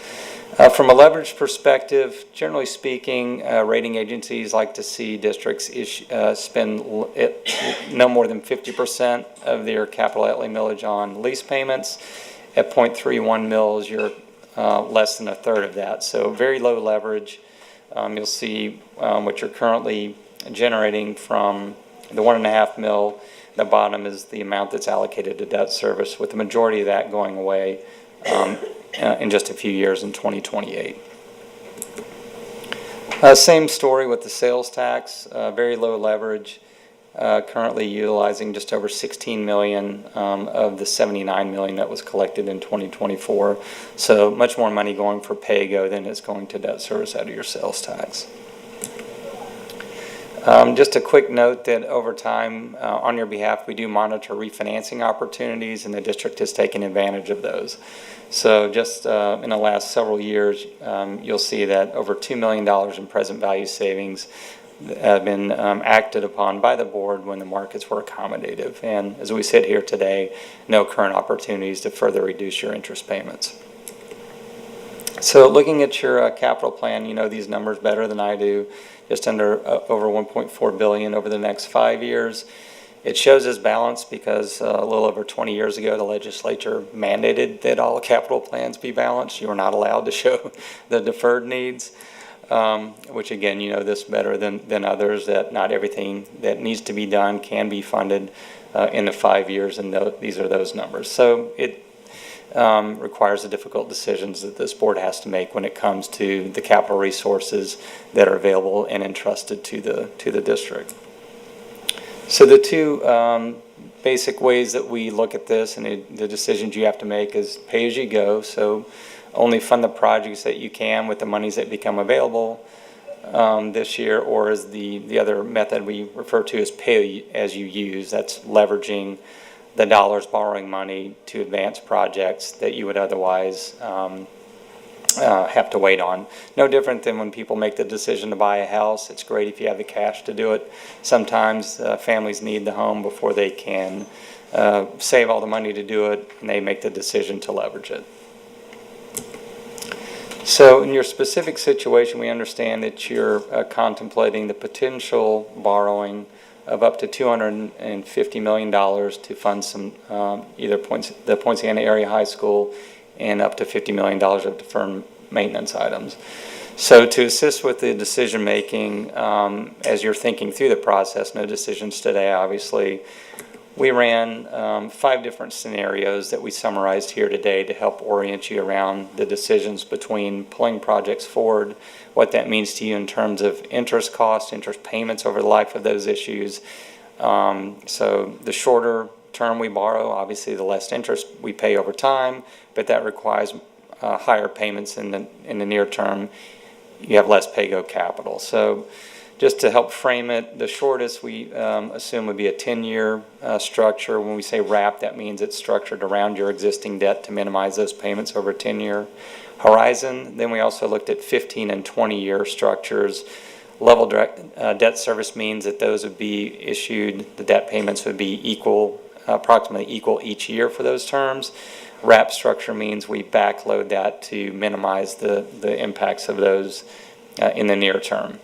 From a leverage perspective, generally speaking, rating agencies like to see districts spend no more than 50% of their capital outlay millage on lease payments. At 0.31 mils, you're less than a third of that. So very low leverage. You'll see what you're currently generating from the 1.5 mil. The bottom is the amount that's allocated to debt service, with the majority of that going away in just a few years in 2028. Same story with the sales tax, very low leverage, currently utilizing just over 16 million of the 79 million that was collected in 2024. So much more money going for pay-go than is going to debt service out of your sales tax. Just a quick note that over time, on your behalf, we do monitor refinancing opportunities, and the district has taken advantage of those. So just in the last several years, you'll see that over $2 million in present value savings have been acted upon by the board when the markets were accommodative. And as we sit here today, no current opportunities to further reduce your interest payments. So looking at your capital plan, you know these numbers better than I do. Just under over 1.4 billion over the next 5 years. It shows as balanced because a little over 20 years ago, the legislature mandated that all capital plans be balanced. You were not allowed to show the deferred needs, which again, you know this better than others, that not everything that needs to be done can be funded in the 5 years, and these are those numbers. So it requires the difficult decisions that this board has to make when it comes to the capital resources that are available and entrusted to the district. So the two basic ways that we look at this and the decisions you have to make is pay as you go. So only fund the projects that you can with the monies that become available this year, or is the other method we refer to as pay as you use. That's leveraging the dollars, borrowing money to advance projects that you would otherwise have to wait on. No different than when people make the decision to buy a house. It's great if you have the cash to do it. Sometimes families need the home before they can save all the money to do it, and they make the decision to leverage it. So in your specific situation, we understand that you're contemplating the potential borrowing of up to $250 million to fund some either the Poinciana Area High School and up to $50 million of deferred maintenance items. So to assist with the decision making as you're thinking through the process, no decisions today obviously, we ran 5 different scenarios that we summarized here today to help orient you around the decisions between pulling projects forward, what that means to you in terms of interest costs, interest payments over the life of those issues. So the shorter term we borrow, obviously the less interest we pay over time, but that requires higher payments in the near term. You have less pay-go capital. So just to help frame it, the shortest we assume would be a 10-year structure. When we say wrap, that means it's structured around your existing debt to minimize those payments over a 10-year horizon. Then we also looked at 15 and 20-year structures. Level debt service means that those would be issued, the debt payments would be equal, approximately equal each year for those terms. Wrap structure means we backload that to minimize the impacts of those in the near term.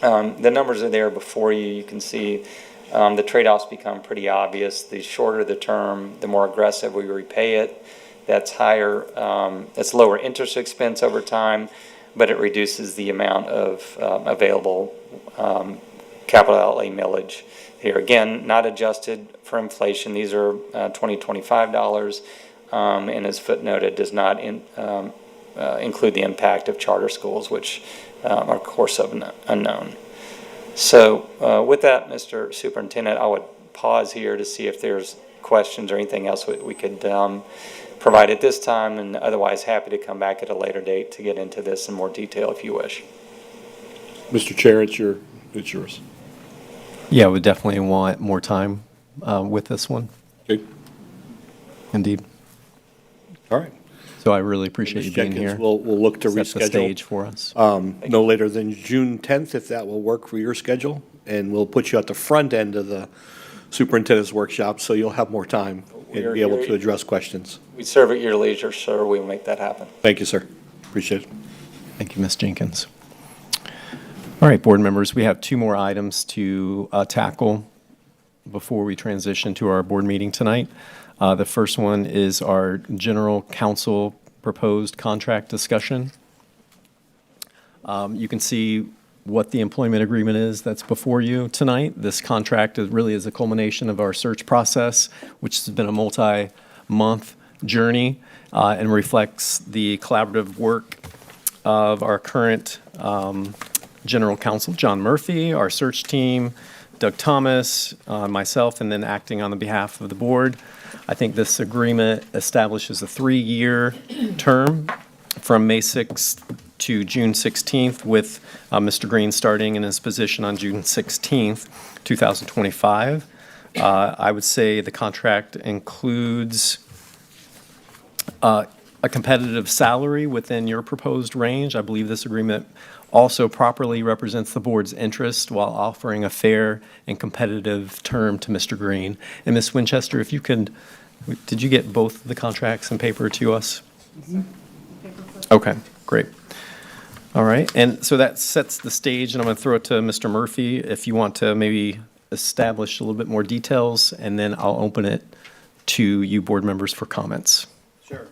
The numbers are there before you. You can see the trade-offs become pretty obvious. The shorter the term, the more aggressive we repay it. That's higher, that's lower interest expense over time, but it reduces the amount of available capital outlay millage. Here again, not adjusted for inflation. These are 2025 dollars, and as footnoted, does not include the impact of charter schools, which are of course unknown. So with that, Mr. Superintendent, I would pause here to see if there's questions or anything else we could provide at this time, and otherwise happy to come back at a later date to get into this in more detail if you wish. Mr. Chair, it's yours. Yeah, we definitely want more time with this one. Okay. Indeed. All right. So I really appreciate Ms. you being Jenkins, here. we'll look to Set the reschedule. stage for us. No later than June 10th, if that will work for your schedule. And we'll put you at the front end of the superintendent's workshop, so you'll have more time and be able to address questions. We serve at your leisure, sir. We will make that happen. Thank you, sir. Appreciate it. Thank you, Ms. Jenkins. All right, board members, we have two more items to tackle before we transition to our board meeting tonight. The first one is our general counsel proposed contract discussion. You can see what the employment agreement is that's before you tonight. This contract really is a culmination of our search process, which has been a multi-month journey and reflects the collaborative work of our current general counsel, John Murphy, our search team, Doug Thomas, myself, and then acting on the behalf of the board. I think this agreement establishes a 3-year term from May 6th to June 16th, with Mr. Green starting in his position on June 16th, 2025. I would say the contract includes a competitive salary within your proposed range. I believe this agreement also properly represents the board's interest while offering a fair and competitive term to Mr. Green. And Ms. Winchester, if you could, did you get both the contracts in paper to us? Okay, great. All right, and so that sets the stage, and I'm going to throw it to Mr. Murphy if you want to maybe establish a little bit more details, and then I'll open it to you board members for comments. Sure.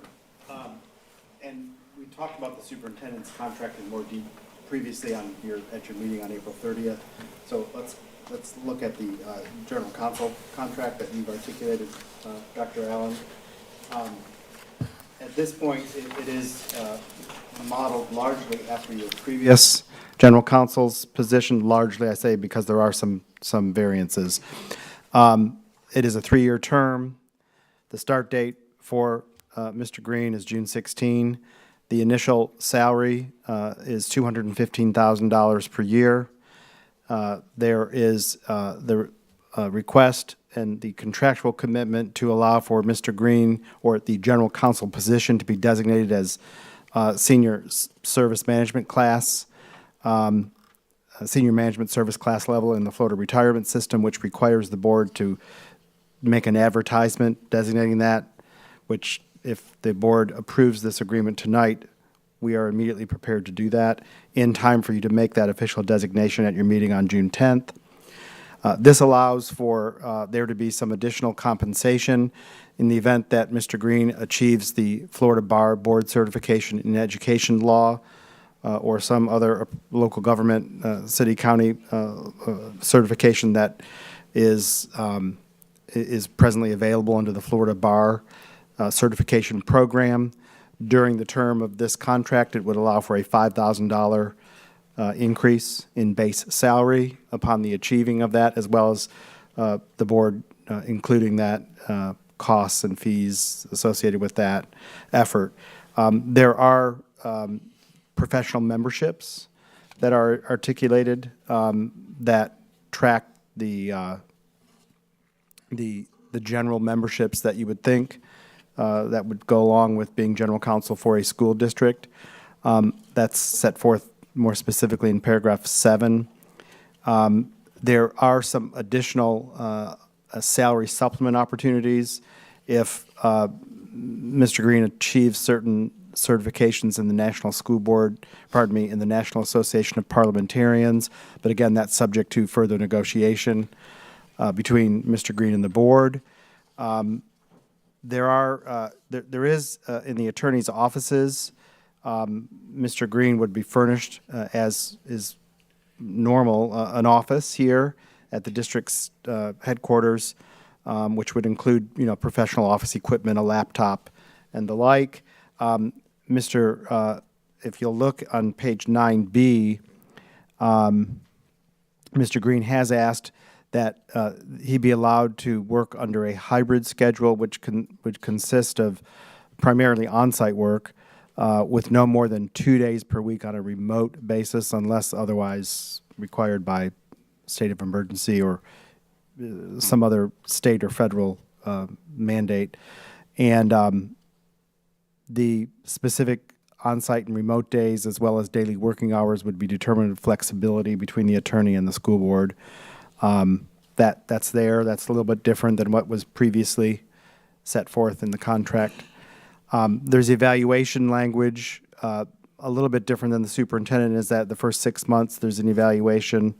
And we talked about the superintendent's contract in more detail previously at your meeting on April 30th. So let's look at the general counsel contract that you've articulated, Dr. Allen. At this point, it is modeled largely after your previous general counsel's position. Largely, I say, because there are some variances. It is a 3-year term. The start date for Mr. Green is June 16. The initial salary is $215,000 per year. There is the request and the contractual commitment to allow for Mr. Green or the general counsel position to be designated as senior service management class, senior management service class level in the Florida retirement system, which requires the board to make an advertisement designating that, which if the board approves this agreement tonight, we are immediately prepared to do that in time for you to make that official designation at your meeting on June 10th. This allows for there to be some additional compensation in the event that Mr. Green achieves the Florida Bar Board certification in education law or some other local government, city, county certification that is presently available under the Florida Bar certification program. During the term of this contract, it would allow for a $5,000 increase in base salary upon the achieving of that, as well as the board including that costs and fees associated with that effort. There are professional memberships that are articulated that track the general memberships that you would think that would go along with being general counsel for a school district. That's set forth more specifically in paragraph 7. There are some additional salary supplement opportunities if Mr. Green achieves certain certifications in the National School Board, in the National Association of Parliamentarians. But again, that's subject to further negotiation between Mr. Green and the board. There is in the attorney's offices, Mr. Green would be furnished, as is normal, an office here at the district's headquarters, which would include, professional office equipment, a laptop, and the like. If you'll look on page 9B, Mr. Green has asked that he be allowed to work under a hybrid schedule, which would consist of primarily on-site work with no more than 2 days per week on a remote basis, unless otherwise required by state of emergency or some other state or federal mandate. And The specific on-site and remote days, as well as daily working hours, would be determined with flexibility between the attorney and the school board. That's there. That's a little bit different than what was previously set forth in the contract. There's evaluation language, a little bit different than the superintendent, is that the first 6 months, there's an evaluation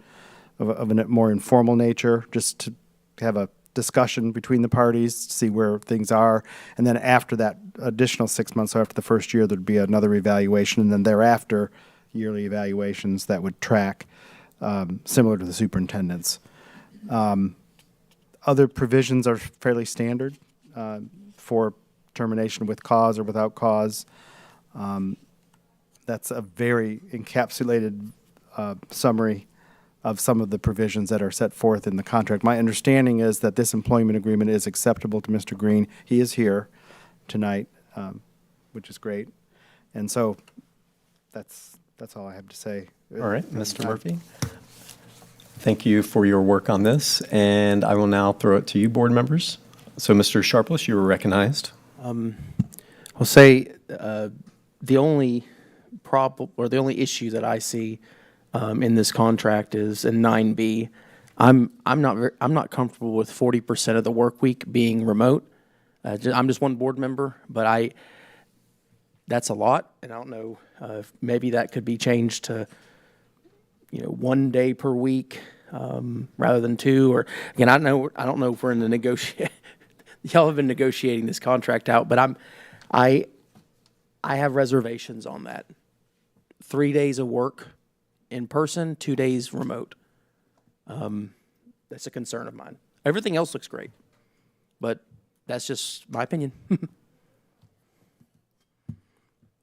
of a more informal nature, just to have a discussion between the parties to see where things are. And then after that additional 6 months, so after the first year, there'd be another evaluation, and then thereafter, yearly evaluations that would track, similar to the superintendent's. Other provisions are fairly standard for termination with cause or without cause. That's a very encapsulated summary of some of the provisions that are set forth in the contract. My understanding is that this employment agreement is acceptable to Mr. Green. He is here tonight, which is great. And so that's all I have to say. All right, Mr. Murphy. Thank you for your work on this, and I will now throw it to you, board members. So, Mr. Sharpless, you were recognized. I'll say the only problem or the only issue that I see in this contract is in 9B. I'm not comfortable with 40% of the work week being remote. I'm just one board member, but that's a lot, and I don't know if maybe that could be changed to 1 day per week rather than 2. Or again, I don't know if we're in the negotiate. Y'all have been negotiating this contract out, but I have reservations on that. 3 days of work in person, 2 days remote. That's a concern of mine. Everything else looks great, but that's just my opinion.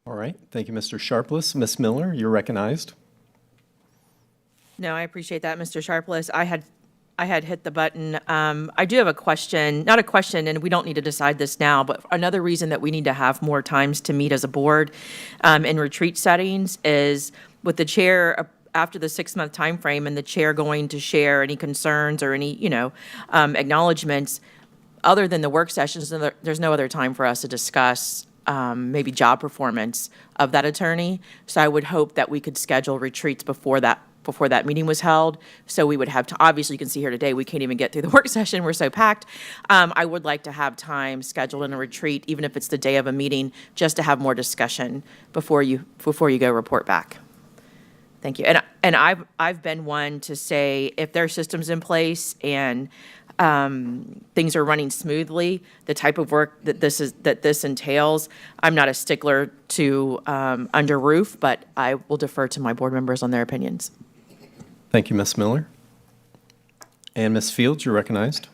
All right. Thank you, Mr. Sharpless. Ms. Miller, you're recognized. No, I appreciate that, Mr. Sharpless. I had hit the button. I do have a question, not a question, and we don't need to decide this now, but another reason that we need to have more times to meet as a board in retreat settings is with the chair after the 6-month time frame and the chair going to share any concerns or any, acknowledgements. Other than the work sessions, there's no other time for us to discuss maybe job performance of that attorney. So I would hope that we could schedule retreats before that meeting was held. So we would have to, obviously you can see here today, we can't even get through the work session, we're so packed. I would like to have time scheduled in a retreat, even if it's the day of a meeting, just to have more discussion before you go report back. Thank you. And I've been one to say, if there are systems in place and things are running smoothly, the type of work that this entails, I'm not a stickler to under roof, but I will defer to my board members on their opinions. Thank you, Ms. Miller. And Ms. Fields, you're recognized.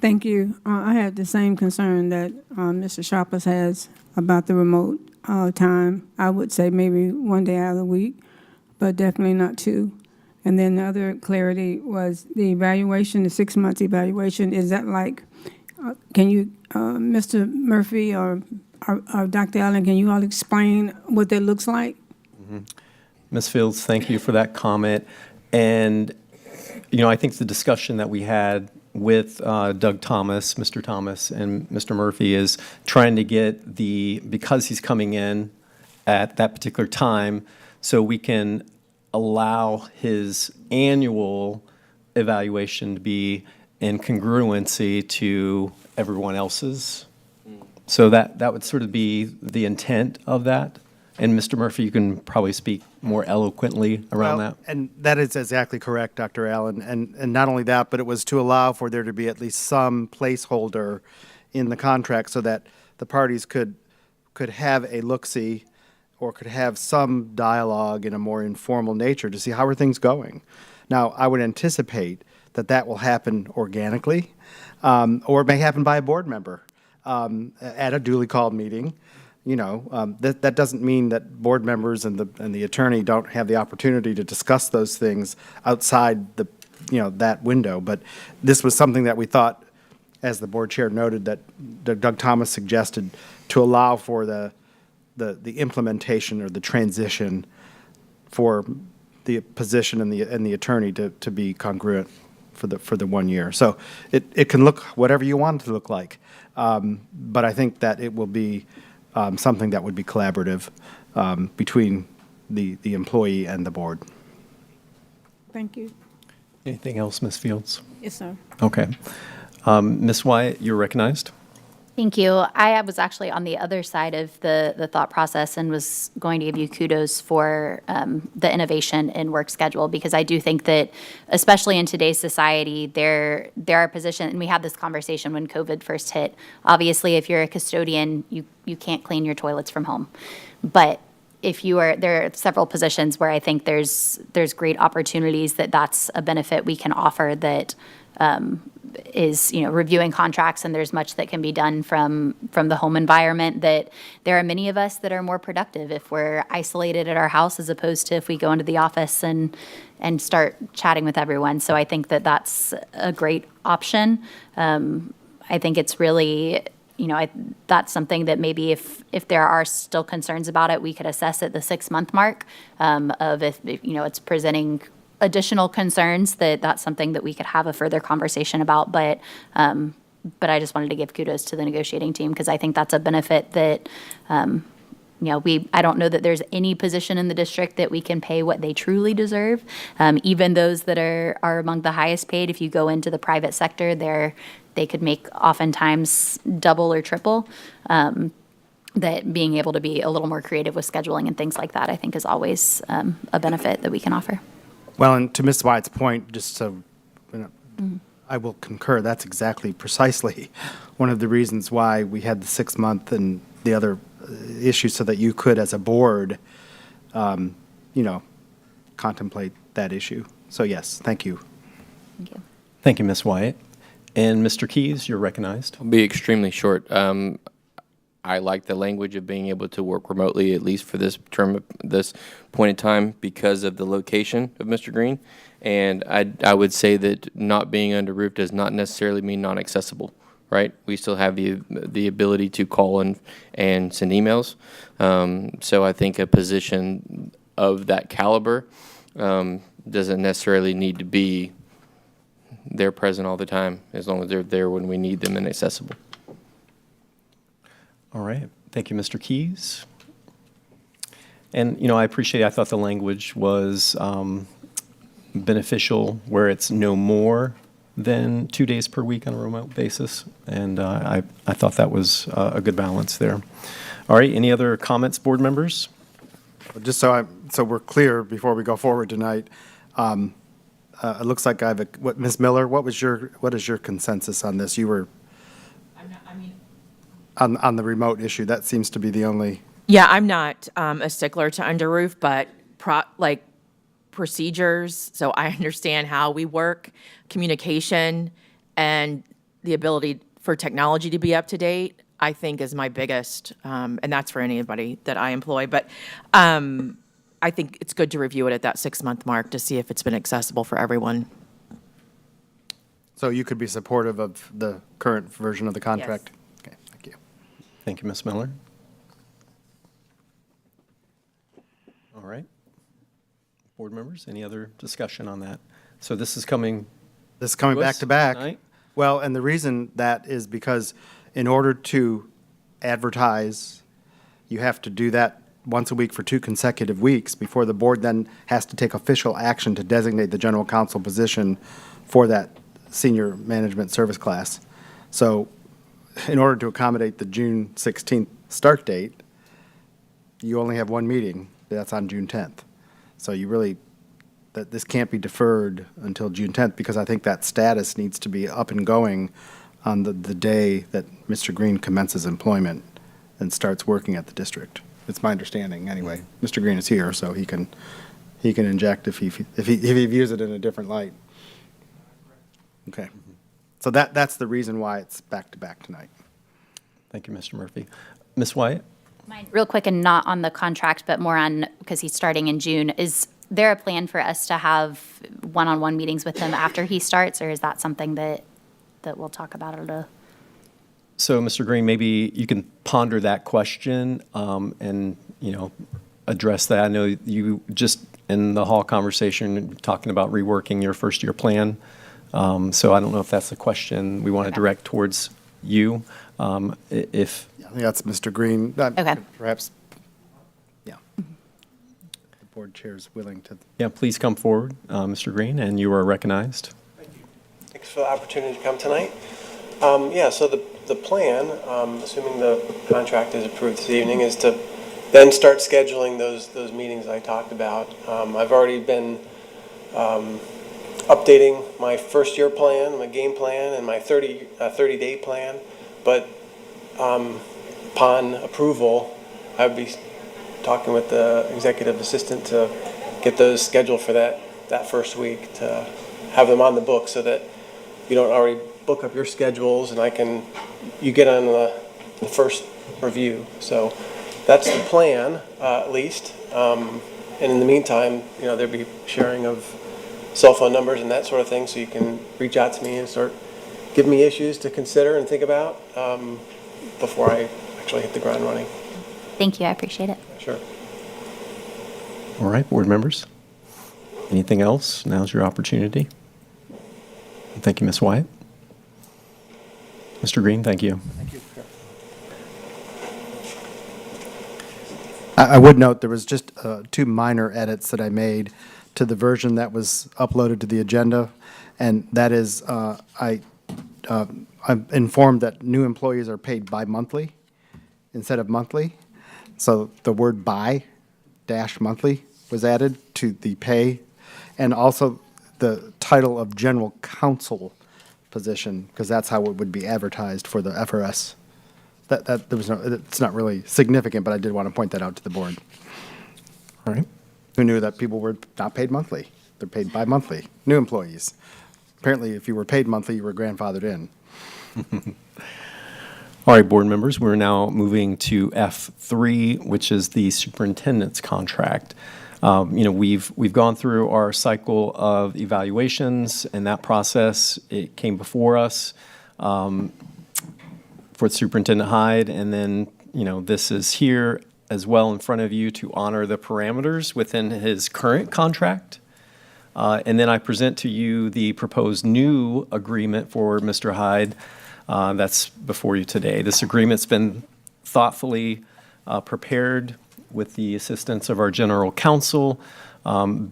Thank you. I have the same concern that Mr. Sharpless has about the remote time. I would say maybe 1 day out of the week, but definitely not 2. And then the other clarity was the evaluation, the 6 months evaluation. Is that like, can you, Mr. Murphy or Dr. Allen, can you all explain what that looks like? Mm-hmm. Ms. Fields, thank you for that comment. And, I think the discussion that we had with Doug Thomas, Mr. Thomas, and Mr. Murphy is trying to get because he's coming in at that particular time, so we can allow his annual evaluation to be in congruency to everyone else's. So that would sort of be the intent of that. And Mr. Murphy, you can probably speak more eloquently around that. And that is exactly correct, Dr. Allen. And not only that, but it was to allow for there to be at least some placeholder in the contract so that the parties could have a look-see or could have some dialogue in a more informal nature to see how are things going. Now, I would anticipate that will happen organically, or it may happen by a board member at a duly called meeting. That doesn't mean that board members and the attorney don't have the opportunity to discuss those things outside that window. But this was something that we thought, as the board chair noted, that Doug Thomas suggested to allow for the implementation or the transition for the position and the attorney to be congruent for the 1 year. So it can look whatever you want it to look like, but I think that it will be something that would be collaborative between the employee and the board. Thank you. Anything else, Ms. Fields? Yes, sir. Okay. Ms. Wyatt, you're recognized. Thank you. I was actually on the other side of the thought process and was going to give you kudos for the innovation in work schedule, because I do think that, especially in today's society, there are positions, and we had this conversation when COVID first hit. Obviously, if you're a custodian, you can't clean your toilets from home. But if you are, there are several positions where I think there's great opportunities that's a benefit we can offer that is, reviewing contracts, and there's much that can be done from the home environment, that there are many of us that are more productive if we're isolated at our house as opposed to if we go into the office and start chatting with everyone. So I think that's a great option. I think it's really, that's something that maybe if there are still concerns about it, we could assess at the 6-month mark of if it's presenting additional concerns, that's something that we could have a further conversation about. But I just wanted to give kudos to the negotiating team, because I think that's a benefit that, I don't know that there's any position in the district that we can pay what they truly deserve. Even those that are among the highest paid, if you go into the private sector, they could make oftentimes double or triple. That being able to be a little more creative with scheduling and things like that, I think is always a benefit that we can offer. Well, and to Ms. Wyatt's point, just so I will concur, that's precisely one of the reasons why we had the 6-month and the other issues, so that you could, as a board, contemplate that issue. So yes, thank you. Thank you. Thank you, Ms. Wyatt. And Mr. Keys, you're recognized. I'll be extremely short. I like the language of being able to work remotely, at least for this term, this point in time, because of the location of Mr. Green. And I would say that not being under roof does not necessarily mean non-accessible, right? We still have the ability to call and send emails. So I think a position of that caliber doesn't necessarily need to be they're present all the time, as long as they're there when we need them and accessible. All right. Thank you, Mr. Keys. And, I appreciate, I thought the language was beneficial where it's no more than 2 days per week on a remote basis. And I thought that was a good balance there. All right. Any other comments, board members? Just so we're clear before we go forward tonight, it looks like Ms. Miller, what is your consensus on this? You were on the remote issue. That seems to be the only. Yeah, I'm not a stickler to under roof, but procedures, so I understand how we work, communication, and the ability for technology to be up to date, I think is my biggest, and that's for anybody that I employ. But I think it's good to review it at that 6-month mark to see if it's been accessible for everyone. So you could be supportive of the current version of the contract? Yes. Okay, thank you. Thank you, Ms. Miller. All right. Board members, any other discussion on that? So this is coming back to back. Tonight? Well, and the reason that is because in order to advertise, you have to do that once a week for 2 consecutive weeks before the board then has to take official action to designate the general counsel position for that senior management service class. So in order to accommodate the June 16th start date, you only have 1 meeting. That's on June 10th. So this can't be deferred until June 10th, because I think that status needs to be up and going on the day that Mr. Green commences employment and starts working at the district. It's my understanding, anyway. Mr. Green is here, so he can inject if he views it in a different light. Okay. So that's the reason why it's back to back tonight. Thank you, Mr. Murphy. Ms. Wyatt? Mine, real quick, and not on the contract, but more on, because he's starting in June, is there a plan for us to have one-on-one meetings with him after he starts, or is that something that we'll talk about at a... So, Mr. Green, maybe you can ponder that question and, address that. I know you just in the hall conversation talking about reworking your first-year plan. So I don't know if that's a question we want to direct towards you. think that's Mr. Green. Okay. Perhaps, yeah. The board chair is willing to. Yeah, please come forward, Mr. Green, and you are recognized. Thanks for the opportunity to come tonight. Yeah, so the plan, assuming the contract is approved this evening, is to then start scheduling those meetings I talked about. I've already been updating my first year plan, my game plan, and my 30-day plan. But upon approval, I'd be talking with the executive assistant to get those scheduled for that first week, to have them on the book so that you don't already book up your schedules and you get on the first review. So that's the plan, at least. And in the meantime, there'll be sharing of cell phone numbers and that sort of thing, so you can reach out to me and start giving me issues to consider and think about before I actually hit the ground running. Thank you, I appreciate it. Sure. All right, board members. Anything else? Now's your opportunity. Thank you, Ms. Wyatt. Mr. Green, thank you. Thank you. I would note there was just 2 minor edits that I made to the version that was uploaded to the agenda, and that is I'm informed that new employees are paid bi-monthly instead of monthly. So the word bi-monthly was added to the pay, and also the title of general counsel position, because that's how it would be advertised for the FRS. That there was it's not really significant, but I did want to point that out to the board. All right. Who knew that people were not paid monthly? They're paid bi-monthly, new employees. Apparently, if you were paid monthly, you were grandfathered in. All right, board members, we're now moving to F3, which is the superintendent's contract. We've gone through our cycle of evaluations, and that process, it came before us for Superintendent Hyde, and then, this is here as well in front of you to honor the parameters within his current contract. And then I present to you the proposed new agreement for Mr. Hyde that's before you today. This agreement's been thoughtfully prepared with the assistance of our general counsel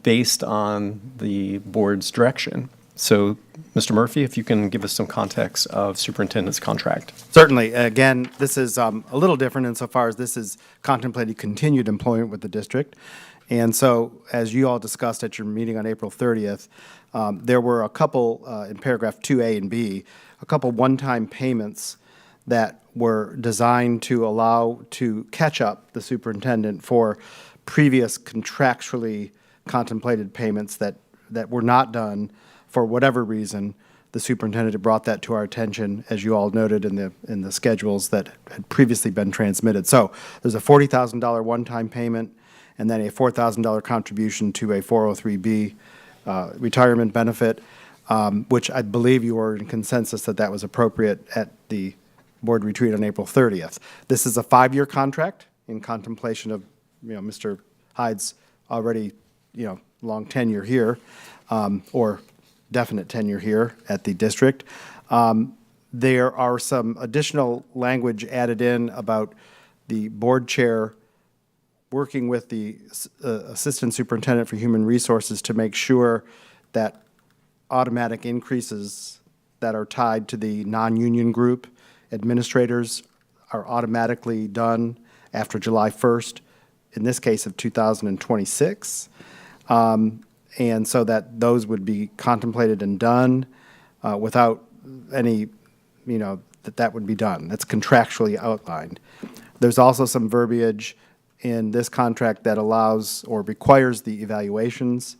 based on the board's direction. So, Mr. Murphy, if you can give us some context of superintendent's contract. Certainly. Again, this is a little different insofar as this is contemplating continued employment with the district. And so, as you all discussed at your meeting on April 30th, there were a couple, in paragraph 2A and B, a couple one-time payments that were designed to allow to catch up the superintendent for previous contractually contemplated payments that were not done for whatever reason. The superintendent brought that to our attention, as you all noted in the schedules that had previously been transmitted. So there's a $40,000 one-time payment, and then a $4,000 contribution to a 403B retirement benefit, which I believe you were in consensus that was appropriate at the board retreat on April 30th. This is a 5-year contract in contemplation of, Mr. Hyde's already, long tenure here, or definite tenure here at the district. There are some additional language added in about the board chair working with the Assistant Superintendent for Human Resources to make sure that automatic increases that are tied to the non-union group administrators are automatically done after July 1st, in this case of 2026. And so that those would be contemplated and done without any, that would be done. That's contractually outlined. There's also some verbiage in this contract that allows or requires the evaluations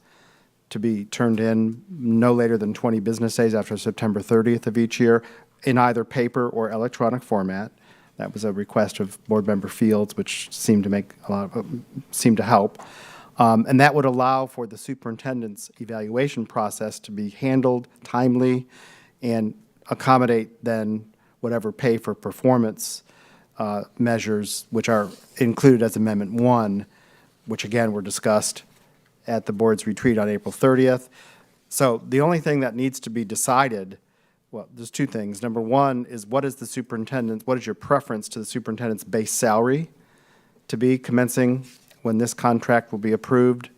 to be turned in no later than 20 business days after September 30th of each year in either paper or electronic format. That was a request of Board Member Fields, which seemed to help. And that would allow for the superintendent's evaluation process to be handled timely and accommodate then whatever pay for performance measures, which are included as Amendment 1, which again were discussed at the board's retreat on April 30th. So the only thing that needs to be decided well, there's two things. Number one is what is your preference to the superintendent's base salary to be commencing when this contract will be approved?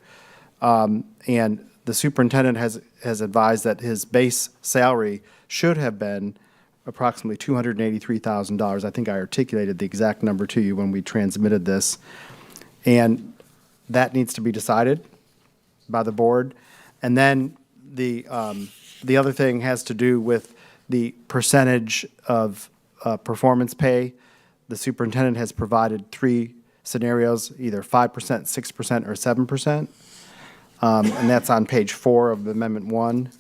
And the superintendent has advised that his base salary should have been approximately $283,000. I think I articulated the exact number to you when we transmitted this. And that needs to be decided by the board. And then the other thing has to do with the percentage of performance pay. The superintendent has provided three scenarios, either 5%, 6%, or 7%. And that's on page 4 of Amendment 1.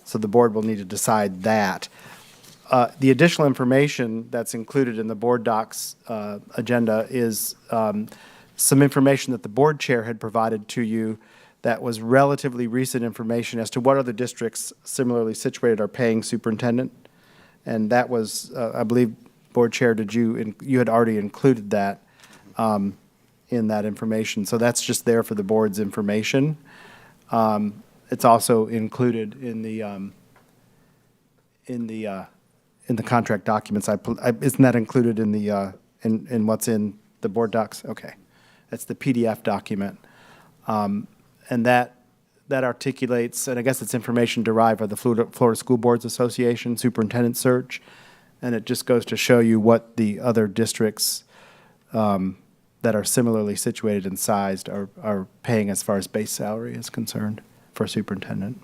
So the board will need to decide that. The additional information that's included in the board docs agenda is some information that the board chair had provided to you that was relatively recent information as to what other districts similarly situated are paying superintendent. And that was, I believe, board chair, you had already included that in that information. So that's just there for the board's information. It's also included in the contract documents. Isn't that included in the in what's in the board docs? Okay, that's the PDF document, and that articulates, and I guess it's information derived by the Florida School Boards Association Superintendent Search, and it just goes to show you what the other districts that are similarly situated and sized are paying as far as base salary is concerned for a superintendent.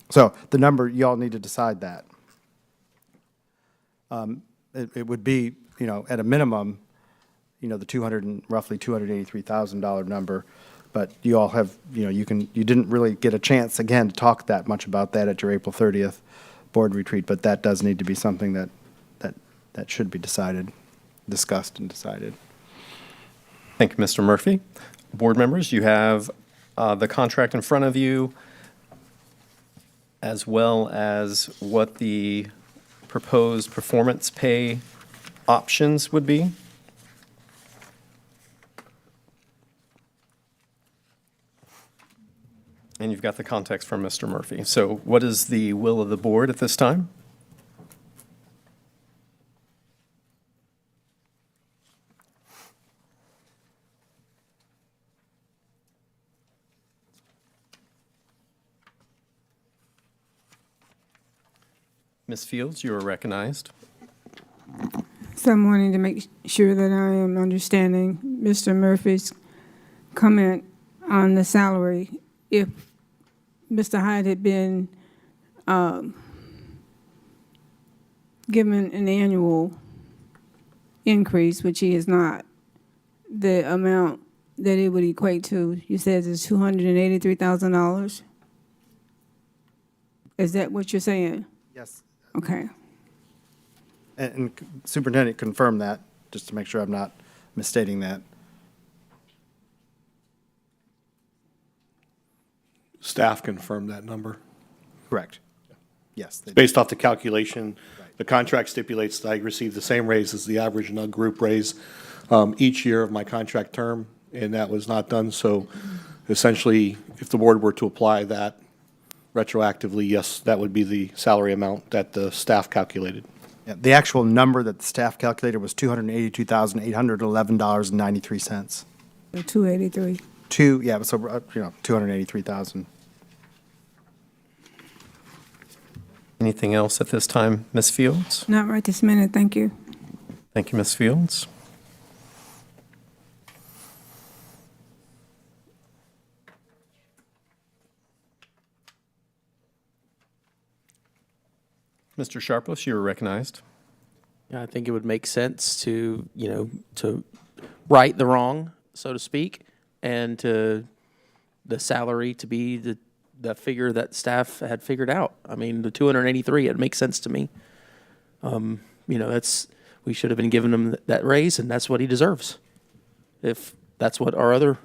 So the number, you all need to decide that. It would be, at a minimum, the roughly $283,000 number, but you all have, you didn't really get a chance, again, to talk that much about that at your April 30th board retreat, but that does need to be something that should be discussed and decided. Thank you, Mr. Murphy. Board members, you have the contract in front of you, as well as what the proposed performance pay options would be. And you've got the context from Mr. Murphy. So what is the will of the board at this time? Ms. Fields, you are recognized. So I'm wanting to make sure that I am understanding Mr. Murphy's comment on the salary. If Mr. Hyde had been given an annual increase, which he is not, the amount that it would equate to, you said, is $283,000? Is that what you're saying? Yes. Okay. And superintendent confirmed that, just to make sure I'm not misstating that. Staff confirmed that number. Correct. Yes. It's based off the calculation. Right. The contract stipulates that I receive the same raise as the average NUG group raise each year of my contract term, and that was not done. So essentially, if the board were to apply that retroactively, yes, that would be the salary amount that the staff calculated. Yeah, the actual number that the staff calculated was $282,811.93. 283. So 283,000. Anything else at this time, Ms. Fields? Not right this minute, thank you. Thank you, Ms. Fields. Mr. Sharpless, you are recognized. Yeah, I think it would make sense to, to right the wrong, so to speak, and to the salary to be the figure that staff had figured out. I mean, the 283, it makes sense to me. We should have been giving him that raise, and that's what he deserves. If that's what our other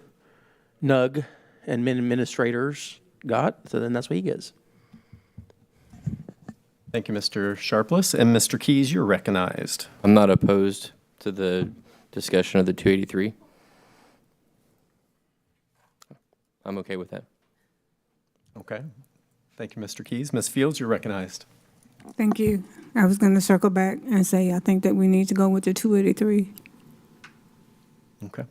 NUG and administrators got, so then that's what he gets. Thank you, Mr. Sharpless. And Mr. Keys, you're recognized. I'm not opposed to the discussion of the 283. I'm okay with that. Okay. Thank you, Mr. Keys. Ms. Fields, you're recognized. Thank you. I was going to circle back and say, I think that we need to go with the 283. Okay.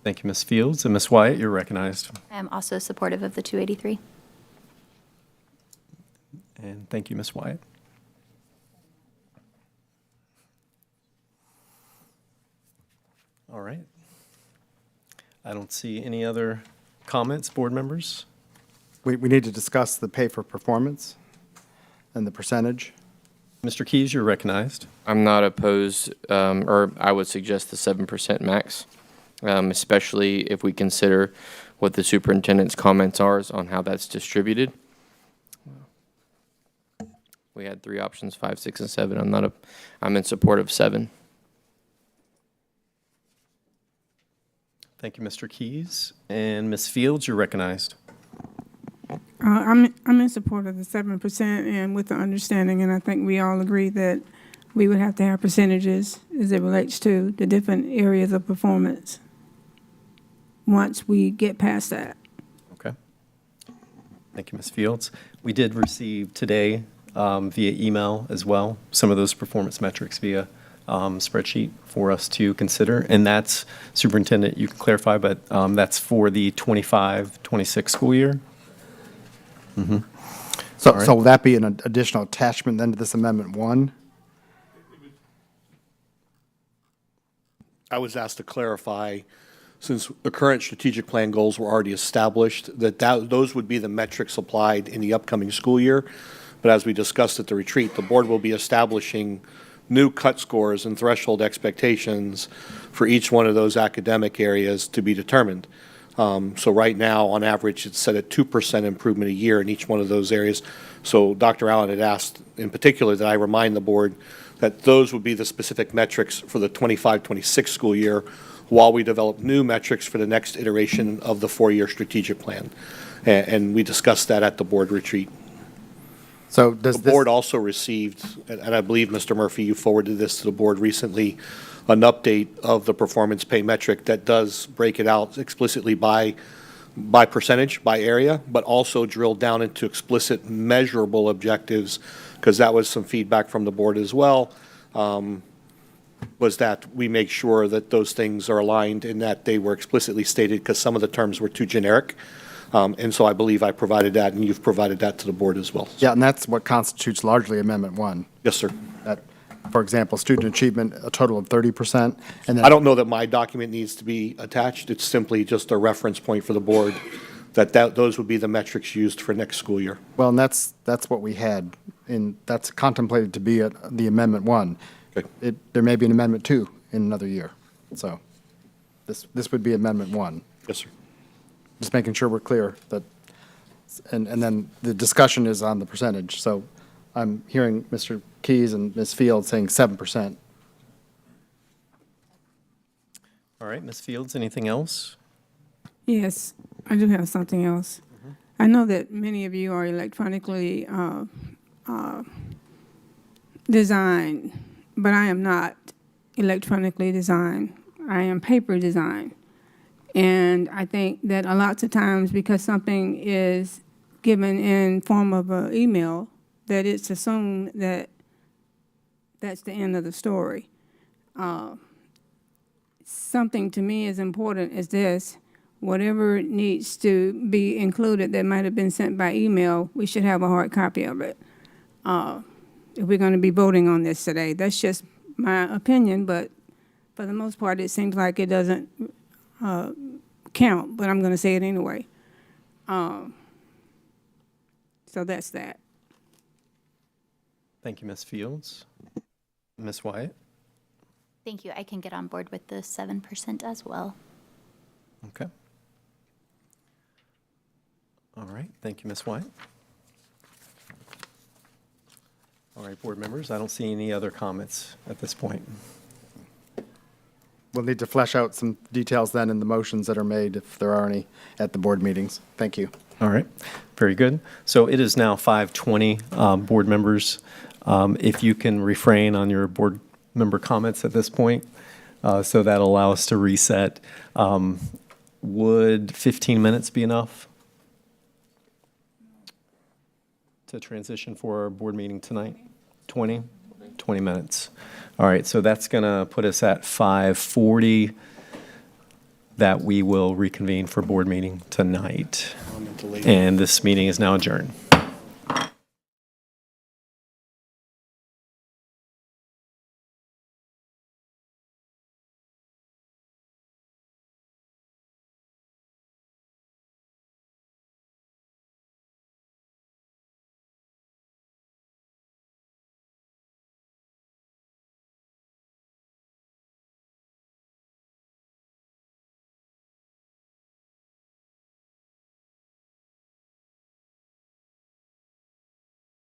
Thank you, Ms. Fields. And Ms. Wyatt, you're recognized. I am also supportive of the 283. And thank you, Ms. Wyatt. All right. I don't see any other comments, board members. We need to discuss the pay for performance and the percentage. Mr. Keys, you're recognized. I'm not opposed, or I would suggest the 7% max, especially if we consider what the superintendent's comments are on how that's distributed. We had 3 options, 5, 6, and 7. I'm in support of 7. Thank you, Mr. Keys. And Ms. Fields, you're recognized. I'm in support of the 7% and with the understanding, and I think we all agree that we would have to have percentages as it relates to the different areas of performance once we get past that. Okay. Thank you, Ms. Fields. We did receive today via email as well some of those performance metrics via spreadsheet for us to consider. And that's, Superintendent, you can clarify, but that's for the 25-26 school year? Mm-hmm. So will that be an additional attachment then to this Amendment 1? I was asked to clarify, since the current strategic plan goals were already established, that those would be the metrics applied in the upcoming school year. But as we discussed at the retreat, the board will be establishing new cut scores and threshold expectations for each one of those academic areas to be determined. So right now, on average, it's set at 2% improvement a year in each one of those areas. So Dr. Allen had asked in particular that I remind the board that those would be the specific metrics for the 25-26 school year while we develop new metrics for the next iteration of the 4-year strategic plan. And we discussed that at the board retreat. So does the board also received, and I believe, Mr. Murphy, you forwarded this to the board recently, an update of the performance pay metric that does break it out explicitly by percentage, by area, but also drill down into explicit measurable objectives, because that was some feedback from the board as well, was that we make sure that those things are aligned and that they were explicitly stated, because some of the terms were too generic. And so I believe I provided that, and you've provided that to the board as well. Yeah, and that's what constitutes largely Amendment 1. Yes, sir. That, for example, student achievement, a total of 30%. And then I don't know that my document needs to be attached. It's simply just a reference point for the board that those would be the metrics used for next school year. Well, and that's what we had, that's contemplated to be the Amendment 1. Okay. There may be an Amendment 2 in another year. So this would be Amendment 1. Yes, sir. Just making sure we're clear that, and then the discussion is on the percentage. So I'm hearing Mr. Keys and Ms. Fields saying 7%. All right, Ms. Fields, anything else? Yes, I do have something else. I know that many of you are electronically designed, but I am not electronically designed. I am paper designed. And I think that a lot of times, because something is given in form of an email, that it's assumed that that's the end of the story. Something to me as important as this: whatever needs to be included that might have been sent by email, we should have a hard copy of it. If we're going to be voting on this today, that's just my opinion, but for the most part, it seems like it doesn't count, but I'm going to say it anyway. So that's that. Thank you, Ms. Fields. Ms. Wyatt? Thank you. I can get on board with the 7% as well. Okay. All right, thank you, Ms. Wyatt. All right, board members, I don't see any other comments at this point. We'll need to flesh out some details then in the motions that are made, if there are any, at the board meetings. Thank you. All right, very good. So it is now 5:20, board members. If you can refrain on your board member comments at this point, so that'll allow us to reset. Would 15 minutes be enough to transition for our board meeting tonight? 20? 20 minutes. All right, so that's going to put us at 5:40 that we will reconvene for board meeting tonight. And this meeting is now adjourned.